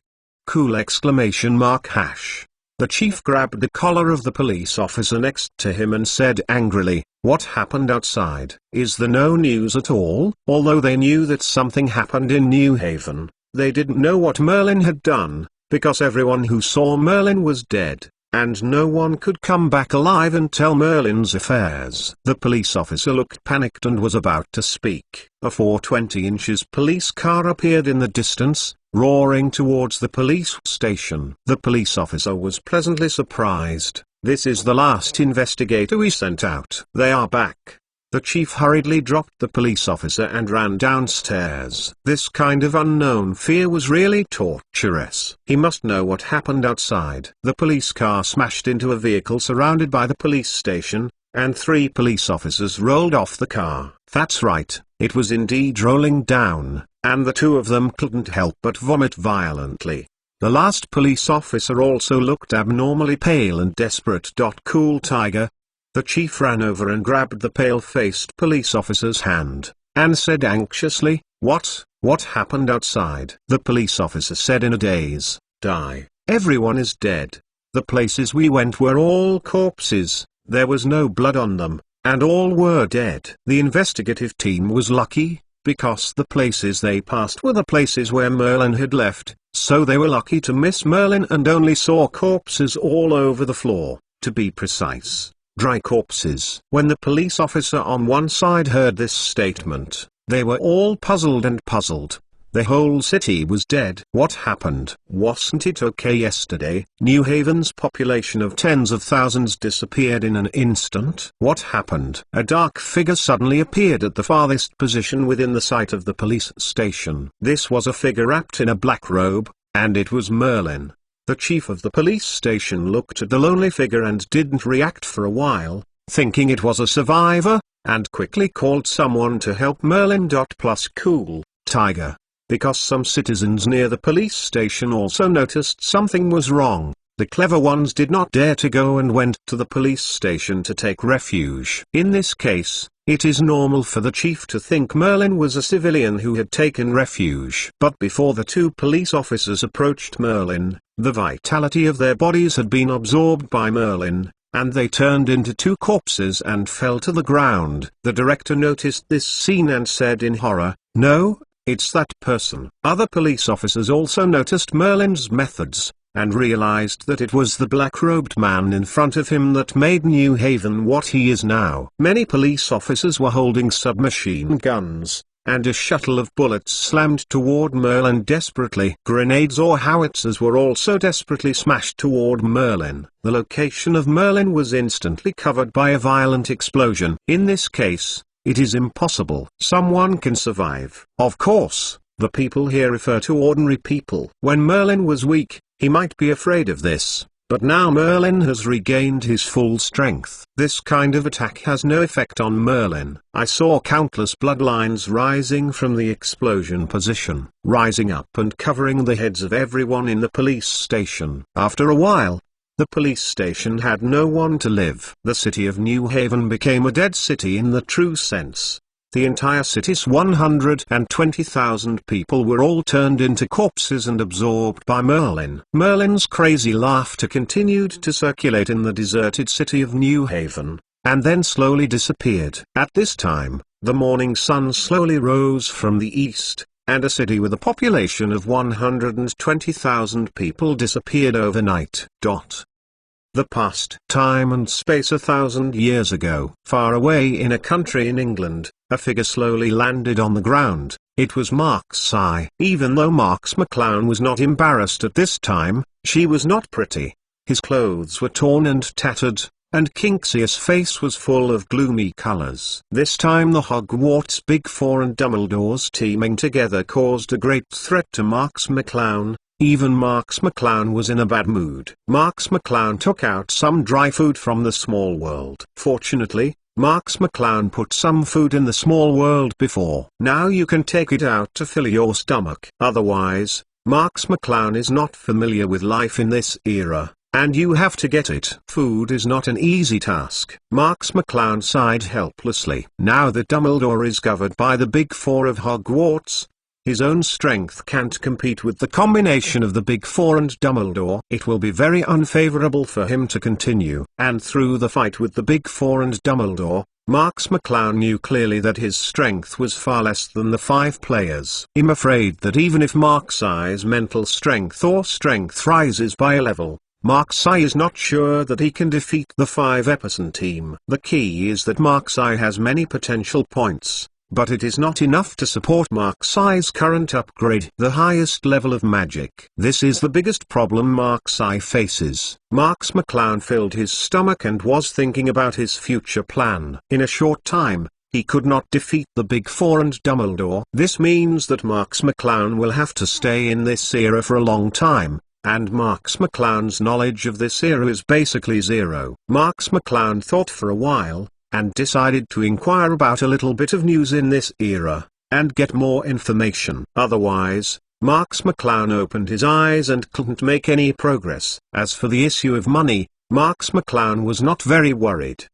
Cool exclamation mark hash. The chief grabbed the collar of the police officer next to him and said angrily, "What happened outside? Is there no news at all?" Although they knew that something happened in New Haven, they didn't know what Merlin had done, because everyone who saw Merlin was dead, and no one could come back alive and tell Merlin's affairs. The police officer looked panicked and was about to speak. A 420 police car appeared in the distance, roaring towards the police station. The police officer was pleasantly surprised. "This is the last investigator we sent out. They are back." The chief hurriedly dropped the police officer and ran downstairs. This kind of unknown fear was really torturous. He must know what happened outside. The police car smashed into a vehicle surrounded by the police station, and 3 police officers rolled off the car. That's right, it was indeed rolling down, and the 2 of them couldn't help but vomit violently. The last police officer also looked abnormally pale and desperate. Cool Tiger. The chief ran over and grabbed the pale-faced police officer's hand, and said anxiously, What happened outside? The police officer said in a daze, Die. Everyone is dead. The places we went were all corpses, there was no blood on them, and all were dead. The investigative team was lucky, because the places they passed were the places where Merlin had left, so they were lucky to miss Merlin and only saw corpses all over the floor, to be precise, dry corpses. When the police officer on one side heard this statement, they were all puzzled and puzzled. The whole city was dead. What happened? Wasn't it okay yesterday? New Haven's population of tens of thousands disappeared in an instant. What happened? A dark figure suddenly appeared at the farthest position within the sight of the police station. This was a figure wrapped in a black robe, and it was Merlin. The chief of the police station looked at the lonely figure and didn't react for a while, thinking it was a survivor, and quickly called someone to help Merlin. Plus Cool Tiger. Because some citizens near the police station also noticed something was wrong, the clever ones did not dare to go and went to the police station to take refuge. In this case, it is normal for the chief to think Merlin was a civilian who had taken refuge. But before the 2 police officers approached Merlin, the vitality of their bodies had been absorbed by Merlin, and they turned into 2 corpses and fell to the ground. The director noticed this scene and said in horror, No, it's that person. Other police officers also noticed Merlin's methods, and realized that it was the black-robed man in front of him that made New Haven what he is now. Many police officers were holding submachine guns, and a shuttle of bullets slammed toward Merlin desperately. Grenades or howitzers were also desperately smashed toward Merlin. The location of Merlin was instantly covered by a violent explosion. In this case, it is impossible someone can survive. Of course, the people here refer to ordinary people. When Merlin was weak, he might be afraid of this, but now Merlin has regained his full strength. This kind of attack has no effect on Merlin. I saw countless bloodlines rising from the explosion position, rising up and covering the heads of everyone in the police station. After a while, the police station had no one to live. The city of New Haven became a dead city in the true sense. The entire city's 120,000 people were all turned into corpses and absorbed by Merlin. Merlin's crazy laughter continued to circulate in the deserted city of New Haven, and then slowly disappeared. At this time, the morning sun slowly rose from the east, and a city with a population of 120,000 people disappeared overnight. The past. Time and space. 1,000 years ago. Far away in a country in England, a figure slowly landed on the ground. It was Marks-I. Even though Marks McClown was not embarrassed at this time, she was not pretty. His clothes were torn and tattered, and Kinxia's face was full of gloomy colors. This time the Hogwarts Big Four and Dumbledore's teaming together caused a great threat to Marks McClown. Even Marks McClown was in a bad mood. Marks McClown took out some dry food from the small world. Fortunately, Marks McClown put some food in the small world before. Now you can take it out to fill your stomach. Otherwise, Marks McClown is not familiar with life in this era, and you have to get it. Food is not an easy task. Marks McClown sighed helplessly. Now that Dumbledore is governed by the Big Four of Hogwarts, his own strength can't compete with the combination of the Big Four and Dumbledore. It will be very unfavorable for him to continue. And through the fight with the Big Four and Dumbledore, Marks McClown knew clearly that his strength was far less than the 5 players. I'm afraid that even if Marks-I's mental strength or strength rises by a level, Marks-I is not sure that he can defeat the 5 Epperson team. The key is that Marks-I has many potential points, but it is not enough to support Marks-I's current upgrade, the highest level of magic. This is the biggest problem Marks-I faces. Marks McClown filled his stomach and was thinking about his future plan. In a short time, he could not defeat the Big Four and Dumbledore. This means that Marks McClown will have to stay in this era for a long time, and Marks McClown's knowledge of this era is basically zero. Marks McClown thought for a while, and decided to inquire about a little bit of news in this era, and get more information. Otherwise, Marks McClown opened his eyes and couldn't make any progress. As for the issue of money, Marks McClown was not very worried.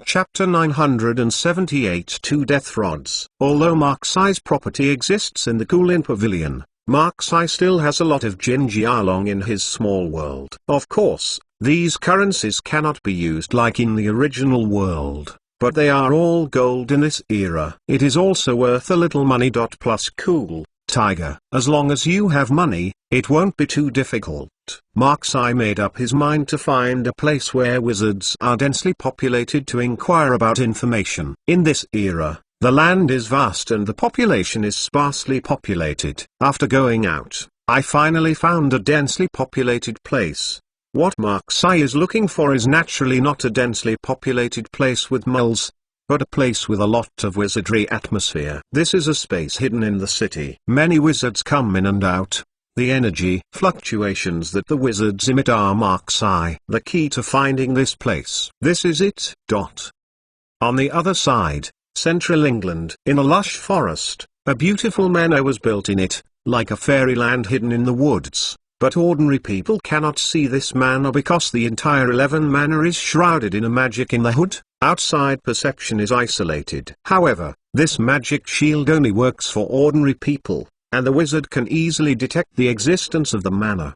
Chapter 978 Two Death Rods. Although Marks's property exists in the Coolin Pavilion, Marks still has a lot of Jinjialong in his small world. Of course, these currencies cannot be used like in the original world, but they are all gold in this era. It is also worth a little money. Plus cool, Tiger. As long as you have money, it won't be too difficult. Marks made up his mind to find a place where wizards are densely populated to inquire about information. In this era, the land is vast and the population is sparsely populated. After going out, I finally found a densely populated place. What Marks is looking for is naturally not a densely populated place with moles, but a place with a lot of wizardry atmosphere. This is a space hidden in the city. Many wizards come in and out. The energy fluctuations that the wizards emit are Marks' the key to finding this place. This is it. On the other side, central England, in a lush forest, a beautiful manor was built in it, like a fairyland hidden in the woods. But ordinary people cannot see this manor because the entire 11 manor is shrouded in a magic in the hood. Outside perception is isolated. However, this magic shield only works for ordinary people, and the wizard can easily detect the existence of the manor.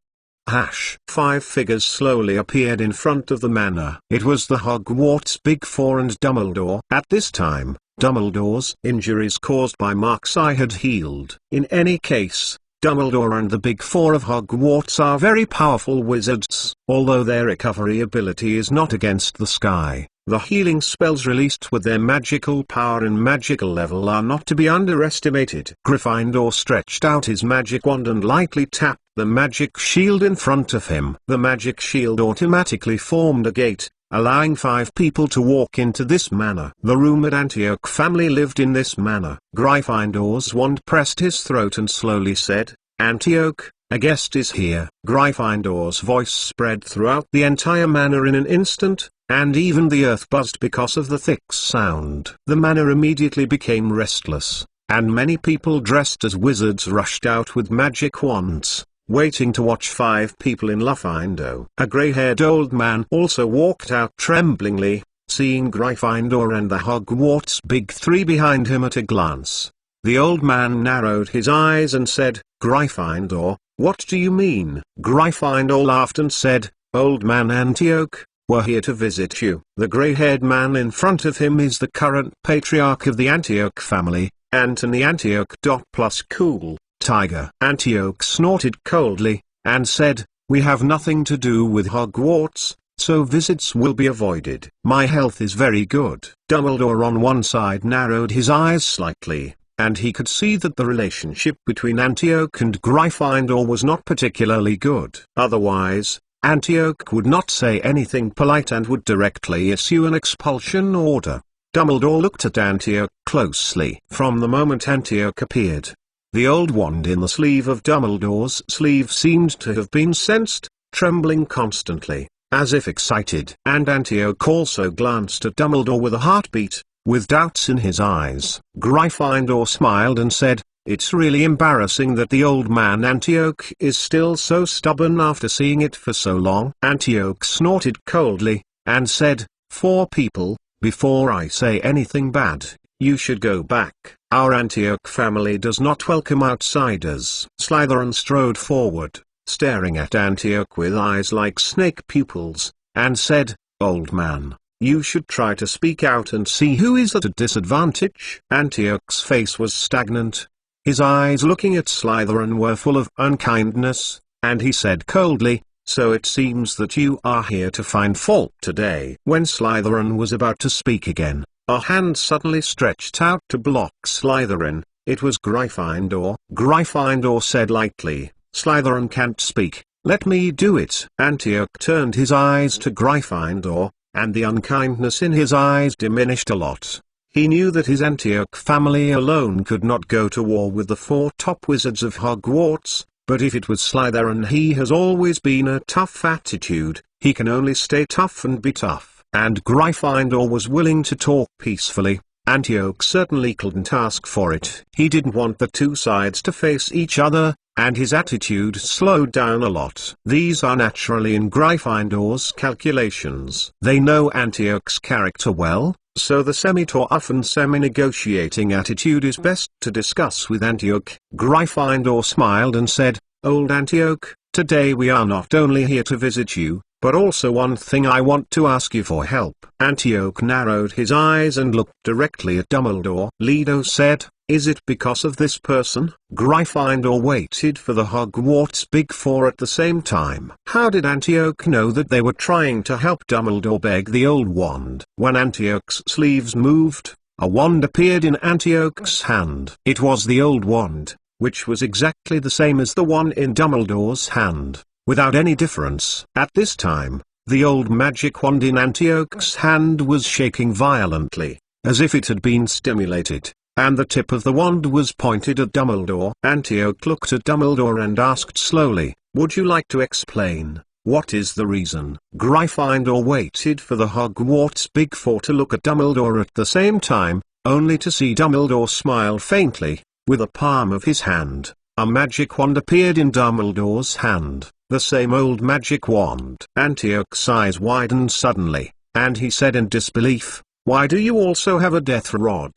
5 figures slowly appeared in front of the manor. It was the Hogwarts Big Four and Dumbledore. At this time, Dumbledore's injuries caused by Marks' had healed. In any case, Dumbledore and the Big Four of Hogwarts are very powerful wizards. Although their recovery ability is not against the sky, the healing spells released with their magical power and magical level are not to be underestimated. Gryffindor stretched out his magic wand and lightly tapped the magic shield in front of him. The magic shield automatically formed a gate, allowing 5 people to walk into this manor. The rumored Antioch family lived in this manor. Gryffindor's wand pressed his throat and slowly said, "Antioch, a guest is here." Gryffindor's voice spread throughout the entire manor in an instant, and even the earth buzzed because of the thick sound. The manor immediately became restless, and many people dressed as wizards rushed out with magic wands, waiting to watch 5 people in Luffindo. A grey-haired old man also walked out tremblingly, seeing Gryffindor and the Hogwarts Big Three behind him at a glance. The old man narrowed his eyes and said, "Gryffindor, what do you mean?" Gryffindor laughed and said, "Old man Antioch, we're here to visit you." The grey-haired man in front of him is the current patriarch of the Antioch family, Anthony Antioch. Plus cool, Tiger. Antioch snorted coldly, and said, "We have nothing to do with Hogwarts, so visits will be avoided. My health is very good." Dumbledore on one side narrowed his eyes slightly, and he could see that the relationship between Antioch and Gryffindor was not particularly good. Otherwise, Antioch would not say anything polite and would directly issue an expulsion order. Dumbledore looked at Antioch closely. From the moment Antioch appeared, the old wand in the sleeve of Dumbledore's sleeve seemed to have been sensed, trembling constantly, as if excited. And Antioch also glanced at Dumbledore with a heartbeat, with doubts in his eyes. Gryffindor smiled and said, "It's really embarrassing that the old man Antioch is still so stubborn after seeing it for so long." Antioch snorted coldly, and said, "4 people, before I say anything bad, you should go back. Our Antioch family does not welcome outsiders." Slytherin strode forward, staring at Antioch with eyes like snake pupils, and said, "Old man, you should try to speak out and see who is at a disadvantage." Antioch's face was stagnant. His eyes looking at Slytherin were full of unkindness, and he said coldly, "So it seems that you are here to find fault today." When Slytherin was about to speak again, a hand suddenly stretched out to block Slytherin. It was Gryffindor. Gryffindor said lightly, "Slytherin can't speak, let me do it." Antioch turned his eyes to Gryffindor, and the unkindness in his eyes diminished a lot. He knew that his Antioch family alone could not go to war with the 4 top wizards of Hogwarts, But if it was Slytherin, he has always been a tough attitude, he can only stay tough and be tough. And Gryffindor was willing to talk peacefully. Antioch certainly couldn't ask for it. He didn't want the two sides to face each other, and his attitude slowed down a lot. These are naturally in Gryffindor's calculations. They know Antioch's character well, so the semi-tough and semi-negotiating attitude is best to discuss with Antioch. Gryffindor smiled and said, "Old Antioch, today we are not only here to visit you, but also one thing I want to ask you for help." Antioch narrowed his eyes and looked directly at Dumbledore. Leto said, "Is it because of this person?" Gryffindor waited for the Hogwarts Big Four at the same time. How did Antioch know that they were trying to help Dumbledore beg the old wand? When Antioch's sleeves moved, a wand appeared in Antioch's hand. It was the old wand, which was exactly the same as the one in Dumbledore's hand, without any difference. At this time, the old magic wand in Antioch's hand was shaking violently, as if it had been stimulated, and the tip of the wand was pointed at Dumbledore. Antioch looked at Dumbledore and asked slowly, "Would you like to explain? What is the reason?" Gryffindor waited for the Hogwarts Big Four to look at Dumbledore at the same time, only to see Dumbledore smile faintly. With the palm of his hand, a magic wand appeared in Dumbledore's hand, the same old magic wand. Antioch's eyes widened suddenly, and he said in disbelief, "Why do you also have a death rod?"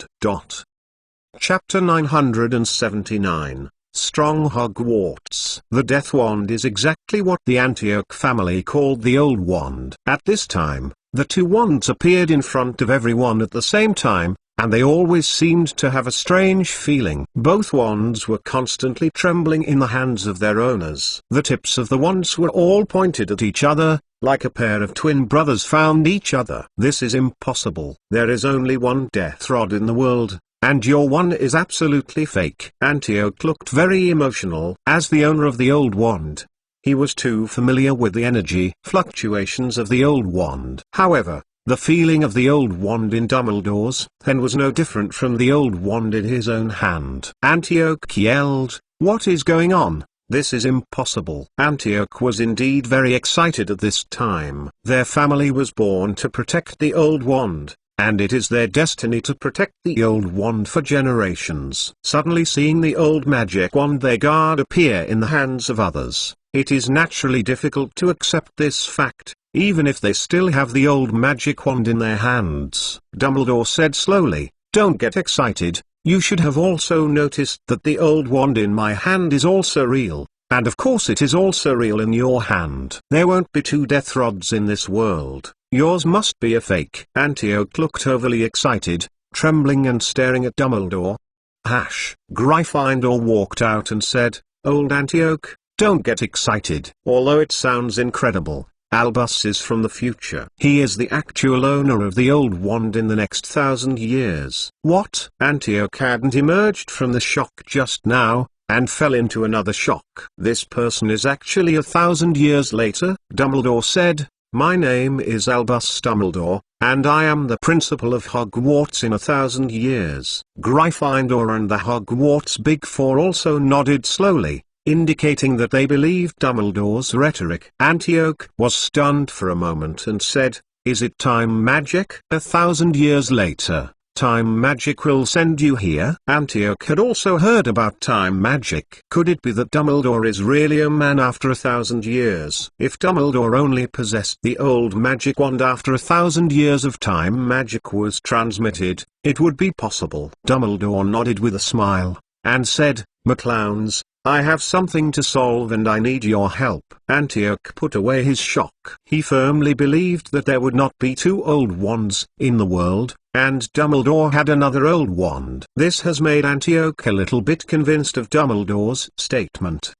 Chapter 979, Strong Hogwarts. The Death Wand is exactly what the Antioch family called the Old Wand. At this time, the two wands appeared in front of everyone at the same time, and they always seemed to have a strange feeling. Both wands were constantly trembling in the hands of their owners. The tips of the wands were all pointed at each other, like a pair of twin brothers found each other. This is impossible. There is only one death rod in the world, and your one is absolutely fake. Antioch looked very emotional. As the owner of the old wand, he was too familiar with the energy fluctuations of the old wand. However, the feeling of the old wand in Dumbledore's hand was no different from the old wand in his own hand. Antioch yelled, "What is going on? This is impossible." Antioch was indeed very excited at this time. Their family was born to protect the old wand, and it is their destiny to protect the old wand for generations. Suddenly seeing the old magic wand they guard appear in the hands of others, it is naturally difficult to accept this fact, even if they still have the old magic wand in their hands. Dumbledore said slowly, "Don't get excited, you should have also noticed that the old wand in my hand is also real, and of course it is also real in your hand. There won't be two death rods in this world. Yours must be a fake." Antioch looked overly excited, trembling and staring at Dumbledore. Gryffindor walked out and said, "Old Antioch, don't get excited." Although it sounds incredible, Albus is from the future. He is the actual owner of the old wand in the next 1,000 years. What? Antioch hadn't emerged from the shock just now, and fell into another shock. This person is actually 1,000 years later? Dumbledore said, "My name is Albus Dumbledore, and I am the principal of Hogwarts in 1,000 years." Gryffindor and the Hogwarts Big Four also nodded slowly, indicating that they believed Dumbledore's rhetoric. Antioch was stunned for a moment and said, "Is it time magic?" 1,000 years later, time magic will send you here? Antioch had also heard about time magic. Could it be that Dumbledore is really a man after 1,000 years? If Dumbledore only possessed the old magic wand after 1,000 years of time magic was transmitted, it would be possible. Dumbledore nodded with a smile, and said, "McClowns, I have something to solve and I need your help." Antioch put away his shock. He firmly believed that there would not be two old wands in the world, and Dumbledore had another old wand. This has made Antioch a little bit convinced of Dumbledore's statement.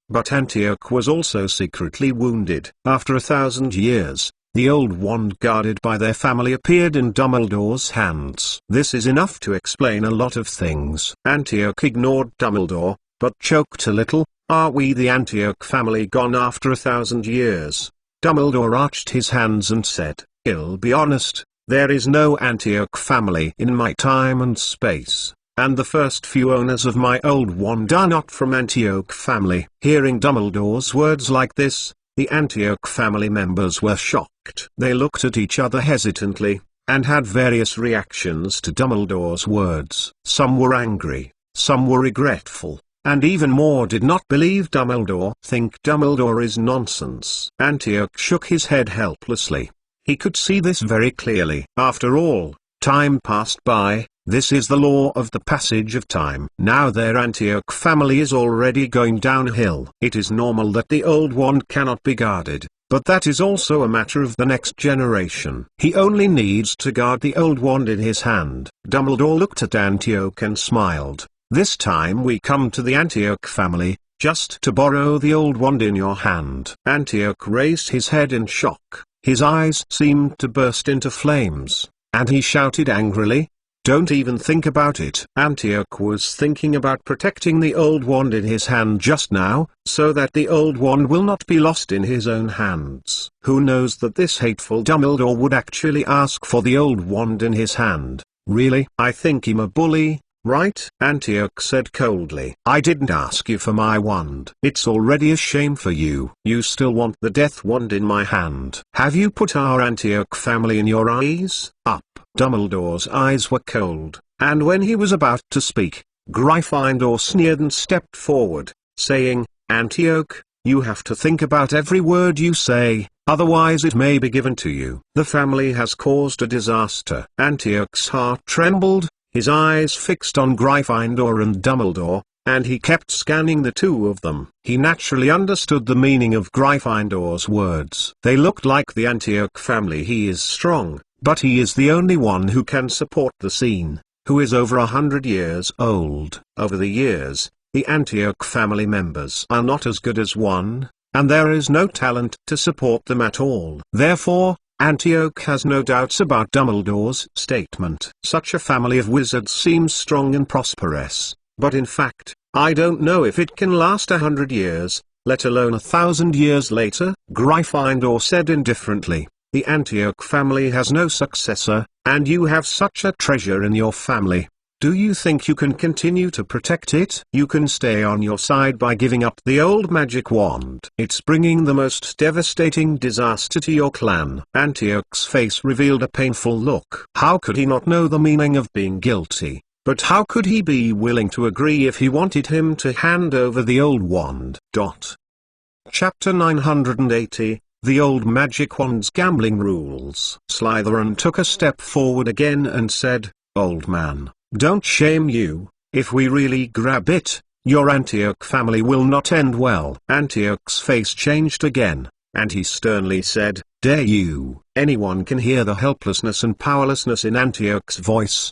But Antioch was also secretly wounded. After 1,000 years, the old wand guarded by their family appeared in Dumbledore's hands. This is enough to explain a lot of things. Antioch ignored Dumbledore, but choked a little. "Are we the Antioch family gone after 1,000 years?" Dumbledore arched his hands and said, "I'll be honest, there is no Antioch family in my time and space. and the first few owners of my old wand are not from Antioch family. Hearing Dumbledore's words like this, the Antioch family members were shocked. They looked at each other hesitantly, and had various reactions to Dumbledore's words. Some were angry, some were regretful, and even more did not believe Dumbledore. Think Dumbledore is nonsense. Antioch shook his head helplessly. He could see this very clearly. After all, time passed by. This is the law of the passage of time. Now their Antioch family is already going downhill. It is normal that the old wand cannot be guarded, but that is also a matter of the next generation. He only needs to guard the old wand in his hand. Dumbledore looked at Antioch and smiled. This time we come to the Antioch family, just to borrow the old wand in your hand. Antioch raised his head in shock. His eyes seemed to burst into flames, and he shouted angrily, "Don't even think about it." Antioch was thinking about protecting the old wand in his hand just now, so that the old wand will not be lost in his own hands. Who knows that this hateful Dumbledore would actually ask for the old wand in his hand? Really? I think him a bully, right? Antioch said coldly. I didn't ask you for my wand. It's already a shame for you. You still want the death wand in my hand. Have you put our Antioch family in your eyes? Up. Dumbledore's eyes were cold, and when he was about to speak, Gryffindor sneered and stepped forward, saying, Antioch, you have to think about every word you say, otherwise it may be given to you. The family has caused a disaster. Antioch's heart trembled, his eyes fixed on Gryffindor and Dumbledore, and he kept scanning the two of them. He naturally understood the meaning of Gryffindor's words. They looked like the Antioch family. He is strong, but he is the only one who can support the scene, who is over 100 years old. Over the years, the Antioch family members are not as good as one, and there is no talent to support them at all. Therefore, Antioch has no doubts about Dumbledore's statement. Such a family of wizards seems strong and prosperous, but in fact, I don't know if it can last 100 years, let alone 1,000 years later. Gryffindor said indifferently, the Antioch family has no successor, and you have such a treasure in your family. Do you think you can continue to protect it? You can stay on your side by giving up the old magic wand. It's bringing the most devastating disaster to your clan. Antioch's face revealed a painful look. How could he not know the meaning of being guilty? But how could he be willing to agree if he wanted him to hand over the old wand? Chapter 980, The Old Magic Wand's Gambling Rules. Slytherin took a step forward again and said, Old man, don't shame you. If we really grab it, your Antioch family will not end well. Antioch's face changed again, and he sternly said, Dare you? Anyone can hear the helplessness and powerlessness in Antioch's voice.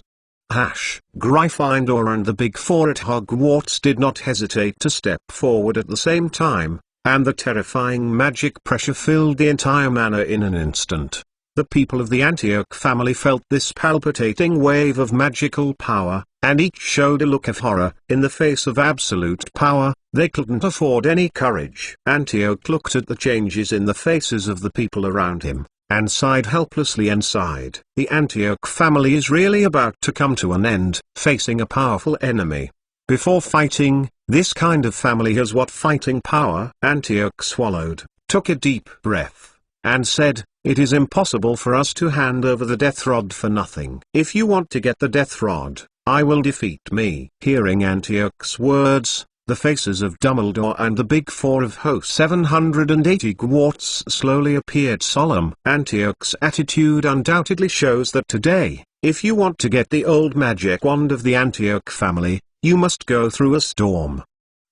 Gryffindor and the Big Four at Hogwarts did not hesitate to step forward at the same time, and the terrifying magic pressure filled the entire manor in an instant. The people of the Antioch family felt this palpitating wave of magical power, and each showed a look of horror. In the face of absolute power, they couldn't afford any courage. Antioch looked at the changes in the faces of the people around him, and sighed helplessly and sighed. The Antioch family is really about to come to an end, facing a powerful enemy. Before fighting, this kind of family has what fighting power? Antioch swallowed, took a deep breath, and said, It is impossible for us to hand over the death rod for nothing. If you want to get the death rod, I will defeat me. Hearing Antioch's words, the faces of Dumbledore and the Big Four of Host 780 Hogwarts slowly appeared solemn. Antioch's attitude undoubtedly shows that today, if you want to get the old magic wand of the Antioch family, you must go through a storm.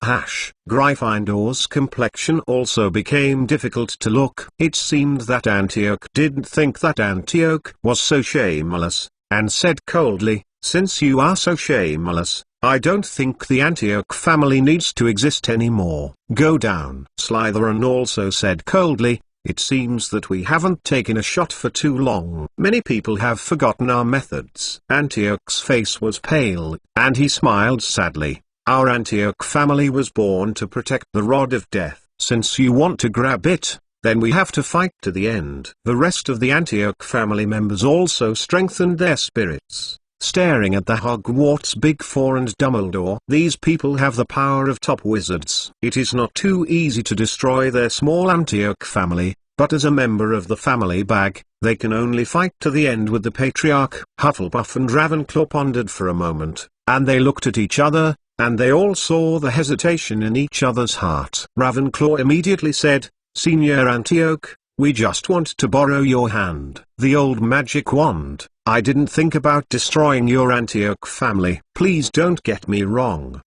Gryffindor's complexion also became difficult to look. It seemed that Antioch didn't think that Antioch was so shameless, and said coldly, Since you are so shameless, I don't think the Antioch family needs to exist anymore. Go down. Slytherin also said coldly, It seems that we haven't taken a shot for too long. Many people have forgotten our methods. Antioch's face was pale, and he smiled sadly. Our Antioch family was born to protect the Rod of Death. Since you want to grab it, then we have to fight to the end. The rest of the Antioch family members also strengthened their spirits. staring at the Hogwarts Big Four and Dumbledore. These people have the power of top wizards. It is not too easy to destroy their small Antioch family, but as a member of the family bag, they can only fight to the end with the Patriarch. Hufflepuff and Ravenclaw pondered for a moment, and they looked at each other, and they all saw the hesitation in each other's heart. Ravenclaw immediately said, "Senior Antioch, we just want to borrow your hand. The old magic wand. I didn't think about destroying your Antioch family. Please don't get me wrong!"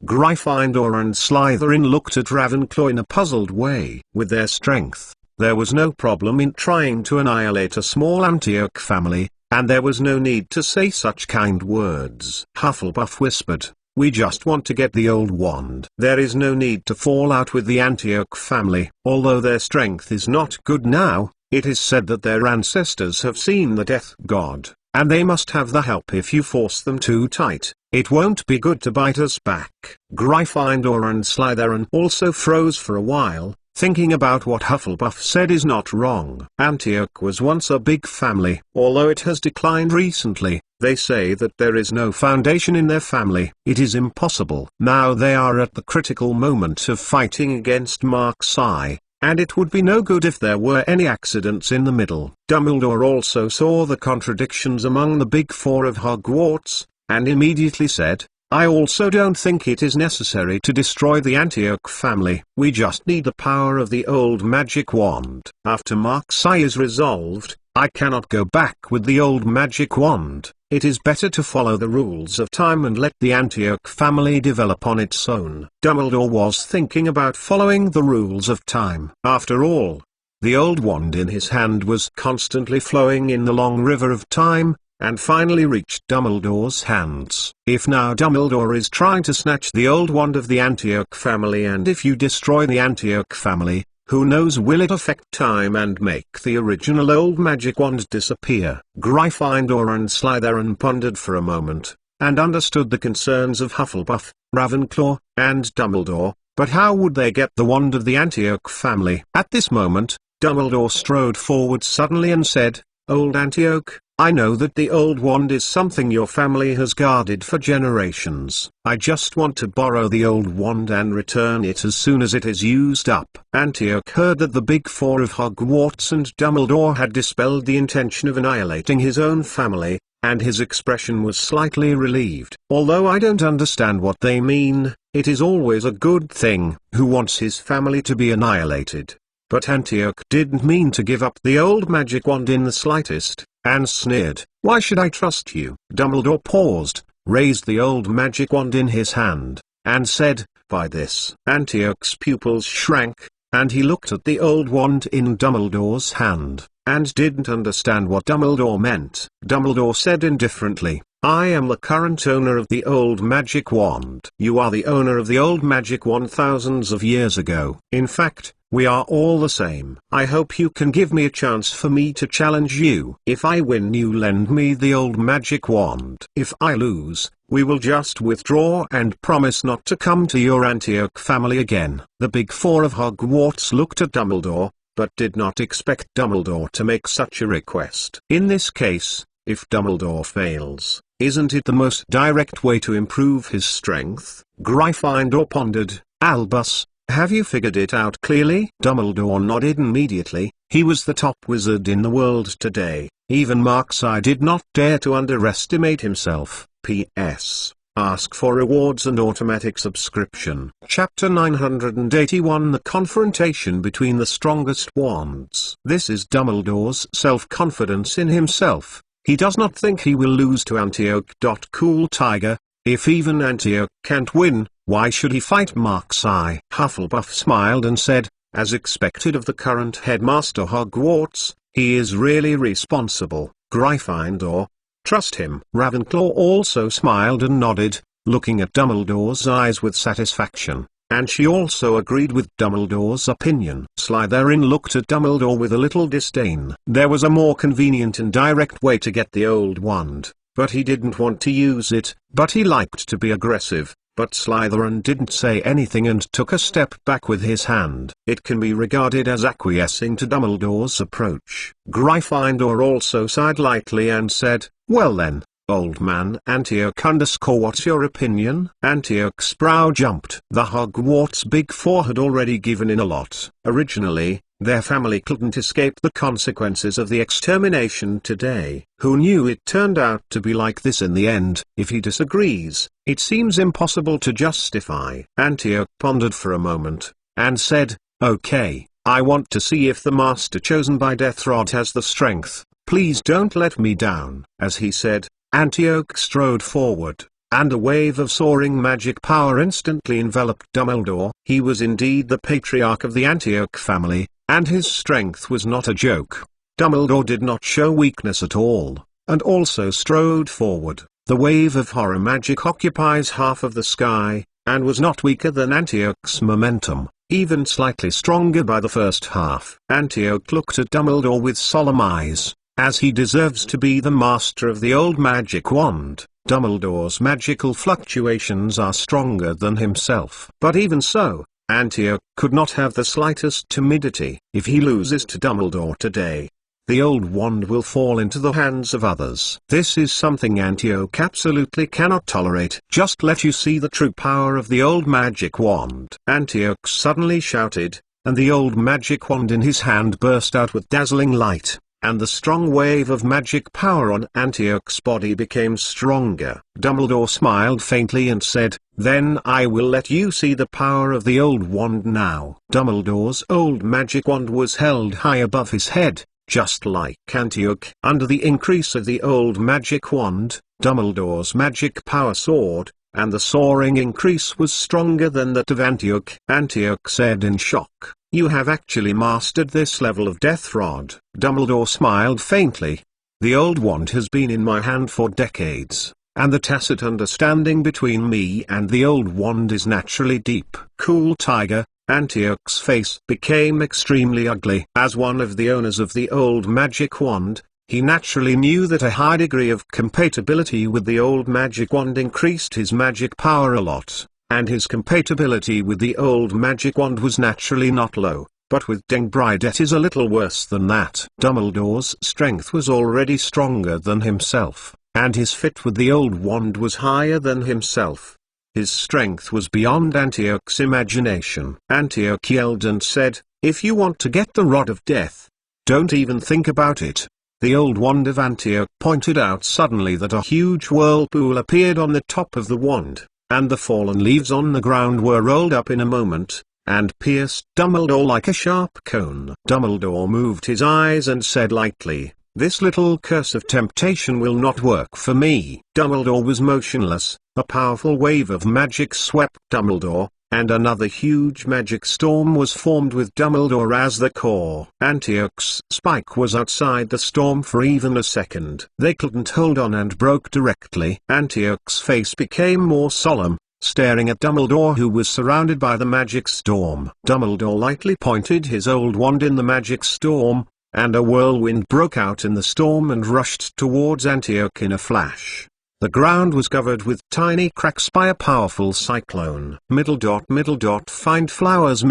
Gryffindor and Slytherin looked at Ravenclaw in a puzzled way. With their strength, there was no problem in trying to annihilate a small Antioch family, and there was no need to say such kind words. Hufflepuff whispered, "We just want to get the old wand." There is no need to fall out with the Antioch family. Although their strength is not good now, it is said that their ancestors have seen the Death God, and they must have the help. If you force them too tight, it won't be good to bite us back. Gryffindor and Slytherin also froze for a while, thinking about what Hufflepuff said is not wrong. Antioch was once a big family. Although it has declined recently, they say that there is no foundation in their family. It is impossible. Now they are at the critical moment of fighting against Marks-Eye, and it would be no good if there were any accidents in the middle. Dumbledore also saw the contradictions among the Big Four of Hogwarts, and immediately said, "I also don't think it is necessary to destroy the Antioch family. We just need the power of the old magic wand. After Marks-Eye is resolved, I cannot go back with the old magic wand. It is better to follow the rules of time and let the Antioch family develop on its own." Dumbledore was thinking about following the rules of time. After all, the old wand in his hand was constantly flowing in the long river of time, and finally reached Dumbledore's hands. If now Dumbledore is trying to snatch the old wand of the Antioch family, and if you destroy the Antioch family, who knows, will it affect time and make the original old magic wand disappear? Gryffindor and Slytherin pondered for a moment, and understood the concerns of Hufflepuff, Ravenclaw, and Dumbledore, but how would they get the wand of the Antioch family? At this moment, Dumbledore strode forward suddenly and said, "Old Antioch, I know that the old wand is something your family has guarded for generations. I just want to borrow the old wand and return it as soon as it is used up." Antioch heard that the Big Four of Hogwarts and Dumbledore had dispelled the intention of annihilating his own family, and his expression was slightly relieved. "Although I don't understand what they mean, it is always a good thing. Who wants his family to be annihilated?" But Antioch didn't mean to give up the old magic wand in the slightest, and sneered, "Why should I trust you?" Dumbledore paused, raised the old magic wand in his hand, and said, "By this." Antioch's pupils shrank, and he looked at the old wand in Dumbledore's hand, and didn't understand what Dumbledore meant. Dumbledore said indifferently, "I am the current owner of the old magic wand." "You are the owner of the old magic wand thousands of years ago. In fact, we are all the same. I hope you can give me a chance for me to challenge you. If I win, you lend me the old magic wand. If I lose, we will just withdraw and promise not to come to your Antioch family again." The Big Four of Hogwarts looked at Dumbledore, but did not expect Dumbledore to make such a request. In this case, if Dumbledore fails, isn't it the most direct way to improve his strength? Gryffindor pondered. "Albus, have you figured it out clearly?" Dumbledore nodded immediately. He was the top wizard in the world today. Even Marks-Eye did not dare to underestimate himself. P.S. Ask for rewards and automatic subscription. Chapter 981, The Confrontation Between the Strongest Wands. This is Dumbledore's self-confidence in himself. He does not think he will lose to Antioch. Cool Tiger. If even Antioch can't win, why should he fight Marks-Eye? Hufflepuff smiled and said, "As expected of the current headmaster Hogwarts, he is really responsible." Gryffindor. "Trust him." Ravenclaw also smiled and nodded, looking at Dumbledore's eyes with satisfaction, and she also agreed with Dumbledore's opinion. Slytherin looked at Dumbledore with a little disdain. There was a more convenient and direct way to get the old wand, but he didn't want to use it. But he liked to be aggressive, but Slytherin didn't say anything and took a step back with his hand. It can be regarded as acquiescing to Dumbledore's approach. Gryffindor also sighed lightly and said, "Well then, old man Antioch what's your opinion?" Antioch's brow jumped. The Hogwarts Big Four had already given in a lot. Originally, their family couldn't escape the consequences of the extermination today. Who knew it turned out to be like this in the end? If he disagrees, it seems impossible to justify. Antioch pondered for a moment, and said, "Okay, I want to see if the master chosen by Death Rod has the strength. Please don't let me down." As he said, Antioch strode forward, and a wave of soaring magic power instantly enveloped Dumbledore. He was indeed the patriarch of the Antioch family, and his strength was not a joke. Dumbledore did not show weakness at all, and also strode forward. The wave of horror magic occupies half of the sky, and was not weaker than Antioch's momentum, even slightly stronger by the first half. Antioch looked at Dumbledore with solemn eyes, as he deserves to be the master of the old magic wand. Dumbledore's magical fluctuations are stronger than himself. But even so, Antioch could not have the slightest timidity. If he loses to Dumbledore today, the old wand will fall into the hands of others. This is something Antioch absolutely cannot tolerate. "Just let you see the true power of the old magic wand," Antioch suddenly shouted, and the old magic wand in his hand burst out with dazzling light, and the strong wave of magic power on Antioch's body became stronger. Dumbledore smiled faintly and said, "Then I will let you see the power of the old wand now." Dumbledore's old magic wand was held high above his head, just like Antioch. Under the increase of the old magic wand, Dumbledore's magic power soared, and the soaring increase was stronger than that of Antioch. Antioch said in shock, "You have actually mastered this level of Death Rod." Dumbledore smiled faintly. "The old wand has been in my hand for decades, and the tacit understanding between me and the old wand is naturally deep." Cool Tiger. Antioch's face became extremely ugly. As one of the owners of the old magic wand, he naturally knew that a high degree of compatibility with the old magic wand increased his magic power a lot, and his compatibility with the old magic wand was naturally not low. But with Denbride it is a little worse than that. Dumbledore's strength was already stronger than himself, and his fit with the old wand was higher than himself. His strength was beyond Antioch's imagination. Antioch yelled and said, "If you want to get the Rod of Death, don't even think about it." The old wand of Antioch pointed out suddenly that a huge whirlpool appeared on the top of the wand, and the fallen leaves on the ground were rolled up in a moment, and pierced Dumbledore like a sharp cone. Dumbledore moved his eyes and said lightly, "This little curse of temptation will not work for me." Dumbledore was motionless. A powerful wave of magic swept Dumbledore, and another huge magic storm was formed with Dumbledore as the core. Antioch's spike was outside the storm for even a second. They couldn't hold on and broke directly. Antioch's face became more solemn, staring at Dumbledore, who was surrounded by the magic storm. Dumbledore lightly pointed his old wand in the magic storm, and a whirlwind broke out in the storm and rushed towards Antioch in a flash. The ground was covered with tiny cracks by a powerful cyclone. Find flowers.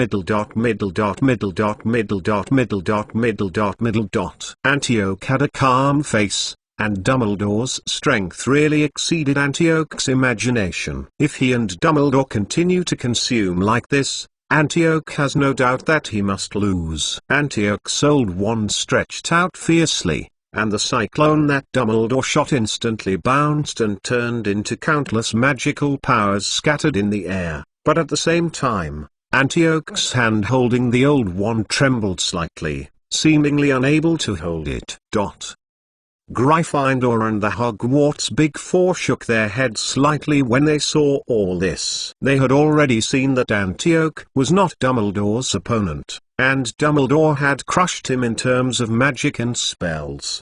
Antioch had a calm face, and Dumbledore's strength really exceeded Antioch's imagination. If he and Dumbledore continue to consume like this, Antioch has no doubt that he must lose. Antioch's old wand stretched out fiercely, and the cyclone that Dumbledore shot instantly bounced and turned into countless magical powers scattered in the air. But at the same time, Antioch's hand holding the old wand trembled slightly, seemingly unable to hold it. Gryffindor and the Hogwarts Big Four shook their heads slightly when they saw all this. They had already seen that Antioch was not Dumbledore's opponent, and Dumbledore had crushed him in terms of magic and spells.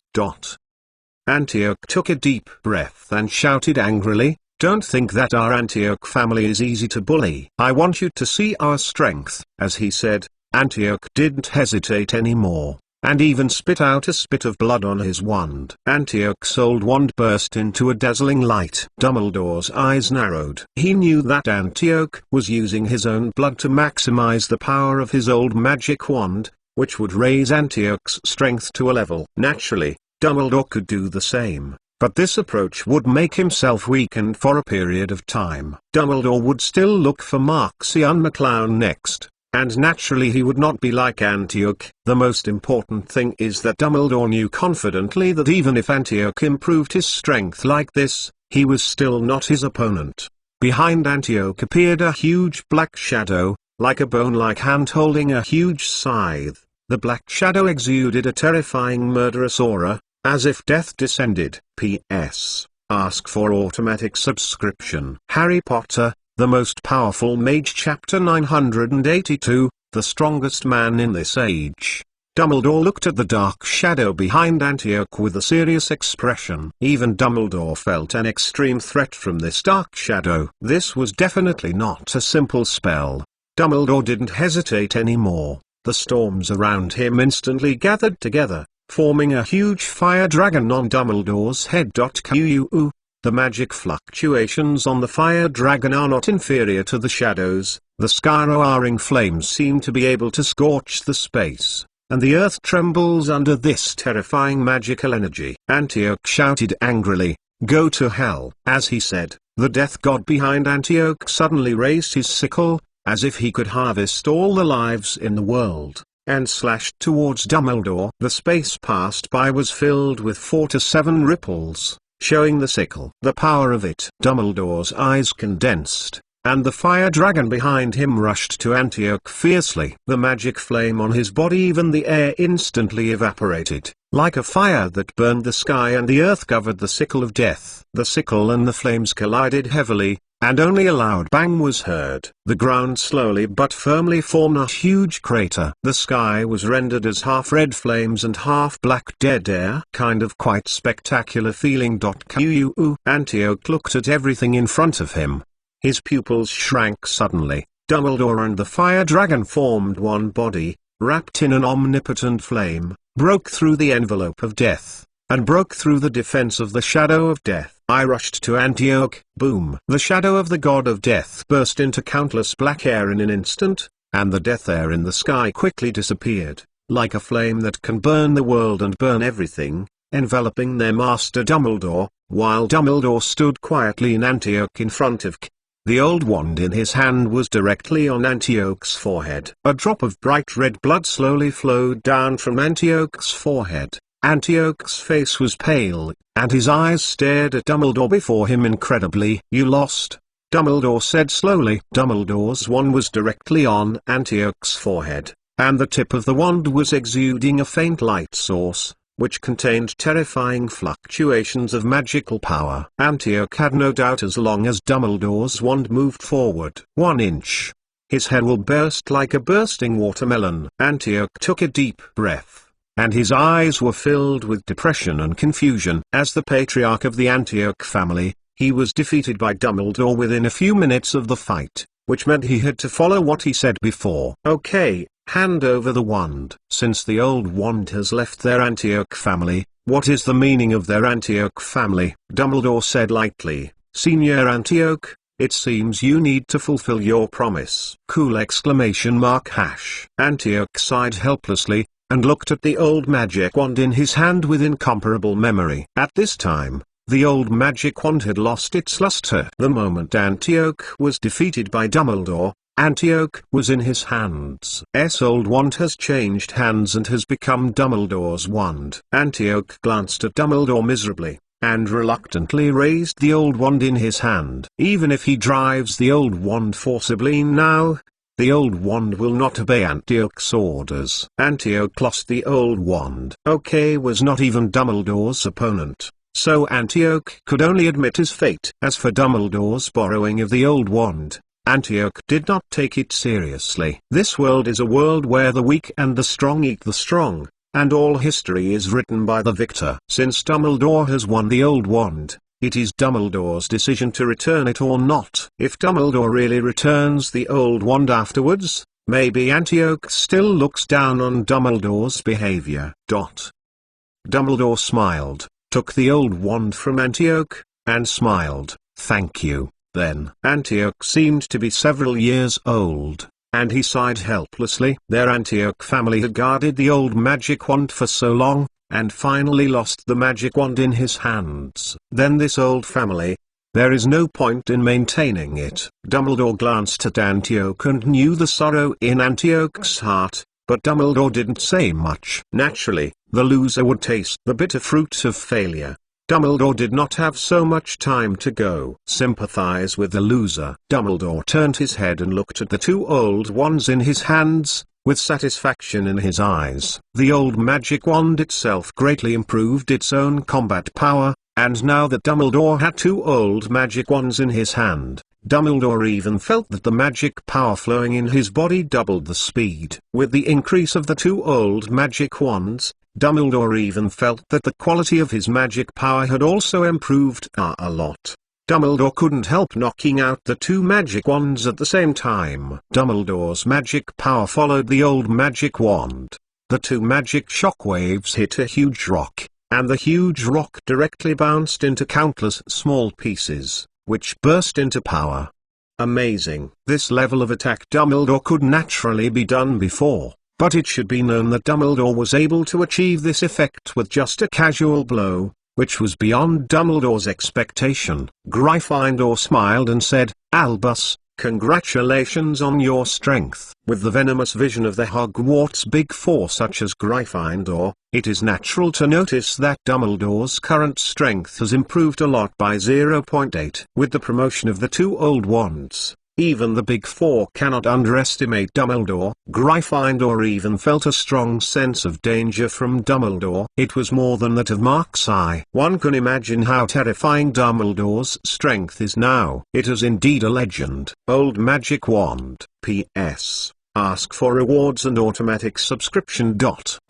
Antioch took a deep breath and shouted angrily, "Don't think that our Antioch family is easy to bully. I want you to see our strength." As he said, Antioch didn't hesitate anymore, and even spit out a spit of blood on his wand. Antioch's old wand burst into a dazzling light. Dumbledore's eyes narrowed. He knew that Antioch was using his own blood to maximize the power of his old magic wand, which would raise Antioch's strength to a level. Naturally, Dumbledore could do the same, but this approach would make himself weakened for a period of time. Dumbledore would still look for Marxian McClown next, and naturally he would not be like Antioch. The most important thing is that Dumbledore knew confidently that even if Antioch improved his strength like this, he was still not his opponent. Behind Antioch appeared a huge black shadow, like a bone-like hand holding a huge scythe. The black shadow exuded a terrifying murderous aura, as if death descended. P.S. Ask for automatic subscription. Harry Potter, The Most Powerful Mage Chapter 982, The Strongest Man in This Age. Dumbledore looked at the dark shadow behind Antioch with a serious expression. Even Dumbledore felt an extreme threat from this dark shadow. This was definitely not a simple spell. Dumbledore didn't hesitate anymore. The storms around him instantly gathered together, forming a huge fire dragon on Dumbledore's head. Quu. The magic fluctuations on the fire dragon are not inferior to the shadows. The sky-roaring flames seem to be able to scorch the space, and the earth trembles under this terrifying magical energy. Antioch shouted angrily, "Go to hell!" As he said, the death god behind Antioch suddenly raised his sickle, as if he could harvest all the lives in the world, and slashed towards Dumbledore. The space passed by was filled with 4 to 7 ripples, showing the sickle. The power of it. Dumbledore's eyes condensed, and the fire dragon behind him rushed to Antioch fiercely. The magic flame on his body, even the air instantly evaporated, like a fire that burned the sky and the earth covered the sickle of death. The sickle and the flames collided heavily, and only a loud bang was heard. The ground slowly but firmly formed a huge crater. The sky was rendered as half red flames and half black dead air. Kind of quite spectacular feeling. Quu. Antioch looked at everything in front of him. His pupils shrank suddenly. Dumbledore and the fire dragon formed one body, wrapped in an omnipotent flame, broke through the envelope of death, and broke through the defense of the shadow of death. I rushed to Antioch. Boom! The shadow of the god of death burst into countless black air in an instant, and the death air in the sky quickly disappeared, like a flame that can burn the world and burn everything, enveloping their master Dumbledore, while Dumbledore stood quietly in Antioch in front of K. The old wand in his hand was directly on Antioch's forehead. A drop of bright red blood slowly flowed down from Antioch's forehead. Antioch's face was pale, and his eyes stared at Dumbledore before him incredibly. "You lost," Dumbledore said slowly. Dumbledore's wand was directly on Antioch's forehead, and the tip of the wand was exuding a faint light source, which contained terrifying fluctuations of magical power. Antioch had no doubt as long as Dumbledore's wand moved forward 1 inch, his head will burst like a bursting watermelon. Antioch took a deep breath, and his eyes were filled with depression and confusion. As the patriarch of the Antioch family, he was defeated by Dumbledore within a few minutes of the fight, which meant he had to follow what he said before. "Okay, hand over the wand." Since the old wand has left their Antioch family, what is the meaning of their Antioch family? Dumbledore said lightly, "Senior Antioch, it seems you need to fulfill your promise." Cool exclamation mark hash. Antioch sighed helplessly, and looked at the old magic wand in his hand with incomparable memory. At this time, the old magic wand had lost its luster. The moment Antioch was defeated by Dumbledore, Antioch was in his hands. Old wand has changed hands and has become Dumbledore's wand. Antioch glanced at Dumbledore miserably, and reluctantly raised the old wand in his hand. Even if he drives the old wand forcibly now, the old wand will not obey Antioch's orders. Antioch lost the old wand. OK was not even Dumbledore's opponent, so Antioch could only admit his fate. As for Dumbledore's borrowing of the old wand, Antioch did not take it seriously. This world is a world where the weak and the strong eat the strong, and all history is written by the victor. Since Dumbledore has won the old wand, it is Dumbledore's decision to return it or not. If Dumbledore really returns the old wand afterwards, maybe Antioch still looks down on Dumbledore's behavior. Dumbledore smiled, took the old wand from Antioch, and smiled, "Thank you." Then Antioch seemed to be several years old, and he sighed helplessly. Their Antioch family had guarded the old magic wand for so long, and finally lost the magic wand in his hands. Then this old family, there is no point in maintaining it. Dumbledore glanced at Antioch and knew the sorrow in Antioch's heart, but Dumbledore didn't say much. Naturally, the loser would taste the bitter fruit of failure. Dumbledore did not have so much time to go sympathize with the loser. Dumbledore turned his head and looked at the two old wands in his hands, with satisfaction in his eyes. The old magic wand itself greatly improved its own combat power, and now that Dumbledore had two old magic wands in his hand, Dumbledore even felt that the magic power flowing in his body doubled the speed. With the increase of the two old magic wands, Dumbledore even felt that the quality of his magic power had also improved a lot. Dumbledore couldn't help knocking out the two magic wands at the same time. Dumbledore's magic power followed the old magic wand. The two magic shockwaves hit a huge rock, and the huge rock directly bounced into countless small pieces, which burst into power. Amazing. This level of attack Dumbledore could naturally be done before, but it should be known that Dumbledore was able to achieve this effect with just a casual blow, which was beyond Dumbledore's expectation. Gryffindor smiled and said, "Albus, congratulations on your strength." With the venomous vision of the Hogwarts Big Four such as Gryffindor, it is natural to notice that Dumbledore's current strength has improved a lot by 0.8. With the promotion of the two old wands, even the Big Four cannot underestimate Dumbledore. Gryffindor even felt a strong sense of danger from Dumbledore. It was more than that of Mark's-Eye. One can imagine how terrifying Dumbledore's strength is now. It is indeed a legend. Old Magic Wand. P.S. Ask for rewards and automatic subscription.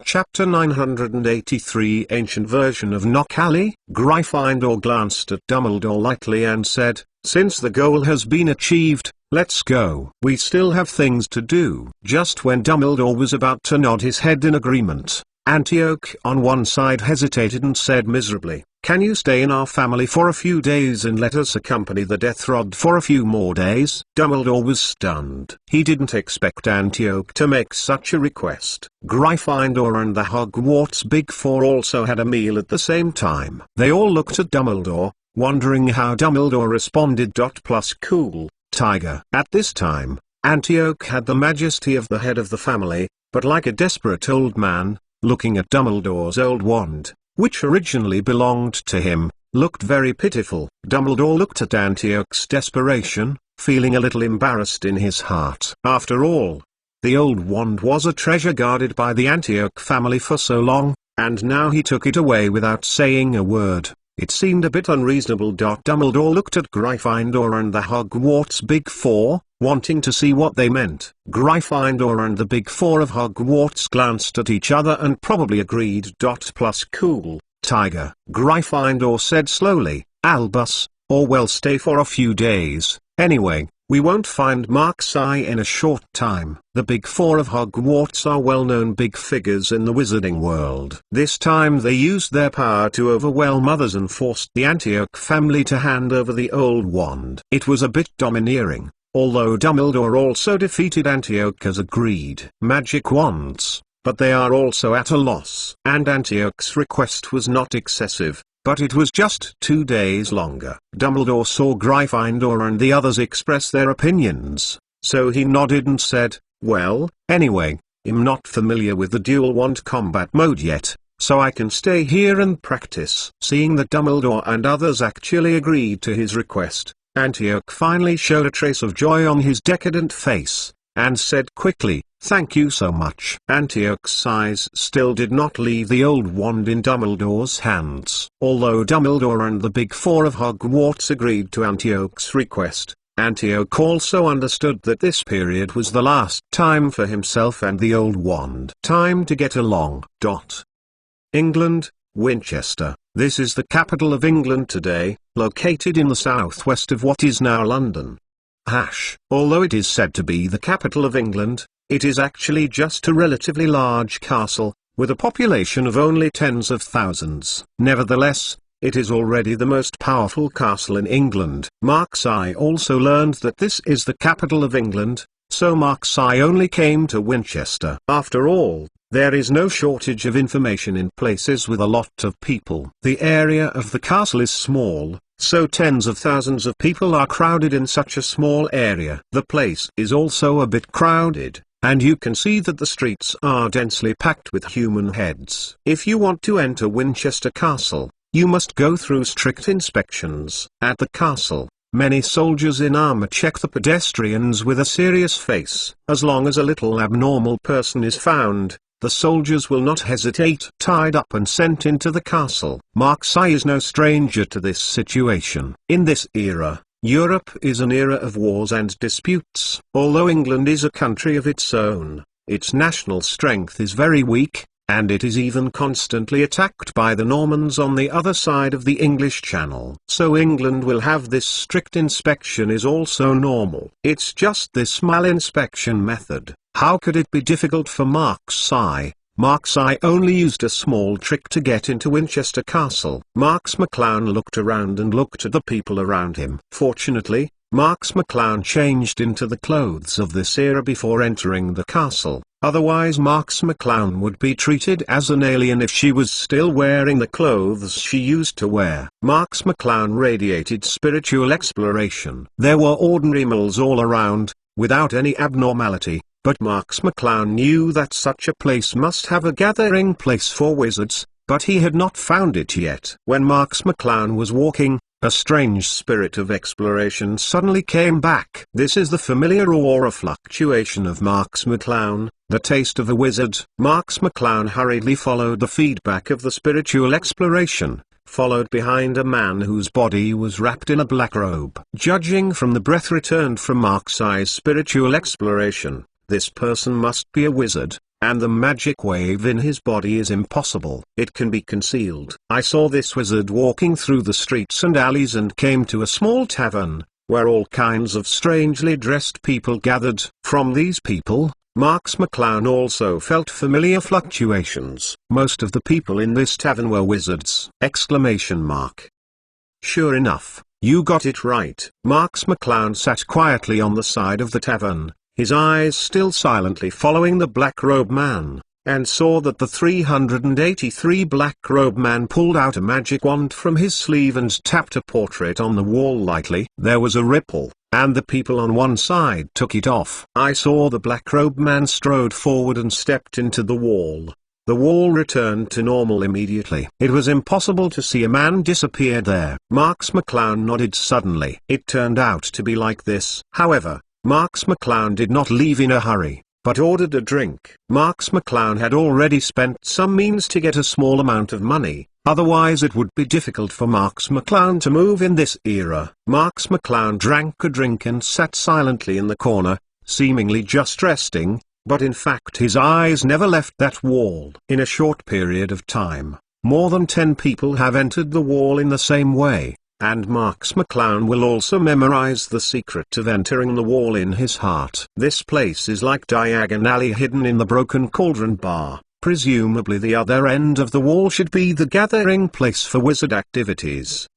Chapter 983 Ancient Version of Knock Alley. Gryffindor glanced at Dumbledore lightly and said, "Since the goal has been achieved, let's go. We still have things to do." Just when Dumbledore was about to nod his head in agreement, Antioch on one side hesitated and said miserably, "Can you stay in our family for a few days and let us accompany the Death Rod for a few more days?" Dumbledore was stunned. He didn't expect Antioch to make such a request. Gryffindor and the Hogwarts Big Four also had a meal at the same time. They all looked at Dumbledore, wondering how Dumbledore responded. Plus cool, tiger. At this time, Antioch had the majesty of the head of the family, but like a desperate old man, looking at Dumbledore's old wand, which originally belonged to him, looked very pitiful. Dumbledore looked at Antioch's desperation, feeling a little embarrassed in his heart. After all, the old wand was a treasure guarded by the Antioch family for so long, and now he took it away without saying a word. It seemed a bit unreasonable. Dumbledore looked at Gryffindor and the Hogwarts Big Four, wanting to see what they meant. Gryffindor and the Big Four of Hogwarts glanced at each other and probably agreed. Plus cool, tiger. Gryffindor said slowly, "Albus, or we'll stay for a few days. Anyway, we won't find Mark's-Eye in a short time." The Big Four of Hogwarts are well-known big figures in the wizarding world. This time they used their power to overwhelm others and forced the Antioch family to hand over the old wand. It was a bit domineering, although Dumbledore also defeated Antioch as agreed. Magic wands, but they are also at a loss. And Antioch's request was not excessive, but it was just 2 days longer. Dumbledore saw Gryffindor and the others express their opinions, so he nodded and said, "Well, anyway, I'm not familiar with the dual wand combat mode yet, so I can stay here and practice." Seeing that Dumbledore and others actually agreed to his request, Antioch finally showed a trace of joy on his decadent face, and said quickly, "Thank you so much." Antioch's eyes still did not leave the old wand in Dumbledore's hands. Although Dumbledore and the Big Four of Hogwarts agreed to Antioch's request, Antioch also understood that this period was the last time for himself and the old wand. Time to get along. England, Winchester. This is the capital of England today, located in the southwest of what is now London. Although it is said to be the capital of England, It is actually just a relatively large castle, with a population of only tens of thousands. Nevertheless, it is already the most powerful castle in England. Mark-Sai also learned that this is the capital of England, so Mark-Sai only came to Winchester. After all, there is no shortage of information in places with a lot of people. The area of the castle is small, so tens of thousands of people are crowded in such a small area. The place is also a bit crowded, and you can see that the streets are densely packed with human heads. If you want to enter Winchester Castle, you must go through strict inspections. At the castle, many soldiers in armor check the pedestrians with a serious face. As long as a little abnormal person is found, the soldiers will not hesitate. Tied up and sent into the castle. Mark-Sai is no stranger to this situation. In this era, Europe is an era of wars and disputes. Although England is a country of its own, its national strength is very weak, and it is even constantly attacked by the Normans on the other side of the English Channel. So England will have this strict inspection is also normal. It's just this mal-inspection method. How could it be difficult for Mark-Sai? Mark-Sai only used a small trick to get into Winchester Castle. Marks McClown looked around and looked at the people around him. Fortunately, Marks McClown changed into the clothes of this era before entering the castle. Otherwise Marks McClown would be treated as an alien if she was still wearing the clothes she used to wear. Marks McClown radiated spiritual exploration. There were ordinary mills all around, without any abnormality, but Marks McClown knew that such a place must have a gathering place for wizards, but he had not found it yet. When Marks McClown was walking, a strange spirit of exploration suddenly came back. This is the familiar aura fluctuation of Marks McClown, the taste of a wizard. Marks McClown hurriedly followed the feedback of the spiritual exploration, followed behind a man whose body was wrapped in a black robe. Judging from the breath returned from Mark-Sai's spiritual exploration, this person must be a wizard, and the magic wave in his body is impossible. It can be concealed. I saw this wizard walking through the streets and alleys and came to a small tavern, where all kinds of strangely dressed people gathered. From these people, Marks McClown also felt familiar fluctuations. Most of the people in this tavern were wizards! Exclamation mark. Sure enough, you got it right. Marks McClown sat quietly on the side of the tavern, his eyes still silently following the black-robed man, and saw that the 383 black-robed man pulled out a magic wand from his sleeve and tapped a portrait on the wall lightly. There was a ripple, and the people on one side took it off. I saw the black-robed man strode forward and stepped into the wall. The wall returned to normal immediately. It was impossible to see a man disappear there. Marks McClown nodded suddenly. It turned out to be like this. However, Marks McClown did not leave in a hurry, but ordered a drink. Marks McClown had already spent some means to get a small amount of money, otherwise it would be difficult for Marks McClown to move in this era. Marks McClown drank a drink and sat silently in the corner, seemingly just resting, but in fact his eyes never left that wall. In a short period of time, more than 10 people have entered the wall in the same way. And Marks McClown will also memorize the secret of entering the wall in his heart. This place is like Diagon Alley hidden in the Broken Cauldron Bar. Presumably the other end of the wall should be the gathering place for wizard activities.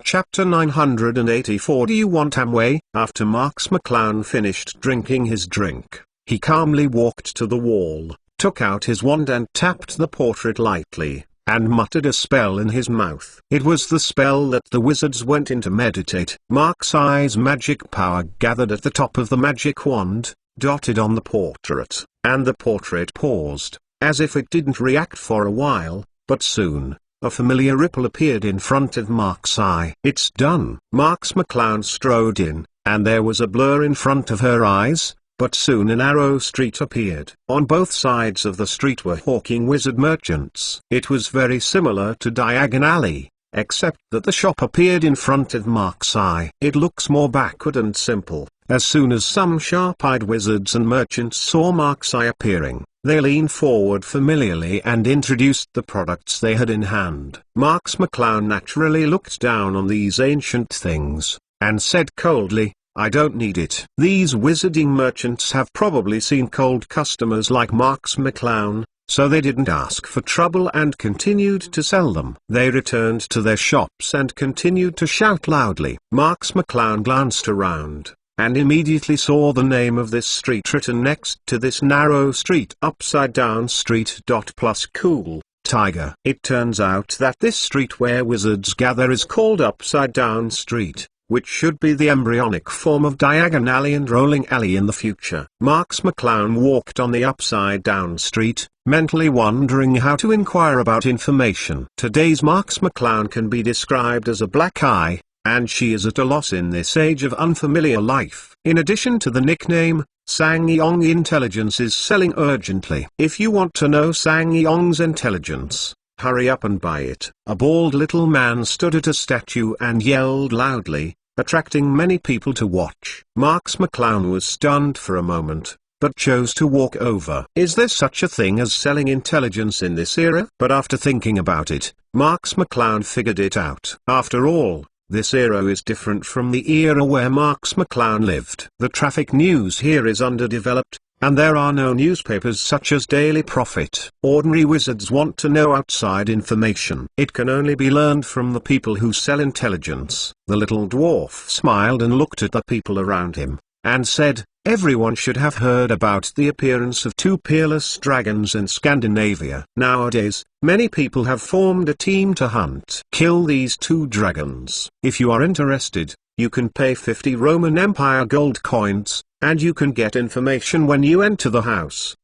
Chapter 984. Do you want Amway? After Marks McClown finished drinking his drink, he calmly walked to the wall, took out his wand and tapped the portrait lightly, and muttered a spell in his mouth. It was the spell that the wizards went in to meditate. Mark-Sai's magic power gathered at the top of the magic wand, dotted on the portrait, and the portrait paused, as if it didn't react for a while, but soon, a familiar ripple appeared in front of Mark-Sai. It's done. Marks McClown strode in, and there was a blur in front of her eyes. But soon a narrow street appeared. On both sides of the street were hawking wizard merchants. It was very similar to Diagon Alley, except that the shop appeared in front of Mark-Sai. It looks more backward and simple. As soon as some sharp-eyed wizards and merchants saw Mark-Sai appearing, they leaned forward familiarly and introduced the products they had in hand. Marks McClown naturally looked down on these ancient things, and said coldly, I don't need it. These wizarding merchants have probably seen cold customers like Marks McClown, so they didn't ask for trouble and continued to sell them. They returned to their shops and continued to shout loudly. Marks McClown glanced around, and immediately saw the name of this street written next to this narrow street, Upside Down Street. Plus cool, tiger. It turns out that this street where wizards gather is called Upside Down Street, which should be the embryonic form of Diagon Alley and Rolling Alley in the future. Marks McClown walked on the Upside Down Street, mentally wondering how to inquire about information. Today's Marks McClown can be described as a black eye, and she is at a loss in this age of unfamiliar life. In addition to the nickname, Sang-Yong intelligence is selling urgently. If you want to know Sang-Yong's intelligence, hurry up and buy it. A bald little man stood at a statue and yelled loudly, attracting many people to watch. Marks McClown was stunned for a moment, but chose to walk over. Is there such a thing as selling intelligence in this era? But after thinking about it, Marks McClown figured it out. After all, this era is different from the era where Marks McClown lived. The traffic news here is underdeveloped, and there are no newspapers such as Daily Prophet. Ordinary wizards want to know outside information. It can only be learned from the people who sell intelligence. The little dwarf smiled and looked at the people around him, and said, everyone should have heard about the appearance of two peerless dragons in Scandinavia. Nowadays, many people have formed a team to kill these two dragons. If you are interested, you can pay 50 Roman Empire gold coins, and you can get information when you enter the house!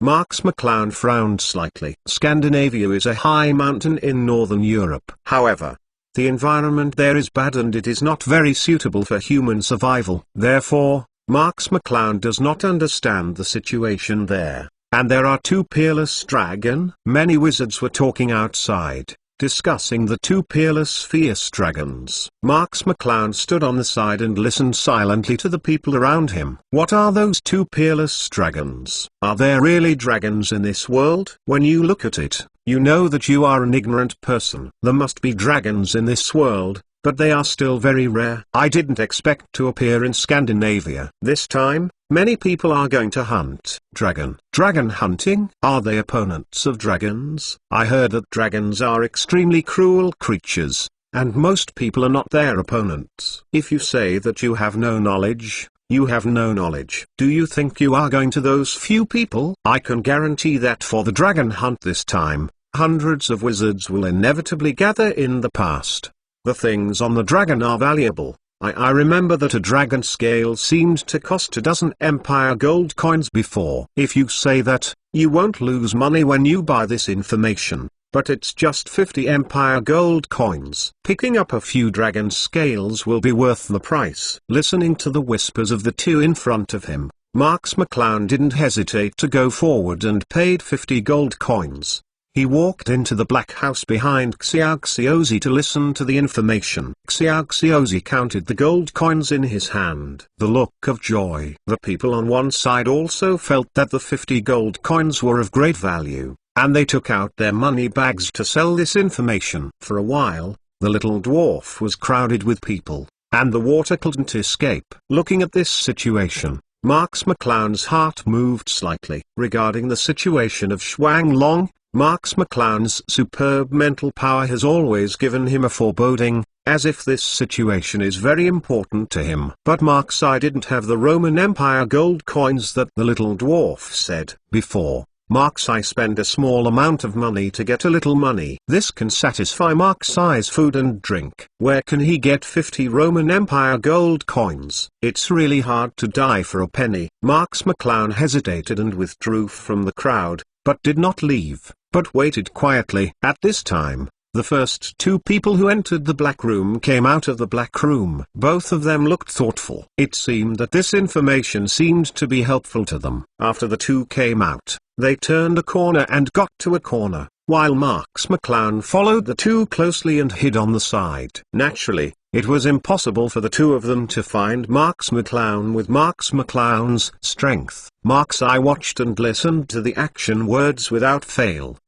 Marks McClown frowned slightly. Scandinavia is a high mountain in northern Europe. However, the environment there is bad and it is not very suitable for human survival. Therefore, Marks McClown does not understand the situation there. And there are two peerless dragons. Many wizards were talking outside, discussing the two peerless fierce dragons. Marks McClown stood on the side and listened silently to the people around him. What are those two peerless dragons? Are there really dragons in this world? When you look at it, you know that you are an ignorant person. There must be dragons in this world, but they are still very rare. I didn't expect to appear in Scandinavia. This time, many people are going to hunt dragon. Dragon hunting? Are they opponents of dragons? I heard that dragons are extremely cruel creatures, and most people are not their opponents. If you say that you have no knowledge, you have no knowledge. Do you think you are going to those few people? I can guarantee that for the dragon hunt this time, hundreds of wizards will inevitably gather in the past. The things on the dragon are valuable. I remember that a dragon scale seemed to cost a dozen Empire gold coins before. If you say that, you won't lose money when you buy this information, but it's just 50 Empire gold coins. Picking up a few dragon scales will be worth the price. Listening to the whispers of the two in front of him, Marks McClown didn't hesitate to go forward and paid 50 gold coins. He walked into the black house behind Xiaoxiozi to listen to the information. Xiaoxiozi counted the gold coins in his hand. The look of joy. The people on one side also felt that the 50 gold coins were of great value, and they took out their money bags to sell this information. For a while, the little dwarf was crowded with people, and the water couldn't escape. Looking at this situation, Marks McClown's heart moved slightly. Regarding the situation of Shuanglong, Marks McClown's superb mental power has always given him a foreboding, as if this situation is very important to him. But Marks, I didn't have the Roman Empire gold coins that the little dwarf said before. Marks, I spend a small amount of money to get a little money. This can satisfy Marks' eyes, food and drink. Where can he get 50 Roman Empire gold coins? It's really hard to die for a penny. Marks McClown hesitated and withdrew from the crowd, but did not leave, but waited quietly. At this time, the first two people who entered the black room came out of the black room. Both of them looked thoughtful. It seemed that this information seemed to be helpful to them. After the two came out, they turned a corner and got to a corner, while Marks McClown followed the two closely and hid on the side. Naturally, it was impossible for the two of them to find Marks McClown with Marks McClown's strength. Marks, I watched and listened to the action words without fail.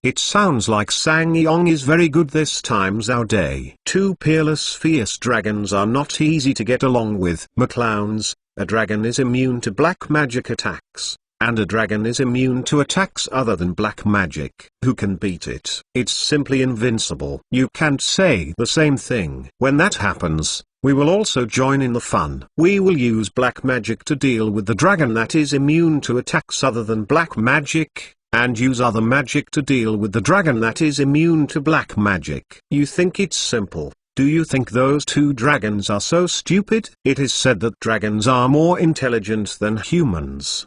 It sounds like Sang-Yong is very good this time's our day. Two peerless fierce dragons are not easy to get along with. McClowns, a dragon is immune to black magic attacks, and a dragon is immune to attacks other than black magic. Who can beat it? It's simply invincible. You can't say the same thing. When that happens, we will also join in the fun. We will use black magic to deal with the dragon that is immune to attacks other than black magic, and use other magic to deal with the dragon that is immune to black magic. You think it's simple? Do you think those two dragons are so stupid? It is said that dragons are more intelligent than humans.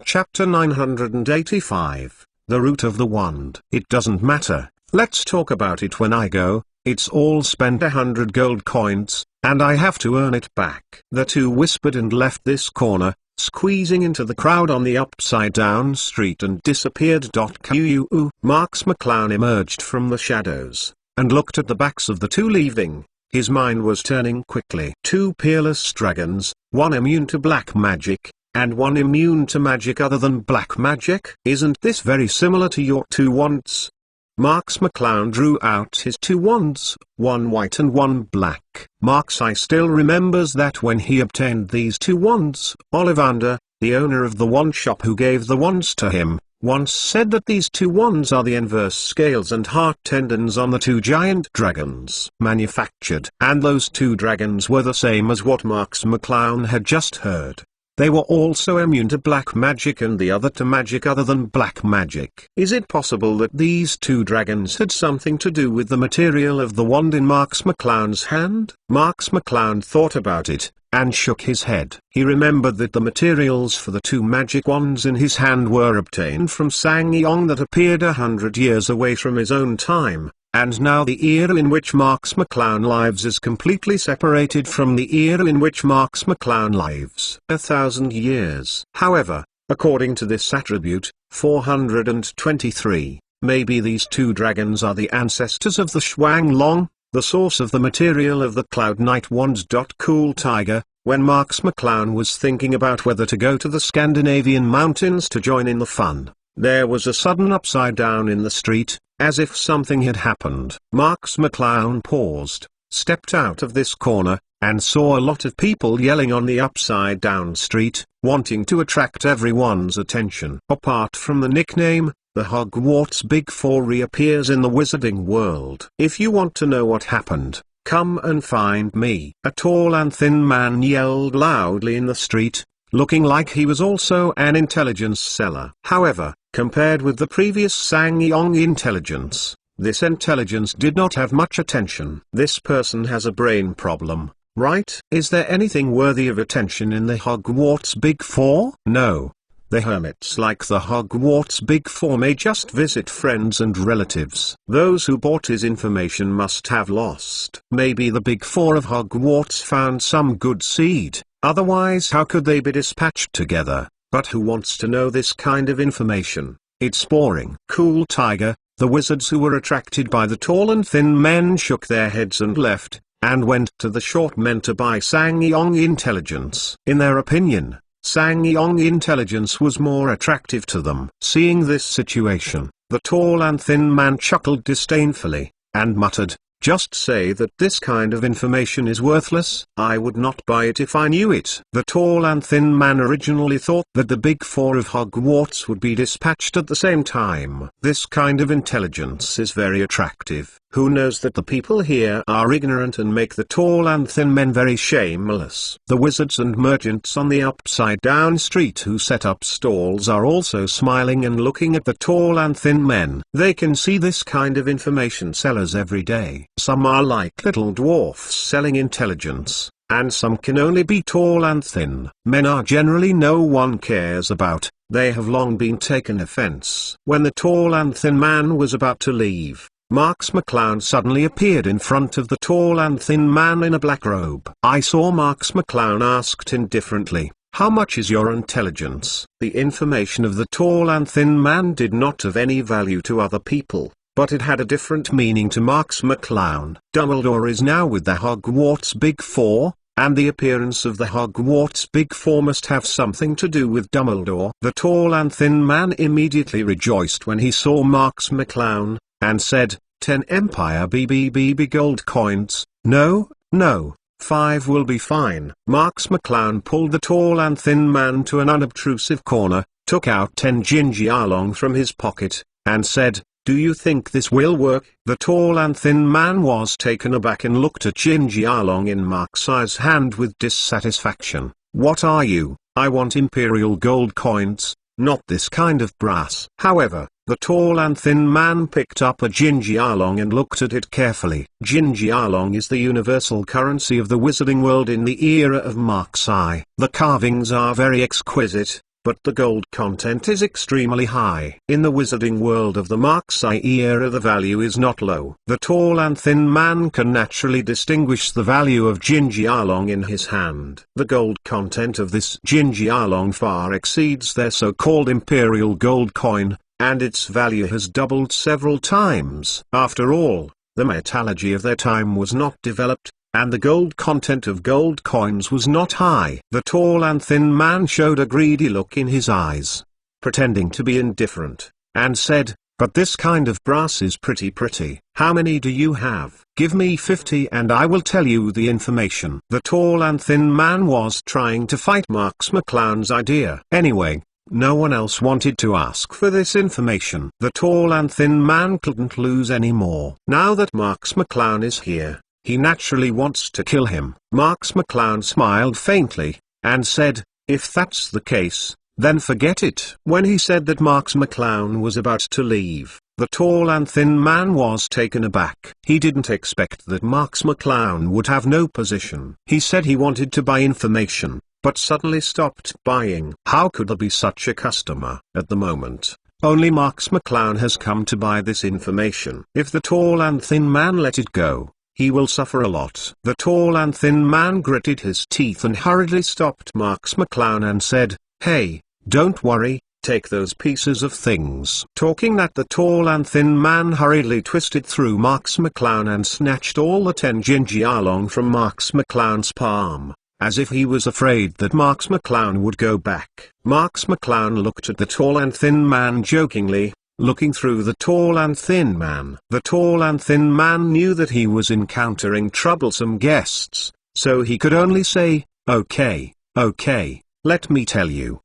Chapter 985, The Root of the Wand. It doesn't matter, let's talk about it when I go. It's all spent 100 gold coins, and I have to earn it back. The two whispered and left this corner, squeezing into the crowd on the upside-down street and disappeared. Marks McClown emerged from the shadows, and looked at the backs of the two leaving. His mind was turning quickly. Two peerless dragons, one immune to black magic, and one immune to magic other than black magic. Isn't this very similar to your two wands? Marks McClown drew out his two wands, one white and one black. Marks I still remembers that when he obtained these two wands, Ollivander, the owner of the wand shop who gave the wands to him, once said that these two wands are the inverse scales and heart tendons on the two giant dragons manufactured. And those two dragons were the same as what Marks McClown had just heard. They were also immune to black magic and the other to magic other than black magic. Is it possible that these two dragons had something to do with the material of the wand in Marks McClown's hand? Marks McClown thought about it, and shook his head. He remembered that the materials for the two magic wands in his hand were obtained from Sang-Yong that appeared 100 years away from his own time. And now the era in which Marks McClown lives is completely separated from the era in which Marks McClown lives. 1,000 years. However, according to this attribute, 423, maybe these two dragons are the ancestors of the Shuang Long, the source of the material of the Cloud Knight wands. Cool Tiger, when Marks McClown was thinking about whether to go to the Scandinavian mountains to join in the fun, there was a sudden upside down in the street, as if something had happened. Marks McClown paused, stepped out of this corner, and saw a lot of people yelling on the upside down street, wanting to attract everyone's attention. Apart from the nickname, the Hogwarts Big Four reappears in the wizarding world. If you want to know what happened, come and find me. A tall and thin man yelled loudly in the street, looking like he was also an intelligence seller. However, compared with the previous Sang-Yong intelligence, this intelligence did not have much attention. This person has a brain problem, right? Is there anything worthy of attention in the Hogwarts Big Four? No. The hermits like the Hogwarts Big Four may just visit friends and relatives. Those who bought his information must have lost. Maybe the Big Four of Hogwarts found some good seed, otherwise how could they be dispatched together? But who wants to know this kind of information? It's boring. Cool Tiger, the wizards who were attracted by the tall and thin men shook their heads and left, and went to the short men to buy Sang-Yong intelligence. In their opinion, Sang-Yong intelligence was more attractive to them. Seeing this situation, the tall and thin man chuckled disdainfully, and muttered, "Just say that this kind of information is worthless. I would not buy it if I knew it." The tall and thin man originally thought that the Big Four of Hogwarts would be dispatched at the same time. This kind of intelligence is very attractive. Who knows that the people here are ignorant and make the tall and thin men very shameless. The wizards and merchants on the upside-down street who set up stalls are also smiling and looking at the tall and thin men. They can see this kind of information sellers every day. Some are like little dwarfs selling intelligence, and some can only be tall and thin. Men are generally no one cares about. They have long been taken offense. When the tall and thin man was about to leave, Marks McClown suddenly appeared in front of the tall and thin man in a black robe. I saw Marks McClown asked indifferently, "How much is your intelligence?" The information of the tall and thin man did not have any value to other people, but it had a different meaning to Marks McClown. Dumbledore is now with the Hogwarts Big Four, and the appearance of the Hogwarts Big Four must have something to do with Dumbledore. The tall and thin man immediately rejoiced when he saw Marks McClown, and said, 10 Empire BBBB gold coins. No, no, 5 will be fine. Marks McClown pulled the tall and thin man to an unobtrusive corner, took out 10 Gingy Arlong from his pocket, and said, do you think this will work? The tall and thin man was taken aback and looked at Gingy Arlong in Marks's hand with dissatisfaction. What are you? I want imperial gold coins, not this kind of brass. However, the tall and thin man picked up a Gingy Arlong and looked at it carefully. Gingy Arlong is the universal currency of the wizarding world in the era of Mark's Eye. The carvings are very exquisite, but the gold content is extremely high. In the wizarding world of the Mark's Eye era the value is not low. The tall and thin man can naturally distinguish the value of Gingy Arlong in his hand. The gold content of this Gingy Arlong far exceeds their so-called imperial gold coin, and its value has doubled several times. After all, the metallurgy of their time was not developed, and the gold content of gold coins was not high. The tall and thin man showed a greedy look in his eyes, pretending to be indifferent, and said, but this kind of brass is pretty. How many do you have? Give me 50 and I will tell you the information. The tall and thin man was trying to fight Marks McClown's idea. Anyway, no one else wanted to ask for this information. The tall and thin man couldn't lose any more. Now that Marks McClown is here, he naturally wants to kill him. Marks McClown smiled faintly, and said, if that's the case, then forget it. When he said that Marks McClown was about to leave, the tall and thin man was taken aback. He didn't expect that Marks McClown would have no position. He said he wanted to buy information, but suddenly stopped buying. How could there be such a customer? At the moment, only Marks McClown has come to buy this information. If the tall and thin man let it go, he will suffer a lot. The tall and thin man gritted his teeth and hurriedly stopped Marks McClown and said, hey, don't worry, take those pieces of things. Talking that, the tall and thin man hurriedly twisted through Marks McClown and snatched all the 10 Gingy Arlong from Marks McClown's palm, as if he was afraid that Marks McClown would go back. Marks McClown looked at the tall and thin man jokingly, looking through the tall and thin man. The tall and thin man knew that he was encountering troublesome guests, so he could only say, okay, let me tell you.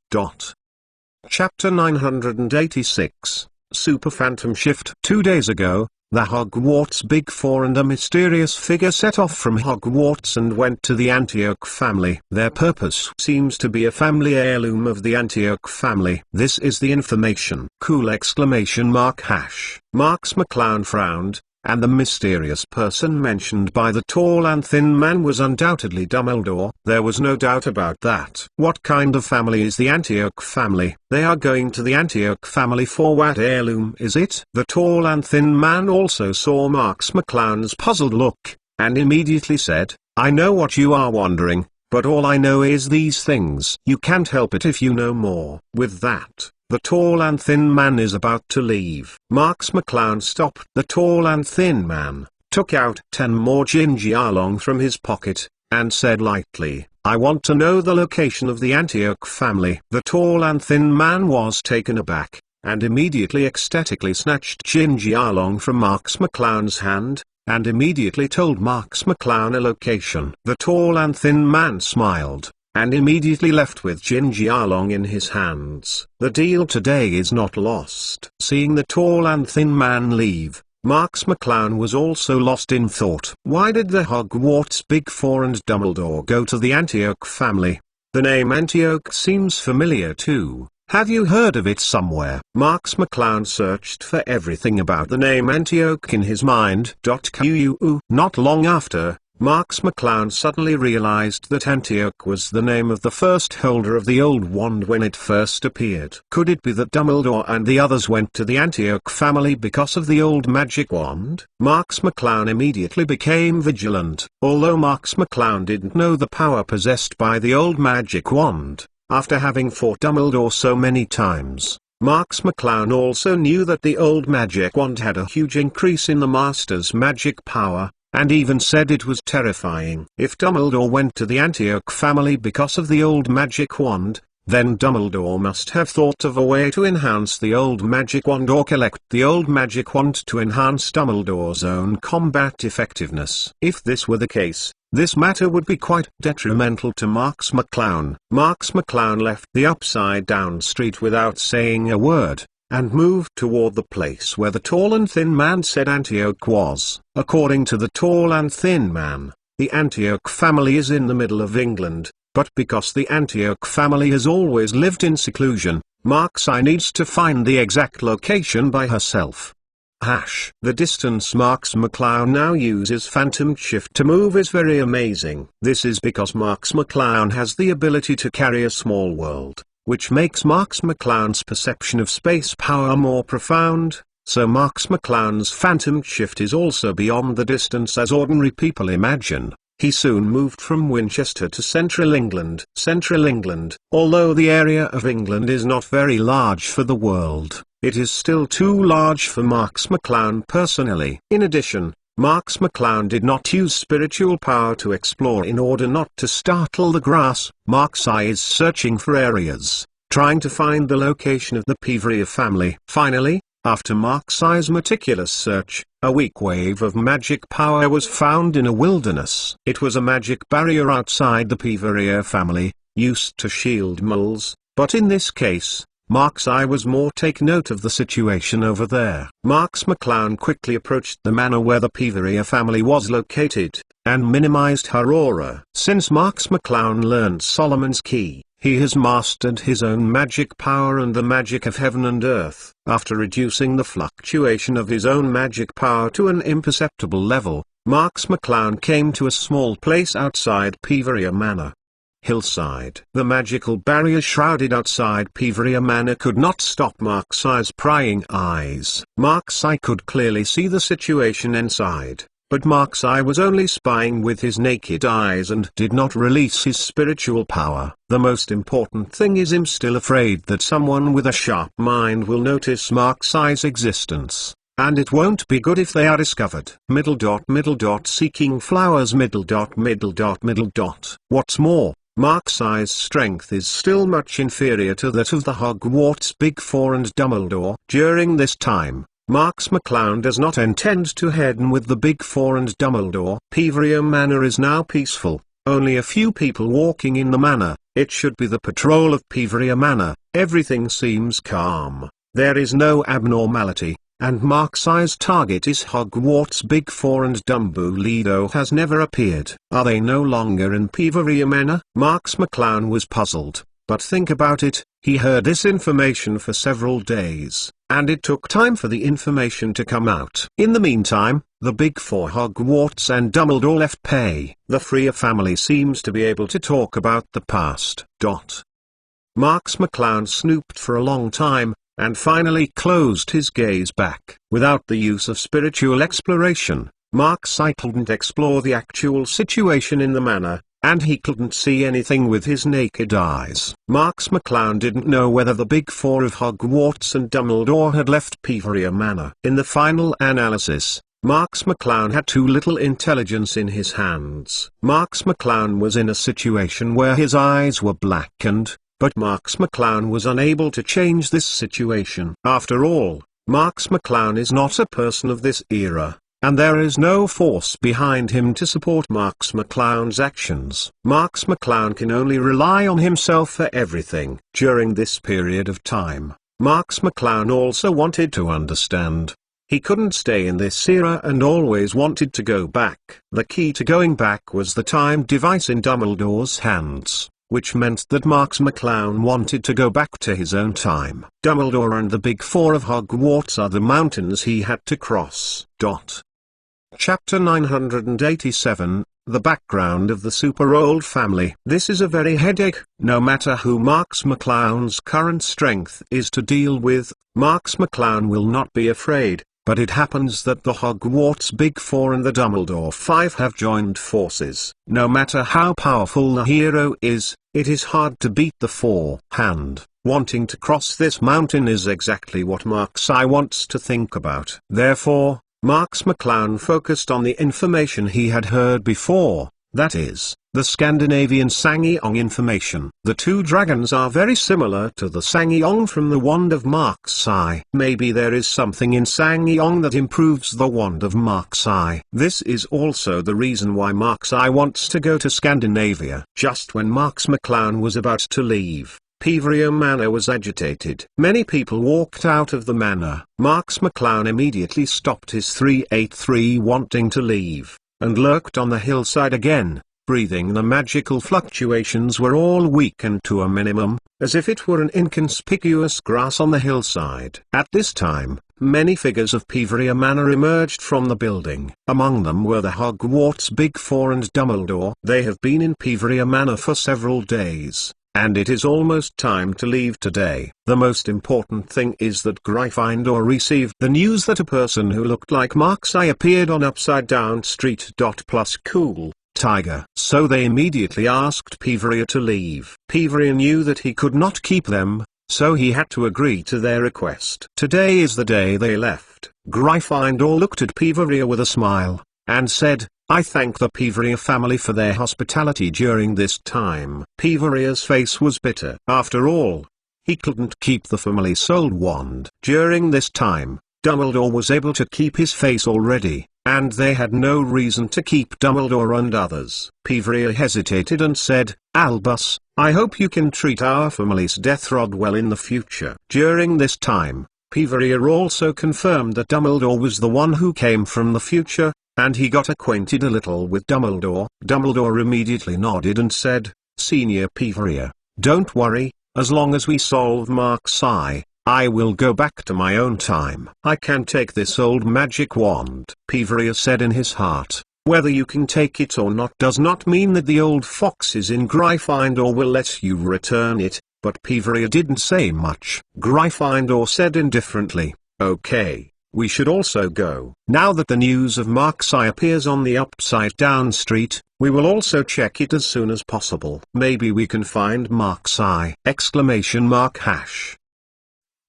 Chapter 986, Super Phantom Shift. 2 days ago, the Hogwarts Big Four and a mysterious figure set off from Hogwarts and went to the Antioch family. Their purpose seems to be a family heirloom of the Antioch family. This is the information. Cool exclamation mark hash. Marks McClown frowned, and the mysterious person mentioned by the tall and thin man was undoubtedly Dumbledore. There was no doubt about that. What kind of family is the Antioch family? They are going to the Antioch family for what heirloom is it? The tall and thin man also saw Marks McClown's puzzled look, and immediately said, I know what you are wondering, but all I know is these things. You can't help it if you know more. With that, the tall and thin man is about to leave. Marks McClown stopped. The tall and thin man took out 10 more Gingy Arlong from his pocket, and said lightly, I want to know the location of the Antioch family. The tall and thin man was taken aback, and immediately ecstatically snatched Gingy Arlong from Marks McClown's hand, and immediately told Marks McClown a location. The tall and thin man smiled, and immediately left with Gingy Arlong in his hands. The deal today is not lost. Seeing the tall and thin man leave, Marks McClown was also lost in thought. Why did the Hogwarts Big Four and Dumbledore go to the Antioch family? The name Antioch seems familiar too. Have you heard of it somewhere? Marks McClown searched for everything about the name Antioch in his mind. Not long after, Marks McClown suddenly realized that Antioch was the name of the first holder of the old wand when it first appeared. Could it be that Dumbledore and the others went to the Antioch family because of the old magic wand? Marks McClown immediately became vigilant. Although Marks McClown didn't know the power possessed by the old magic wand, after having fought Dumbledore so many times, Marks McClown also knew that the old magic wand had a huge increase in the master's magic power, and even said it was terrifying. If Dumbledore went to the Antioch family because of the old magic wand, then Dumbledore must have thought of a way to enhance the old magic wand or collect the old magic wand to enhance Dumbledore's own combat effectiveness. If this were the case, this matter would be quite detrimental to Marks McClown. Marks McClown left the upside-down street without saying a word, and moved toward the place where the tall and thin man said Antioch was. According to the tall and thin man, the Antioch family is in the middle of England, but because the Antioch family has always lived in seclusion, Marks needs to find the exact location by herself. The distance Marks McClown now uses phantom shift to move is very amazing. This is because Marks McClown has the ability to carry a small world, which makes Marks McClown's perception of space power more profound, so Marks McClown's phantom shift is also beyond the distance as ordinary people imagine. He soon moved from Winchester to Central England. Although the area of England is not very large for the world, it is still too large for Marks McClown personally. In addition, Marks McClown did not use spiritual power to explore in order not to startle the grass. Marks is searching for areas, trying to find the location of the Peveria family. Finally, after Marks' meticulous search, a weak wave of magic power was found in a wilderness. It was a magic barrier outside the Peveria family, used to shield moles, but in this case, Marks' was more take note of the situation over there. Marks McClown quickly approached the manor where the Peveria family was located, and minimized her aura. Since Marks McClown learned Solomon's Key, he has mastered his own magic power and the magic of heaven and earth. After reducing the fluctuation of his own magic power to an imperceptible level, Marks McClown came to a small place outside Peveria Manor. Hillside. The magical barrier shrouded outside Peveria Manor could not stop Marks' prying eyes. Marks could clearly see the situation inside, but Marks was only spying with his naked eyes and did not release his spiritual power. The most important thing is I'm still afraid that someone with a sharp mind will notice Marks' existence, and it won't be good if they are discovered. Seeking flowers. What's more, Marks' strength is still much inferior to that of the Hogwarts Big Four and Dumbledore. During this time, Marks McClown does not intend to head in with the Big Four and Dumbledore. Peveria Manor is now peaceful, only a few people walking in the manor. It should be the patrol of Peveria Manor. Everything seems calm, there is no abnormality, and Marks' target is Hogwarts Big Four and Dumbledore has never appeared. Are they no longer in Peveria Manor? Marks McClown was puzzled, but think about it, he heard this information for several days, and it took time for the information to come out. In the meantime, the Big Four Hogwarts and Dumbledore left pay. The Freer family seems to be able to talk about the past. Marks McClown snooped for a long time, and finally closed his gaze back. Without the use of spiritual exploration, Marks couldn't explore the actual situation in the manor, and he couldn't see anything with his naked eyes. Marks McClown didn't know whether the Big Four of Hogwarts and Dumbledore had left Peveria Manor. In the final analysis, Marks McClown had too little intelligence in his hands. Marks McClown was in a situation where his eyes were blackened, but Marks McClown was unable to change this situation. After all, Marks McClown is not a person of this era, and there is no force behind him to support Marks McClown's actions. Marks McClown can only rely on himself for everything. During this period of time, Marks McClown also wanted to understand. He couldn't stay in this era and always wanted to go back. The key to going back was the time device in Dumbledore's hands, which meant that Marks McClown wanted to go back to his own time. Dumbledore and the Big Four of Hogwarts are the mountains he had to cross. Chapter 987, The Background of the Super Old Family. This is a very headache. No matter who Marks McClown's current strength is to deal with, Marks McClown will not be afraid. But it happens that the Hogwarts Big Four and the Dumbledore Five have joined forces. No matter how powerful the hero is, it is hard to beat the four-hand. Wanting to cross this mountain is exactly what Marks wants to think about. Therefore, Marx McClown focused on the information he had heard before, that is, the Scandinavian Sangyeong information. The two dragons are very similar to the Sangyeong from the wand of Marx-I. Maybe there is something in Sangyeong that improves the wand of Marx-I. This is also the reason why Marx-I wants to go to Scandinavia. Just when Marx McClown was about to leave, Peveria Manor was agitated. Many people walked out of the manor. Marx McClown immediately stopped his 383 wanting to leave, and lurked on the hillside again, breathing. The magical fluctuations were all weakened to a minimum, as if it were an inconspicuous grass on the hillside. At this time, many figures of Peveria Manor emerged from the building. Among them were the Hogwarts Big Four and Dumbledore. They have been in Peveria Manor for several days, and it is almost time to leave today. The most important thing is that Gryffindor received the news that a person who looked like Marx-I appeared on Upside Down Street. Plus cool, tiger. So they immediately asked Peveria to leave. Peveria knew that he could not keep them, so he had to agree to their request. Today is the day they left. Gryffindor looked at Peveria with a smile, and said, "I thank the Peveria family for their hospitality during this time." Peveria's face was bitter. After all, he couldn't keep the family's soul wand. During this time, Dumbledore was able to keep his face already, and they had no reason to keep Dumbledore and others. Peveria hesitated and said, "Albus, I hope you can treat our family's death rod well in the future." During this time, Peveria also confirmed that Dumbledore was the one who came from the future, and he got acquainted a little with Dumbledore. Dumbledore immediately nodded and said, "Senior Peveria, don't worry, as long as we solve Marx-I, I will go back to my own time. I can take this old magic wand." Peveria said in his heart, "Whether you can take it or not does not mean that the old foxes in Gryffindor will let you return it." But Peveria didn't say much. Gryffindor said indifferently, "Okay, we should also go. Now that the news of Marx-I appears on the Upside Down Street, we will also check it as soon as possible. Maybe we can find Marx-I!"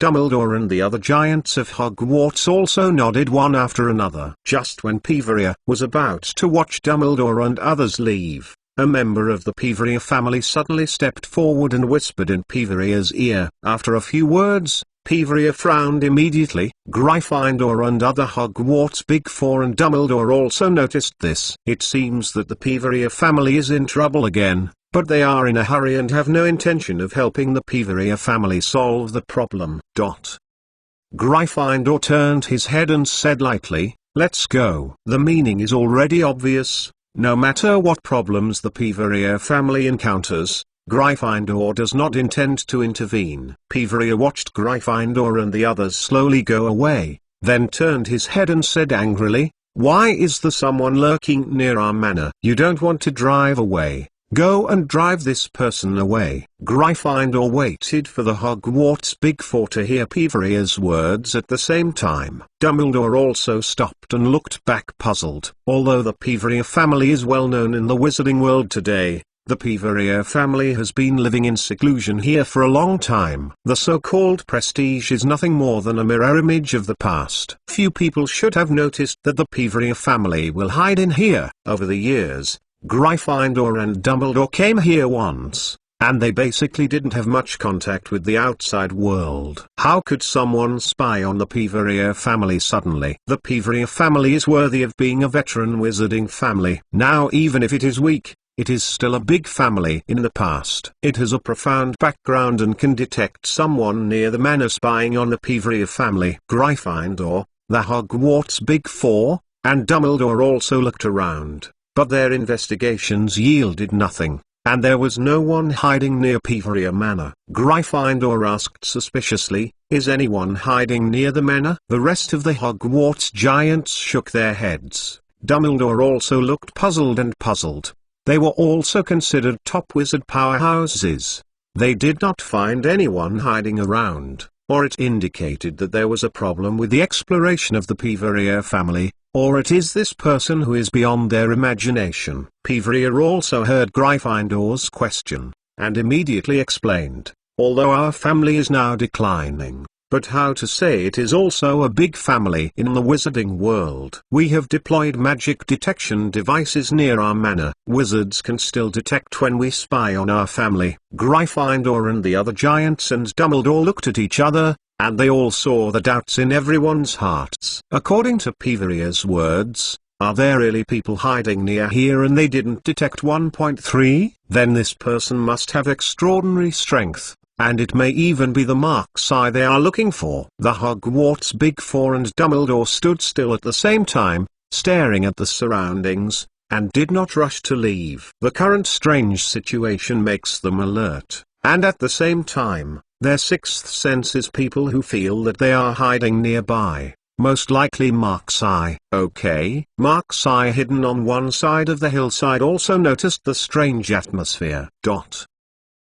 Dumbledore and the other giants of Hogwarts also nodded one after another. Just when Peveria was about to watch Dumbledore and others leave, a member of the Peveria family suddenly stepped forward and whispered in Peveria's ear. After a few words, Peveria frowned immediately. Gryffindor and other Hogwarts Big Four and Dumbledore also noticed this. It seems that the Peveria family is in trouble again, but they are in a hurry and have no intention of helping the Peveria family solve the problem. Gryffindor turned his head and said lightly, "Let's go." The meaning is already obvious. No matter what problems the Peveria family encounters, Gryffindor does not intend to intervene. Peveria watched Gryffindor and the others slowly go away, then turned his head and said angrily, "Why is there someone lurking near our manor? You don't want to drive away. Go and drive this person away." Gryffindor waited for the Hogwarts Big Four to hear Peveria's words at the same time. Dumbledore also stopped and looked back puzzled. Although the Peveria family is well known in the wizarding world today, the Peveria family has been living in seclusion here for a long time. The so-called prestige is nothing more than a mirror image of the past. Few people should have noticed that the Peveria family will hide in here. Over the years, Gryffindor and Dumbledore came here once, and they basically didn't have much contact with the outside world. How could someone spy on the Peveria family suddenly? The Peveria family is worthy of being a veteran wizarding family. Now even if it is weak, it is still a big family. In the past, it has a profound background and can detect someone near the manor spying on the Peveria family. Gryffindor, the Hogwarts Big Four, and Dumbledore also looked around, but their investigations yielded nothing, and there was no one hiding near Peveria Manor. Gryffindor asked suspiciously, "Is anyone hiding near the manor?" The rest of the Hogwarts giants shook their heads. Dumbledore also looked puzzled and puzzled. They were also considered top wizard powerhouses. They did not find anyone hiding around, or it indicated that there was a problem with the exploration of the Peveria family, or it is this person who is beyond their imagination. Peveria also heard Gryffindor's question, and immediately explained, "Although our family is now declining, but how to say it is also a big family in the wizarding world. We have deployed magic detection devices near our manor. Wizards can still detect when we spy on our family. Gryffindor and the other giants and Dumbledore looked at each other, and they all saw the doubts in everyone's hearts. According to Piveria's words, are there really people hiding near here and they didn't detect 1.3? Then this person must have extraordinary strength, and it may even be the Mark's Eye they are looking for. The Hogwarts Big Four and Dumbledore stood still at the same time, staring at the surroundings, and did not rush to leave. The current strange situation makes them alert, and at the same time, their sixth sense is people who feel that they are hiding nearby. Most likely Mark's Eye. Okay. Mark's Eye hidden on one side of the hillside also noticed the strange atmosphere.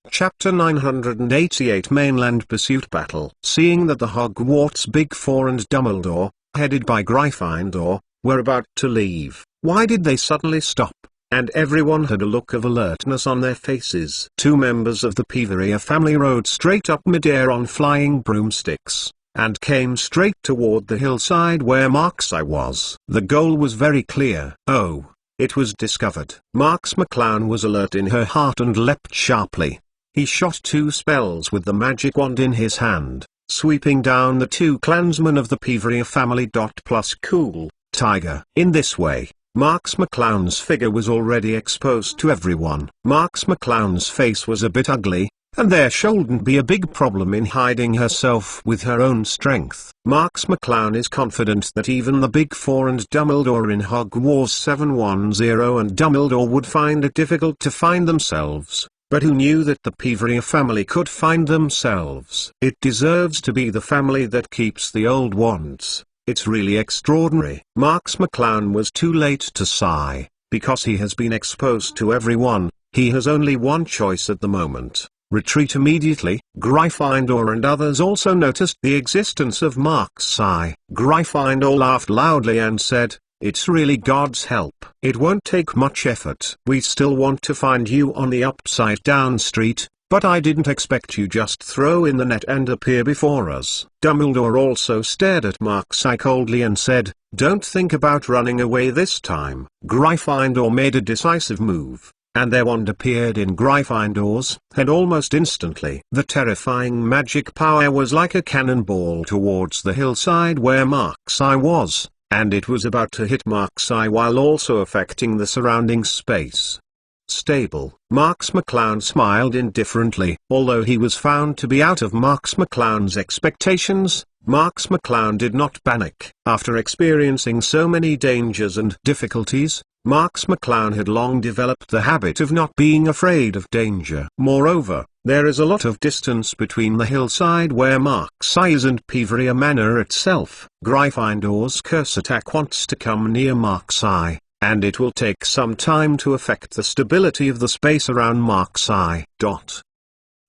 Chapter 988 Mainland Pursuit Battle. Seeing that the Hogwarts Big Four and Dumbledore, headed by Gryffindor, were about to leave, why did they suddenly stop? And everyone had a look of alertness on their faces. Two members of the Piveria family rode straight up midair on flying broomsticks, and came straight toward the hillside where Mark's Eye was. The goal was very clear. Oh, it was discovered. Marks McClown was alert in her heart and leapt sharply. He shot two spells with the magic wand in his hand, sweeping down the two clansmen of the Piveria family. Plus cool, tiger. In this way, Marks McClown's figure was already exposed to everyone. Marks McClown's face was a bit ugly, and there shouldn't be a big problem in hiding herself with her own strength. Marks McClown is confident that even the Big Four and Dumbledore in Hogwarts 710 and Dumbledore would find it difficult to find themselves, but who knew that the Piveria family could find themselves? It deserves to be the family that keeps the old wands. It's really extraordinary. Marks McClown was too late to sigh, because he has been exposed to everyone. He has only one choice at the moment. Retreat immediately. Gryffindor and others also noticed the existence of Mark's Eye. Gryffindor laughed loudly and said, "It's really God's help. It won't take much effort. We still want to find you on the upside down street, but I didn't expect you just throw in the net and appear before us." Dumbledore also stared at Mark's Eye coldly and said, "Don't think about running away this time." Gryffindor made a decisive move, and their wand appeared in Gryffindor's head almost instantly. The terrifying magic power was like a cannonball towards the hillside where Mark's Eye was, and it was about to hit Mark's Eye while also affecting the surrounding space. Stable. Marks McClown smiled indifferently. Although he was found to be out of Marks McClown's expectations, Marks McClown did not panic. After experiencing so many dangers and difficulties, Marks McClown had long developed the habit of not being afraid of danger. Moreover, there is a lot of distance between the hillside where Mark's Eye is and Piveria Manor itself. Gryffindor's curse attack wants to come near Mark's Eye, and it will take some time to affect the stability of the space around Mark's Eye.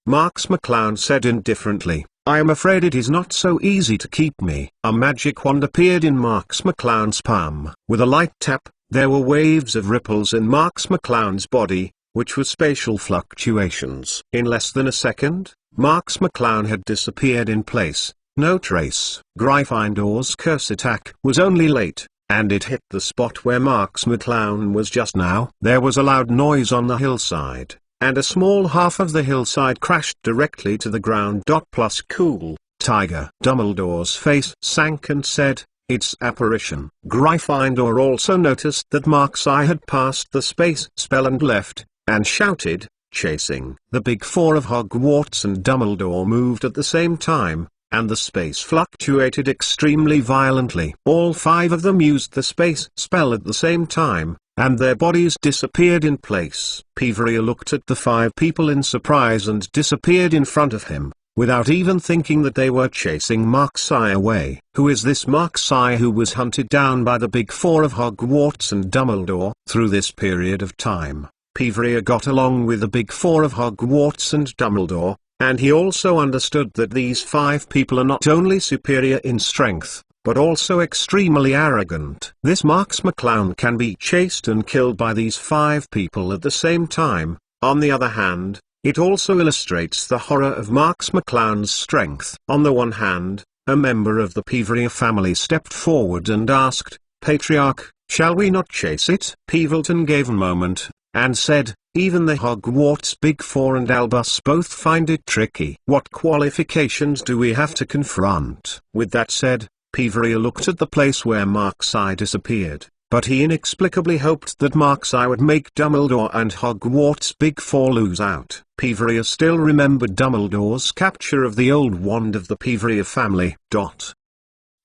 Marks McClown said indifferently, "I am afraid it is not so easy to keep me." A magic wand appeared in Marks McClown's palm. With a light tap, there were waves of ripples in Marks McClown's body, which were spatial fluctuations. In less than a second, Marks McClown had disappeared in place, no trace. Gryffindor's curse attack was only late, and it hit the spot where Marks McClown was just now. There was a loud noise on the hillside, and a small half of the hillside crashed directly to the ground. Plus cool, tiger. Dumbledore's face sank and said, "It's apparition." Gryffindor also noticed that Mark's Eye had passed the space spell and left, and shouted, "Chasing!" The Big Four of Hogwarts and Dumbledore moved at the same time, and the space fluctuated extremely violently. All five of them used the space spell at the same time, and their bodies disappeared in place. Piveria looked at the five people in surprise and disappeared in front of him, without even thinking that they were chasing Mark's Eye away. Who is this Mark's Eye who was hunted down by the Big Four of Hogwarts and Dumbledore? Through this period of time, Piveria got along with the Big Four of Hogwarts and Dumbledore, and he also understood that these five people are not only superior in strength, but also extremely arrogant. This Marks McClown can be chased and killed by these five people at the same time. On the other hand, It also illustrates the horror of Marks McClown's strength. On the one hand, a member of the Peeverier family stepped forward and asked, "Patriarch, shall we not chase it?" Peevelton gave a moment, and said, "Even the Hogwarts Big Four and Albus both find it tricky. What qualifications do we have to confront?" With that said, Peeverier looked at the place where Markseye disappeared, but he inexplicably hoped that Markseye would make Dumbledore and Hogwarts Big Four lose out. Peeverier still remembered Dumbledore's capture of the old wand of the Peeverier family.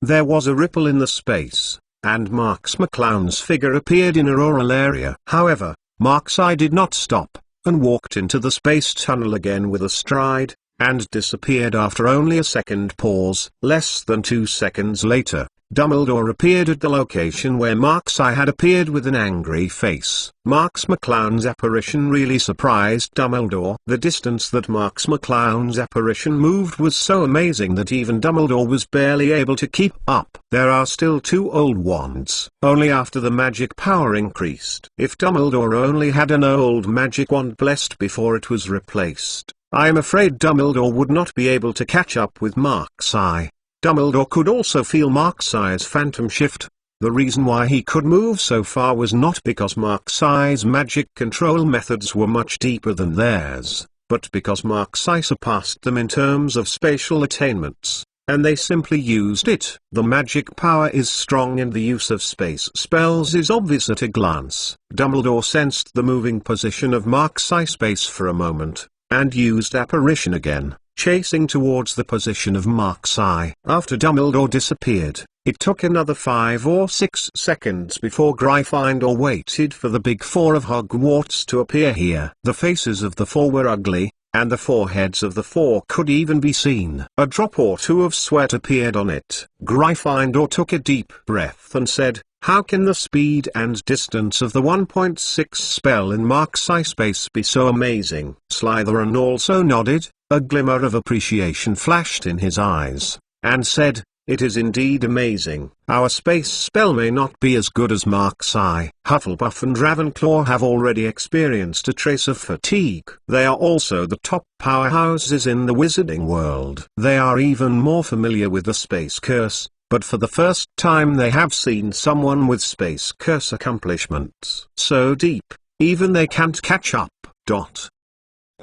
There was a ripple in the space, and Marks McClown's figure appeared in Aurora. However, Markseye did not stop, and walked into the space tunnel again with a stride, and disappeared after only a second pause. Less than 2 seconds later, Dumbledore appeared at the location where Markseye had appeared with an angry face. Marks McClown's apparition really surprised Dumbledore. The distance that Marks McClown's apparition moved was so amazing that even Dumbledore was barely able to keep up. There are still 2 old wands, only after the magic power increased. If Dumbledore only had an old magic wand blessed before it was replaced, I am afraid Dumbledore would not be able to catch up with Markseye. Dumbledore could also feel Markseye's phantom shift. The reason why he could move so far was not because Markseye's magic control methods were much deeper than theirs, but because Markseye surpassed them in terms of spatial attainments, and they simply used it. The magic power is strong and the use of space spells is obvious at a glance. Dumbledore sensed the moving position of Markseye space for a moment, and used apparition again, chasing towards the position of Markseye. After Dumbledore disappeared, it took another 5 or 6 seconds before Gryffindor waited for the Big Four of Hogwarts to appear here. The faces of the 4 were ugly, and the foreheads of the 4 could even be seen. A drop or 2 of sweat appeared on it. Gryffindor took a deep breath and said, "How can the speed and distance of the 1.6 spell in Markseye space be so amazing?" Slytherin also nodded. A glimmer of appreciation flashed in his eyes, and said, "It is indeed amazing. Our space spell may not be as good as Markseye." Hufflepuff and Ravenclaw have already experienced a trace of fatigue. They are also the top powerhouses in the wizarding world. They are even more familiar with the space curse, but for the first time they have seen someone with space curse accomplishments so deep, even they can't catch up.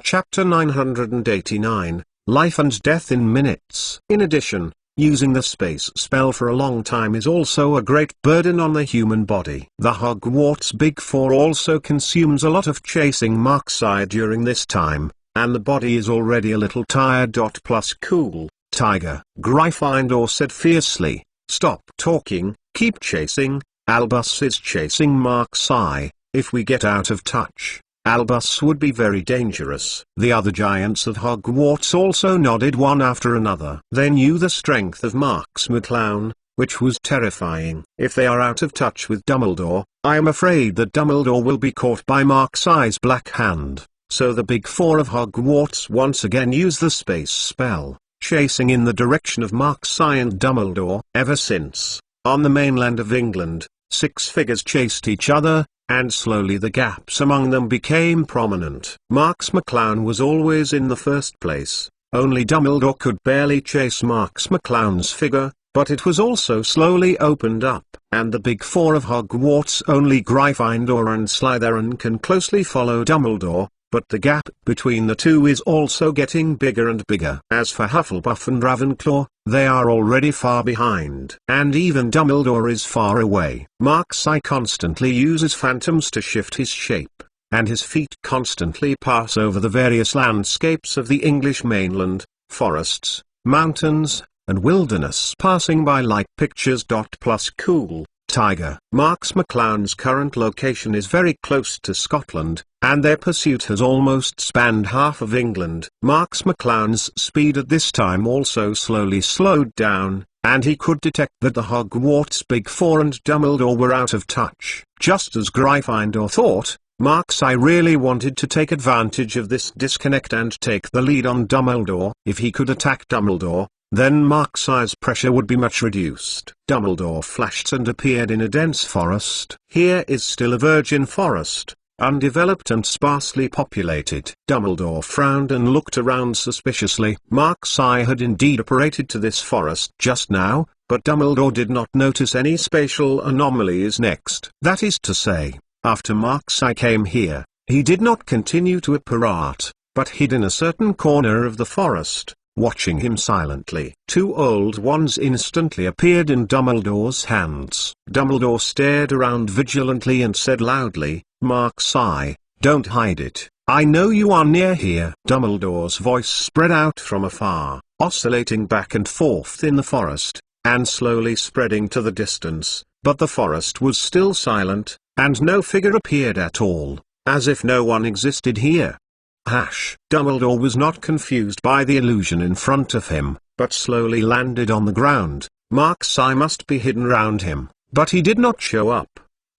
Chapter 989, Life and Death in Minutes. In addition, using the space spell for a long time is also a great burden on the human body. The Hogwarts Big Four also consumes a lot of chasing Markseye during this time, and the body is already a little tired. Plus cool, Tiger, Gryffindor said fiercely, "Stop talking, keep chasing. Albus is chasing Markseye. If we get out of touch, Albus would be very dangerous." The other giants of Hogwarts also nodded one after another. They knew the strength of Marks McClown, which was terrifying. If they are out of touch with Dumbledore, I am afraid that Dumbledore will be caught by Markseye's black hand. So the Big Four of Hogwarts once again use the space spell, chasing in the direction of Markseye and Dumbledore. Ever since, on the mainland of England, 6 figures chased each other, and slowly the gaps among them became prominent. Marks McClown was always in the first place. Only Dumbledore could barely chase Marks McClown's figure, but it was also slowly opened up. And the Big Four of Hogwarts, only Gryffindor and Slytherin can closely follow Dumbledore, but the gap between the 2 is also getting bigger and bigger. As for Hufflepuff and Ravenclaw, they are already far behind. And even Dumbledore is far away. Markseye constantly uses phantoms to shift his shape, and his feet constantly pass over the various landscapes of the English mainland, forests, mountains, and wilderness, passing by like pictures. Plus cool, Tiger. Marks McClown's current location is very close to Scotland, and their pursuit has almost spanned half of England. Marks McClown's speed at this time also slowly slowed down, and he could detect that the Hogwarts Big Four and Dumbledore were out of touch. Just as Gryffindor thought, Markseye really wanted to take advantage of this disconnect and take the lead on Dumbledore. If he could attack Dumbledore, then Markseye's pressure would be much reduced. Dumbledore flashed and appeared in a dense forest. Here is still a virgin forest, undeveloped and sparsely populated. Dumbledore frowned and looked around suspiciously. Mark's eye had indeed apparated to this forest just now, but Dumbledore did not notice any spatial anomalies next. That is to say, after Mark's eye came here, he did not continue to apparate, but hid in a certain corner of the forest, watching him silently. Two old wands instantly appeared in Dumbledore's hands. Dumbledore stared around vigilantly and said loudly, "Mark's eye, don't hide it. I know you are near here." Dumbledore's voice spread out from afar, oscillating back and forth in the forest, and slowly spreading to the distance, but the forest was still silent, and no figure appeared at all, as if no one existed here. Dumbledore was not confused by the illusion in front of him, but slowly landed on the ground. Mark's eye must be hidden round him, but he did not show up.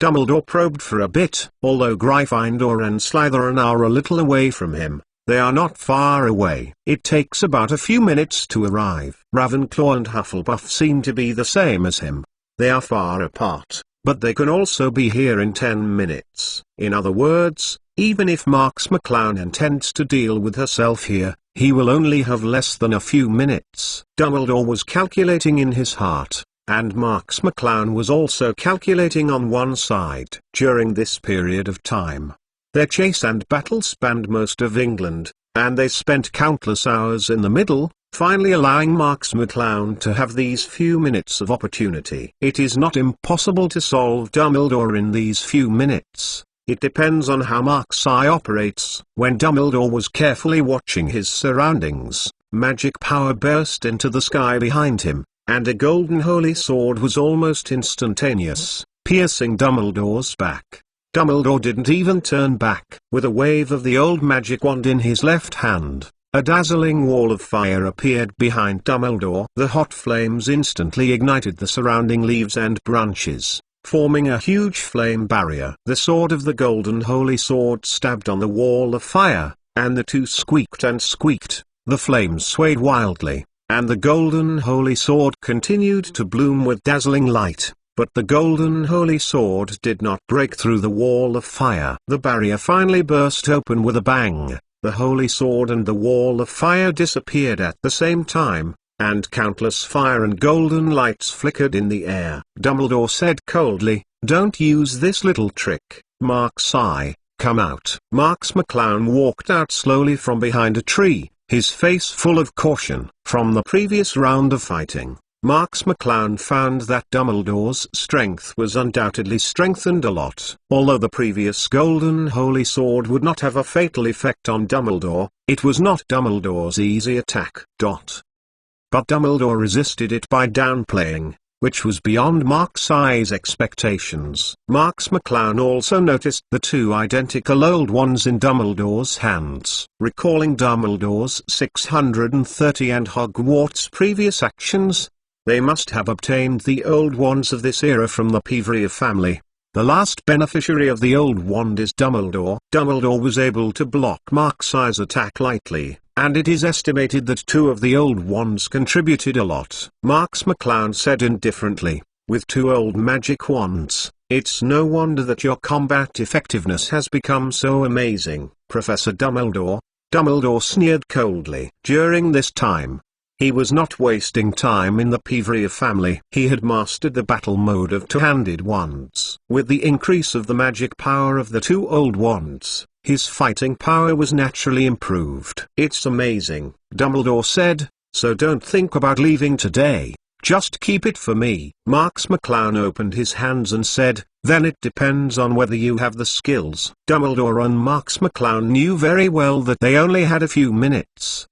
Dumbledore probed for a bit. Although Gryffindor and Slytherin are a little away from him, they are not far away. It takes about a few minutes to arrive. Ravenclaw and Hufflepuff seem to be the same as him. They are far apart, but they can also be here in 10 minutes. In other words, even if Marks McClown intends to deal with herself here, he will only have less than a few minutes. Dumbledore was calculating in his heart, and Marks McClown was also calculating on one side. During this period of time, their chase and battle spanned most of England, and they spent countless hours in the middle, finally allowing Marks McClown to have these few minutes of opportunity. It is not impossible to solve Dumbledore in these few minutes. It depends on how Mark's eye operates. When Dumbledore was carefully watching his surroundings, magic power burst into the sky behind him, and a golden holy sword was almost instantaneous, piercing Dumbledore's back. Dumbledore didn't even turn back. With a wave of the old magic wand in his left hand, a dazzling wall of fire appeared behind Dumbledore. The hot flames instantly ignited the surrounding leaves and branches, forming a huge flame barrier. The sword of the golden holy sword stabbed on the wall of fire, and the two squeaked and squeaked. The flames swayed wildly, and the golden holy sword continued to bloom with dazzling light, but the golden holy sword did not break through the wall of fire. The barrier finally burst open with a bang. The holy sword and the wall of fire disappeared at the same time, and countless fire and golden lights flickered in the air. Dumbledore said coldly, "Don't use this little trick, Mark's eye, come out." Marks McClown walked out slowly from behind a tree, his face full of caution. From the previous round of fighting, Marks McClown found that Dumbledore's strength was undoubtedly strengthened a lot. Although the previous golden holy sword would not have a fatal effect on Dumbledore, it was not Dumbledore's easy attack. But Dumbledore resisted it by downplaying, which was beyond Mark's eye's expectations. Marks McClown also noticed the two identical old wands in Dumbledore's hands. Recalling Dumbledore's 630 and Hogwarts' previous actions, they must have obtained the old wands of this era from the Peevray family. The last beneficiary of the old wand is Dumbledore. Dumbledore was able to block Mark's eye's attack lightly, and it is estimated that two of the old wands contributed a lot. Marks McClown said indifferently, "With two old magic wands, it's no wonder that your combat effectiveness has become so amazing, Professor Dumbledore." Dumbledore sneered coldly. During this time, he was not wasting time in the Peevray family. He had mastered the battle mode of two-handed wands. With the increase of the magic power of the two old wands, his fighting power was naturally improved. "It's amazing," Dumbledore said, "so don't think about leaving today. Just keep it for me." Marks McClown opened his hands and said, "Then it depends on whether you have the skills." Dumbledore and Marks McClown knew very well that they only had a few minutes.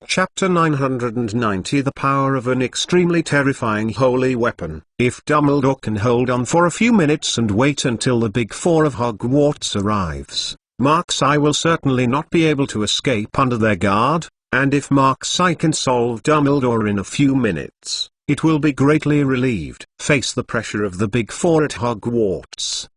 Chapter 990 The Power of an Extremely Terrifying Holy Weapon. If Dumbledore can hold on for a few minutes and wait until the Big Four of Hogwarts arrives, Mark's eye will certainly not be able to escape under their guard, and if Mark's eye can solve Dumbledore in a few minutes, it will be greatly relieved. Face the pressure of the Big Four at Hogwarts.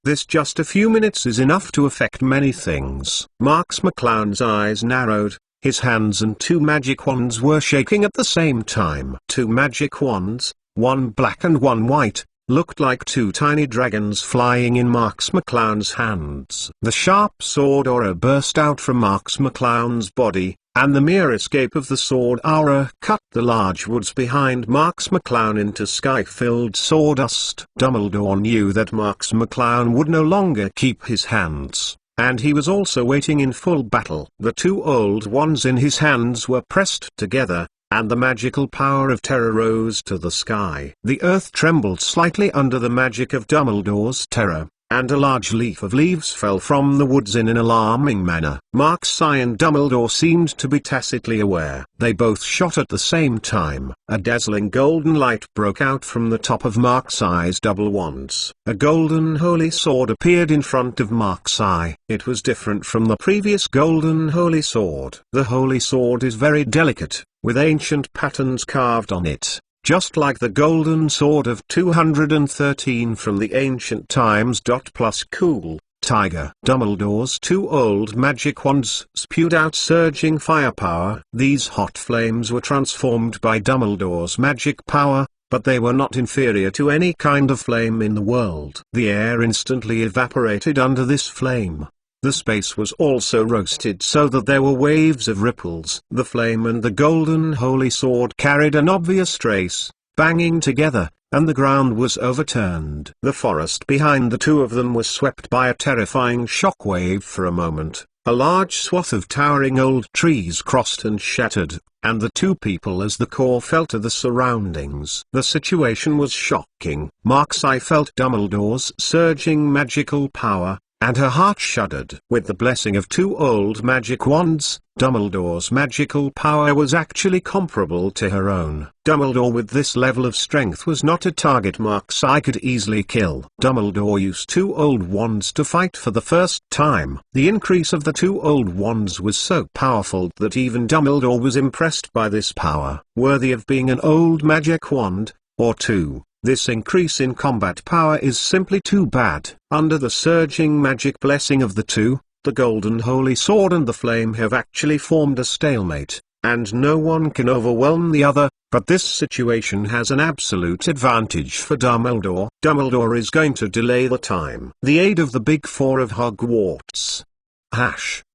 This just a few minutes is enough to affect many things. Marks McClown's eyes narrowed. His hands and two magic wands were shaking at the same time. Two magic wands, one black and one white, looked like two tiny dragons flying in Marks McClown's hands. The sharp sword aura burst out from Marks McClown's body, and the mere escape of the sword aura cut the large woods behind Marks McClown into sky-filled sawdust. Dumbledore knew that Marks McClown would no longer keep his hands, and he was also waiting in full battle. The two old wands in his hands were pressed together, and the magical power of terror rose to the sky. The earth trembled slightly under the magic of Dumbledore's terror, and a large leaf of leaves fell from the woods in an alarming manner. Marks and Dumbledore seemed to be tacitly aware. They both shot at the same time. A dazzling golden light broke out from the top of Marks' double wands. A golden holy sword appeared in front of Marks'. It was different from the previous golden holy sword. The holy sword is very delicate, with ancient patterns carved on it, just like the golden sword of 213 from the ancient times. Plus cool, tiger. Dumbledore's two old magic wands spewed out surging firepower. These hot flames were transformed by Dumbledore's magic power, but they were not inferior to any kind of flame in the world. The air instantly evaporated under this flame. The space was also roasted so that there were waves of ripples. The flame and the golden holy sword carried an obvious trace, banging together, and the ground was overturned. The forest behind the two of them was swept by a terrifying shockwave for a moment. A large swath of towering old trees crossed and shattered, and the two people as the core fell to the surroundings. The situation was shocking. Marks' felt Dumbledore's surging magical power, and her heart shuddered. With the blessing of two old magic wands, Dumbledore's magical power was actually comparable to her own. Dumbledore with this level of strength was not a target Marks' could easily kill. Dumbledore used two old wands to fight for the first time. The increase of the two old wands was so powerful that even Dumbledore was impressed by this power. Worthy of being an old magic wand, or two. This increase in combat power is simply too bad. Under the surging magic blessing of the two, the golden holy sword and the flame have actually formed a stalemate, and no one can overwhelm the other, but this situation has an absolute advantage for Dumbledore. Dumbledore is going to delay the time. The aid of the Big Four of Hogwarts.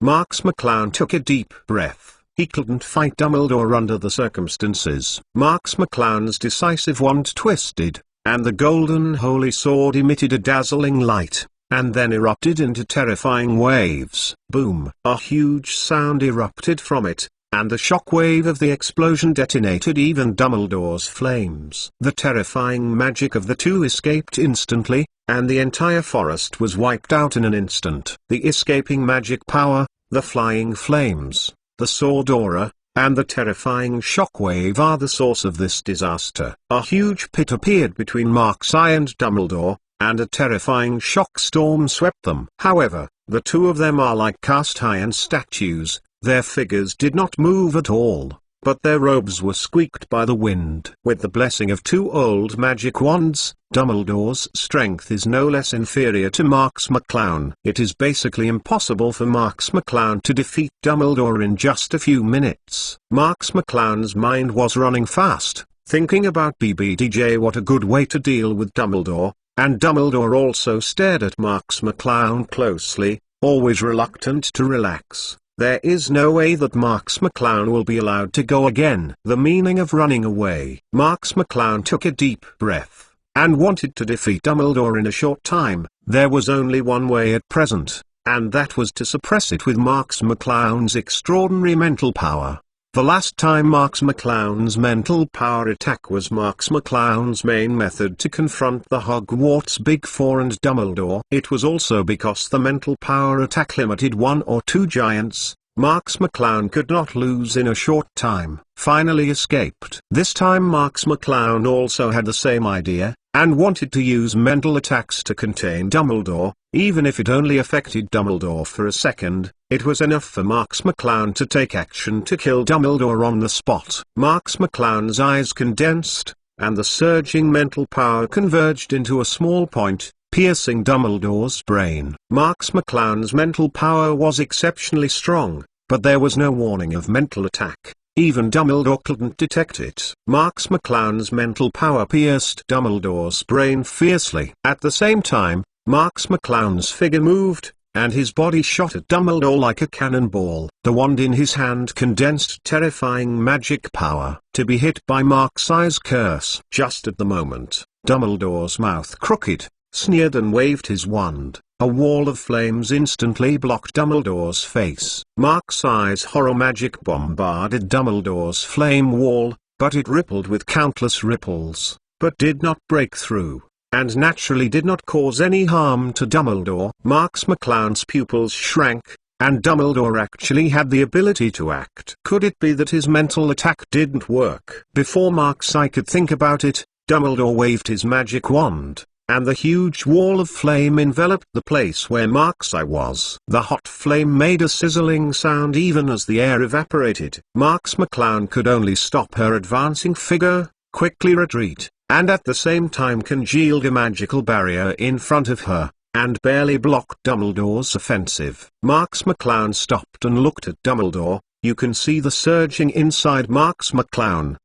Marks McClown took a deep breath. He couldn't fight Dumbledore under the circumstances. Marks McClown's decisive wand twisted, and the golden holy sword emitted a dazzling light, and then erupted into terrifying waves. Boom! A huge sound erupted from it, and the shockwave of the explosion detonated even Dumbledore's flames. The terrifying magic of the two escaped instantly, and the entire forest was wiped out in an instant. The escaping magic power, the flying flames, the sword aura, and the terrifying shockwave are the source of this disaster. A huge pit appeared between Marks' and Dumbledore, and a terrifying shock storm swept them. However, the two of them are like cast iron statues. Their figures did not move at all, but their robes were squeaked by the wind. With the blessing of two old magic wands, Dumbledore's strength is no less inferior to Marks McClown. It is basically impossible for Marks McClown to defeat Dumbledore in just a few minutes. Marks McClown's mind was running fast, thinking about BBDJ, what a good way to deal with Dumbledore, and Dumbledore also stared at Marks McClown closely, always reluctant to relax. There is no way that Marks McClown will be allowed to go again. The meaning of running away. Marks McClown took a deep breath, and wanted to defeat Dumbledore in a short time. There was only one way at present, and that was to suppress it with Marks McClown's extraordinary mental power. The last time Marks McClown's mental power attack was Marks McClown's main method to confront the Hogwarts Big Four and Dumbledore. It was also because the mental power attack limited one or two giants. Marks McClown could not lose in a short time. Finally escaped. This time Marks McClown also had the same idea, and wanted to use mental attacks to contain Dumbledore. Even if it only affected Dumbledore for a second, it was enough for Marks McClown to take action to kill Dumbledore on the spot. Marks McClown's eyes condensed, and the surging mental power converged into a small point, piercing Dumbledore's brain. Marks McClown's mental power was exceptionally strong, but there was no warning of mental attack. Even Dumbledore couldn't detect it. Marks McClown's mental power pierced Dumbledore's brain fiercely. At the same time, Marks McClown's figure moved, and his body shot at Dumbledore like a cannonball. The wand in his hand condensed terrifying magic power, to be hit by Marks's curse. Just at the moment, Dumbledore's mouth crooked, sneered and waved his wand. A wall of flames instantly blocked Dumbledore's face. Marks's horror magic bombarded Dumbledore's flame wall, but it rippled with countless ripples, but did not break through, and naturally did not cause any harm to Dumbledore. Marks McClown's pupils shrank, and Dumbledore actually had the ability to act. Could it be that his mental attack didn't work? Before Marks could think about it, Dumbledore waved his magic wand, and the huge wall of flame enveloped the place where Marks was. The hot flame made a sizzling sound even as the air evaporated. Marks McClown could only stop her advancing figure, quickly retreat, and at the same time congealed a magical barrier in front of her, and barely blocked Dumbledore's offensive. Marks McClown stopped and looked at Dumbledore. You can see the surging inside Marks McClown.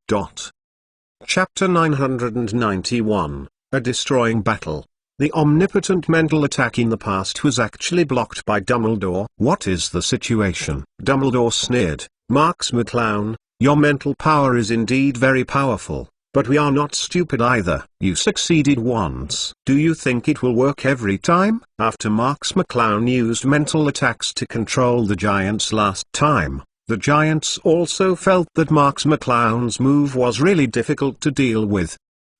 Chapter 991. A destroying battle. The omnipotent mental attack in the past was actually blocked by Dumbledore. What is the situation? Dumbledore sneered. Marks McClown, your mental power is indeed very powerful, but we are not stupid either. You succeeded once. Do you think it will work every time? After Marks McClown used mental attacks to control the giants last time, the giants also felt that Marks McClown's move was really difficult to deal with.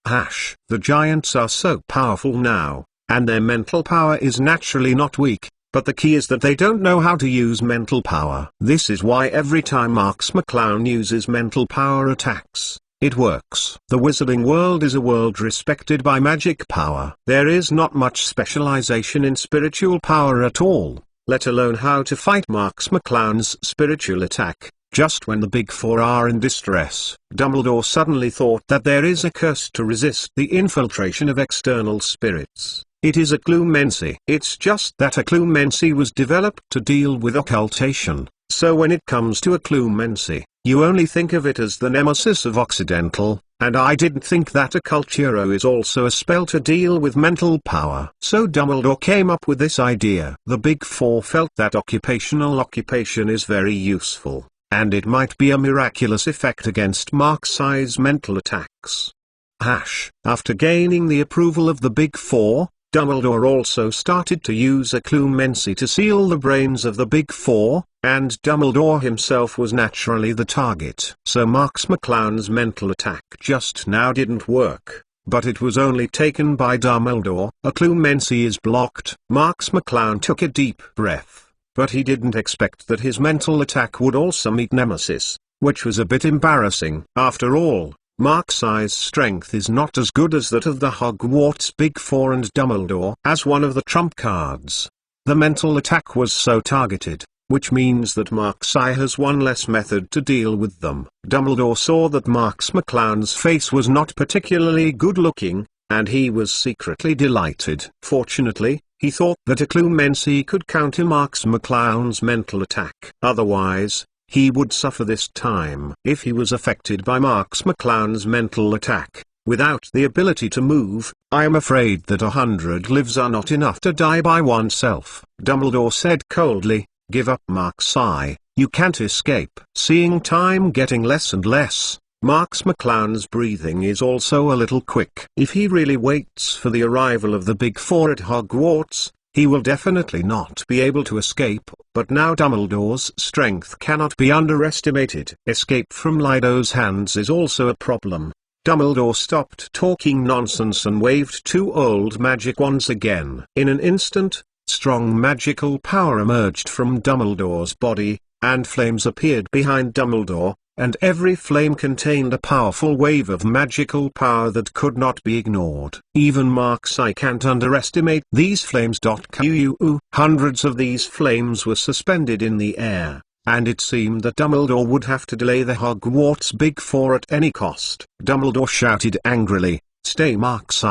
The giants are so powerful now, and their mental power is naturally not weak, but the key is that they don't know how to use mental power. This is why every time Marks McClown uses mental power attacks, it works. The wizarding world is a world respected by magic power. There is not much specialization in spiritual power at all, let alone how to fight Marks McClown's spiritual attack. Just when the Big Four are in distress, Dumbledore suddenly thought that there is a curse to resist the infiltration of external spirits. It is occlumency. It's just that occlumency was developed to deal with occultation, so when it comes to occlumency, you only think of it as the nemesis of Occidental, and I didn't think that occulturo is also a spell to deal with mental power. So Dumbledore came up with this idea. The Big Four felt that occupation is very useful, and it might be a miraculous effect against Marks's mental attacks. After gaining the approval of the Big Four, Dumbledore also started to use occlumency to seal the brains of the Big Four, and Dumbledore himself was naturally the target. So Marks McClown's mental attack just now didn't work, but it was only taken by Dumbledore. Occlumency is blocked. Marks McClown took a deep breath. But he didn't expect that his mental attack would also meet Nemesis, which was a bit embarrassing. After all, Marks's strength is not as good as that of the Hogwarts Big Four and Dumbledore. As one of the trump cards, the mental attack was so targeted, which means that Marks has one less method to deal with them. Dumbledore saw that Marks McClown's face was not particularly good looking, and he was secretly delighted. Fortunately, he thought that occlumency could counter Marks McClown's mental attack. Otherwise, he would suffer this time. If he was affected by Marks McClown's mental attack, without the ability to move, I am afraid that 100 lives are not enough to die by oneself. Dumbledore said coldly, give up Marks. You can't escape. Seeing time getting less and less, Marks McClown's breathing is also a little quick. If he really waits for the arrival of the Big Four at Hogwarts, he will definitely not be able to escape. But now Dumbledore's strength cannot be underestimated. Escape from Lido's hands is also a problem. Dumbledore stopped talking nonsense and waved two old magic wands again. In an instant, strong magical power emerged from Dumbledore's body, and flames appeared behind Dumbledore, and every flame contained a powerful wave of magical power that could not be ignored. Even Marks can't underestimate these flames. Hundreds of these flames were suspended in the air, and it seemed that Dumbledore would have to delay the Hogwarts Big Four at any cost. Dumbledore shouted angrily, "Stay, Marks!"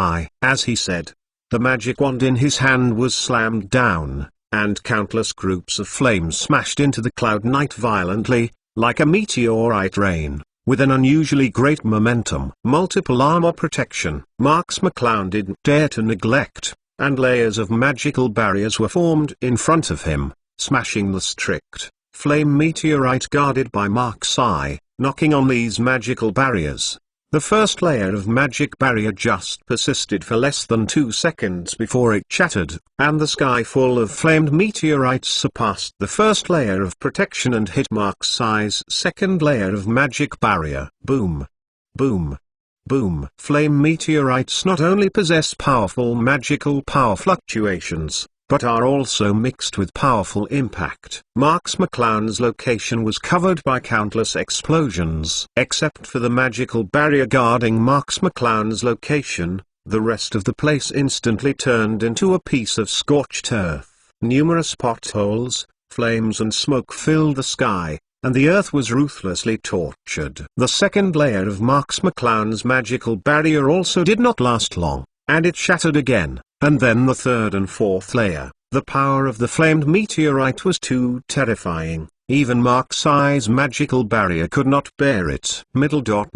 As he said, the magic wand in his hand was slammed down, and countless groups of flames smashed into the Cloud Knight violently, like a meteorite rain, with an unusually great momentum. Multiple armor protection. Marks McClown didn't dare to neglect, and layers of magical barriers were formed in front of him, smashing the strict flame meteorite guarded by Mark's eye, knocking on these magical barriers. The first layer of magic barrier just persisted for less than 2 seconds before it shattered, and the sky full of flamed meteorites surpassed the first layer of protection and hit Mark's eye's second layer of magic barrier. Boom. Boom. Boom. Flame meteorites not only possess powerful magical power fluctuations, but are also mixed with powerful impact. Marks McClown's location was covered by countless explosions. Except for the magical barrier guarding Marks McClown's location, the rest of the place instantly turned into a piece of scorched earth. Numerous potholes, flames and smoke filled the sky, and the earth was ruthlessly tortured. The second layer of Marks McClown's magical barrier also did not last long, and it shattered again. And then the third and fourth layer. The power of the flamed meteorite was too terrifying. Even Mark's eye's magical barrier could not bear it. Middle dot,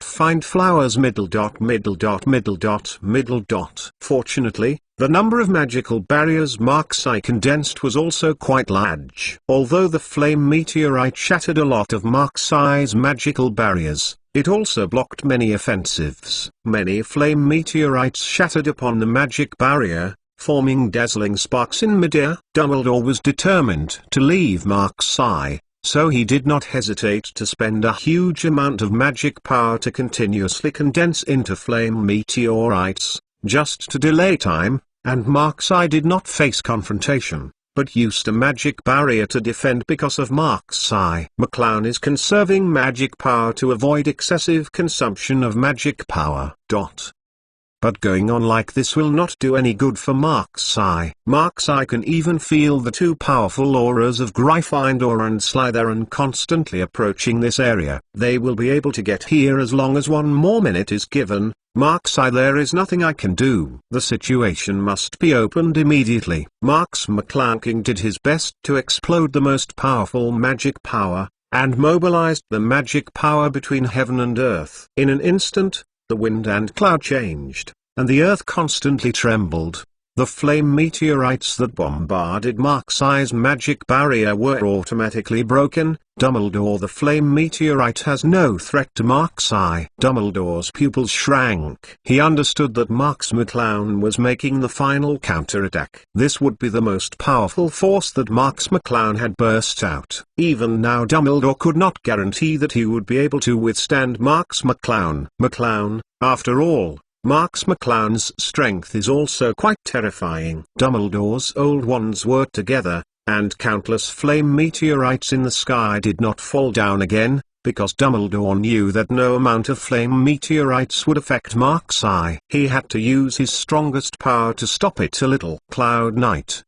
find flowers. Middle dot. Fortunately, the number of magical barriers Mark's eye condensed was also quite large. Although the flame meteorite shattered a lot of Mark's eye's magical barriers, it also blocked many offensives. Many flame meteorites shattered upon the magic barrier, forming dazzling sparks in midair. Dumbledore was determined to leave Mark's eye, so he did not hesitate to spend a huge amount of magic power to continuously condense into flame meteorites, just to delay time, and Mark's eye did not face confrontation, but used a magic barrier to defend because of Mark's eye. McClown is conserving magic power to avoid excessive consumption of magic power. But going on like this will not do any good for Mark's eye. Mark's eye can even feel the two powerful auras of Gryffindor and Slytherin constantly approaching this area. They will be able to get here as long as 1 more minute is given. Mark's eye, there is nothing I can do. The situation must be opened immediately. Marks McClown did his best to explode the most powerful magic power, and mobilized the magic power between heaven and earth. In an instant, the wind and cloud changed, and the earth constantly trembled. The flame meteorites that bombarded Mark's eye's magic barrier were automatically broken. Dumbledore, the flame meteorite has no threat to Mark's eye. Dumbledore's pupils shrank. He understood that Marks McClown was making the final counterattack. This would be the most powerful force that Marks McClown had burst out. Even now Dumbledore could not guarantee that he would be able to withstand Marks McClown. After all, Marks McClown's strength is also quite terrifying. Dumbledore's old ones worked together, and countless flame meteorites in the sky did not fall down again, because Dumbledore knew that no amount of flame meteorites would affect Mark's eye. He had to use his strongest power to stop it a little. Cloud Knight.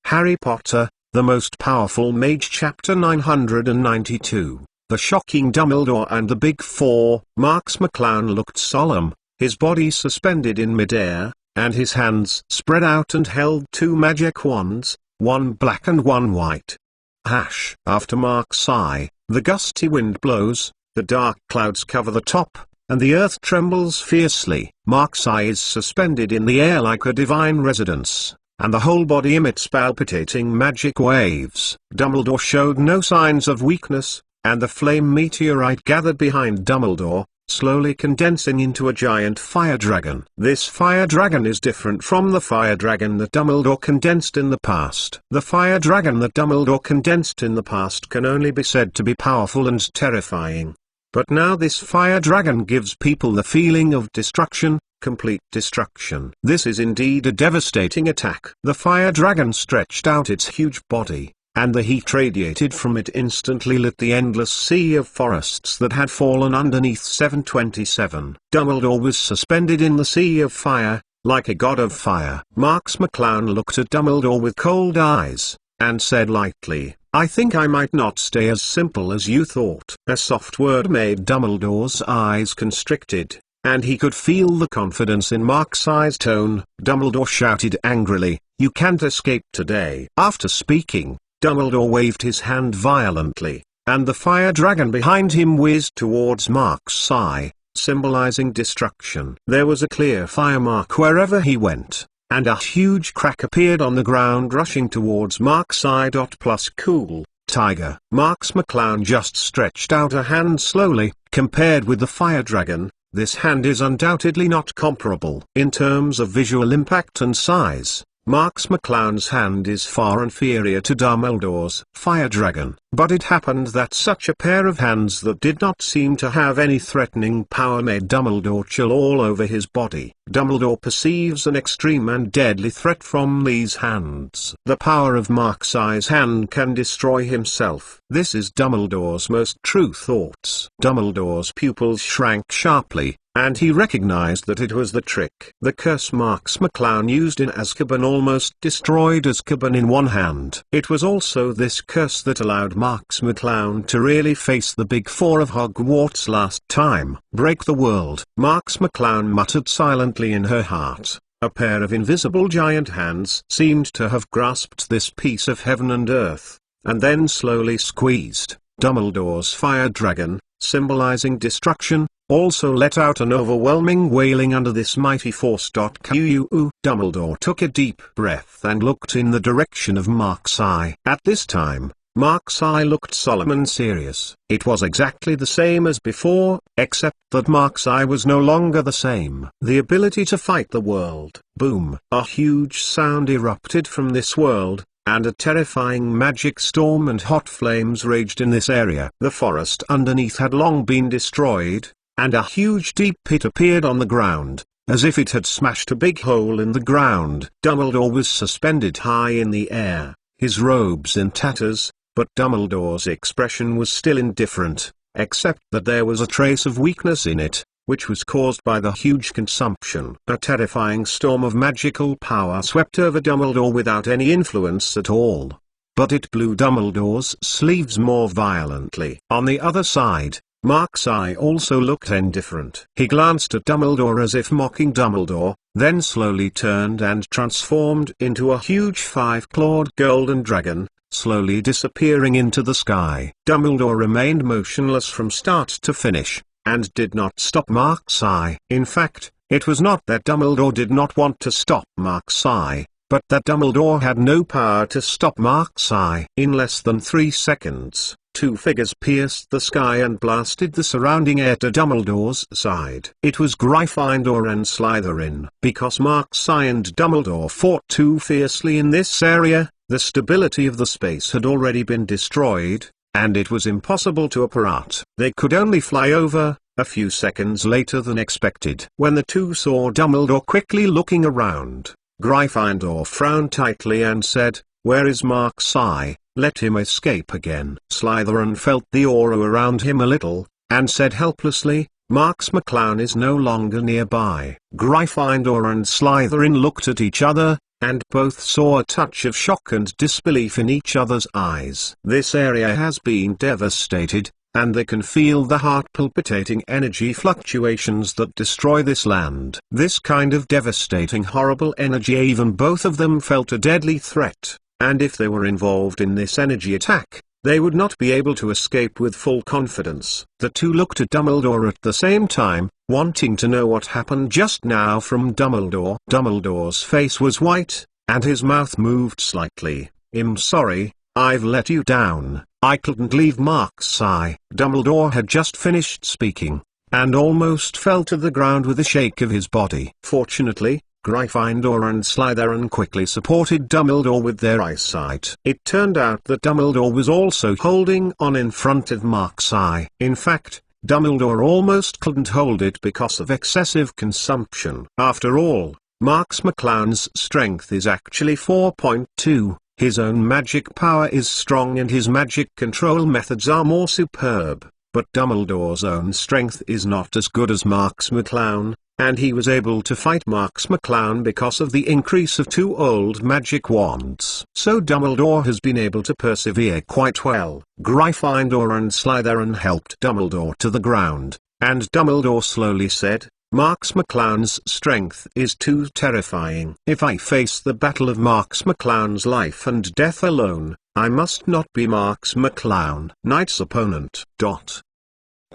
Harry Potter, the Most Powerful Mage, Chapter 992. The Shocking Dumbledore and the Big Four. Marks McClown looked solemn, his body suspended in midair, and his hands spread out and held 2 magic wands, one black and one white. After Mark's eye, the gusty wind blows, the dark clouds cover the top, and the earth trembles fiercely. Mark's eye is suspended in the air like a divine residence, and the whole body emits palpitating magic waves. Dumbledore showed no signs of weakness, and the flame meteorite gathered behind Dumbledore, slowly condensing into a giant fire dragon. This fire dragon is different from the fire dragon that Dumbledore condensed in the past. The fire dragon that Dumbledore condensed in the past can only be said to be powerful and terrifying. But now this fire dragon gives people the feeling of destruction, complete destruction. This is indeed a devastating attack. The fire dragon stretched out its huge body, and the heat radiated from it instantly lit the endless sea of forests that had fallen underneath 727. Dumbledore was suspended in the sea of fire, like a god of fire. Marks McClown looked at Dumbledore with cold eyes, and said lightly, "I think I might not stay as simple as you thought." A soft word made Dumbledore's eyes constricted, and he could feel the confidence in Mark's eye's tone. Dumbledore shouted angrily, "You can't escape today." After speaking, Dumbledore waved his hand violently, and the fire dragon behind him whizzed towards Mark's eye, symbolizing destruction. There was a clear fire mark wherever he went, and a huge crack appeared on the ground rushing towards Mark's eye. Plus cool, tiger. Marks McClown just stretched out a hand slowly. Compared with the fire dragon, this hand is undoubtedly not comparable. In terms of visual impact and size, Marks McClown's hand is far inferior to Dumbledore's fire dragon. But it happened that such a pair of hands that did not seem to have any threatening power made Dumbledore chill all over his body. Dumbledore perceives an extreme and deadly threat from these hands. The power of Mark's eye's hand can destroy himself. This is Dumbledore's most true thoughts. Dumbledore's pupils shrank sharply, and he recognized that it was the trick. The curse Marks McClown used in Azkaban almost destroyed Azkaban in one hand. It was also this curse that allowed Marks McClown to really face the Big Four of Hogwarts last time. Break the world. Marks McClown muttered silently in her heart. A pair of invisible giant hands seemed to have grasped this piece of heaven and earth, and then slowly squeezed. Dumbledore's fire dragon, symbolizing destruction, also let out an overwhelming wailing under this mighty force. Dumbledore took a deep breath and looked in the direction of Mark's eye. At this time, Mark's eye looked solemn and serious. It was exactly the same as before, except that Mark's eye was no longer the same. The ability to fight the world. Boom! A huge sound erupted from this world, and a terrifying magic storm and hot flames raged in this area. The forest underneath had long been destroyed, and a huge deep pit appeared on the ground, as if it had smashed a big hole in the ground. Dumbledore was suspended high in the air, his robes in tatters, but Dumbledore's expression was still indifferent, except that there was a trace of weakness in it, which was caused by the huge consumption. A terrifying storm of magical power swept over Dumbledore without any influence at all. But it blew Dumbledore's sleeves more violently. On the other side, Mark's eye also looked indifferent. He glanced at Dumbledore as if mocking Dumbledore, then slowly turned and transformed into a huge five-clawed golden dragon, slowly disappearing into the sky. Dumbledore remained motionless from start to finish, and did not stop Mark's eye. In fact, it was not that Dumbledore did not want to stop Mark's eye, but that Dumbledore had no power to stop Mark's eye. In less than 3 seconds, two figures pierced the sky and blasted the surrounding air to Dumbledore's side. It was Gryffindor and Slytherin. Because Mark's eye and Dumbledore fought too fiercely in this area, the stability of the space had already been destroyed, and it was impossible to approach. They could only fly over, a few seconds later than expected. When the two saw Dumbledore quickly looking around, Gryffindor frowned tightly and said, "Where is Mark's eye? Let him escape again." Slytherin felt the aura around him a little, and said helplessly, "Marks McClown is no longer nearby." Gryffindor and Slytherin looked at each other, and both saw a touch of shock and disbelief in each other's eyes. This area has been devastated, and they can feel the heart-palpitating energy fluctuations that destroy this land. This kind of devastating horrible energy, even both of them felt a deadly threat, and if they were involved in this energy attack, they would not be able to escape with full confidence. The two looked at Dumbledore at the same time, wanting to know what happened just now from Dumbledore. Dumbledore's face was white, and his mouth moved slightly. "I'm sorry, I've let you down. I couldn't leave Mark's eye." Dumbledore had just finished speaking, and almost fell to the ground with a shake of his body. Fortunately, Gryffindor and Slytherin quickly supported Dumbledore with their eyesight. It turned out that Dumbledore was also holding on in front of Mark's eye. In fact, Dumbledore almost couldn't hold it because of excessive consumption. After all, Marks McClown's strength is actually 4.2, his own magic power is strong and his magic control methods are more superb, but Dumbledore's own strength is not as good as Marks McClown, and he was able to fight Marks McClown because of the increase of 2 old magic wands. So Dumbledore has been able to persevere quite well. Gryffindor and Slytherin helped Dumbledore to the ground, and Dumbledore slowly said, "Marks McClown's strength is too terrifying. If I face the battle of Marks McClown's life and death alone, I must not be Marks McClown. Knight's opponent.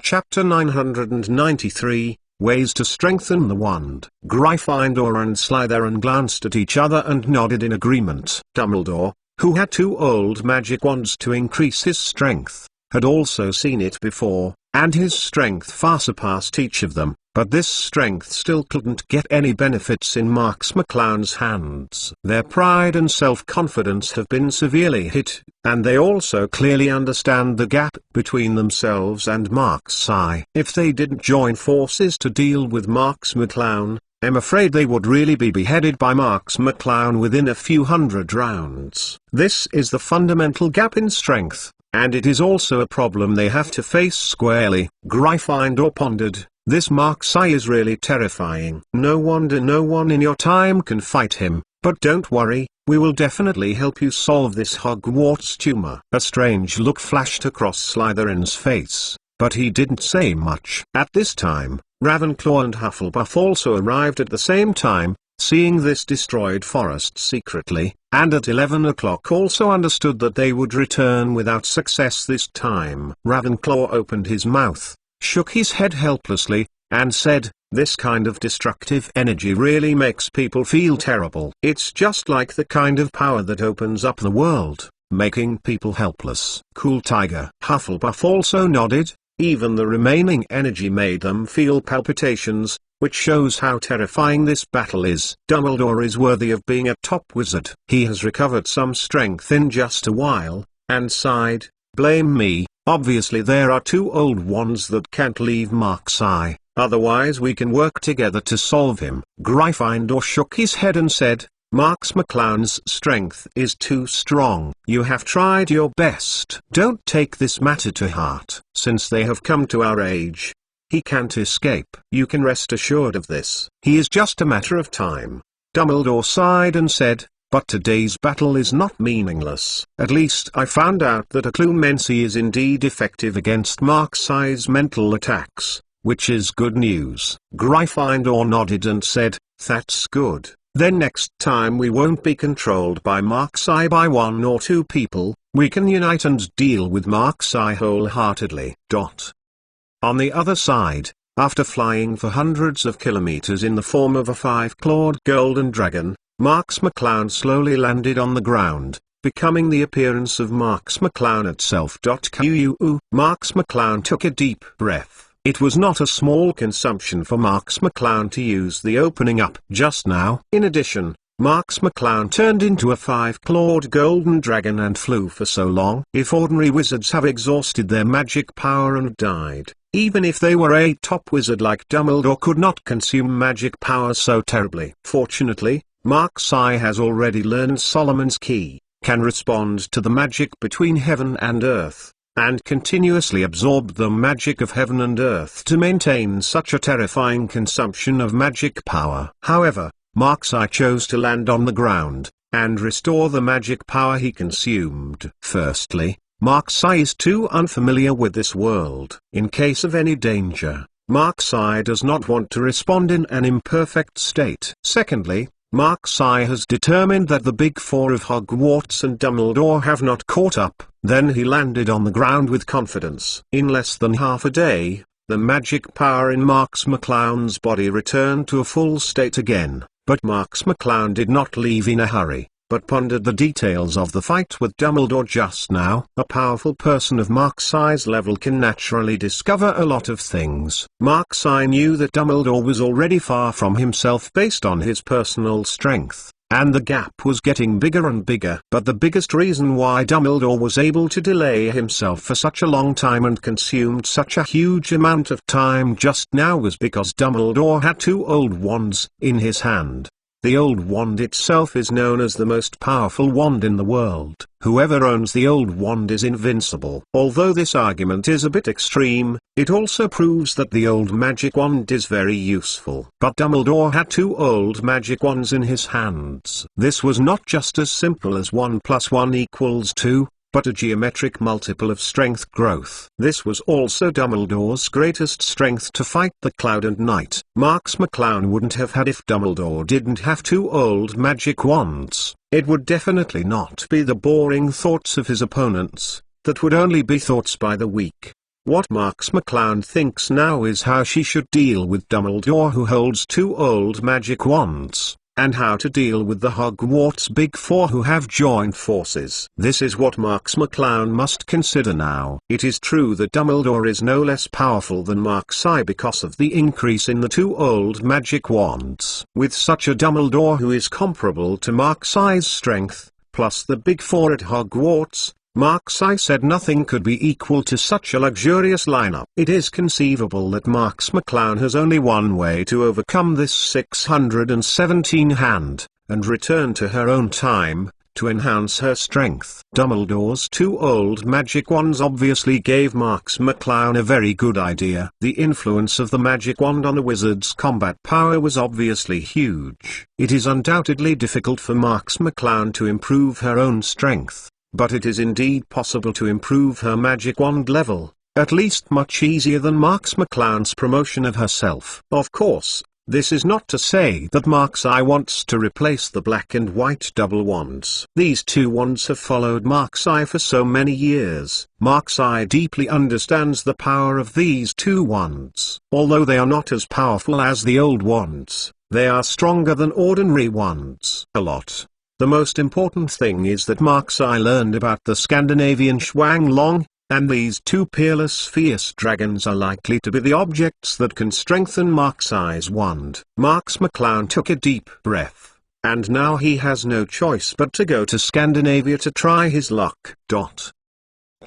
Chapter 993, Ways to Strengthen the Wand. Gryffindor and Slytherin glanced at each other and nodded in agreement. Dumbledore, who had 2 old magic wands to increase his strength, had also seen it before, and his strength far surpassed each of them, but this strength still couldn't get any benefits in Marks McClown's hands. Their pride and self-confidence have been severely hit, and they also clearly understand the gap between themselves and Marks. If they didn't join forces to deal with Marks McClown, I'm afraid they would really be beheaded by Marks McClown within a few hundred rounds. This is the fundamental gap in strength, and it is also a problem they have to face squarely. Gryffindor pondered, this Marks is really terrifying. No wonder no one in your time can fight him, but don't worry, we will definitely help you solve this Hogwarts tumor. A strange look flashed across Slytherin's face, but he didn't say much. At this time, Ravenclaw and Hufflepuff also arrived at the same time, seeing this destroyed forest secretly, and at 11 o'clock also understood that they would return without success this time. Ravenclaw opened his mouth, shook his head helplessly, and said, this kind of destructive energy really makes people feel terrible. It's just like the kind of power that opens up the world, making people helpless. Cool Tiger. Hufflepuff also nodded. Even the remaining energy made them feel palpitations, which shows how terrifying this battle is. Dumbledore is worthy of being a top wizard. He has recovered some strength in just a while, and sighed, blame me, obviously there are 2 old wands that can't leave Marks' eye, otherwise we can work together to solve him. Gryffindor shook his head and said, Marks McClown's strength is too strong. You have tried your best. Don't take this matter to heart. Since they have come to our age, he can't escape. You can rest assured of this. He is just a matter of time. Dumbledore sighed and said, but today's battle is not meaningless. At least I found out that Occlumency is indeed effective against Marks' mental attacks, which is good news. Gryffindor nodded and said, that's good. Then next time we won't be controlled by Marks' by 1 or 2 people, we can unite and deal with Marks' wholeheartedly. On the other side, after flying for hundreds of kilometers in the form of a 5-clawed golden dragon, Marks McClown slowly landed on the ground, becoming the appearance of Marks McClown itself. Marks McClown took a deep breath. It was not a small consumption for Marks McClown to use the opening up just now. In addition, Marks McClown turned into a 5-clawed golden dragon and flew for so long. If ordinary wizards have exhausted their magic power and died, even if they were a top wizard like Dumbledore could not consume magic power so terribly. Fortunately, Marks' has already learned Solomon's Key, can respond to the magic between heaven and earth, and continuously absorb the magic of heaven and earth to maintain such a terrifying consumption of magic power. However, Marks' chose to land on the ground, and restore the magic power he consumed. Firstly, Marks' is too unfamiliar with this world. In case of any danger, Marks' does not want to respond in an imperfect state. Secondly, Marks' has determined that the Big Four of Hogwarts and Dumbledore have not caught up. Then he landed on the ground with confidence. In less than half a day, the magic power in Marks McClown's body returned to a full state again. But Marks McClown did not leave in a hurry, but pondered the details of the fight with Dumbledore just now. A powerful person of Marks' level can naturally discover a lot of things. Marks' knew that Dumbledore was already far from himself based on his personal strength, and the gap was getting bigger and bigger. But the biggest reason why Dumbledore was able to delay himself for such a long time and consumed such a huge amount of time just now was because Dumbledore had 2 old wands in his hand. The old wand itself is known as the most powerful wand in the world. Whoever owns the old wand is invincible. Although this argument is a bit extreme, it also proves that the old magic wand is very useful. But Dumbledore had 2 old magic wands in his hands. This was not just as simple as 1 + 1 = 2, but a geometric multiple of strength growth. This was also Dumbledore's greatest strength to fight the Cloud and Night. Marks McClown wouldn't have had if Dumbledore didn't have 2 old magic wands. It would definitely not be the boring thoughts of his opponents, that would only be thoughts by the weak. What Marks McClown thinks now is how she should deal with Dumbledore, who holds 2 old magic wands, and how to deal with the Hogwarts Big Four who have joined forces. This is what Marks McClown must consider now. It is true that Dumbledore is no less powerful than Marks-I because of the increase in the 2 old magic wands. With such a Dumbledore who is comparable to Marks-I's strength, plus the Big Four at Hogwarts, Marks-I said nothing could be equal to such a luxurious lineup. It is conceivable that Marks McClown has only one way to overcome this 617 hand, and return to her own time, to enhance her strength. Dumbledore's 2 old magic wands obviously gave Marks McClown a very good idea. The influence of the magic wand on a wizard's combat power was obviously huge. It is undoubtedly difficult for Marks McClown to improve her own strength, but it is indeed possible to improve her magic wand level, at least much easier than Marks McClown's promotion of herself. Of course, this is not to say that Marks-I wants to replace the black and white double wands. These 2 wands have followed Marks-I for so many years. Marks-I deeply understands the power of these 2 wands. Although they are not as powerful as the old wands, they are stronger than ordinary wands. A lot. The most important thing is that Marks-I learned about the Scandinavian Shuang-Long, and these 2 peerless fierce dragons are likely to be the objects that can strengthen Marks-I's wand. Marks McClown took a deep breath, and now he has no choice but to go to Scandinavia to try his luck.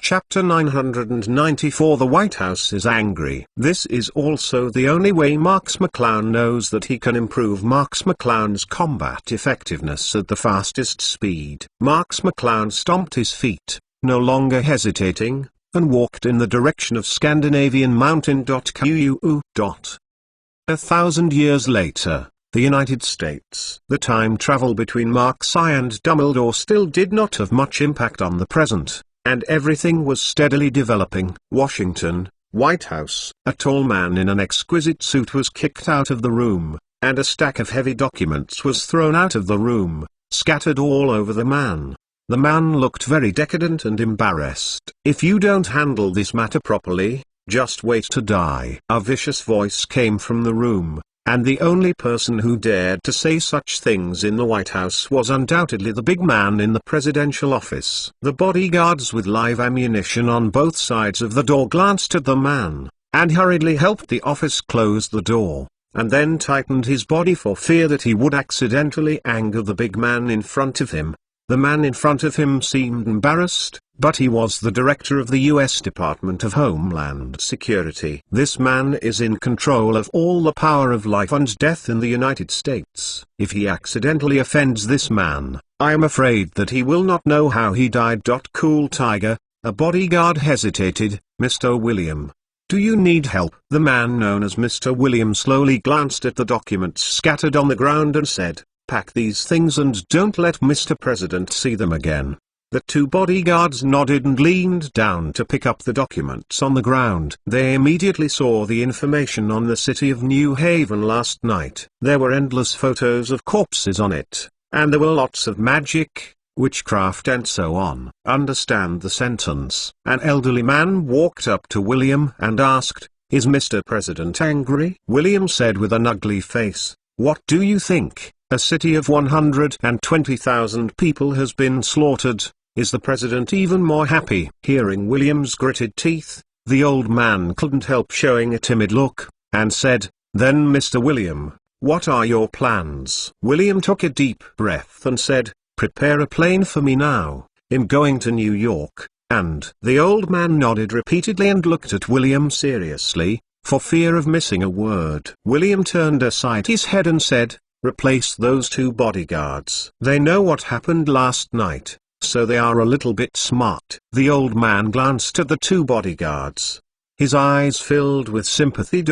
Chapter 994. The White House is angry. This is also the only way Marks McClown knows that he can improve Marks McClown's combat effectiveness at the fastest speed. Marks McClown stomped his feet, no longer hesitating, and walked in the direction of Scandinavian Mountain. 1,000 years later, the United States. The time travel between Marks-I and Dumbledore still did not have much impact on the present, and everything was steadily developing. Washington, White House. A tall man in an exquisite suit was kicked out of the room, and a stack of heavy documents was thrown out of the room, scattered all over the man. The man looked very decadent and embarrassed. "If you don't handle this matter properly, just wait to die." A vicious voice came from the room, and the only person who dared to say such things in the White House was undoubtedly the big man in the presidential office. The bodyguards with live ammunition on both sides of the door glanced at the man, and hurriedly helped the office close the door, and then tightened his body for fear that he would accidentally anger the big man in front of him. The man in front of him seemed embarrassed, but he was the director of the U.S. Department of Homeland Security. This man is in control of all the power of life and death in the United States. If he accidentally offends this man, I am afraid that he will not know how he died. Cool Tiger, a bodyguard hesitated. "Mr. William, do you need help?" The man known as Mr. William slowly glanced at the documents scattered on the ground and said, "Pack these things and don't let Mr. President see them again." The 2 bodyguards nodded and leaned down to pick up the documents on the ground. They immediately saw the information on the city of New Haven last night. There were endless photos of corpses on it, and there were lots of magic, witchcraft and so on. Understand the sentence. An elderly man walked up to William and asked, "Is Mr. President angry?" William said with an ugly face, "What do you think? A city of 120,000 people has been slaughtered. Is the president even more happy?" Hearing William's gritted teeth, the old man couldn't help showing a timid look, and said, "Then Mr. William, what are your plans?" William took a deep breath and said, "Prepare a plane for me now. I'm going to New York." And the old man nodded repeatedly and looked at William seriously, for fear of missing a word. William turned aside his head and said, "Replace those 2 bodyguards. They know what happened last night, so they are a little bit smart." The old man glanced at the 2 bodyguards. His eyes filled with sympathy.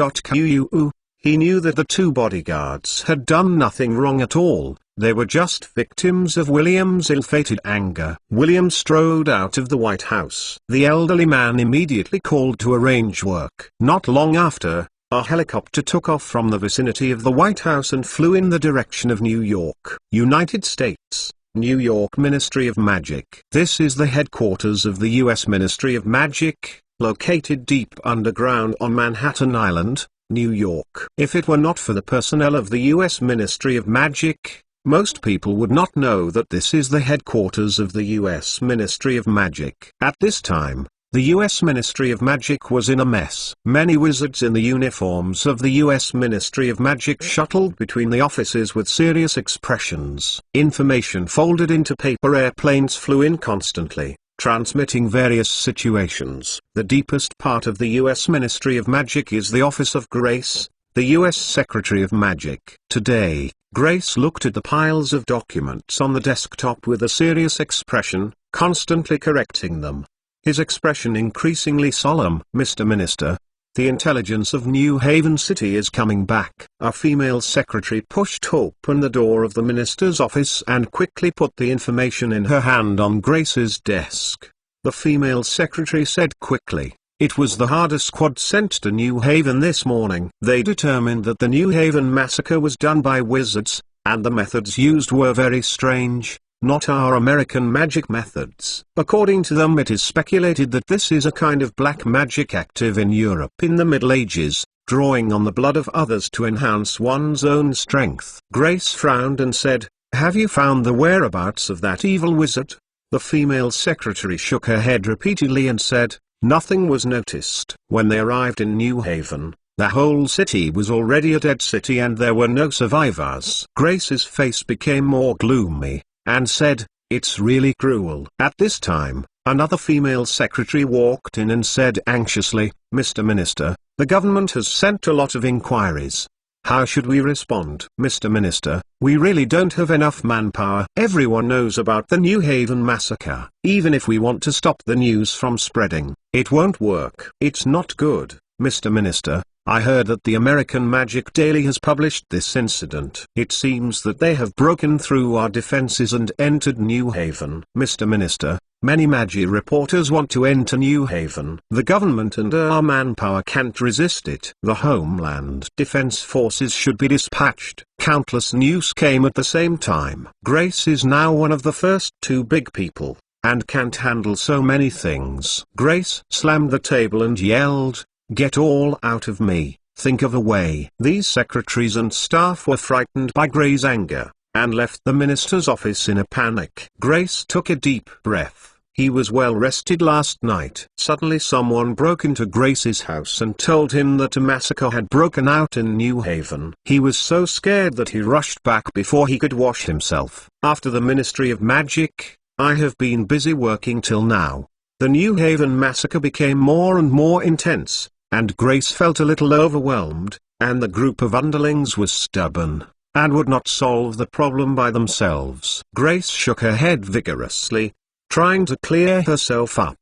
He knew that the 2 bodyguards had done nothing wrong at all. They were just victims of William's ill-fated anger. William strode out of the White House. The elderly man immediately called to arrange work. Not long after, a helicopter took off from the vicinity of the White House and flew in the direction of New York, United States. New York Ministry of Magic. This is the headquarters of the U.S. Ministry of Magic, located deep underground on Manhattan Island, New York. If it were not for the personnel of the U.S. Ministry of Magic, most people would not know that this is the headquarters of the U.S. Ministry of Magic. At this time, the U.S. Ministry of Magic was in a mess. Many wizards in the uniforms of the U.S. Ministry of Magic shuttled between the offices with serious expressions. Information folded into paper airplanes flew in constantly, transmitting various situations. The deepest part of the U.S. Ministry of Magic is the Office of Grace, the U.S. Secretary of Magic. Today, Grace looked at the piles of documents on the desktop with a serious expression, constantly correcting them. His expression increasingly solemn. "Mr. Minister, the intelligence of New Haven City is coming back." A female secretary pushed open the door of the minister's office and quickly put the information in her hand on Grace's desk. The female secretary said quickly, "It was the Harder Squad sent to New Haven this morning. They determined that the New Haven massacre was done by wizards, and the methods used were very strange. Not our American magic methods. According to them, it is speculated that this is a kind of black magic active in Europe in the Middle Ages, drawing on the blood of others to enhance one's own strength." Grace frowned and said, "Have you found the whereabouts of that evil wizard?" The female secretary shook her head repeatedly and said, "Nothing was noticed." When they arrived in New Haven, the whole city was already a dead city and there were no survivors. Grace's face became more gloomy, and said, "It's really cruel." At this time, another female secretary walked in and said anxiously, "Mr. Minister, the government has sent a lot of inquiries. How should we respond?" "Mr. Minister, we really don't have enough manpower. Everyone knows about the New Haven massacre. Even if we want to stop the news from spreading, it won't work. It's not good, Mr. Minister. I heard that the American Magic Daily has published this incident. It seems that they have broken through our defenses and entered New Haven. Mr. Minister, many Magi reporters want to enter New Haven. The government and our manpower can't resist it. The Homeland Defense Forces should be dispatched." Countless news came at the same time. Grace is now one of the first two big people, and can't handle so many things. Grace slammed the table and yelled, "Get all out of me, think of a way." These secretaries and staff were frightened by Grace's anger, and left the minister's office in a panic. Grace took a deep breath. He was well rested last night. Suddenly someone broke into Grace's house and told him that a massacre had broken out in New Haven. He was so scared that he rushed back before he could wash himself. After the Ministry of Magic, I have been busy working till now. The New Haven massacre became more and more intense, and Grace felt a little overwhelmed, and the group of underlings was stubborn, and would not solve the problem by themselves. Grace shook her head vigorously, trying to clear herself up.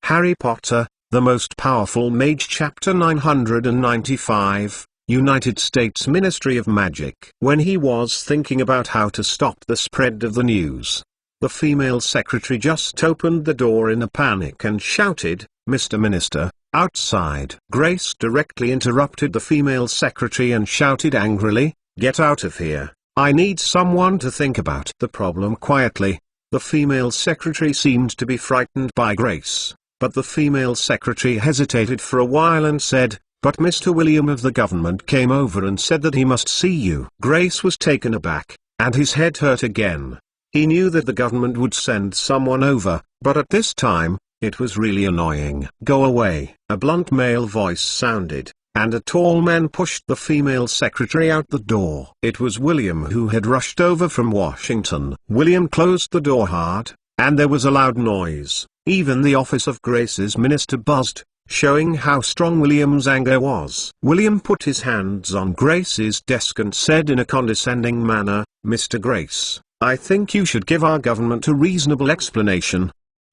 Harry Potter, The Most Powerful Mage, Chapter 995, United States Ministry of Magic. When he was thinking about how to stop the spread of the news, the female secretary just opened the door in a panic and shouted, "Mr. Minister, outside." Grace directly interrupted the female secretary and shouted angrily, "Get out of here. I need someone to think about the problem quietly." The female secretary seemed to be frightened by Grace, but the female secretary hesitated for a while and said, "But Mr. William of the government came over and said that he must see you." Grace was taken aback, and his head hurt again. He knew that the government would send someone over, but at this time, it was really annoying. "Go away," a blunt male voice sounded, and a tall man pushed the female secretary out the door. It was William, who had rushed over from Washington. William closed the door hard, and there was a loud noise. Even the office of Grace's minister buzzed, showing how strong William's anger was. William put his hands on Grace's desk and said in a condescending manner, "Mr. Grace, I think you should give our government a reasonable explanation."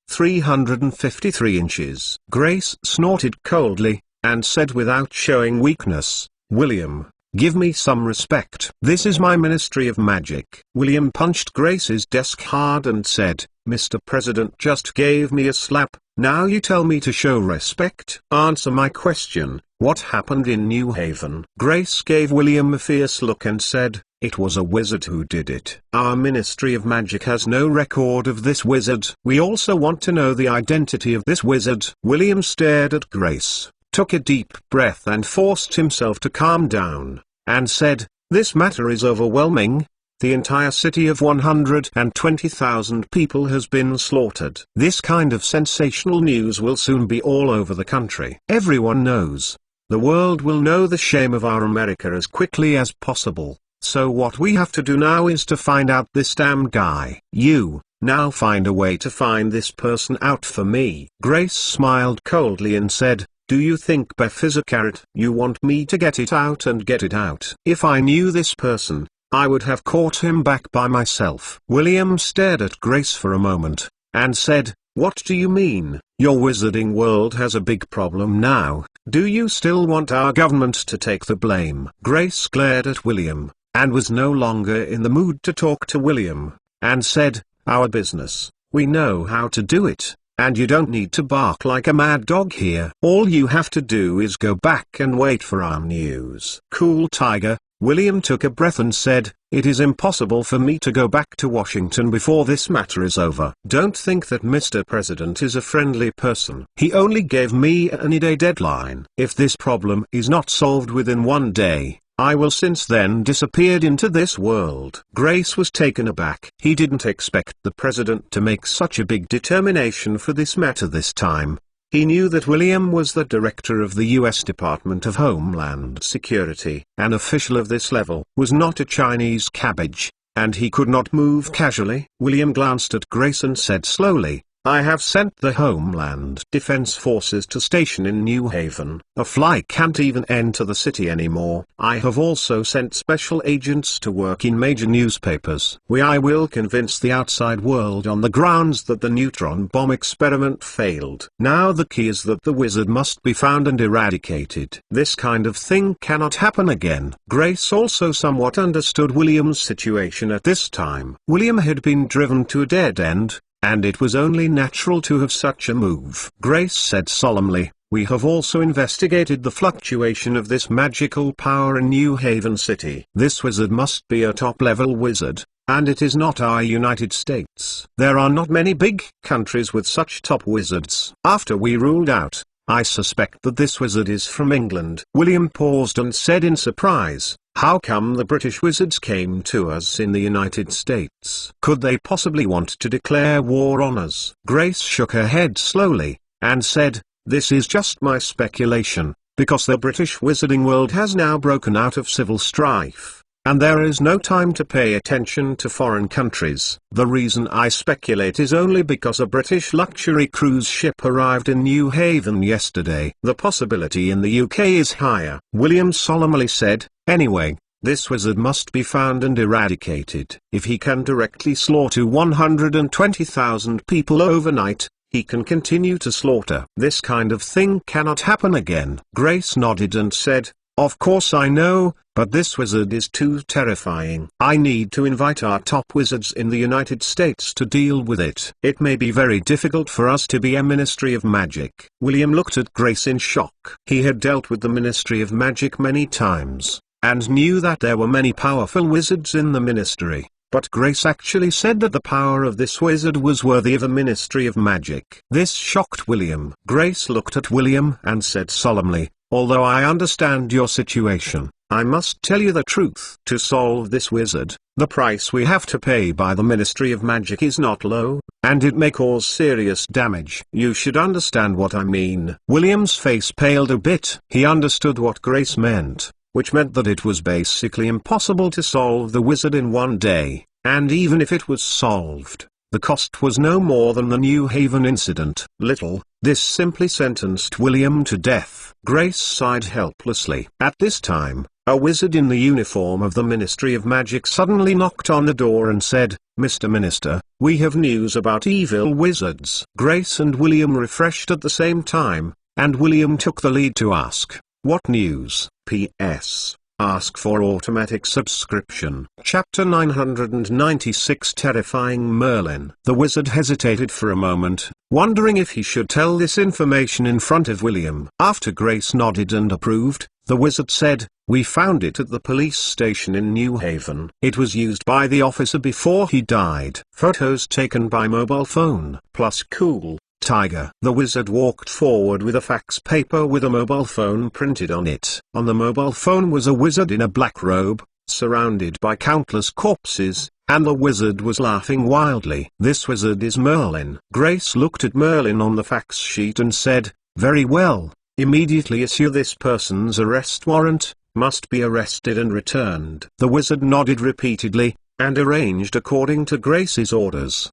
353 inches. Grace snorted coldly, and said without showing weakness, "William, give me some respect. This is my Ministry of Magic." William punched Grace's desk hard and said, "Mr. President just gave me a slap, now you tell me to show respect. Answer my question, what happened in New Haven?" Grace gave William a fierce look and said, It was a wizard who did it. Our Ministry of Magic has no record of this wizard. We also want to know the identity of this wizard. William stared at Grace, took a deep breath and forced himself to calm down, and said, "This matter is overwhelming. The entire city of 120,000 people has been slaughtered. This kind of sensational news will soon be all over the country. Everyone knows. The world will know the shame of our America as quickly as possible. So what we have to do now is to find out this damn guy. You, now find a way to find this person out for me." Grace smiled coldly and said, "Do you think Beth is a carrot? You want me to get it out and get it out? If I knew this person, I would have caught him back by myself." William stared at Grace for a moment, and said, "What do you mean? Your wizarding world has a big problem now. Do you still want our government to take the blame?" Grace glared at William, and was no longer in the mood to talk to William, and said, "Our business, we know how to do it, and you don't need to bark like a mad dog here. All you have to do is go back and wait for our news." "Cool, Tiger." William took a breath and said, "It is impossible for me to go back to Washington before this matter is over. Don't think that Mr. President is a friendly person. He only gave me an a deadline. If this problem is not solved within one day, I will since then disappeared into this world." Grace was taken aback. He didn't expect the president to make such a big determination for this matter this time. He knew that William was the director of the U.S. Department of Homeland Security. An official of this level was not a Chinese cabbage, and he could not move casually. William glanced at Grace and said slowly, "I have sent the Homeland Defense Forces to station in New Haven. A fly can't even enter the city anymore. I have also sent special agents to work in major newspapers. I will convince the outside world on the grounds that the neutron bomb experiment failed. Now the key is that the wizard must be found and eradicated. This kind of thing cannot happen again." Grace also somewhat understood William's situation at this time. William had been driven to a dead end, and it was only natural to have such a move. Grace said solemnly, "We have also investigated the fluctuation of this magical power in New Haven City. This wizard must be a top-level wizard, and it is not our United States. There are not many big countries with such top wizards. After we ruled out, I suspect that this wizard is from England." William paused and said in surprise, "How come the British wizards came to us in the United States? Could they possibly want to declare war on us?" Grace shook her head slowly, and said, "This is just my speculation, because the British wizarding world has now broken out of civil strife, and there is no time to pay attention to foreign countries. The reason I speculate is only because a British luxury cruise ship arrived in New Haven yesterday. The possibility in the UK is higher." William solemnly said, "Anyway, this wizard must be found and eradicated. If he can directly slaughter 120,000 people overnight, he can continue to slaughter. This kind of thing cannot happen again." Grace nodded and said, "Of course I know, but this wizard is too terrifying. I need to invite our top wizards in the United States to deal with it. It may be very difficult for us to be a Ministry of Magic." William looked at Grace in shock. He had dealt with the Ministry of Magic many times, and knew that there were many powerful wizards in the ministry, but Grace actually said that the power of this wizard was worthy of a Ministry of Magic. This shocked William. Grace looked at William and said solemnly, "Although I understand your situation, I must tell you the truth. To solve this wizard, the price we have to pay by the Ministry of Magic is not low, and it may cause serious damage. You should understand what I mean." William's face paled a bit. He understood what Grace meant, which meant that it was basically impossible to solve the wizard in one day, and even if it was solved, the cost was no more than the New Haven incident. Little. This simply sentenced William to death. Grace sighed helplessly. At this time, a wizard in the uniform of the Ministry of Magic suddenly knocked on the door and said, "Mr. Minister, we have news about evil wizards." Grace and William refreshed at the same time, and William took the lead to ask, "What news?" P.S. Ask for automatic subscription. Chapter 996 Terrifying Merlin. The wizard hesitated for a moment, wondering if he should tell this information in front of William. After Grace nodded and approved, The wizard said, "We found it at the police station in New Haven. It was used by the officer before he died. Photos taken by mobile phone. Plus cool, tiger." The wizard walked forward with a fax paper with a mobile phone printed on it. On the mobile phone was a wizard in a black robe, surrounded by countless corpses, and the wizard was laughing wildly. "This wizard is Merlin." Grace looked at Merlin on the fax sheet and said, "Very well. Immediately issue this person's arrest warrant, must be arrested and returned." The wizard nodded repeatedly, and arranged according to Grace's orders.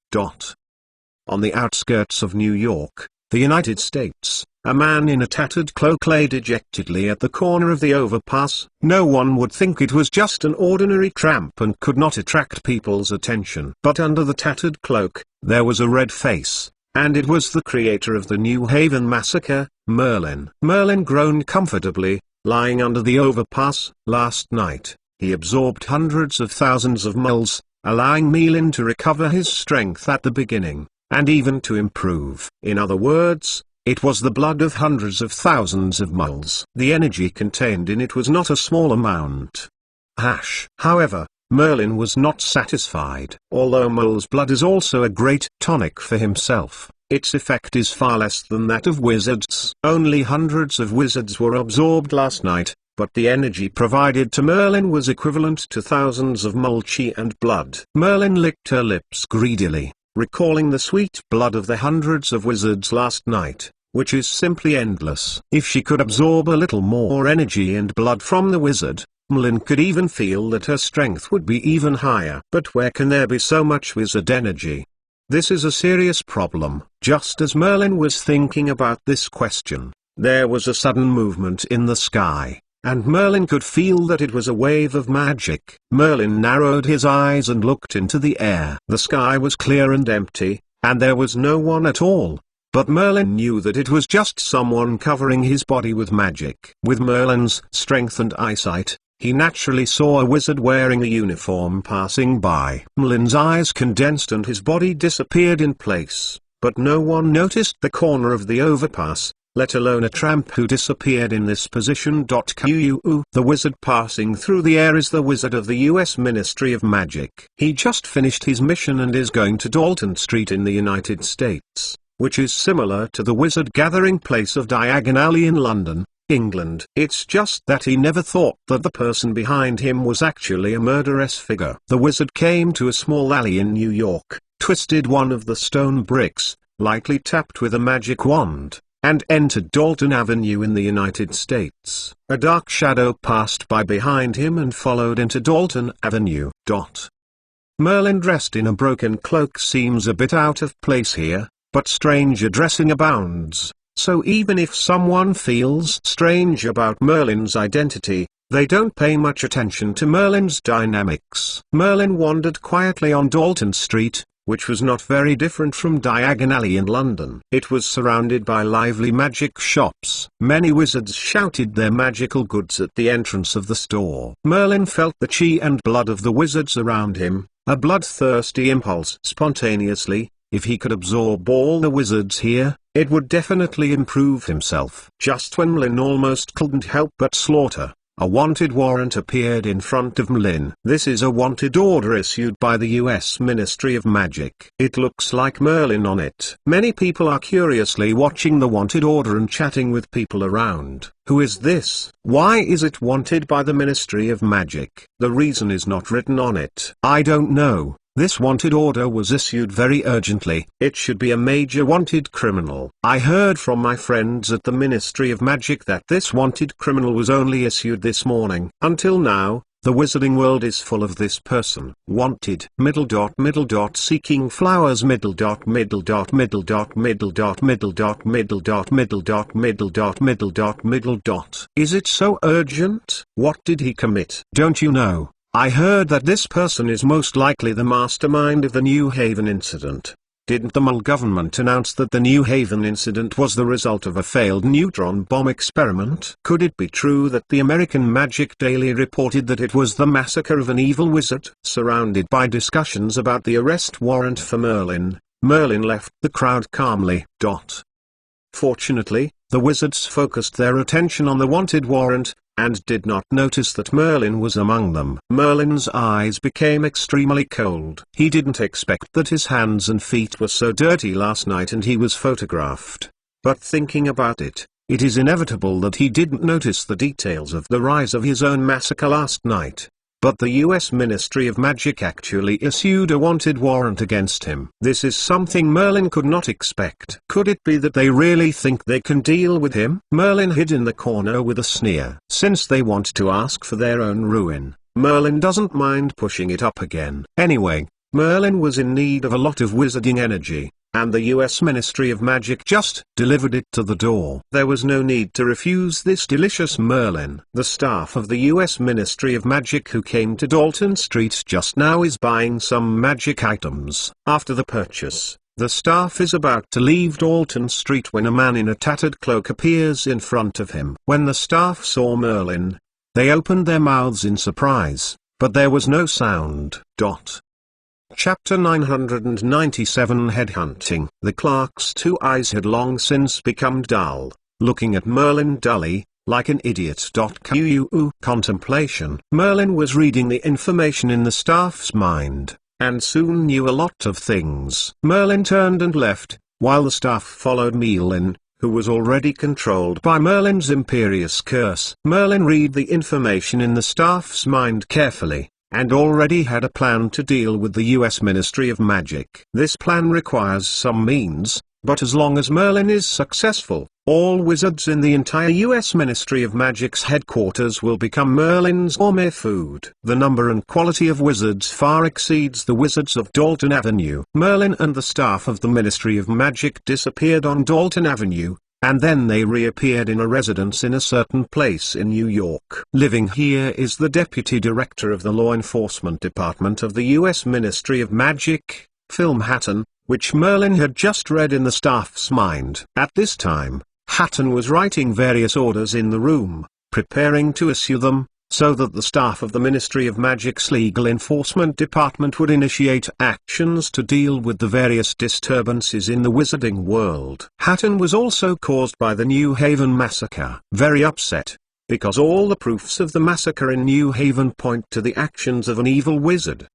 On the outskirts of New York, the United States, a man in a tattered cloak lay dejectedly at the corner of the overpass. No one would think it was just an ordinary tramp and could not attract people's attention. But under the tattered cloak, there was a red face. And it was the creator of the New Haven massacre, Merlin. Merlin groaned comfortably, lying under the overpass. "Last night, he absorbed hundreds of thousands of moles, allowing Merlin to recover his strength at the beginning, and even to improve. In other words, it was the blood of hundreds of thousands of moles. The energy contained in it was not a small amount." However, Merlin was not satisfied. Although mole's blood is also a great tonic for himself, its effect is far less than that of wizards. Only hundreds of wizards were absorbed last night, but the energy provided to Merlin was equivalent to thousands of mole chi and blood. Merlin licked her lips greedily, recalling the sweet blood of the hundreds of wizards last night, which is simply endless. If she could absorb a little more energy and blood from the wizard, Merlin could even feel that her strength would be even higher. But where can there be so much wizard energy? This is a serious problem. Just as Merlin was thinking about this question, there was a sudden movement in the sky, and Merlin could feel that it was a wave of magic. Merlin narrowed his eyes and looked into the air. The sky was clear and empty, and there was no one at all. But Merlin knew that it was just someone covering his body with magic. With Merlin's strength and eyesight, he naturally saw a wizard wearing a uniform passing by. Merlin's eyes condensed and his body disappeared in place, but no one noticed the corner of the overpass, let alone a tramp who disappeared in this position. The wizard passing through the air is the wizard of the U.S. Ministry of Magic. He just finished his mission and is going to Dalton Street in the United States, which is similar to the wizard gathering place of Diagon Alley in London, England. It's just that he never thought that the person behind him was actually a murderous figure. The wizard came to a small alley in New York, twisted one of the stone bricks, lightly tapped with a magic wand, and entered Dalton Avenue in the United States. A dark shadow passed by behind him and followed into Dalton Avenue. Merlin dressed in a broken cloak seems a bit out of place here, but stranger dressing abounds. So even if someone feels strange about Merlin's identity, they don't pay much attention to Merlin's dynamics. Merlin wandered quietly on Dalton Street, which was not very different from Diagon Alley in London. It was surrounded by lively magic shops. Many wizards shouted their magical goods at the entrance of the store. Merlin felt the chi and blood of the wizards around him, a bloodthirsty impulse. Spontaneously, if he could absorb all the wizards here, it would definitely improve himself. Just when Merlin almost couldn't help but slaughter, a wanted warrant appeared in front of Merlin. This is a wanted order issued by the U.S. Ministry of Magic. It looks like Merlin on it. Many people are curiously watching the wanted order and chatting with people around. Who is this? Why is it wanted by the Ministry of Magic? The reason is not written on it. I don't know. This wanted order was issued very urgently. It should be a major wanted criminal. I heard from my friends at the Ministry of Magic that this wanted criminal was only issued this morning. Until now, the wizarding world is full of this person. Wanted. Seeking flowers. Middle dot. Is it so urgent? What did he commit? Don't you know? I heard that this person is most likely the mastermind of the New Haven incident. Didn't the Mole government announce that the New Haven incident was the result of a failed neutron bomb experiment? Could it be true that the American Magic Daily reported that it was the massacre of an evil wizard? Surrounded by discussions about the arrest warrant for Merlin, Merlin left the crowd calmly. Fortunately, the wizards focused their attention on the wanted warrant, and did not notice that Merlin was among them. Merlin's eyes became extremely cold. He didn't expect that his hands and feet were so dirty last night and he was photographed. But thinking about it, it is inevitable that he didn't notice the details of the rise of his own massacre last night. But the US Ministry of Magic actually issued a wanted warrant against him. This is something Merlin could not expect. Could it be that they really think they can deal with him? Merlin hid in the corner with a sneer. Since they want to ask for their own ruin, Merlin doesn't mind pushing it up again. Anyway, Merlin was in need of a lot of wizarding energy, and the US Ministry of Magic just delivered it to the door. There was no need to refuse this delicious Merlin. The staff of the US Ministry of Magic who came to Dalton Street just now is buying some magic items. After the purchase, the staff is about to leave Dalton Street when a man in a tattered cloak appears in front of him. When the staff saw Merlin, they opened their mouths in surprise, but there was no sound. Chapter 997 Headhunting. The clerk's two eyes had long since become dull, looking at Merlin dully, like an idiot. Contemplation. Merlin was reading the information in the staff's mind, and soon knew a lot of things. Merlin turned and left, while the staff followed Merlin, who was already controlled by Merlin's imperious curse. Merlin read the information in the staff's mind carefully, and already had a plan to deal with the US Ministry of Magic. This plan requires some means, but as long as Merlin is successful, all wizards in the entire US Ministry of Magic's headquarters will become Merlin's gourmet food. The number and quality of wizards far exceeds the wizards of Dalton Avenue. Merlin and the staff of the Ministry of Magic disappeared on Dalton Avenue, and then they reappeared in a residence in a certain place in New York. Living here is the Deputy Director of the Law Enforcement Department of the U.S. Ministry of Magic, Film Hatton, which Merlin had just read in the staff's mind. At this time, Hatton was writing various orders in the room, preparing to issue them, so that the staff of the Ministry of Magic's Legal Enforcement Department would initiate actions to deal with the various disturbances in the wizarding world. Hatton was also caused by the New Haven massacre. Very upset, because all the proofs of the massacre in New Haven point to the actions of an evil wizard.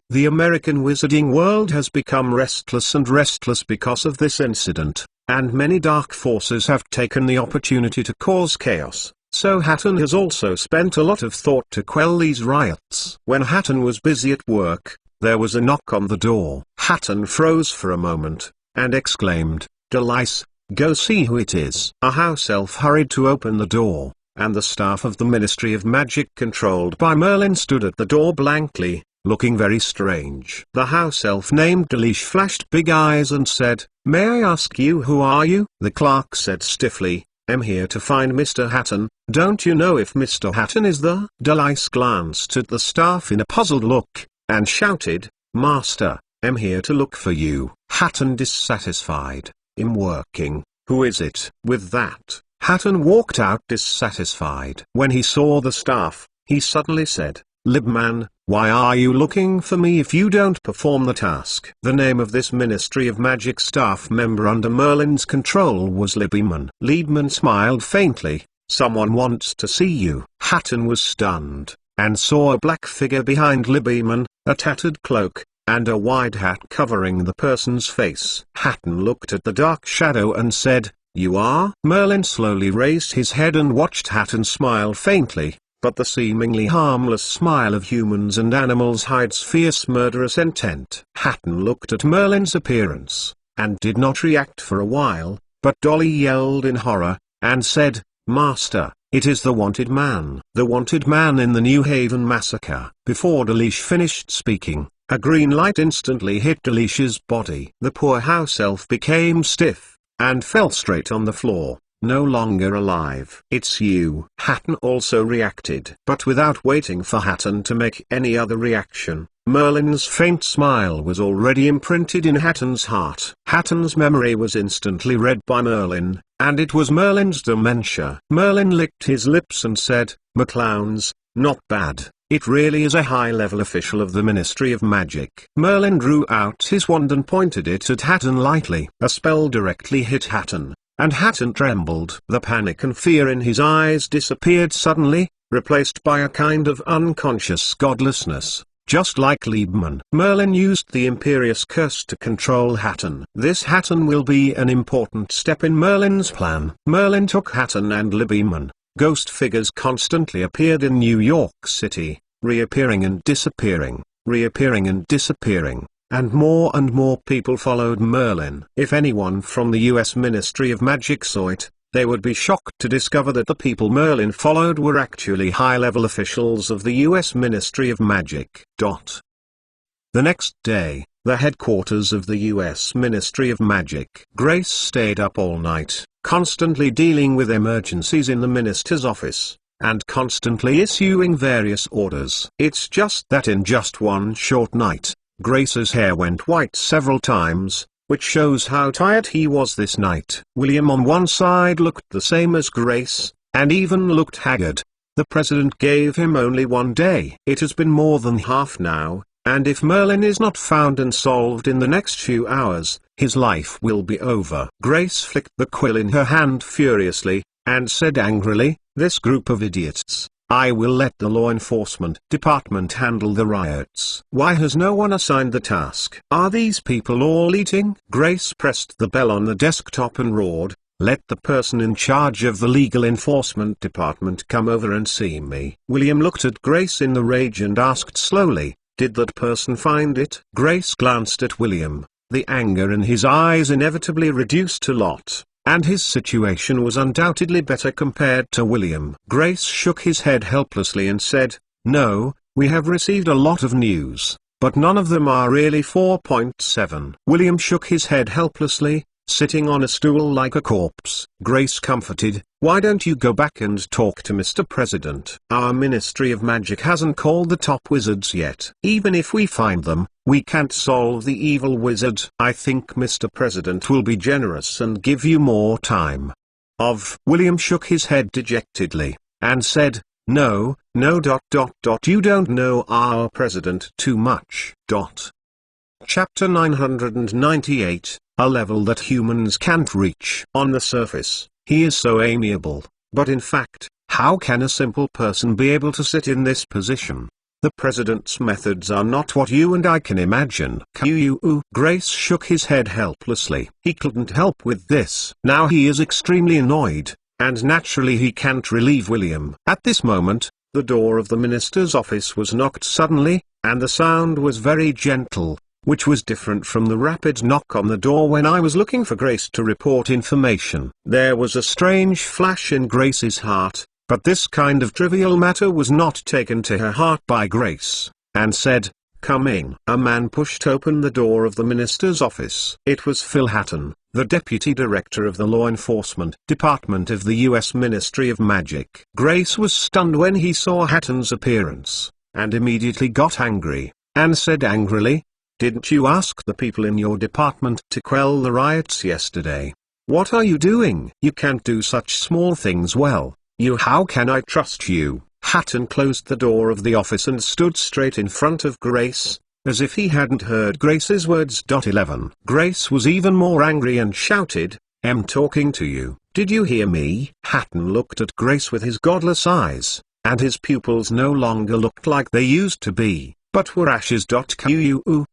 The American wizarding world has become restless because of this incident, and many dark forces have taken the opportunity to cause chaos. So Hatton has also spent a lot of thought to quell these riots. When Hatton was busy at work, there was a knock on the door. Hatton froze for a moment, and exclaimed, "Delice, go see who it is." A house elf hurried to open the door, and the staff of the Ministry of Magic controlled by Merlin stood at the door blankly, looking very strange. The house elf named Delice flashed big eyes and said, "May I ask you who are you?" The clerk said stiffly, "I'm here to find Mr. Hatton. Don't you know if Mr. Hatton is there?" Delice glanced at the staff in a puzzled look, and shouted, "Master, I'm here to look for you." Hatton dissatisfied. "I'm working. Who is it?" With that, Hatton walked out dissatisfied. When he saw the staff, he suddenly said, "Libman, why are you looking for me if you don't perform the task?" The name of this Ministry of Magic staff member under Merlin's control was Libman. Liebman smiled faintly. "Someone wants to see you." Hatton was stunned, and saw a black figure behind Libman, a tattered cloak, and a wide hat covering the person's face. Hatton looked at the dark shadow and said, "You are?" Merlin slowly raised his head and watched Hatton smile faintly. But the seemingly harmless smile of humans and animals hides fierce murderous intent. Hatton looked at Merlin's appearance, and did not react for a while, but Dolly yelled in horror, and said, "Master, it is the wanted man." The wanted man in the New Haven massacre. Before Delice finished speaking, a green light instantly hit Delice's body. The poor house elf became stiff, and fell straight on the floor, no longer alive. "It's you." Hatton also reacted. But without waiting for Hatton to make any other reaction, Merlin's faint smile was already imprinted in Hatton's heart. Hatton's memory was instantly read by Merlin, and it was Merlin's dementia. Merlin licked his lips and said, "McClowns, not bad. It really is a high-level official of the Ministry of Magic." Merlin drew out his wand and pointed it at Hatton lightly. A spell directly hit Hatton, and Hatton trembled. The panic and fear in his eyes disappeared suddenly, replaced by a kind of unconscious godlessness, just like Liebman. Merlin used the Imperious Curse to control Hatton. This Hatton will be an important step in Merlin's plan. Merlin took Hatton and Liebman. Ghost figures constantly appeared in New York City, reappearing and disappearing, and more people followed Merlin. If anyone from the US Ministry of Magic saw it, they would be shocked to discover that the people Merlin followed were actually high-level officials of the US Ministry of Magic. The next day, the headquarters of the US Ministry of Magic. Grace stayed up all night, constantly dealing with emergencies in the minister's office, and constantly issuing various orders. It's just that in just one short night, Grace's hair went white several times, which shows how tired he was this night. William on one side looked the same as Grace, and even looked haggard. The president gave him only 1 day. It has been more than half now, and if Merlin is not found and solved in the next few hours, his life will be over. Grace flicked the quill in her hand furiously, and said angrily, "This group of idiots. I will let the law enforcement department handle the riots. Why has no one assigned the task? Are these people all eating?" Grace pressed the bell on the desktop and roared, "Let the person in charge of the legal enforcement department come over and see me." William looked at Grace in the rage and asked slowly, "Did that person find it?" Grace glanced at William. The anger in his eyes inevitably reduced a lot, and his situation was undoubtedly better compared to William. Grace shook his head helplessly and said, "No, we have received a lot of news, but none of them are really 4.7. William shook his head helplessly, sitting on a stool like a corpse. Grace comforted, "Why don't you go back and talk to Mr. President? Our Ministry of Magic hasn't called the top wizards yet. Even if we find them, we can't solve the evil wizard. I think Mr. President will be generous and give you more time." William shook his head dejectedly, and said, "No, you don't know our president too much." Chapter 998, a level that humans can't reach. On the surface, he is so amiable, but in fact, how can a simple person be able to sit in this position? The president's methods are not what you and I can imagine. Grace shook his head helplessly. He couldn't help with this. Now he is extremely annoyed, and naturally he can't relieve William. At this moment, the door of the minister's office was knocked suddenly, and the sound was very gentle, which was different from the rapid knock on the door when I was looking for Grace to report information. There was a strange flash in Grace's heart, but this kind of trivial matter was not taken to her heart by Grace, and said, "Come in." A man pushed open the door of the minister's office. It was Phil Hatton, the deputy director of the law enforcement department of the U.S. Ministry of Magic. Grace was stunned when he saw Hatton's appearance, and immediately got angry, and said angrily, "Didn't you ask the people in your department to quell the riots yesterday? What are you doing? You can't do such small things well. How can I trust you?" Hatton closed the door of the office and stood straight in front of Grace, as if he hadn't heard Grace's words. 11. Grace was even more angry and shouted, "I'm talking to you. Did you hear me?" Hatton looked at Grace with his godless eyes, and his pupils no longer looked like they used to be, but were ashes.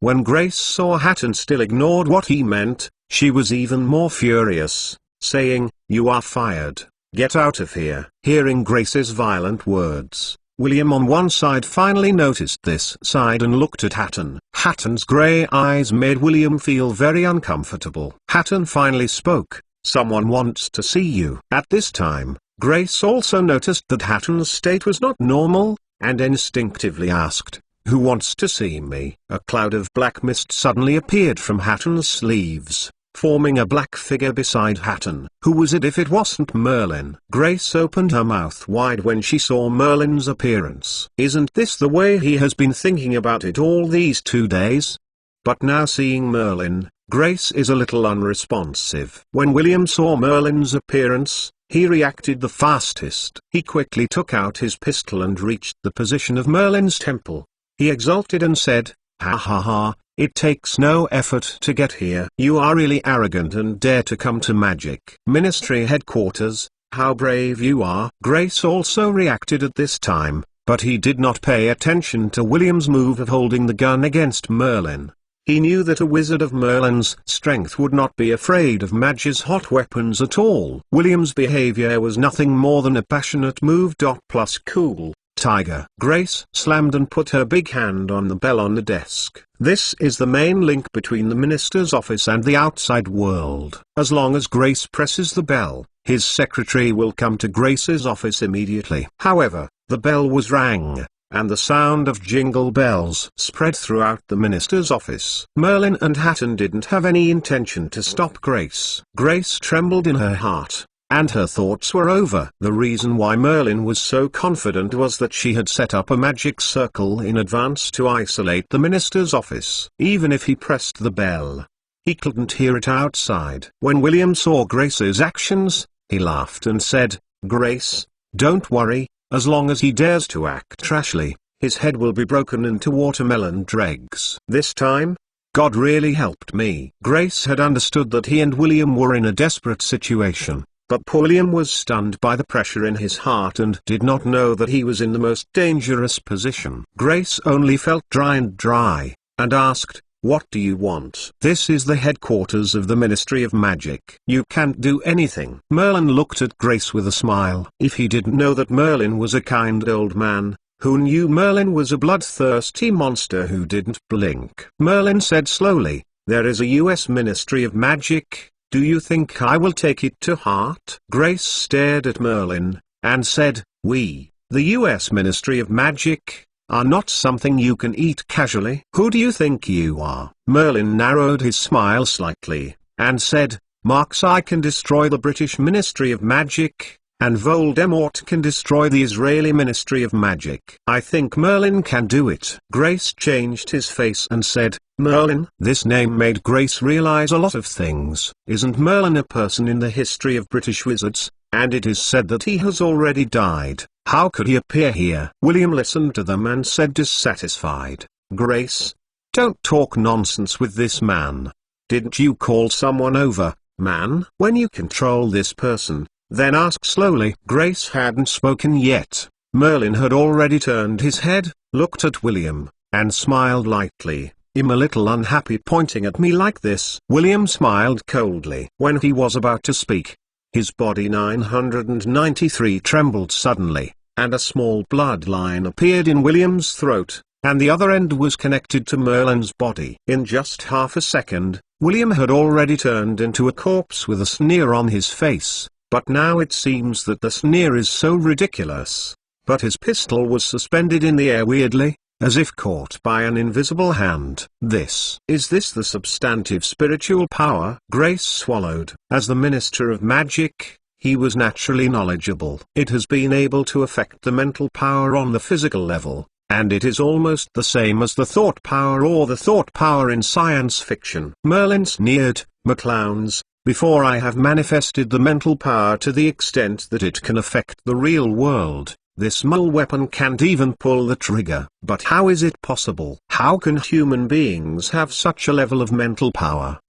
When Grace saw Hatton still ignored what he meant, she was even more furious, saying, "You are fired. Get out of here." Hearing Grace's violent words, William on one side finally noticed this side and looked at Hatton. Hatton's grey eyes made William feel very uncomfortable. Hatton finally spoke, "Someone wants to see you." At this time, Grace also noticed that Hatton's state was not normal, and instinctively asked, "Who wants to see me?" A cloud of black mist suddenly appeared from Hatton's sleeves, forming a black figure beside Hatton. Who was it if it wasn't Merlin? Grace opened her mouth wide when she saw Merlin's appearance. Isn't this the way he has been thinking about it all these 2 days? But now seeing Merlin, Grace is a little unresponsive. When William saw Merlin's appearance, he reacted the fastest. He quickly took out his pistol and reached the position of Merlin's temple. He exulted and said, "Ha ha ha, It takes no effort to get here. You are really arrogant and dare to come to Magic Ministry headquarters. How brave you are. Grace also reacted at this time, but he did not pay attention to William's move of holding the gun against Merlin. He knew that a wizard of Merlin's strength would not be afraid of Madge's hot weapons at all. William's behavior was nothing more than a passionate move. Plus cool, tiger. Grace slammed and put her big hand on the bell on the desk. This is the main link between the minister's office and the outside world. As long as Grace presses the bell, his secretary will come to Grace's office immediately. However, the bell was rang, and the sound of jingle bells spread throughout the minister's office. Merlin and Hatton didn't have any intention to stop Grace. Grace trembled in her heart, and her thoughts were over. The reason why Merlin was so confident was that she had set up a magic circle in advance to isolate the minister's office. Even if he pressed the bell, he couldn't hear it outside. When William saw Grace's actions, he laughed and said, "Grace, don't worry. As long as he dares to act rashly, his head will be broken into watermelon dregs." This time, God really helped me. Grace had understood that he and William were in a desperate situation, but poor William was stunned by the pressure in his heart and did not know that he was in the most dangerous position. Grace only felt dry, and asked, "What do you want?" "This is the headquarters of the Ministry of Magic. You can't do anything." Merlin looked at Grace with a smile. If he didn't know that Merlin was a kind old man, who knew Merlin was a bloodthirsty monster who didn't blink? Merlin said slowly, "There is a U.S. Ministry of Magic. Do you think I will take it to heart?" Grace stared at Merlin, and said, "We, the U.S. Ministry of Magic, are not something you can eat casually." "Who do you think you are?" Merlin narrowed his smile slightly, and said, "Marx, I can destroy the British Ministry of Magic, and Voldemort can destroy the Israeli Ministry of Magic. I think Merlin can do it." Grace changed his face and said, "Merlin?" This name made Grace realize a lot of things. Isn't Merlin a person in the history of British wizards? And it is said that he has already died. How could he appear here? William listened to them and said dissatisfied, "Grace, don't talk nonsense with this man. Didn't you call someone over, man? When you control this person, then ask slowly." Grace hadn't spoken yet. Merlin had already turned his head, looked at William, and smiled lightly. "I'm a little unhappy pointing at me like this." William smiled coldly. When he was about to speak, his body 993 trembled suddenly, and a small bloodline appeared in William's throat, and the other end was connected to Merlin's body. In just half a second, William had already turned into a corpse with a sneer on his face, but now it seems that the sneer is so ridiculous. But his pistol was suspended in the air weirdly, as if caught by an invisible hand. Is this the substantive spiritual power? Grace swallowed. As the Minister of Magic, he was naturally knowledgeable. It has been able to affect the mental power on the physical level, and it is almost the same as the thought power or the thought power in science fiction. Merlin sneered, "McClowns, before I have manifested the mental power to the extent that it can affect the real world, this mole weapon can't even pull the trigger." But how is it possible? How can human beings have such a level of mental power?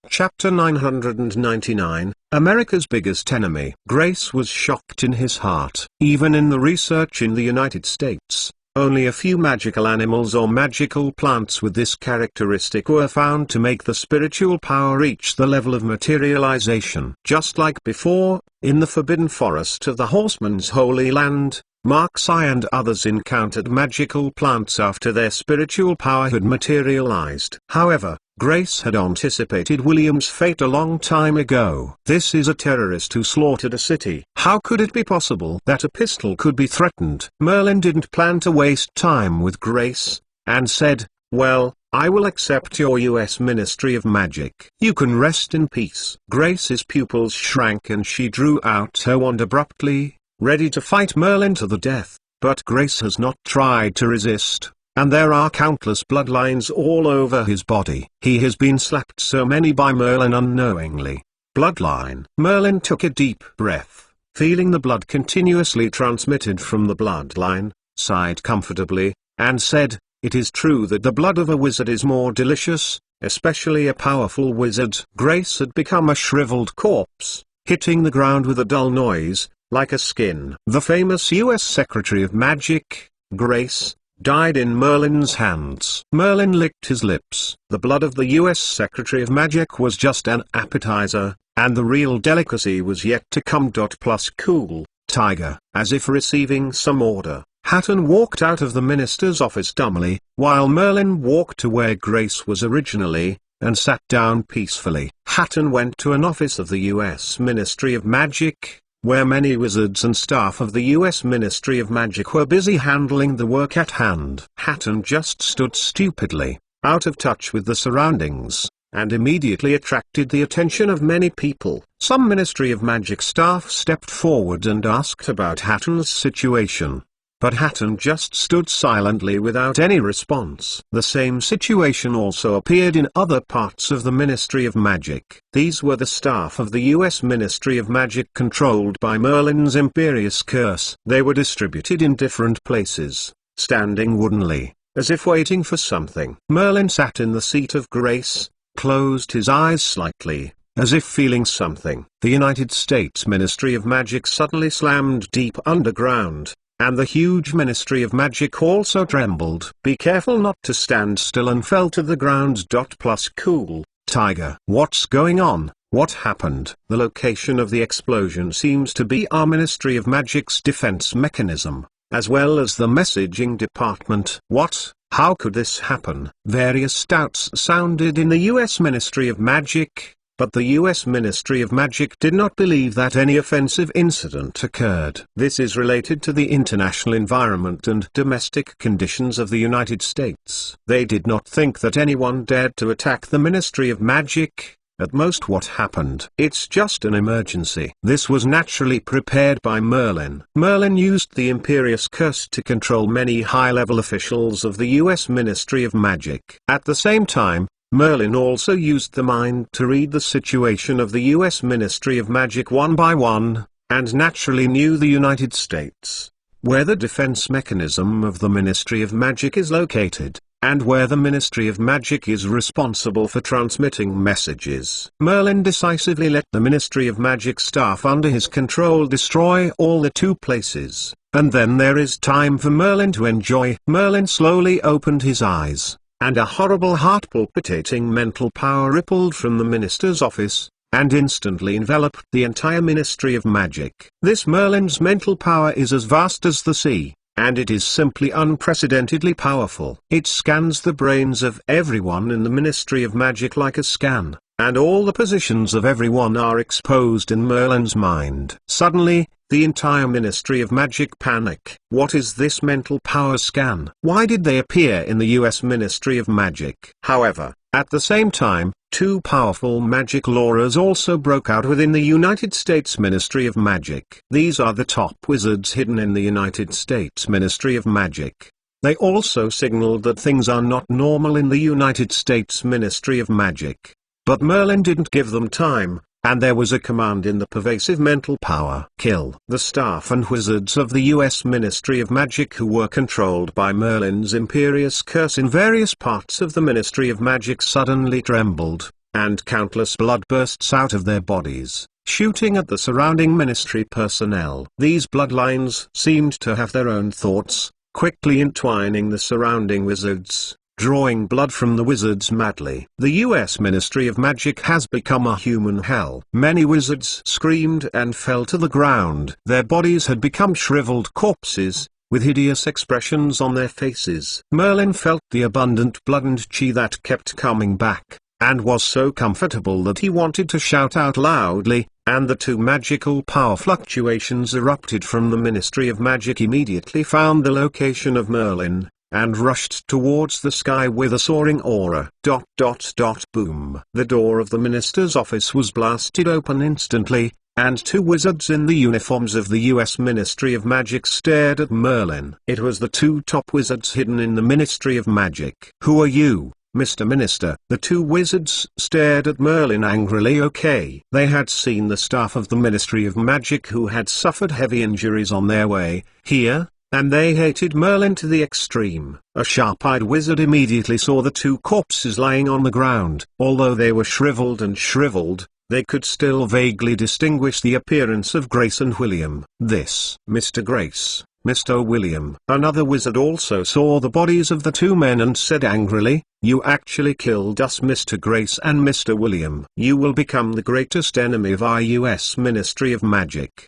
Chapter 999, America's Biggest Enemy. Grace was shocked in his heart. Even in the research in the United States, only a few magical animals or magical plants with this characteristic were found to make the spiritual power reach the level of materialization. Just like before, in the Forbidden Forest of the Horseman's Holy Land, Marx and others encountered magical plants after their spiritual power had materialized. However, Grace had anticipated William's fate a long time ago. This is a terrorist who slaughtered a city. How could it be possible that a pistol could be threatened? Merlin didn't plan to waste time with Grace, and said, "Well, I will accept your U.S. Ministry of Magic. You can rest in peace." Grace's pupils shrank and she drew out her wand abruptly, ready to fight Merlin to the death. But Grace has not tried to resist, and there are countless bloodlines all over his body. He has been slapped so many by Merlin unknowingly. Bloodline. Merlin took a deep breath, feeling the blood continuously transmitted from the bloodline, sighed comfortably, and said, It is true that the blood of a wizard is more delicious, especially a powerful wizard. Grace had become a shriveled corpse, hitting the ground with a dull noise, like a skin. The famous U.S. Secretary of Magic, Grace, died in Merlin's hands. Merlin licked his lips. The blood of the U.S. Secretary of Magic was just an appetizer, and the real delicacy was yet to come. Plus cool, Tiger. As if receiving some order, Hatton walked out of the minister's office dumbly, while Merlin walked to where Grace was originally, and sat down peacefully. Hatton went to an office of the U.S. Ministry of Magic, where many wizards and staff of the U.S. Ministry of Magic were busy handling the work at hand. Hatton just stood stupidly, out of touch with the surroundings, and immediately attracted the attention of many people. Some Ministry of Magic staff stepped forward and asked about Hatton's situation. But Hatton just stood silently without any response. The same situation also appeared in other parts of the Ministry of Magic. These were the staff of the U.S. Ministry of Magic controlled by Merlin's imperious curse. They were distributed in different places, standing woodenly, as if waiting for something. Merlin sat in the seat of Grace, closed his eyes slightly, as if feeling something. The United States Ministry of Magic suddenly slammed deep underground, and the huge Ministry of Magic also trembled. Be careful not to stand still and fell to the ground. Plus cool, Tiger. What's going on? What happened? The location of the explosion seems to be our Ministry of Magic's defense mechanism, as well as the messaging department. What? How could this happen? Various doubts sounded in the U.S. Ministry of Magic, but the U.S. Ministry of Magic did not believe that any offensive incident occurred. This is related to the international environment and domestic conditions of the United States. They did not think that anyone dared to attack the Ministry of Magic. At most, what happened? It's just an emergency. This was naturally prepared by Merlin. Merlin used the imperious curse to control many high-level officials of the U.S. Ministry of Magic. At the same time, Merlin also used the mind to read the situation of the U.S. Ministry of Magic one by one, and naturally knew the United States, where the defense mechanism of the Ministry of Magic is located, and where the Ministry of Magic is responsible for transmitting messages. Merlin decisively let the Ministry of Magic staff under his control destroy all the two places, and then there is time for Merlin to enjoy. Merlin slowly opened his eyes, and a horrible heart-palpitating mental power rippled from the minister's office, and instantly enveloped the entire Ministry of Magic. This Merlin's mental power is as vast as the sea, and it is simply unprecedentedly powerful. It scans the brains of everyone in the Ministry of Magic like a scan, and all the positions of everyone are exposed in Merlin's mind. Suddenly, the entire Ministry of Magic panic. What is this mental power scan? Why did they appear in the U.S. Ministry of Magic? However, at the same time, two powerful magic laws also broke out within the United States Ministry of Magic. These are the top wizards hidden in the United States Ministry of Magic. They also signaled that things are not normal in the United States Ministry of Magic. But Merlin didn't give them time, and there was a command in the pervasive mental power. Kill. The staff and wizards of the U.S. Ministry of Magic who were controlled by Merlin's imperious curse in various parts of the Ministry of Magic suddenly trembled, and countless blood bursts out of their bodies, shooting at the surrounding ministry personnel. These bloodlines seemed to have their own thoughts, quickly entwining the surrounding wizards, drawing blood from the wizards madly. The U.S. Ministry of Magic has become a human hell. Many wizards screamed and fell to the ground. Their bodies had become shriveled corpses, with hideous expressions on their faces. Merlin felt the abundant blood and chi that kept coming back, and was so comfortable that he wanted to shout out loudly, and the two magical power fluctuations erupted from the Ministry of Magic immediately found the location of Merlin, and rushed towards the sky with a soaring aura. Boom. The door of the minister's office was blasted open instantly, and two wizards in the uniforms of the U.S. Ministry of Magic stared at Merlin. It was the two top wizards hidden in the Ministry of Magic. Who are you, Mr. Minister? The two wizards stared at Merlin angrily. Okay. They had seen the staff of the Ministry of Magic who had suffered heavy injuries on their way here, and they hated Merlin to the extreme. A sharp-eyed wizard immediately saw the two corpses lying on the ground. Although they were shriveled, they could still vaguely distinguish the appearance of Grace and William. "This, Mr. Grace, Mr. William." Another wizard also saw the bodies of the two men and said angrily, "You actually killed us, Mr. Grace and Mr. William. You will become the greatest enemy of our U.S. Ministry of Magic."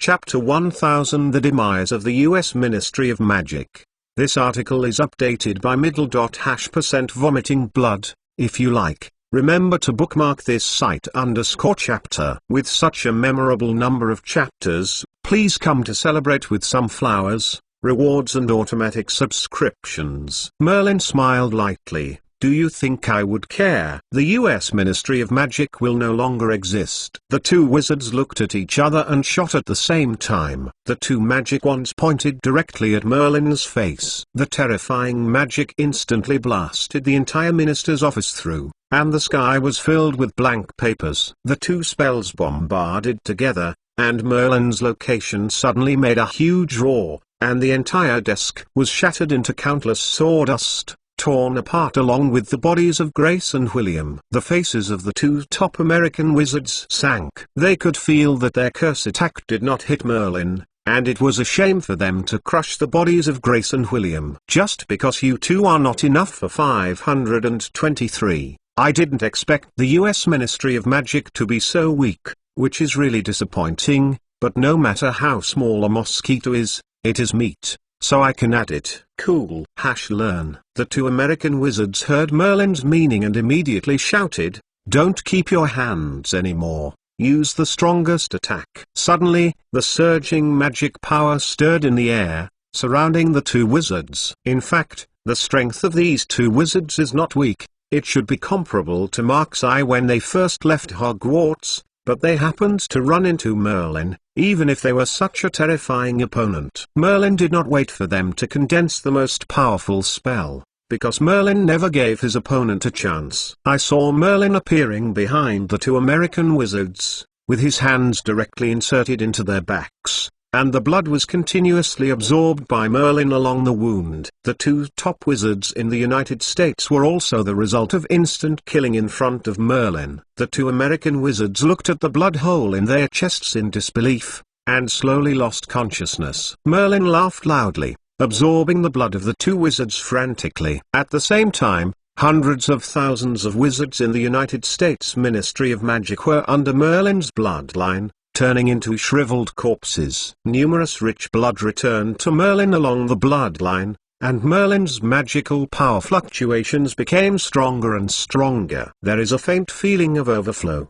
Chapter 1000, The Demise of the U.S. Ministry of Magic. This article is updated by %. Vomiting blood. If you like, remember to bookmark this site _chapter. With such a memorable number of chapters, please come to celebrate with some flowers, rewards and automatic subscriptions. Merlin smiled lightly. "Do you think I would care? The U.S. Ministry of Magic will no longer exist." The two wizards looked at each other and shot at the same time. The two magic wands pointed directly at Merlin's face. The terrifying magic instantly blasted the entire minister's office through, and the sky was filled with blank papers. The two spells bombarded together, and Merlin's location suddenly made a huge roar, and the entire desk was shattered into countless sawdust, torn apart along with the bodies of Grace and William. The faces of the two top American wizards sank. They could feel that their curse attack did not hit Merlin, and it was a shame for them to crush the bodies of Grace and William. "Just because you two are not enough for 523. I didn't expect the U.S. Ministry of Magic to be so weak, which is really disappointing, but no matter how small a mosquito is, it is meat. So I can add it." "Cool." Learn. The two American wizards heard Merlin's meaning and immediately shouted, "Don't keep your hands anymore. Use the strongest attack." Suddenly, the surging magic power stirred in the air, surrounding the two wizards. In fact, the strength of these two wizards is not weak. It should be comparable to Mark's eye when they first left Hogwarts, but they happened to run into Merlin, even if they were such a terrifying opponent. Merlin did not wait for them to condense the most powerful spell, because Merlin never gave his opponent a chance. I saw Merlin appearing behind the two American wizards, with his hands directly inserted into their backs, and the blood was continuously absorbed by Merlin along the wound. The two top wizards in the United States were also the result of instant killing in front of Merlin. The two American wizards looked at the blood hole in their chests in disbelief, and slowly lost consciousness. Merlin laughed loudly, absorbing the blood of the two wizards frantically. At the same time, hundreds of thousands of wizards in the United States Ministry of Magic were under Merlin's bloodline, turning into shriveled corpses. Numerous rich blood returned to Merlin along the bloodline, and Merlin's magical power fluctuations became stronger and stronger. There is a faint feeling of overflow.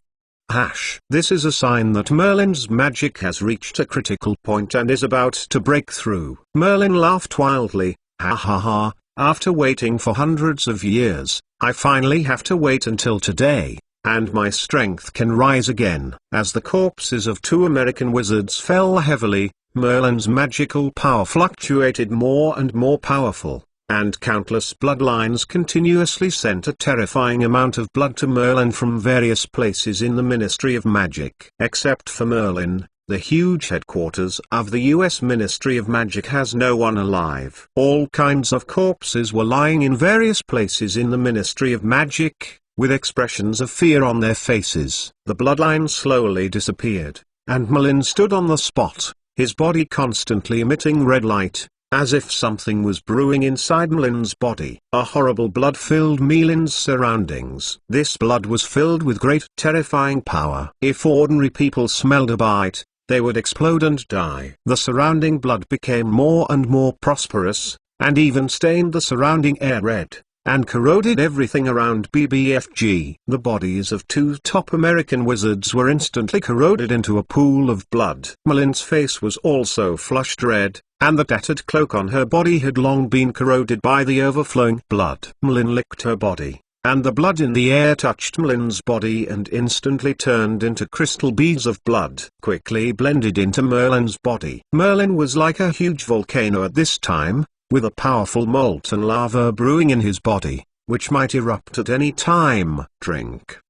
This is a sign that Merlin's magic has reached a critical point and is about to break through. Merlin laughed wildly. "Ha ha ha, after waiting for hundreds of years, I finally have to wait until today, and my strength can rise again." As the corpses of two American wizards fell heavily, Merlin's magical power fluctuated more and more powerful, and countless bloodlines continuously sent a terrifying amount of blood to Merlin from various places in the Ministry of Magic. Except for Merlin, the huge headquarters of the U.S. Ministry of Magic has no one alive. All kinds of corpses were lying in various places in the Ministry of Magic, with expressions of fear on their faces. The bloodline slowly disappeared, and Merlin stood on the spot, his body constantly emitting red light, as if something was brewing inside Merlin's body. A horrible blood filled Merlin's surroundings. This blood was filled with great terrifying power. If ordinary people smelled a bite, they would explode and die. The surrounding blood became more and more prosperous, and even stained the surrounding air red, and corroded everything around BBFG. The bodies of two top American wizards were instantly corroded into a pool of blood. Merlin's face was also flushed red, and the tattered cloak on her body had long been corroded by the overflowing blood. Merlin licked her body, and the blood in the air touched Merlin's body and instantly turned into crystal beads of blood. Quickly blended into Merlin's body. Merlin was like a huge volcano at this time, with a powerful molten lava brewing in his body, which might erupt at any time.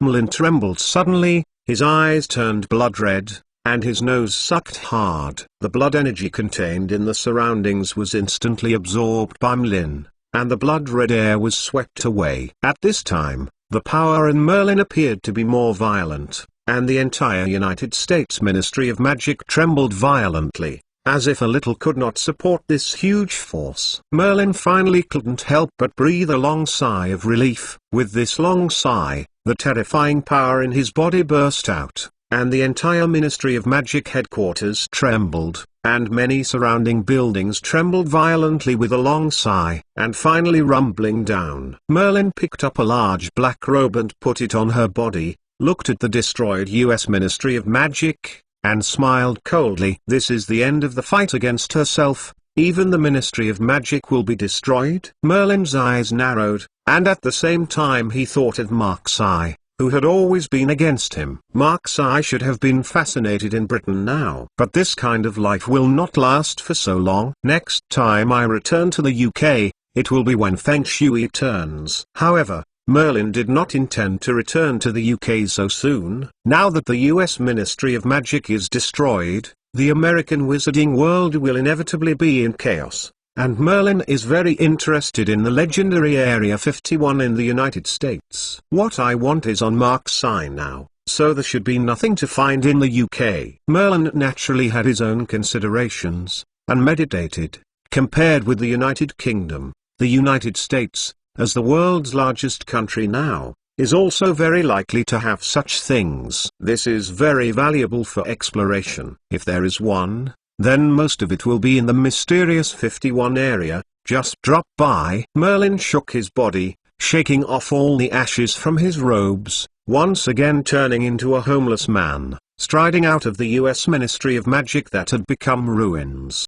Merlin trembled suddenly, his eyes turned blood red, and his nose sucked hard. The blood energy contained in the surroundings was instantly absorbed by Merlin, and the blood-red air was swept away. At this time, the power in Merlin appeared to be more violent, and the entire United States Ministry of Magic trembled violently, as if a little could not support this huge force. Merlin finally couldn't help but breathe a long sigh of relief. With this long sigh, the terrifying power in his body burst out, and the entire Ministry of Magic headquarters trembled, and many surrounding buildings trembled violently with a long sigh. And finally rumbling down, Merlin picked up a large black robe and put it on her body, looked at the destroyed US Ministry of Magic, and smiled coldly. This is the end of the fight against herself. Even the Ministry of Magic will be destroyed. Merlin's eyes narrowed, and at the same time he thought of Mark-Sai, who had always been against him. Mark-Sai should have been fascinated in Britain now. But this kind of life will not last for so long. Next time I return to the UK, it will be when Feng Shui turns. However, Merlin did not intend to return to the UK so soon. Now that the US Ministry of Magic is destroyed, the American wizarding world will inevitably be in chaos, and Merlin is very interested in the legendary Area 51 in the United States. What I want is on Mark-Sai now, so there should be nothing to find in the UK. Merlin naturally had his own considerations, and meditated. Compared with the United Kingdom, the United States, as the world's largest country now, is also very likely to have such things. This is very valuable for exploration. If there is one, then most of it will be in the mysterious 51 area. Just drop by. Merlin shook his body, shaking off all the ashes from his robes, once again turning into a homeless man, striding out of the US Ministry of Magic that had become ruins.